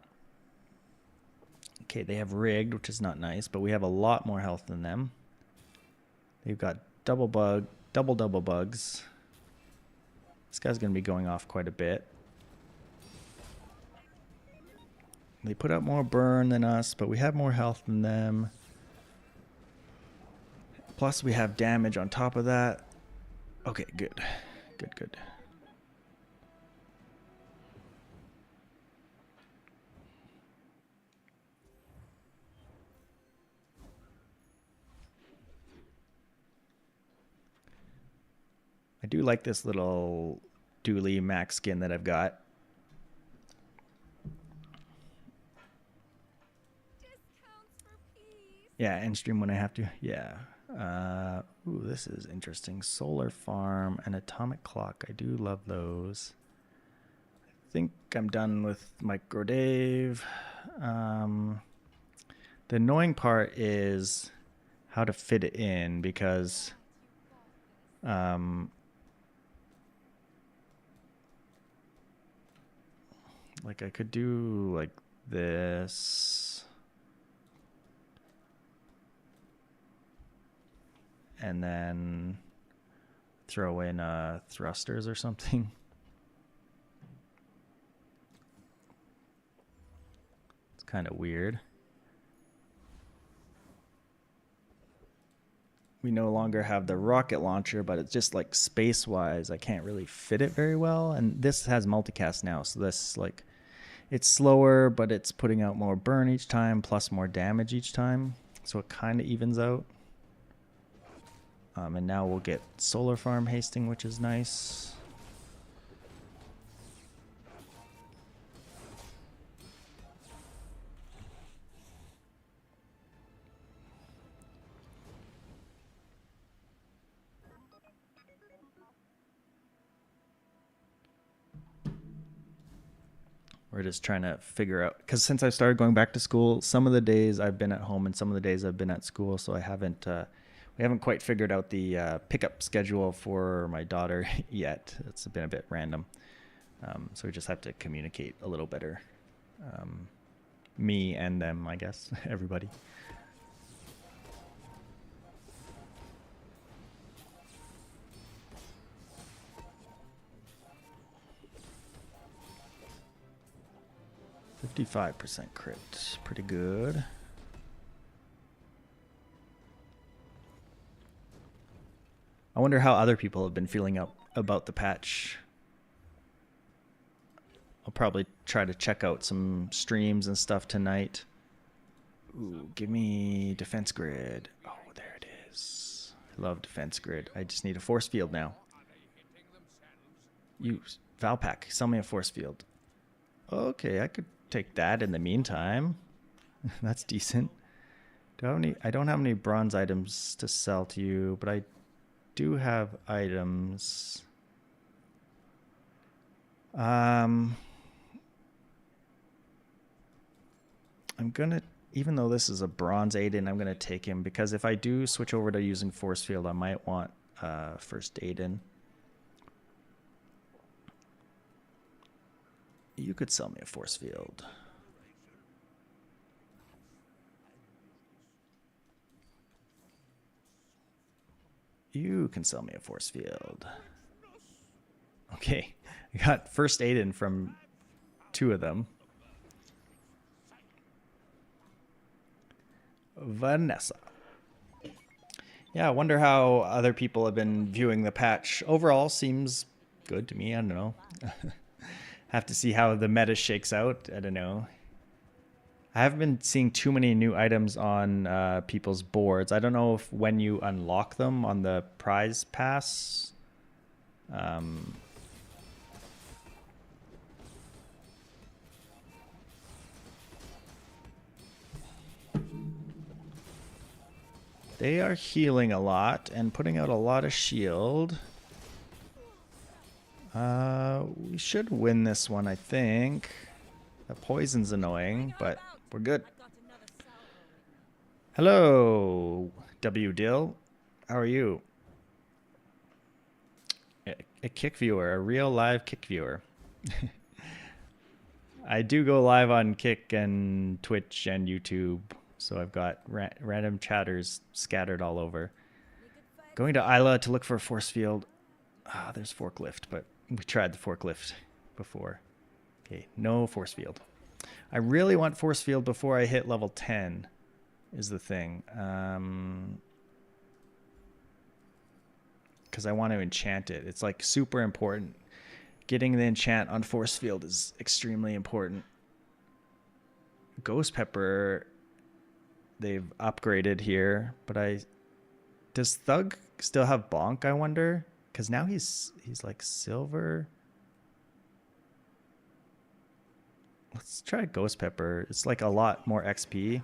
Okay, they have rigged, which is not nice, but we have a lot more health than them. They've got double bugs. This guy's going to be going off quite a bit. They put out more burn than us, but we have more health than them. Plus we have damage on top of that. Okay, good. Good. I do like this little Dooley max skin that I've got. Yeah, end stream when I have to. Yeah. Ooh, this is interesting. Solar farm and atomic clock. I do love those. I think I'm done with Micro Dave. The annoying part is how to fit it in because like I could do like this. And then throw in thrusters or something. It's kind of weird. We no longer have the rocket launcher, but it's just like space-wise, I can't really fit it very well. And this has multicast now, so this like it's slower, but it's putting out more burn each time, plus more damage each time. So it kind of evens out. And now we'll get solar farm hasting, which is nice. We're just trying to figure out, because since I started going back to school, some of the days I've been at home and some of the days I've been at school, so I haven't we haven't quite figured out the pickup schedule for my daughter yet. It's been a bit random. So we just have to communicate a little better. Me and them, I guess, everybody. %55 crit, pretty good. I wonder how other people have been feeling about the patch. I'll probably try to check out some streams and stuff tonight. Ooh, give me defense grid. Oh, there it is. I love defense grid. I just need a force field now. Use Valpak, sell me a force field. Okay, I could take that in the meantime. That's decent. I don't have any bronze items to sell to you, but I do have items. I'm gonna, even though this is a bronze Aiden, I'm gonna take him because if I do switch over to using force field, I might want first Aiden. You could sell me a force field. You can sell me a force field. Okay, I got first Aiden from 2 of them. Vanessa. Yeah, I wonder how other people have been viewing the patch. Overall, seems good to me. I don't know. Have to see how the meta shakes out. I don't know. I haven't been seeing too many new items on people's boards. I don't know if when you unlock them on the prize pass. They are healing a lot and putting out a lot of shield. We should win this one, I think. The poison's annoying, but we're good. Hello, W. Dill. How are you? A kick viewer, a real live kick viewer. I do go live on Kick and Twitch and YouTube, so I've got random chatters scattered all over. Going to Isla to look for a force field. Ah, there's forklift, but we tried the forklift before. Okay, no force field. I really want force field before I hit level 10 is the thing. Because I want to enchant it. It's like super important. Getting the enchant on force field is extremely important. Ghost Pepper, they've upgraded here, but does Thug still have Bonk, I wonder? Because now he's like silver. Let's try Ghost Pepper. It's like a lot more XP.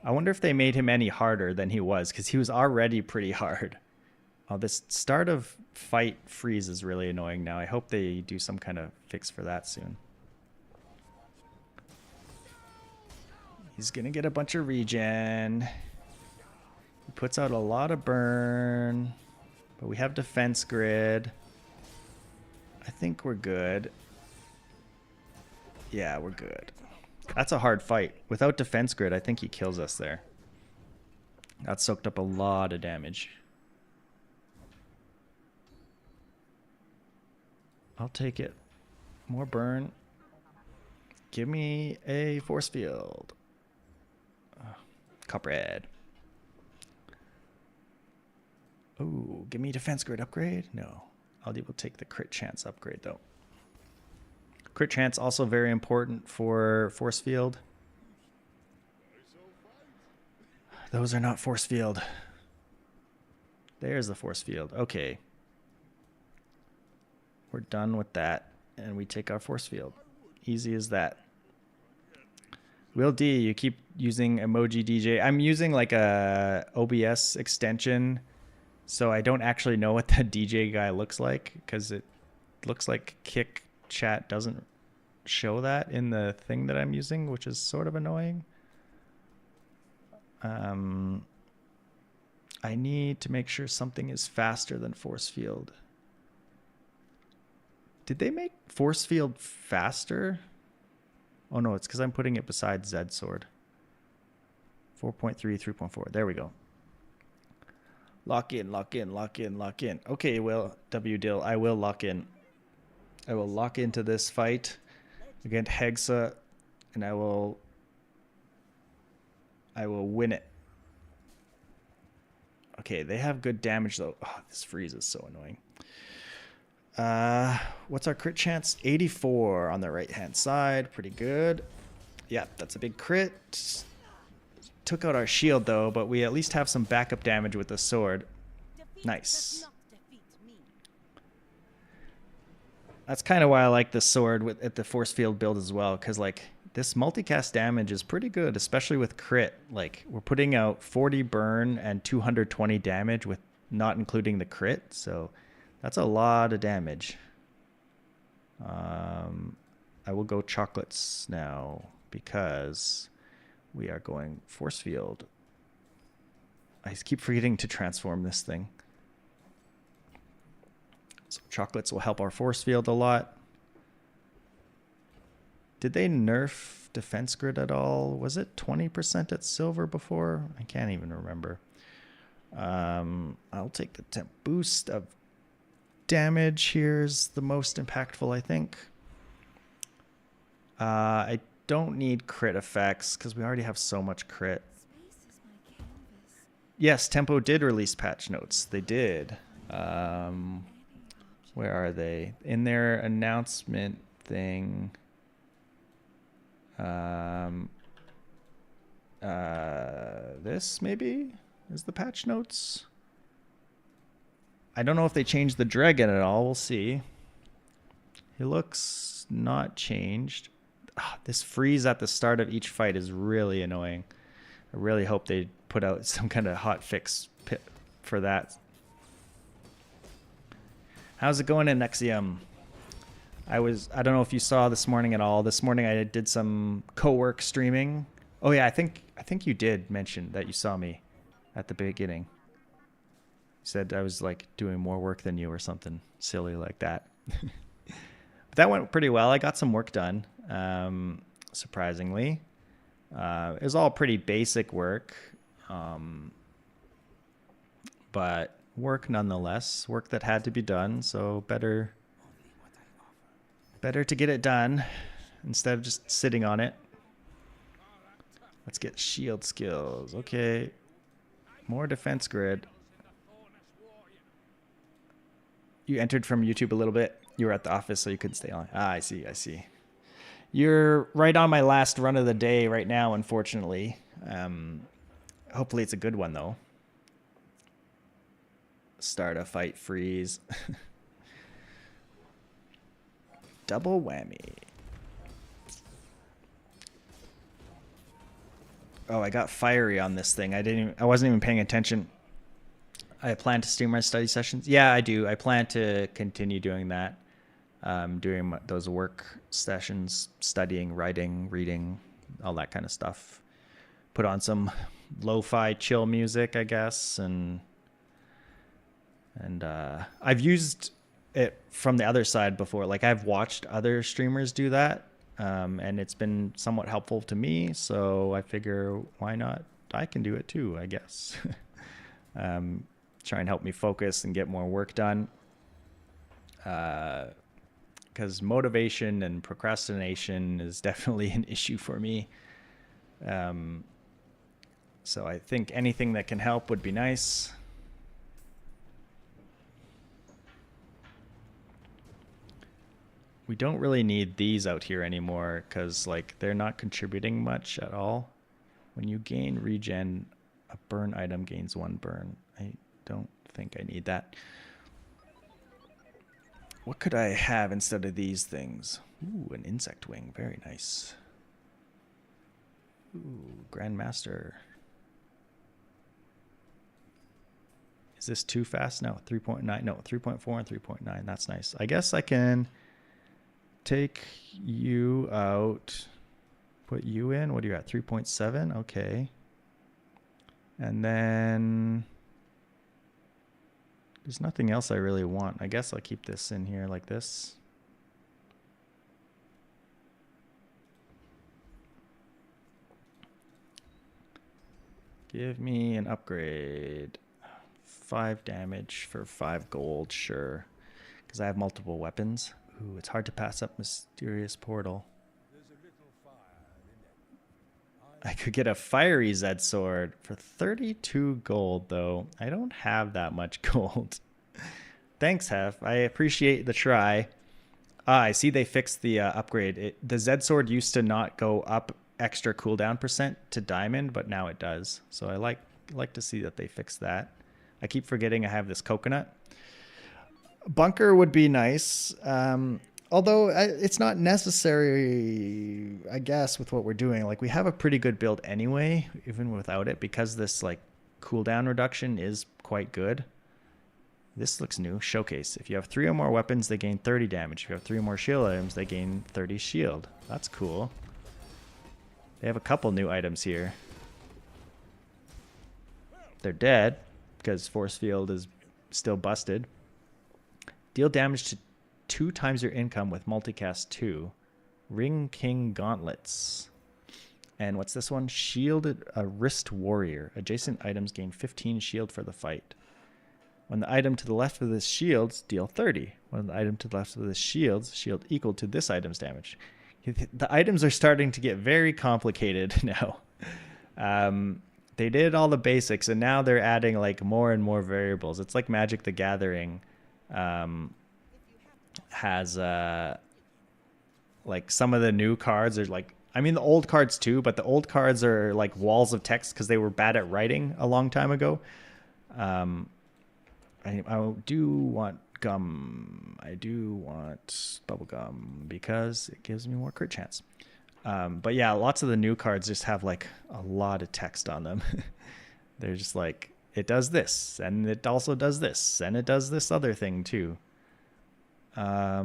I wonder if they made him any harder than he was, because he was already pretty hard. Oh, this start of fight freeze is really annoying now. I hope they do some kind of fix for that soon. He's gonna get a bunch of regen. He puts out a lot of burn, but we have defense grid. I think we're good. Yeah, we're good. That's a hard fight. Without defense grid, I think he kills us there. That soaked up a lot of damage. I'll take it. More burn. Give me a force field. Copperhead. Ooh, give me defense grid upgrade? No. I'll be able to take the crit chance upgrade though. Crit chance also very important for force field. Those are not force field. There's the force field. Okay. We're done with that, and we take our force field. Easy as that. Will D, you keep using emoji DJ. I'm using like a OBS extension, so I don't actually know what the DJ guy looks like, because it looks like Kick Chat doesn't show that in the thing that I'm using, which is sort of annoying. I need to make sure something is faster than force field. Did they make force field faster? Oh no, it's because I'm putting it beside Zed Sword. 4.3, 3.4. There we go. Lock in, lock in, lock in, lock in. Okay, well, W Dill, I will lock in. I will lock into this fight against Hexa, and I will win it. Okay, they have good damage though. Oh, this freeze is so annoying. What's our crit chance? 84 on the right hand side. Pretty good. Yeah, that's a big crit. Took out our shield though, but we at least have some backup damage with the sword. Nice. That's kind of why I like the sword at the force field build as well, because like this multicast damage is pretty good, especially with crit. Like we're putting out 40 burn and 220 damage with not including the crit, so that's a lot of damage. I will go chocolates now because we are going force field. I keep forgetting to transform this thing. So chocolates will help our force field a lot. Did they nerf defense grid at all? Was it 20% at silver before? I can't even remember. I'll take the temp boost of damage. Here's the most impactful, I think. I don't need crit effects because we already have so much crit. Yes, Tempo did release patch notes. They did. Where are they? In their announcement thing. This maybe is the patch notes. I don't know if they changed the dragon at all. We'll see. He looks not changed. This freeze at the start of each fight is really annoying. I really hope they put out some kind of hot fix for that. How's it going in Nexium? I don't know if you saw this morning at all. This morning I did some co-work streaming. Oh yeah, I think you did mention that you saw me at the beginning. You said I was like doing more work than you or something silly like that. But that went pretty well. I got some work done, surprisingly. It was all pretty basic work, but work nonetheless. Work that had to be done, so better to get it done instead of just sitting on it. Let's get shield skills. Okay. More defense grid. You entered from YouTube a little bit. You were at the office, so you couldn't stay on. Ah, I see. You're right on my last run of the day right now, unfortunately. Hopefully it's a good one, though. Start a fight, freeze. Double whammy. Oh, I got fiery on this thing. I wasn't even paying attention. I plan to stream my study sessions. Yeah, I do. I plan to continue doing that. Doing those work sessions, studying, writing, reading, all that kind of stuff. Put on some lo-fi chill music, I guess, and I've used it from the other side before. Like I've watched other streamers do that, and it's been somewhat helpful to me. So I figure, why not? I can do it too, I guess. Try and help me focus and get more work done. Because motivation and procrastination is definitely an issue for me. So I think anything that can help would be nice. We don't really need these out here anymore because like they're not contributing much at all. When you gain regen, a burn item gains 1 burn. I don't think I need that. What could I have instead of these things? Ooh, an insect wing. Very nice. Ooh, Grandmaster. Is this too fast? No, 3.9. No, 3.4 and 3.9. That's nice. I guess I can take you out. Put you in. What are you at? 3.7? Okay. And then there's nothing else I really want. I guess I'll keep this in here like this. Give me an upgrade. 5 damage for 5 gold, sure. Because I have multiple weapons. Ooh, it's hard to pass up Mysterious Portal. I could get a Fiery Zed Sword for 32 gold, though. I don't have that much gold. Thanks, Hef. I appreciate the try. I see they fixed the upgrade. The Z sword used to not go up extra cooldown percent to diamond, but now it does. So I like to see that they fixed that. I keep forgetting I have this coconut. Bunker would be nice. Although it's not necessary, I guess, with what we're doing. Like, we have a pretty good build anyway, even without it, because this like cooldown reduction is quite good. This looks new. Showcase. If you have 3 or more weapons, they gain 30 damage. If you have 3 or more shield items, they gain 30 shield. That's cool. They have a couple new items here. They're dead because force field is still busted. Deal damage to 2 times your income with multicast 2. Ring King Gauntlets. And what's this one? Shielded a Wrist Warrior. Adjacent items gain 15 shield for the fight. When the item to the left of this shields, deal 30. When the item to the left of this shields, shield equal to this item's damage. The items are starting to get very complicated now. They did all the basics, and now they're adding like more and more variables. It's like Magic the Gathering has like some of the new cards are like, I mean the old cards too, but the old cards are like walls of text because they were bad at writing a long time ago. I do want gum. I do want bubble gum because it gives me more crit chance. But yeah, lots of the new cards just have like a lot of text on them. They're just like, it does this, and it also does this, and it does this other thing too. I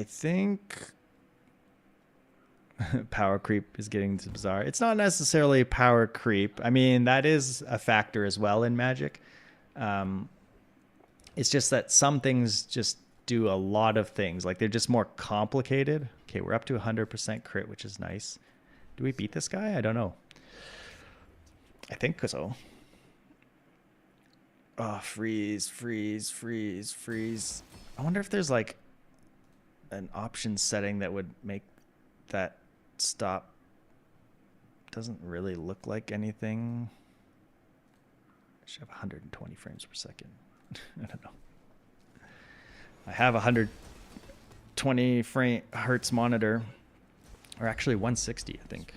think power creep is getting bizarre. It's not necessarily power creep. I mean, that is a factor as well in Magic. It's just that some things just do a lot of things. Like, they're just more complicated. Okay, we're up to 100% crit, which is nice. Do we beat this guy? I don't know. I think so. Oh, freeze, freeze, freeze, freeze. I wonder if there's like an option setting that would make that stop. Doesn't really look like anything. I should have 120 frames per second. I don't know. I have a 120 hertz monitor, or actually 160, I think.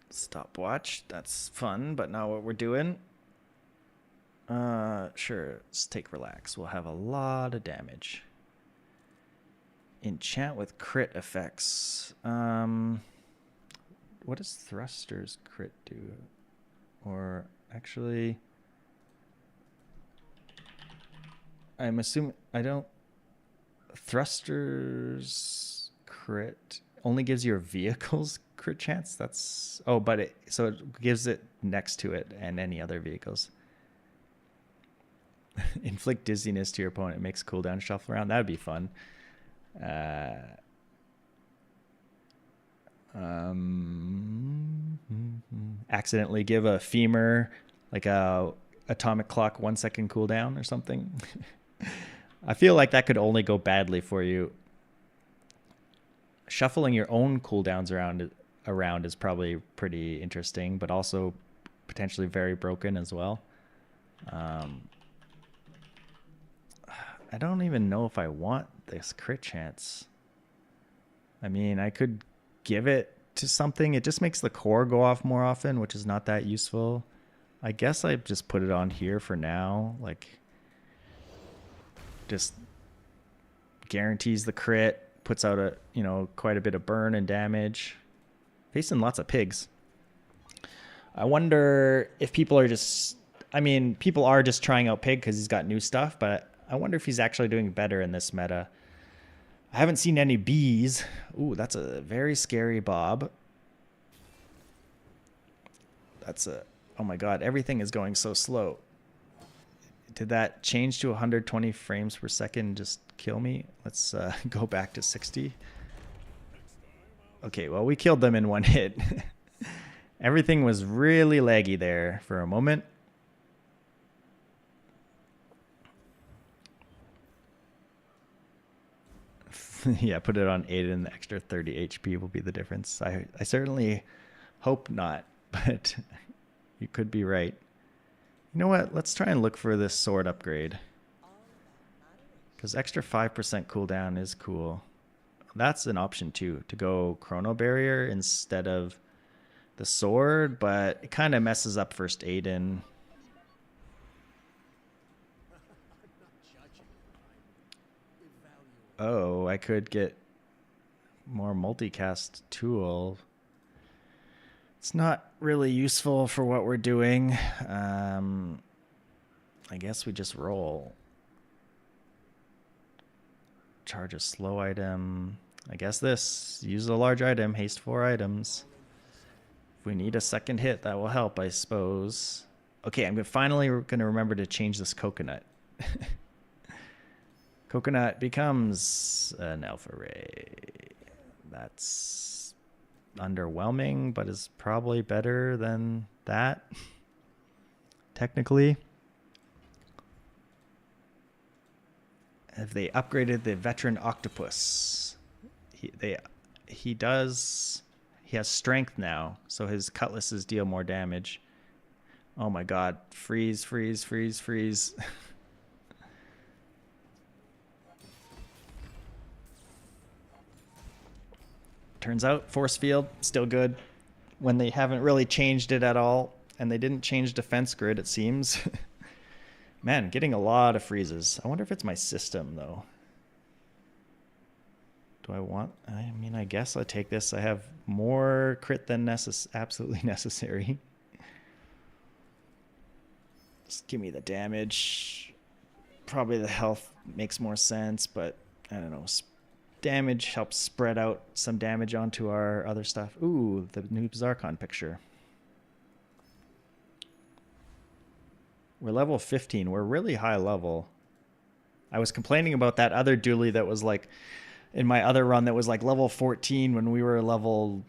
Stopwatch, that's fun, but not what we're doing. Sure, let's take relax. We'll have a lot of damage. Enchant with crit effects. What does Thruster's crit do? Or actually, I'm assuming I don't. Thruster's crit only gives your vehicles crit chance. That's but it gives it next to it and any other vehicles. Inflict dizziness to your opponent. Makes cooldown shuffle around. That would be fun. Accidentally give a femur like a atomic clock 1 second cooldown or something. I feel like that could only go badly for you. Shuffling your own cooldowns around is probably pretty interesting, but also potentially very broken as well. I don't even know if I want this crit chance. I mean, I could give it to something. It just makes the core go off more often, which is not that useful. I guess I just put it on here for now. Like, just guarantees the crit, puts out quite a bit of burn and damage. Facing lots of pigs. I wonder if people are just, people are just trying out pig because he's got new stuff, but I wonder if he's actually doing better in this meta. I haven't seen any bees. Ooh, that's a very scary Bob. Oh my god, everything is going so slow. Did that change to 120 frames per second and just kill me? Let's go back to 60. Okay, well, we killed them in one hit. Everything was really laggy there for a moment. Yeah, put it on 8 and the extra 30 HP will be the difference. I certainly hope not, but you could be right. You know what? Let's try and look for this sword upgrade. Because extra 5% cooldown is cool. That's an option too, to go Chrono Barrier instead of the sword, but it kind of messes up first aid in. Oh, I could get more multicast tool. It's not really useful for what we're doing. I guess we just roll. Charge a slow item. I guess this. Use a large item. Haste 4 items. If we need a second hit, that will help, I suppose. Okay, I'm finally going to remember to change this coconut. Coconut becomes an alpha ray. That's underwhelming, but is probably better than that. Technically. Have they upgraded the veteran octopus? He has strength now, so his cutlasses deal more damage. Oh my god. Freeze, freeze, freeze, freeze. Turns out force field still good when they haven't really changed it at all, and they didn't change defense grid, it seems. Man, getting a lot of freezes. I wonder if it's my system though. Do I want? I mean, I guess I'll take this. I have more crit than absolutely necessary. Just give me the damage. Probably the health makes more sense, but I don't know. Damage helps spread out some damage onto our other stuff. Ooh, the new Zarkon picture. We're level 15. We're really high level. I was complaining about that other Dooley that was like, in my other run, that was like level 14 when we were level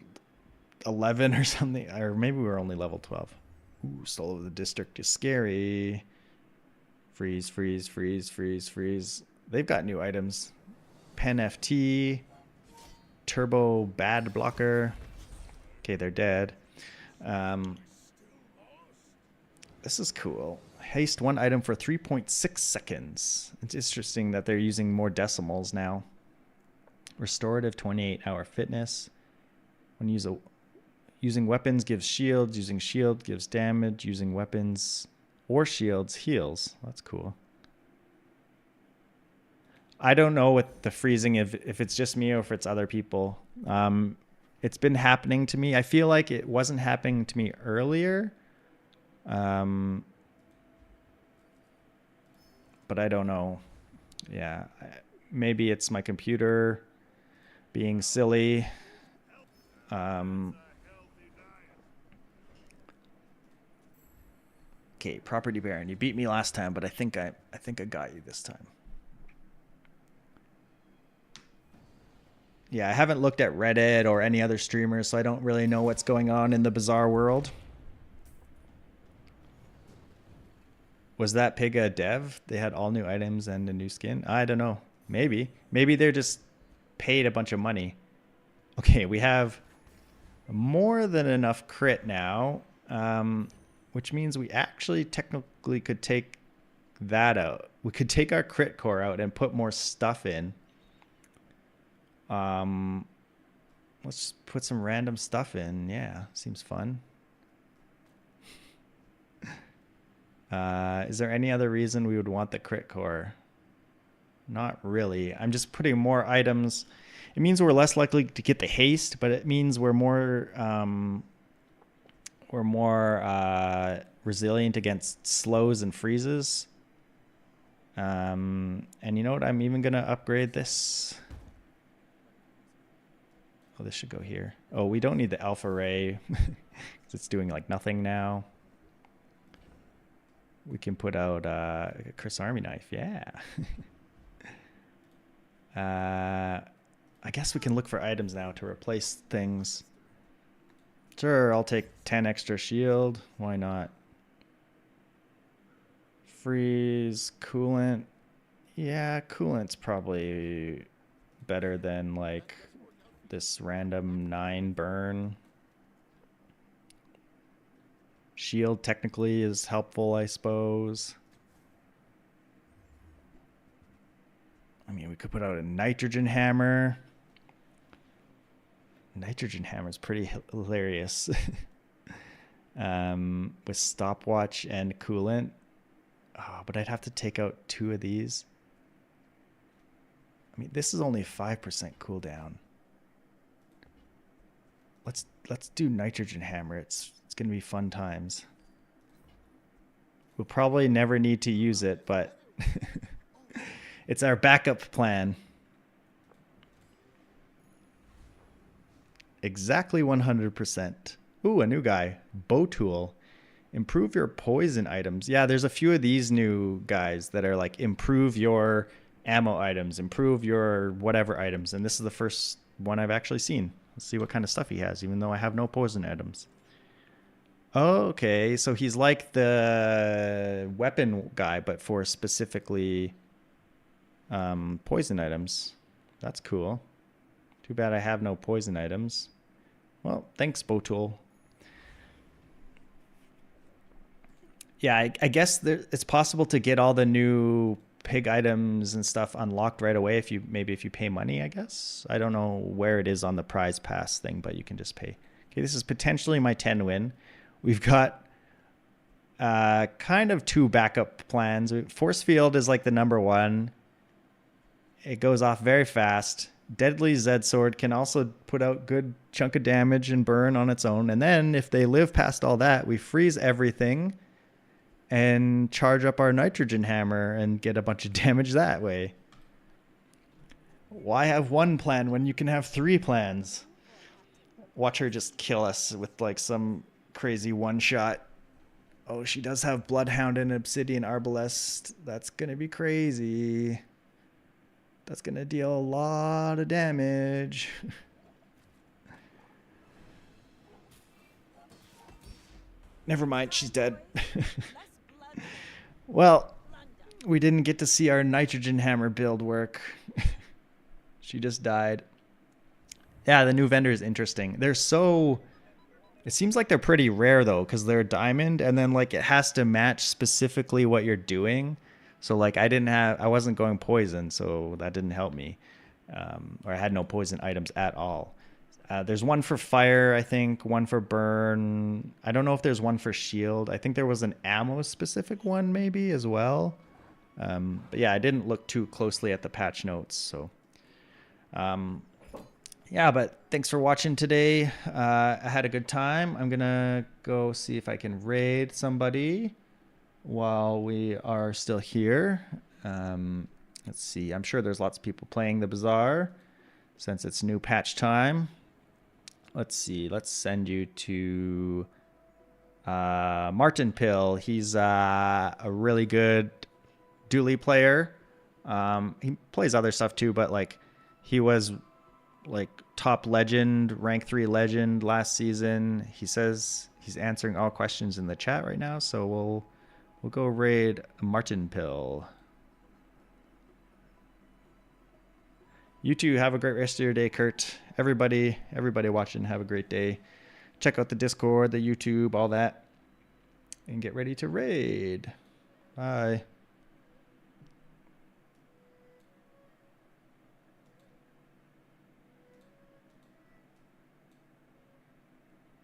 11 or something. Or maybe we were only level 12. Ooh, Soul of the District is scary. Freeze, freeze, freeze, freeze, freeze. They've got new items. Pen FT. Turbo Bad Blocker. Okay, they're dead. This is cool. Haste 1 item for 3.6 seconds. It's interesting that they're using more decimals now. Restorative 28-hour fitness. When using weapons gives shields. Using shield gives damage. Using weapons or shields heals. That's cool. I don't know with the freezing if it's just me or if it's other people. It's been happening to me. I feel like it wasn't happening to me earlier. But I don't know. Yeah, maybe it's my computer being silly. Okay, Property Baron. You beat me last time, but I think I got you this time. Yeah, I haven't looked at Reddit or any other streamers, so I don't really know what's going on in the bizarre world. Was that pig a dev? They had all new items and a new skin? I don't know. Maybe. Maybe they're just paid a bunch of money. Okay, we have more than enough crit now, which means we actually technically could take that out. We could take our crit core out and put more stuff in. Let's put some random stuff in. Yeah, seems fun. Is there any other reason we would want the crit core? Not really. I'm just putting more items. It means we're less likely to get the haste, but it means we're more resilient against slows and freezes. And you know what? I'm even gonna upgrade this. Oh, this should go here. Oh, we don't need the alpha ray because it's doing like nothing now. We can put out a Chris Army knife. Yeah. I guess we can look for items now to replace things. Sure, I'll take 10 extra shield. Why not? Freeze, coolant. Yeah, coolant's probably better than like this random 9 burn. Shield technically is helpful, I suppose. I mean, we could put out a nitrogen hammer. Nitrogen hammer is pretty hilarious. With stopwatch and coolant. Oh, but I'd have to take out 2 of these. I mean, this is only 5% cooldown. Let's do nitrogen hammer. It's gonna be fun times. We'll probably never need to use it, but it's our backup plan. Exactly 100%. Ooh, a new guy. Bow tool. Improve your poison items. Yeah, there's a few of these new guys that are like improve your ammo items, improve your whatever items. And this is the first one I've actually seen. Let's see what kind of stuff he has, even though I have no poison items. Okay, so he's like the weapon guy, but for specifically poison items. That's cool. Too bad I have no poison items. Well, thanks, Botool. Yeah, I guess it's possible to get all the new pig items and stuff unlocked right away if you pay money, I guess. I don't know where it is on the prize pass thing, but you can just pay. Okay, this is potentially my 10 win. We've got kind of 2 backup plans. Force field is like the number 1. It goes off very fast. Deadly Zed Sword can also put out good chunk of damage and burn on its own. And then if they live past all that, we freeze everything and charge up our nitrogen hammer and get a bunch of damage that way. Why have 1 plan when you can have 3 plans? Watch her just kill us with like some crazy one-shot. Oh, she does have Bloodhound and Obsidian Arbalest. That's going to be crazy. That's going to deal a lot of damage. Never mind, she's dead. Well, we didn't get to see our nitrogen hammer build work. She just died. Yeah, the new vendor is interesting. They're so... It seems like they're pretty rare, though, because they're diamond, and then like it has to match specifically what you're doing. So like I wasn't going poison, so that didn't help me. Or I had no poison items at all. There's one for fire, I think, one for burn. I don't know if there's one for shield. I think there was an ammo specific one maybe as well. But yeah, I didn't look too closely at the patch notes. So yeah, but thanks for watching today. I had a good time. I'm going to go see if I can raid somebody while we are still here. Let's see. I'm sure there's lots of people playing the Bazaar since it's new patch time. Let's see. Let's send you to Martin Pill. He's a really good Dooley player. He plays other stuff too, but like he was like top legend, rank 3 legend last season. He says he's answering all questions in the chat right now, so we'll go raid Martin Pill. You too, have a great rest of your day, Kurt. Everybody watching, have a great day. Check out the Discord, the YouTube, all that, and get ready to raid. Bye.